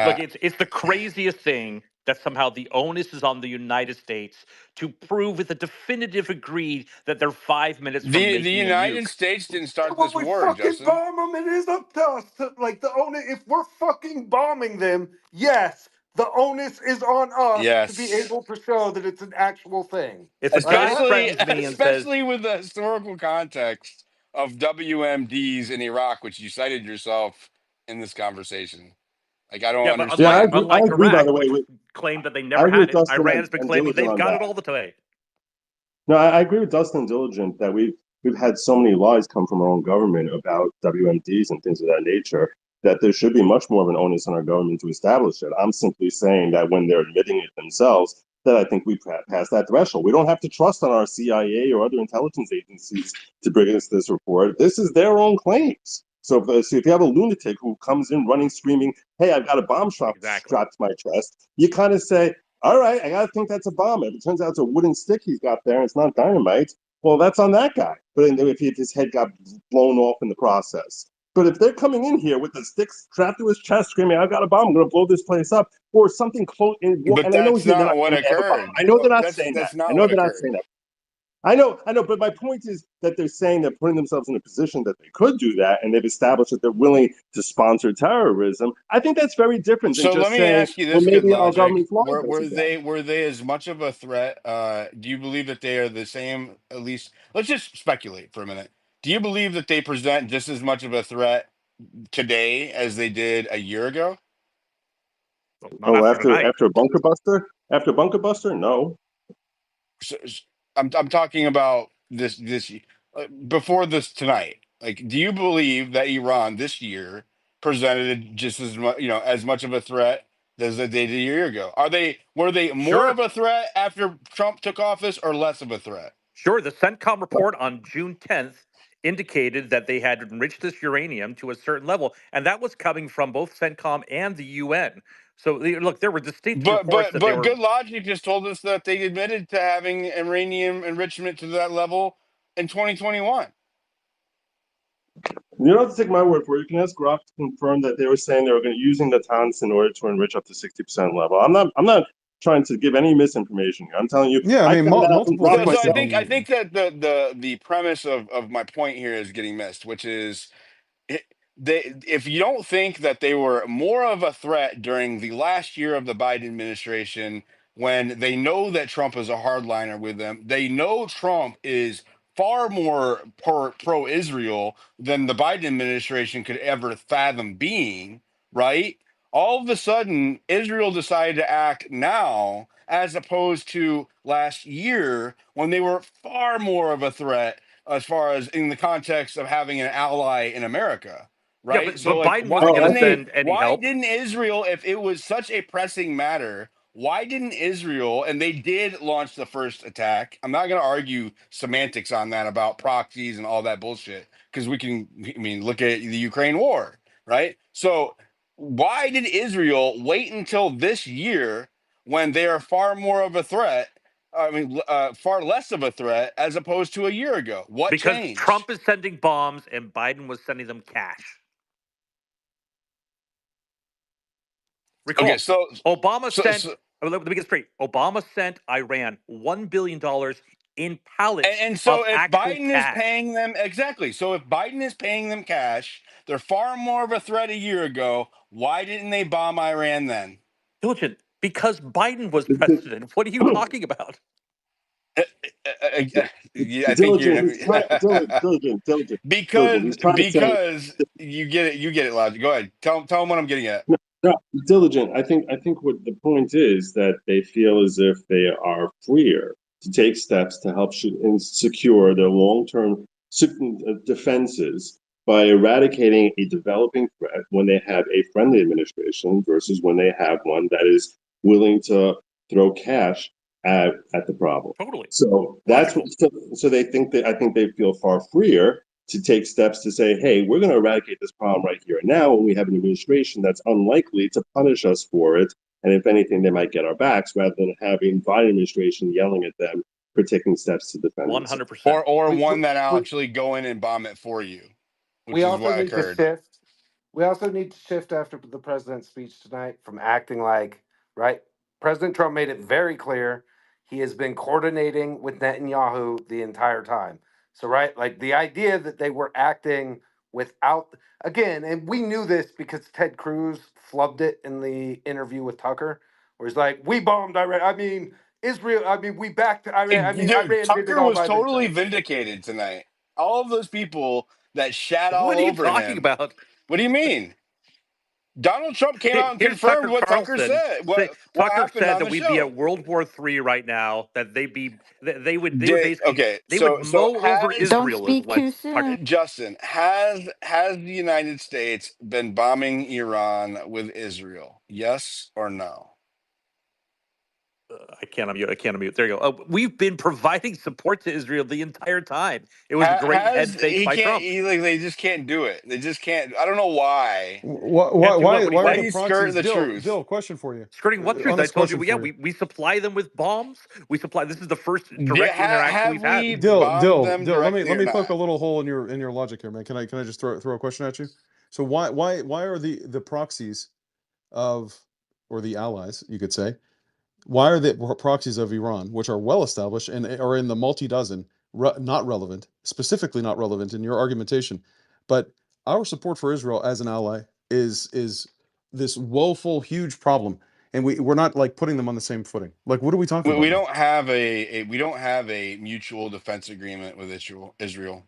look, it's the craziest thing that somehow the onus is on the United States to prove with a definitive agree that they're 5 minutes from the making a United nuke. States didn't start When this we war, fucking Justin. bomb them, it is up to us to the onus. If we're fucking bombing them, yes, the onus is on us to be Yes. able to show that it's an actual thing. If the guy threatens me and says, Especially with the historical context of WMDs in Iraq, which you cited yourself in this conversation. Like, I don't yeah, but understand. I unlike agree. By Iraq, the way, which claimed that they I never agree with had it, Dustin Iran has been and claiming Diligent they've on got that. it all the time. No, I agree with Dustin and Diligent that we've had so many lies come from our own government about WMDs and things of that nature that there should be much more of an onus on our government to establish it. I'm simply saying that when they're admitting it themselves, that I think we passed that threshold. We don't have to trust on our CIA or other intelligence agencies to bring us this report. This is their own claims. So if you have a lunatic who comes in running, screaming, "Hey, I've got a bomb strapped to my chest," you kind of say, all right, I gotta think that's a bomb. If it turns out it's a wooden stick he's got there and it's not dynamite, well, that's on that guy. But if his head got blown off in the process. But if they're coming in here with the sticks strapped to his chest, screaming, "I've got a bomb! I'm going to blow this place up," or something close, and But I know that's they're not not what saying they have a bomb. occurred. I know they're not saying that. That's I not know what they're not occurred. saying that. I know, but my point is that they're saying they're putting themselves in a position that they could do that, and they've established that they're willing to sponsor terrorism. I think that's very different than So let just me saying, ask you well, this, Good maybe our Logic. government's lying to us again. Were they as much of a threat? Do you believe that they are the same? At least, let's just speculate for a minute. Do you believe that they present just as much of a threat today as they did a year ago? Oh, after Bunker Buster, no. I'm talking about this before this tonight. Like, do you believe that Iran this year presented just as much, as much of a threat as they did a year ago? Were they more of a threat after Trump took office, or less of a threat? Sure, the CENTCOM report on June 10th indicated that they had enriched this uranium to a certain level, and that was coming from both CENTCOM and the UN. So look, there were distinct reports that they were. Good Logic just told us that they admitted to having uranium enrichment to that level in 2021. You don't have to take my word for it. You can ask Grok to confirm that they were saying they were going to using the Natanz in order to enrich up to 60% level. I'm not trying to give any misinformation. I'm telling you. Yeah, I mean, multiple things. So I think that the premise of my point here is getting missed, which is if you don't think that they were more of a threat during the last year of the Biden administration, when they know that Trump is a hardliner with them, they know Trump is far more pro-Israel than the Biden administration could ever fathom being, right? All of a sudden, Israel decided to act now as opposed to last year when they were far more of a threat as far as in the context of having an ally in America. Yeah, Right. but So like, Biden wasn't going to send any why help. didn't Israel, if it was such a pressing matter, why didn't Israel, and they did launch the first attack. I'm not going to argue semantics on that about proxies and all that bullshit, because we can, I mean, look at the Ukraine war, right? So why did Israel wait until this year when they are far more of a threat? I mean, far less of a threat as opposed to a year ago. What Because changed? Trump is sending bombs and Biden was sending them cash. Recall, Okay, so Obama sent. Let me get straight. Obama sent Iran $1 billion in pallets and so of if actual Biden cash. is paying them exactly, so if Biden is paying them cash, they're far more of a threat a year ago. Why didn't they bomb Iran then? Diligent, because Biden was president. What are you talking about? Yeah, I think Diligent, you're diligent. because you get it, Logic. Go ahead. Tell them what I'm getting at. No, diligent. I think what the point is that they feel as if they are freer to take steps to help secure their long-term defenses by eradicating a developing threat when they have a friendly administration versus when they have one that is willing to throw cash at the problem. Totally. So that's what. So they think that I think they feel far freer to take steps to say, hey, we're going to eradicate this problem right here and now when we have an administration that's unlikely to punish us for it. And if anything, they might get our backs rather than having Biden administration yelling at them for taking steps to defend 100%. Or one that will actually go in and bomb it for you, which is what occurred. We also need to shift after the president's speech tonight from acting like, right? President Trump made it very clear he has been coordinating with Netanyahu the entire time. So, right, like the idea that they were acting without, again, and we knew this because Ted Cruz flubbed it in the interview with Tucker, where he's like, we bombed Iran. I mean, Israel, I mean, we backed Iran. I mean, Dude, Iran did it Tucker all was by totally themselves. vindicated tonight. All of those people that shat all What are you over talking him. about? What do you mean? Donald Trump came out and Here's confirmed Tucker what Tucker Carlson. said. What Tucker happened said on that the we'd be show? at World War III right now. That they would basically Okay, they so would mow over has Israel. Is what Tucker. Justin, has the United States been bombing Iran with Israel? Yes or no? I can't unmute. There you go. We've been providing support to Israel the entire time. It was a great head fake by Trump. They just can't do it. They just can't. I don't know why. Why are the you skirt proxies? the truth? Dill, question for you. Skirting what truth? I Honest told you. question Yeah, for you. we supply them with bombs. We supply. This is the first direct interaction have we've had. Dill, them let directly me or poke a not? little hole in your logic here, man. Can I just throw a question at you? So why are the proxies of, or the allies, you could say, why are the proxies of Iran, which are well established and are in the multi-dozen, not relevant, specifically not relevant in your argumentation, but our support for Israel as an ally is this woeful, huge problem, and we're not like putting them on the same footing. Like, what are we talking about? We don't have a mutual defense agreement with Israel.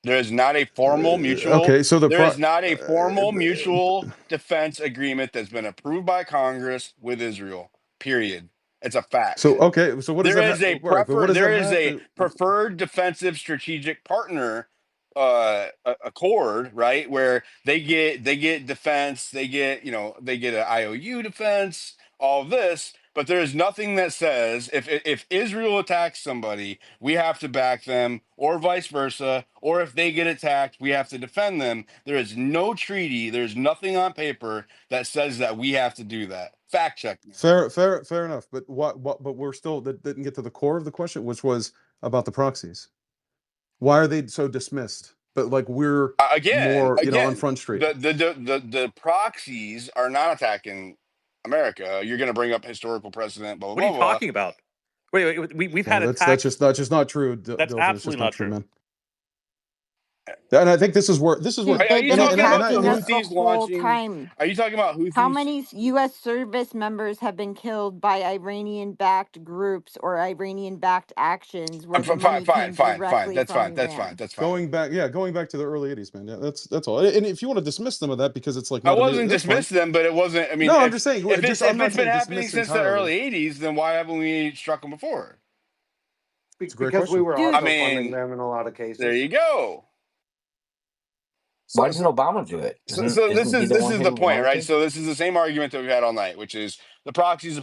There is not a formal mutual. Okay, so there is not a formal mutual defense agreement that's been approved by Congress with Israel. Period. It's a fact. So okay, so what does There that? there is a preferred defensive strategic partner accord, right, where they get defense, they get an IOU defense, all of this, but there is nothing that says if Israel attacks somebody, we have to back them, or vice versa, or if they get attacked, we have to defend them. There is no treaty, there's nothing on paper that says that we have to do that. Fact check me. Fair enough. But but we're still, that didn't get to the core of the question, which was about the proxies. Why are they so dismissed? But like we're more, on Front Street. The proxies are not attacking America. You're going to bring up historical precedent. Blah, blah, What are you blah, talking about? Wait, we've had that's attacks. That's just not true. That's absolutely not true. man. And I think this is where Are, are They've you been talking about the attacking us the Houthis whole launching? time. Are you talking about How Houthis? many U.S. service members have been killed by Iranian-backed groups or Iranian-backed actions where the Fine, money came fine. directly That's from fine. That's fine. Iran? That's fine. going back to the early 80s, man. Yeah, that's all. And if you want to dismiss them of that because it's like I not immediate, wasn't that's fine. dismissing them, but it wasn't. I mean, No, I'm just saying. if I'm not it's been saying happening dismiss since the entirely. early '80s, then why haven't we struck them before? It's a great Because we question. were Dude, also I funding mean, them in a lot of there cases. you go. Why doesn't Obama do it? So Isn't he the this one is the who point, wanted right? to? So this is the same argument that we've had all night, which is the proxies.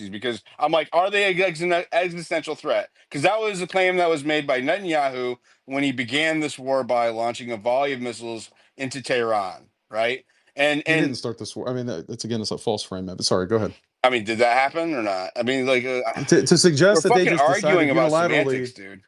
Because I'm like, are they an existential threat? Because that was a claim that was made by Netanyahu when he began this war by launching a volley of missiles into Tehran, right? He didn't start this war. I mean, that's again, it's a false frame. But sorry, go ahead. I mean, did that happen or not? I mean, like, To suggest we're that they fucking just arguing decided about unilaterally, semantics, dude.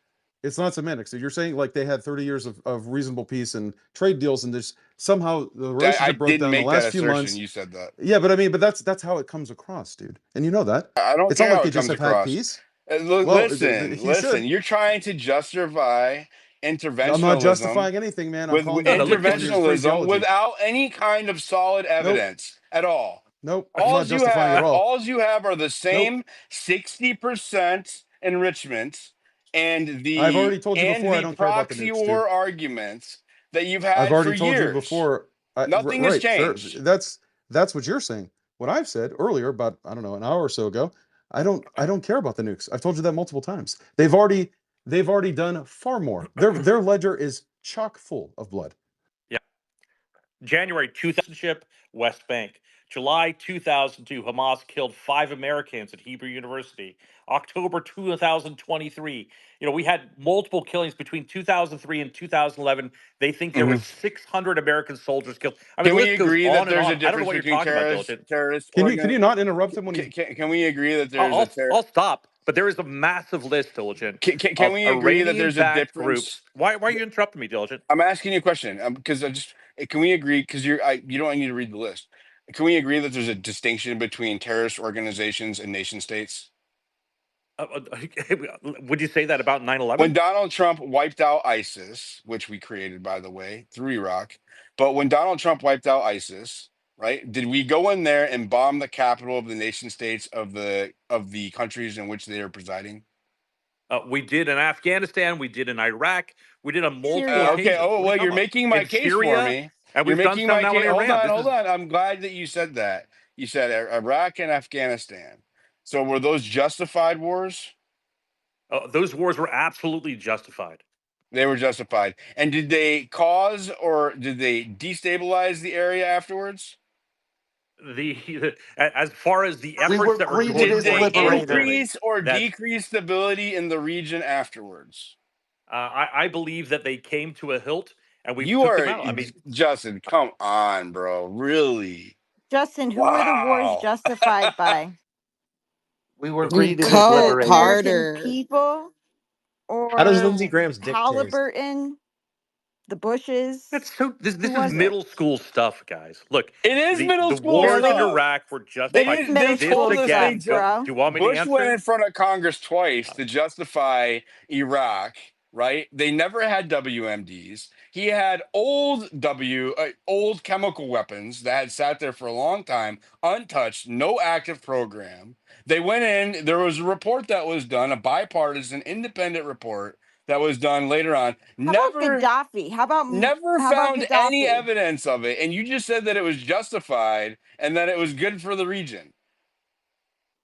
it's not semantics. So you're saying like they had 30 years of reasonable peace and trade deals, and there's somehow the I relationship broke didn't down in the make that last few assertion. months. You said that. Yeah, but I mean, that's how it comes across, dude. And you know that. I don't It's care not like how they it just comes have had across. peace. Listen. He should. You're trying to justify I'm not interventionalism justifying anything, man. I'm with calling out interventionalism without any kind of solid evidence at all. Nope. I'm not justifying it at all. All you have are the same 60% enrichment and I've already told you before I don't care about the proxy nukes, war dude. arguments that you've I've had already for told years. you before. Nothing has Right, fair. changed. That's what you're saying. What I've said earlier, about I don't know, an hour or so ago, I don't care about the nukes. I've told you that multiple times. They've already done far more. Their ledger is chock full of blood. Yeah. January 2000 ship, West Bank. July 2002, Hamas killed 5 Americans at Hebrew University. October 2023, we had multiple killings between 2003 and 2011. They think there were 600 American soldiers killed. I mean, Can the we list goes agree on that and there's on. a I don't know difference what you're between talking about, Diligent. terrorists? Can you not interrupt him when he? Can we agree that there's I'll stop. But there is a massive list, Diligent. Can we agree that there's a Iranian-backed difference? groups. Why are you interrupting me, Diligent? I'm asking you a question because can we agree? Because you don't need to read the list. Can we agree that there's a distinction between terrorist organizations and nation states? Would you say that about 9/11? When Donald Trump wiped out ISIS, which we created, by the way, through Iraq, but when Donald Trump wiped out ISIS, right? Did we go in there and bomb the capital of the nation states of the countries in which they are presiding? We did in Afghanistan. We did in Iraq. We did on multiple occasions. Okay. Oh, well, you're making my case for me. And You're we've done making some my now in case. Iran. Hold on. I'm glad that you said that. You said Iraq and Afghanistan. So were those justified wars? Those wars were absolutely justified. They were justified. And did they cause or did they destabilize the area afterwards? As far as the efforts that were going did they towards increase or decrease stability in the region afterwards? I believe that they came to a hilt and we You took are them out. I mean, Justin, come on, bro. Really? Justin, who are the wars justified by? We were Greeted as American liberators. people, or How does Lindsey Graham's dick taste? Halliburton, the Bushes. That's so. This is middle school stuff, guys. Look, it is middle the school wars stuff. in Iraq were justified. They told us again. bro. Do you want me Bush to answer? went in front of Congress twice to justify Iraq. Right? They never had WMDs. He had old chemical weapons that had sat there for a long time, untouched, no active program. They went in. There was a report that was done, a bipartisan, independent report that was done later on. How about Gaddafi? How about found any Gaddafi? evidence of it, and you just said that it was justified and that it was good for the region.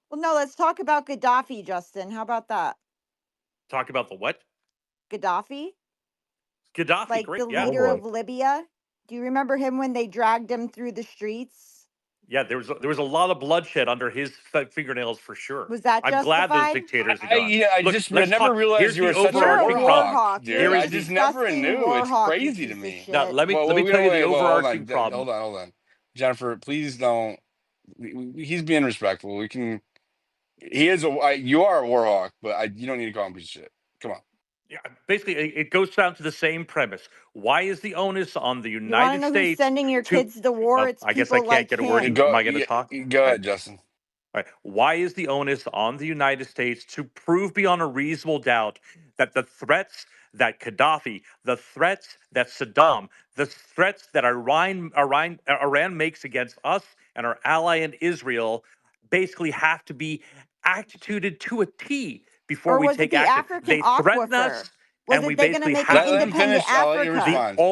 Well, no. Let's talk about Gaddafi, Justin. How about that? Talk about the what? Gaddafi, like the leader of Libya. Do you remember him when they dragged him through the streets? Yeah, there was a lot of bloodshed under his fingernails for sure. Was that I'm glad those justified? dictators are gone. I never realized you were such a war hawk, dude. You're I just never knew. It's crazy to me. Now, let me tell you the overarching problem. Hold on. Jennifer, please don't. He's being respectful. He is you are a war hawk, but you don't need to call him a piece of shit. Come on. Yeah, basically, it goes down to the same premise. Why is the onus on the United You want to know States who's sending your kids to war? It's I guess I people can't like get a word in. him. Am I going to talk? Go ahead, Justin. All right. Why is the onus on the United States to prove beyond a reasonable doubt that the threats that Gaddafi, the threats that Saddam, the threats that Iran makes against us and our ally in Israel basically have to be attituded to a T before Or we was it take the action. African They threaten aquifer? us, Was and we it they're going to basically make an have to Let him do it. independent finish. I'll let you Africa? respond.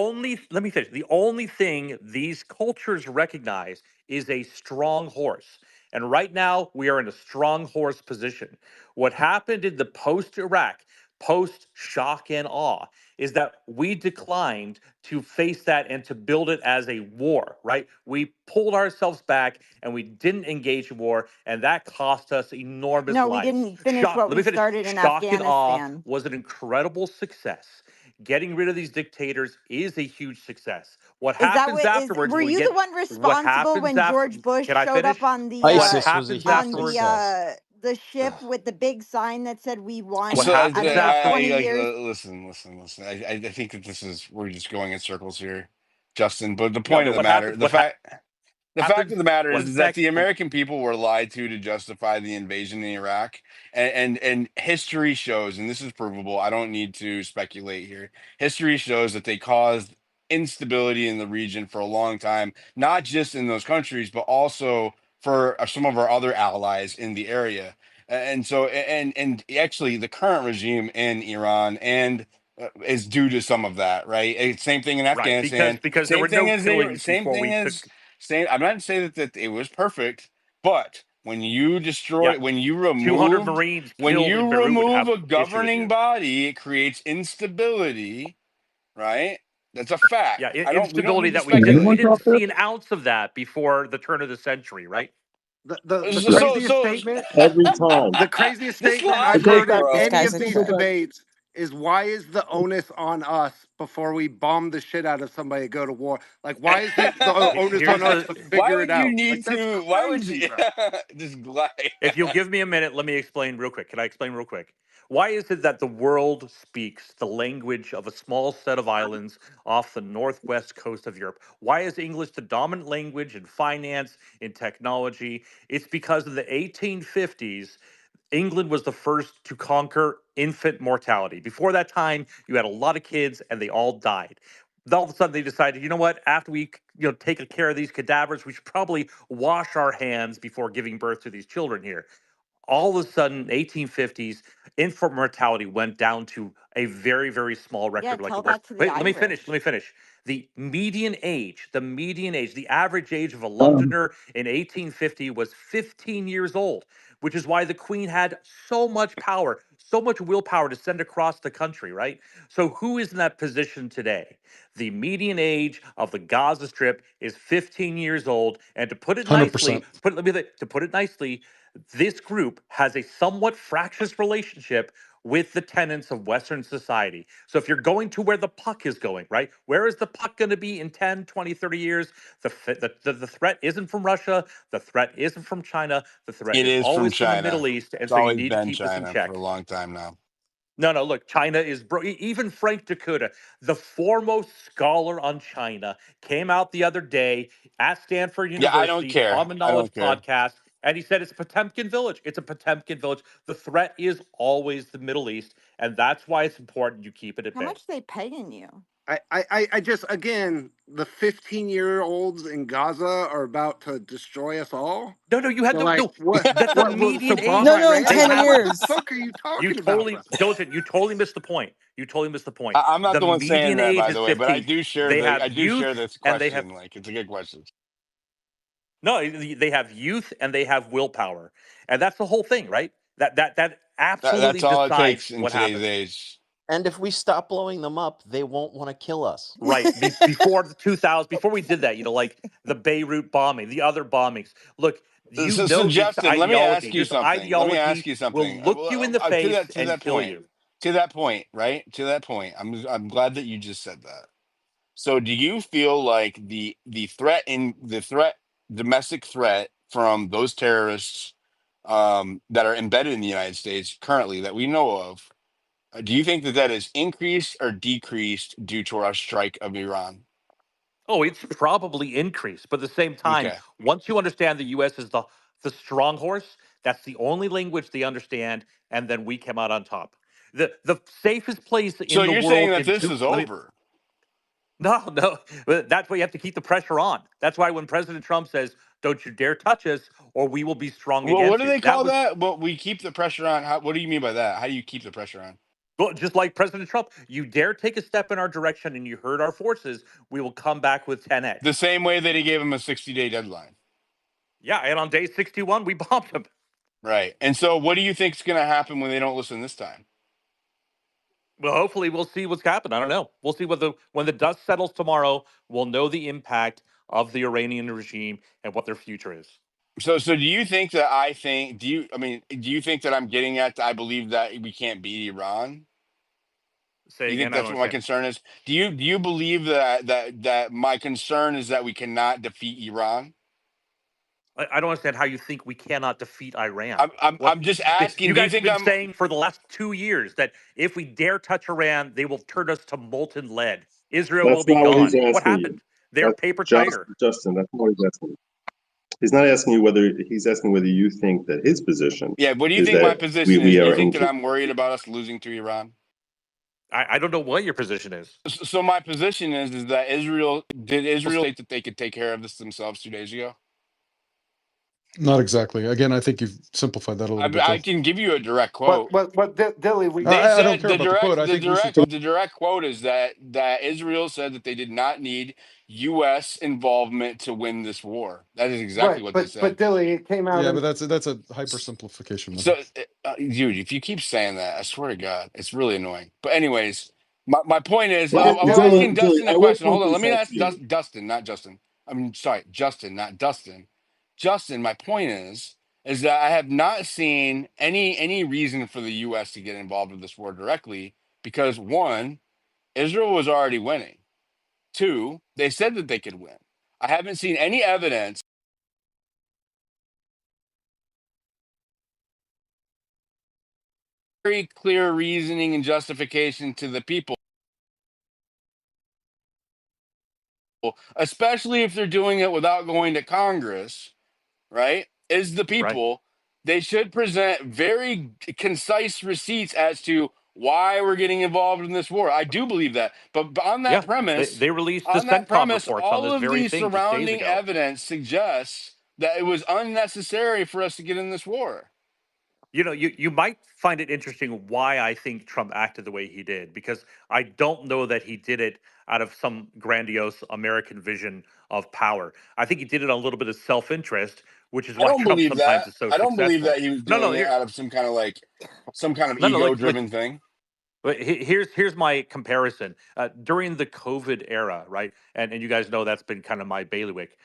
Let me finish. The only thing these cultures recognize is a strong horse. And right now, we are in a strong horse position. What happened in the post Iraq, post shock and awe, is that we declined to face that and to build it as a war, right? We pulled ourselves back and we didn't engage in war, and that cost us enormous No, we lives. didn't finish what Let we me finish. started in Shock and awe Afghanistan. was an incredible success. Getting rid of these dictators is a huge success. What Is that happens what is? afterwards Were when we you the get one what responsible happens when after? George Bush Can I showed finish? up on the What ISIS was a happens huge afterwards? the ship with the big sign that said "We won"? What So I happens don't know, after? 20 like years. listen. I think that this is we're just going in circles here, Justin. But the No, point no. of the What matter, happens? the fact of the matter What is that next? the American people were lied to justify the invasion in Iraq, and history shows, and this is provable. I don't need to speculate here. History shows that they caused instability in the region for a long time, not just in those countries, but also for some of our other allies in the area. And so, and actually, the current regime in Iran and is due to some of that, right? Same thing in Right, Afghanistan. because there Same were thing no as they. killings Same before thing we took. as same. I'm not saying that it was perfect, but when you Yeah, destroy, 200 Marines when killed in you Beirut would remove have a issue with governing you. body, it creates instability, right? That's a Yeah, fact. We don't instability need to that we didn't we speculate. didn't see an ounce of that before the turn of the century, right? The So, craziest so statement, Every time. the craziest this statement I've Okay, logic, heard in guys, bro. any let's of go these back. debates is why is the onus on us before we bomb the shit out of somebody to go to war? Like, why is the onus Here's on us the to Why figure it would you out? Like, need that's to? Why would crazy, you bro. just glide? If you'll give me a minute, let me explain real quick. Can I explain real quick? Why is it that the world speaks the language of a small set of islands off the northwest coast of Europe? Why is English the dominant language in finance, in technology? It's because in the 1850s, England was the first to conquer infant mortality. Before that time, you had a lot of kids and they all died. All of a sudden, they decided, you know what? After we, take care of these cadavers, we should probably wash our hands before giving birth to these children here. All of a sudden, 1850s, infant mortality went down to a very, very small Yeah, record like tell it was. that to the Wait, let me finish. Irish. Let me finish. The average age of a Londoner in 1850 was 15 years old, which is why the Queen had so much power, so much willpower to send across the country, right? So who is in that position today? The median age of the Gaza Strip is 15 years old, and to put it 100%. nicely, to put it nicely, this group has a somewhat fractious relationship with the tenets of Western society. So if you're going to where the puck is going, right? Where is the puck going to be in 10, 20, 30 years? The threat isn't from Russia. The threat isn't from China. The threat It is is from always from the China. Middle East. And It's so you always need to been keep this in China for a check. long time now. No, look, China is even Frank Dakota, the foremost scholar on China, came out the other day at Stanford Yeah, I don't University care. on the I Knowledge don't care. podcast, and he said it's a Potemkin village. It's a Potemkin village. The threat is always the Middle East, and that's why it's important you keep it at How bay. much they paying you? I just, again, the 15-year-olds in Gaza are about to destroy us all. No, you had So, no, like, no. That's the to median bomb age. Iran? They Like, have. what the fuck are you You talking about, bro? totally, Diligent. You totally missed the point. You totally missed the point. I'm not The the one saying median that, age by is the way, but I 15. do share They the I have do share youth, this and they have question. Like, it's a good question. No, they have youth and they have willpower, and that's the whole thing, right? That absolutely That's all it decides takes in what today's happens. age. And if we stop blowing them up, they won't want to kill us. Right. Before the 2000s, before we did that, like the Beirut bombing, the other bombings. Look, So this Justin, let me ideology, ask you this something. Let me ask ideology you will something. look you in the To face that and kill point. you. To that point, right? To that point. I'm glad that you just said that. So do you feel like the domestic threat from those terrorists that are embedded in the United States currently that we know of, do you think that that is increased or decreased due to our strike of Iran? Oh, it's probably increased, but at the same time, Okay. once you understand the U.S. is the strong horse, that's the only language they understand, and then we come out on top. The safest place So in the you're saying world that in this two. is over? No. That's why you have to keep the pressure on. That's why when President Trump says, "Don't you dare touch us, or we will be strong Well, what against do you," they that call was that? Well, we keep the pressure on. What do you mean by that? How do you keep the pressure on? well, just like President Trump. You dare take a step in our direction, and you hurt our forces, we will come back with 10x. The same way that he gave him a 60-day deadline. Yeah, and on day 61, we bombed him. Right. And so, what do you think is going to happen when they don't listen this time? Well, hopefully we'll see what's happened. I don't know. We'll see when the dust settles tomorrow. We'll know the impact of the Iranian regime and what their future is. So do you think that do you think that I'm getting at? I believe that we can't beat Iran. Say You think again, I that's don't what my understand. concern is? Do you believe that my concern is that we cannot defeat Iran? I don't understand how you think we cannot defeat Iran. I'm just asking. You Do you guys have think been I'm? saying for the last 2 years that if we dare touch Iran, they will turn us to molten lead. Israel will That's be not what he's gone. What asking you. happened? They're paper Just, tiger. Justin, that's not what he's asking you. He's not asking you whether he's asking whether you think that his position Yeah. What do you is think my that position is? we Do you are think in. that I'm worried about us losing to Iran? I don't know what your position is. So my position is that Israel state that they could take care of this themselves 2 days ago. Not exactly. Again, I think you've simplified that a little bit. I Though. can give you a direct quote. Dilly, we They I don't said care about the quote. I think we should. the direct quote is that Israel said that they did not need U.S. involvement to win this war. That is exactly right, what they but said. Dilly, it came out Yeah, in but that's a hypersimplification. So, dude, if you keep saying that, I swear to God, it's really annoying. But anyways, my point is, I was asking Dustin a question. Hold on, let me ask Dustin, not Justin. Sorry, Justin, not Dustin. Justin, my point is that I have not seen any reason for the U.S. to get involved with this war directly because one, Israel was already winning. Two, they said that they could win. I haven't seen any evidence. Very clear reasoning and justification to the people, especially if they're doing it without going to Congress, right? Is the people, they should present very concise receipts as to why we're getting involved in this war. I do believe that. But on that premise, they released the CENTCOM reports on all this of very the thing just days surrounding ago. evidence suggests that it was unnecessary for us to get in this war. You know, you might find it interesting why I think Trump acted the way he did, because I don't know that he did it out of some grandiose American vision of power. I think he did it on a little bit of self-interest, which is I why don't Trump believe sometimes that. is so I don't believe successful. that he was No, doing it out of some kind of no, ego-driven thing. But here's my comparison. During the COVID era, right, and you guys know that's been kind of my bailiwick.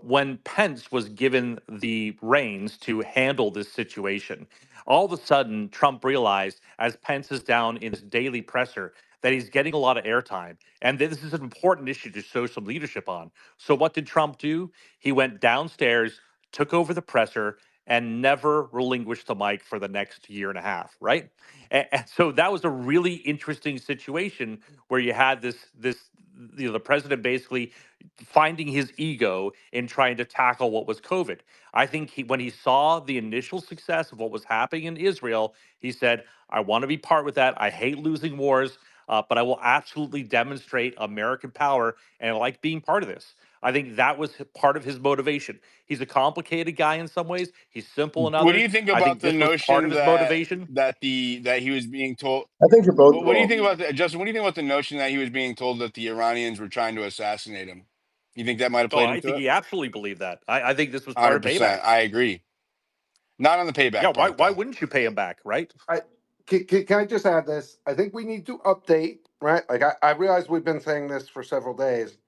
When Pence was given the reins to handle this situation, all of a sudden Trump realized, as Pence is down in his daily presser, that he's getting a lot of airtime, and this is an important issue to show some leadership on. So what did Trump do? He went downstairs, took over the presser, and never relinquished the mic for the next year and a half, right? And so that was a really interesting situation where you had this the president basically finding his ego in trying to tackle what was COVID. I think when he saw the initial success of what was happening in Israel, he said, "I want to be part with that. I hate losing wars, but I will absolutely demonstrate American power, and I like being part of this." I think that was part of his motivation. He's a complicated guy in some ways. He's simple in What do others. you think I think about the this was part of notion his motivation. that he was being told? I think you're both What do you wrong. think about that, Justin? What do you think about the notion that he was being told that the Iranians were trying to assassinate him? You think that might have Oh, played I into think it? he absolutely believed that. I think this was part of 100%. payback. I agree. Not on the Yeah, payback why part, though. wouldn't you pay him back, right? Can I just add this? I think we need to update, right? Like I realize we've been saying this for several days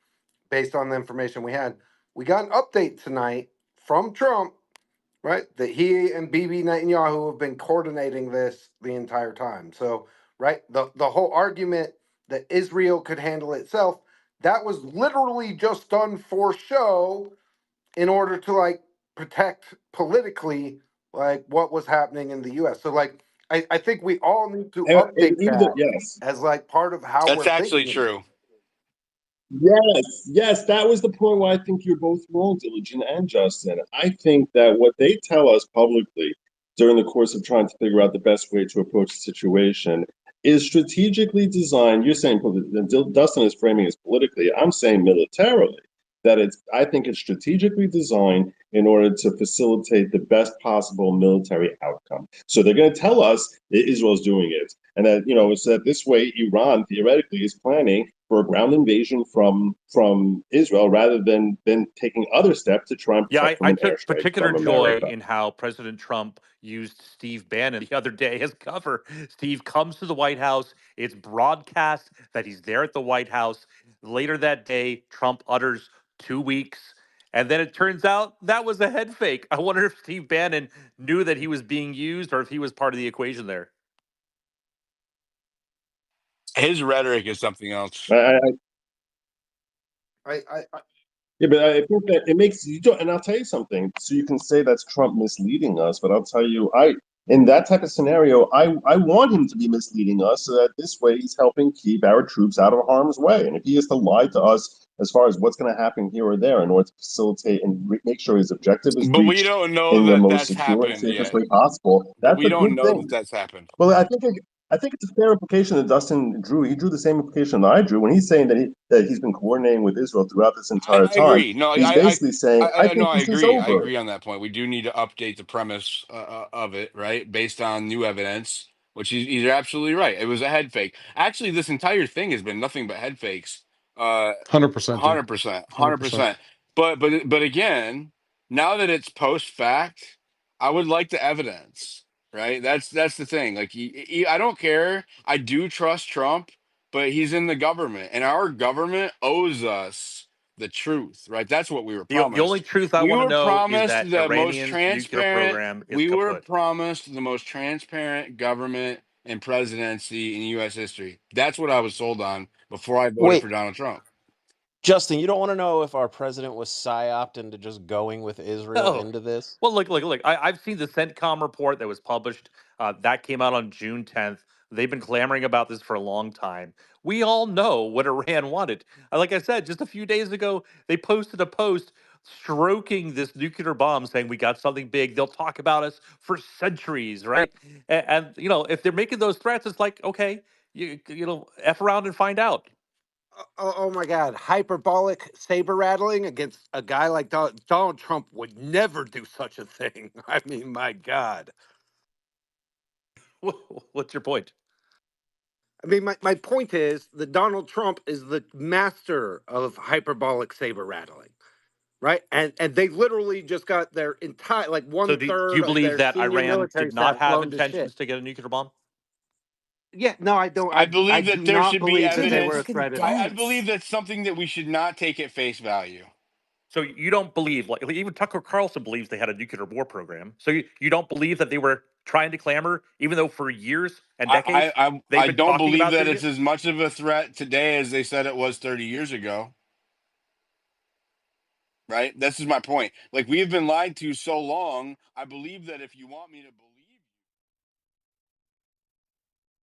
based on the information we had. We got an update tonight from Trump, right? That he and Bibi Netanyahu have been coordinating this the entire time. So, right, the whole argument that Israel could handle itself, that was literally just done for show in order to like protect politically like what was happening in the US. So like I think we all need to update Even that yes. as like part of how That's we're actually thinking. true. Yes, that was the point where I think you're both wrong, Diligent and Justin. I think that what they tell us publicly during the course of trying to figure out the best way to approach the situation is strategically designed. You're saying Dustin is framing it politically. I'm saying militarily. I think it's strategically designed in order to facilitate the best possible military outcome. So they're going to tell us that Israel's doing it, and that it's that this way Iran theoretically is planning for a ground invasion from Israel rather than taking other steps to try and Yeah, protect from I an took airstrike particular from joy America. in how President Trump used Steve Bannon the other day as cover. Steve comes to the White House. It's broadcast that he's there at the White House. Later that day, Trump utters 2 weeks. And then it turns out that was a head fake. I wonder if Steve Bannon knew that he was being used or if he was part of the equation there. His rhetoric is something else. Yeah, but I think that it makes you don't, and I'll tell you something. So you can say that's Trump misleading us, but I'll tell you, in that type of scenario, I want him to be misleading us so that this way he's helping keep our troops out of harm's way. And if he has to lie to us as far as what's going to happen here or there in order to facilitate and make sure his objective is But we reached don't know in the that most that's secure and happened safest yet. way possible, But that's we a don't good know thing. that that's happened. Well, I think it's a fair implication that Dustin drew. He drew the same implication that I drew when he's saying that he's been coordinating with Israel throughout this entire I time. agree. No, He's basically saying, I no, think I this is agree. I over. agree on that point. We do need to update the premise of it, right, based on new evidence. Which he's absolutely right. It was a head fake. Actually, this entire thing has been nothing but head fakes. 100%. 100%, 100%. But again, now that it's post fact, I would like the evidence, right? That's the thing. Like, I don't care. I do trust Trump, but he's in the government, and our government owes us the truth, right? That's what we were The only promised. truth I We want to were know is promised that the most Iranian's nuclear transparent. program is We were kaput. promised the most transparent government and presidency in U.S. history. That's what I was sold on before I voted Wait, for Donald Trump. Justin, you don't want to know if our president was psyoped into just going with Israel No. into this? Well, look. I've seen the CENTCOM report that was published. That came out on June 10th. They've been clamoring about this for a long time. We all know what Iran wanted. Like I said, just a few days ago, they posted a post stroking this nuclear bomb, saying we got something big. They'll talk about us for centuries, right? And if they're making those threats, it's like, okay, F around and find out. Oh my God! Hyperbolic saber rattling against a guy like Donald Trump would never do such a thing. I mean, my God. What's your point? I mean, my point is that Donald Trump is the master of hyperbolic saber rattling, right? And they literally just got their entire, like So one do third you of believe their that senior Iran military did not staff have blown to shit. intentions to get a nuclear bomb? Yeah, no, I don't. I I believe do that there not should be believe that they were a evidence. threat at I all. believe that's something that we should not take at face value. So you don't believe, like even Tucker Carlson believes they had a nuclear war program. So you don't believe that they were trying to clamor, even though for years and decades they've I been don't talking believe about that doing it's it? as much of a threat today as they said it was 30 years ago. Right? This is my point. Like, we have been lied to so long. I believe that if you want me to believe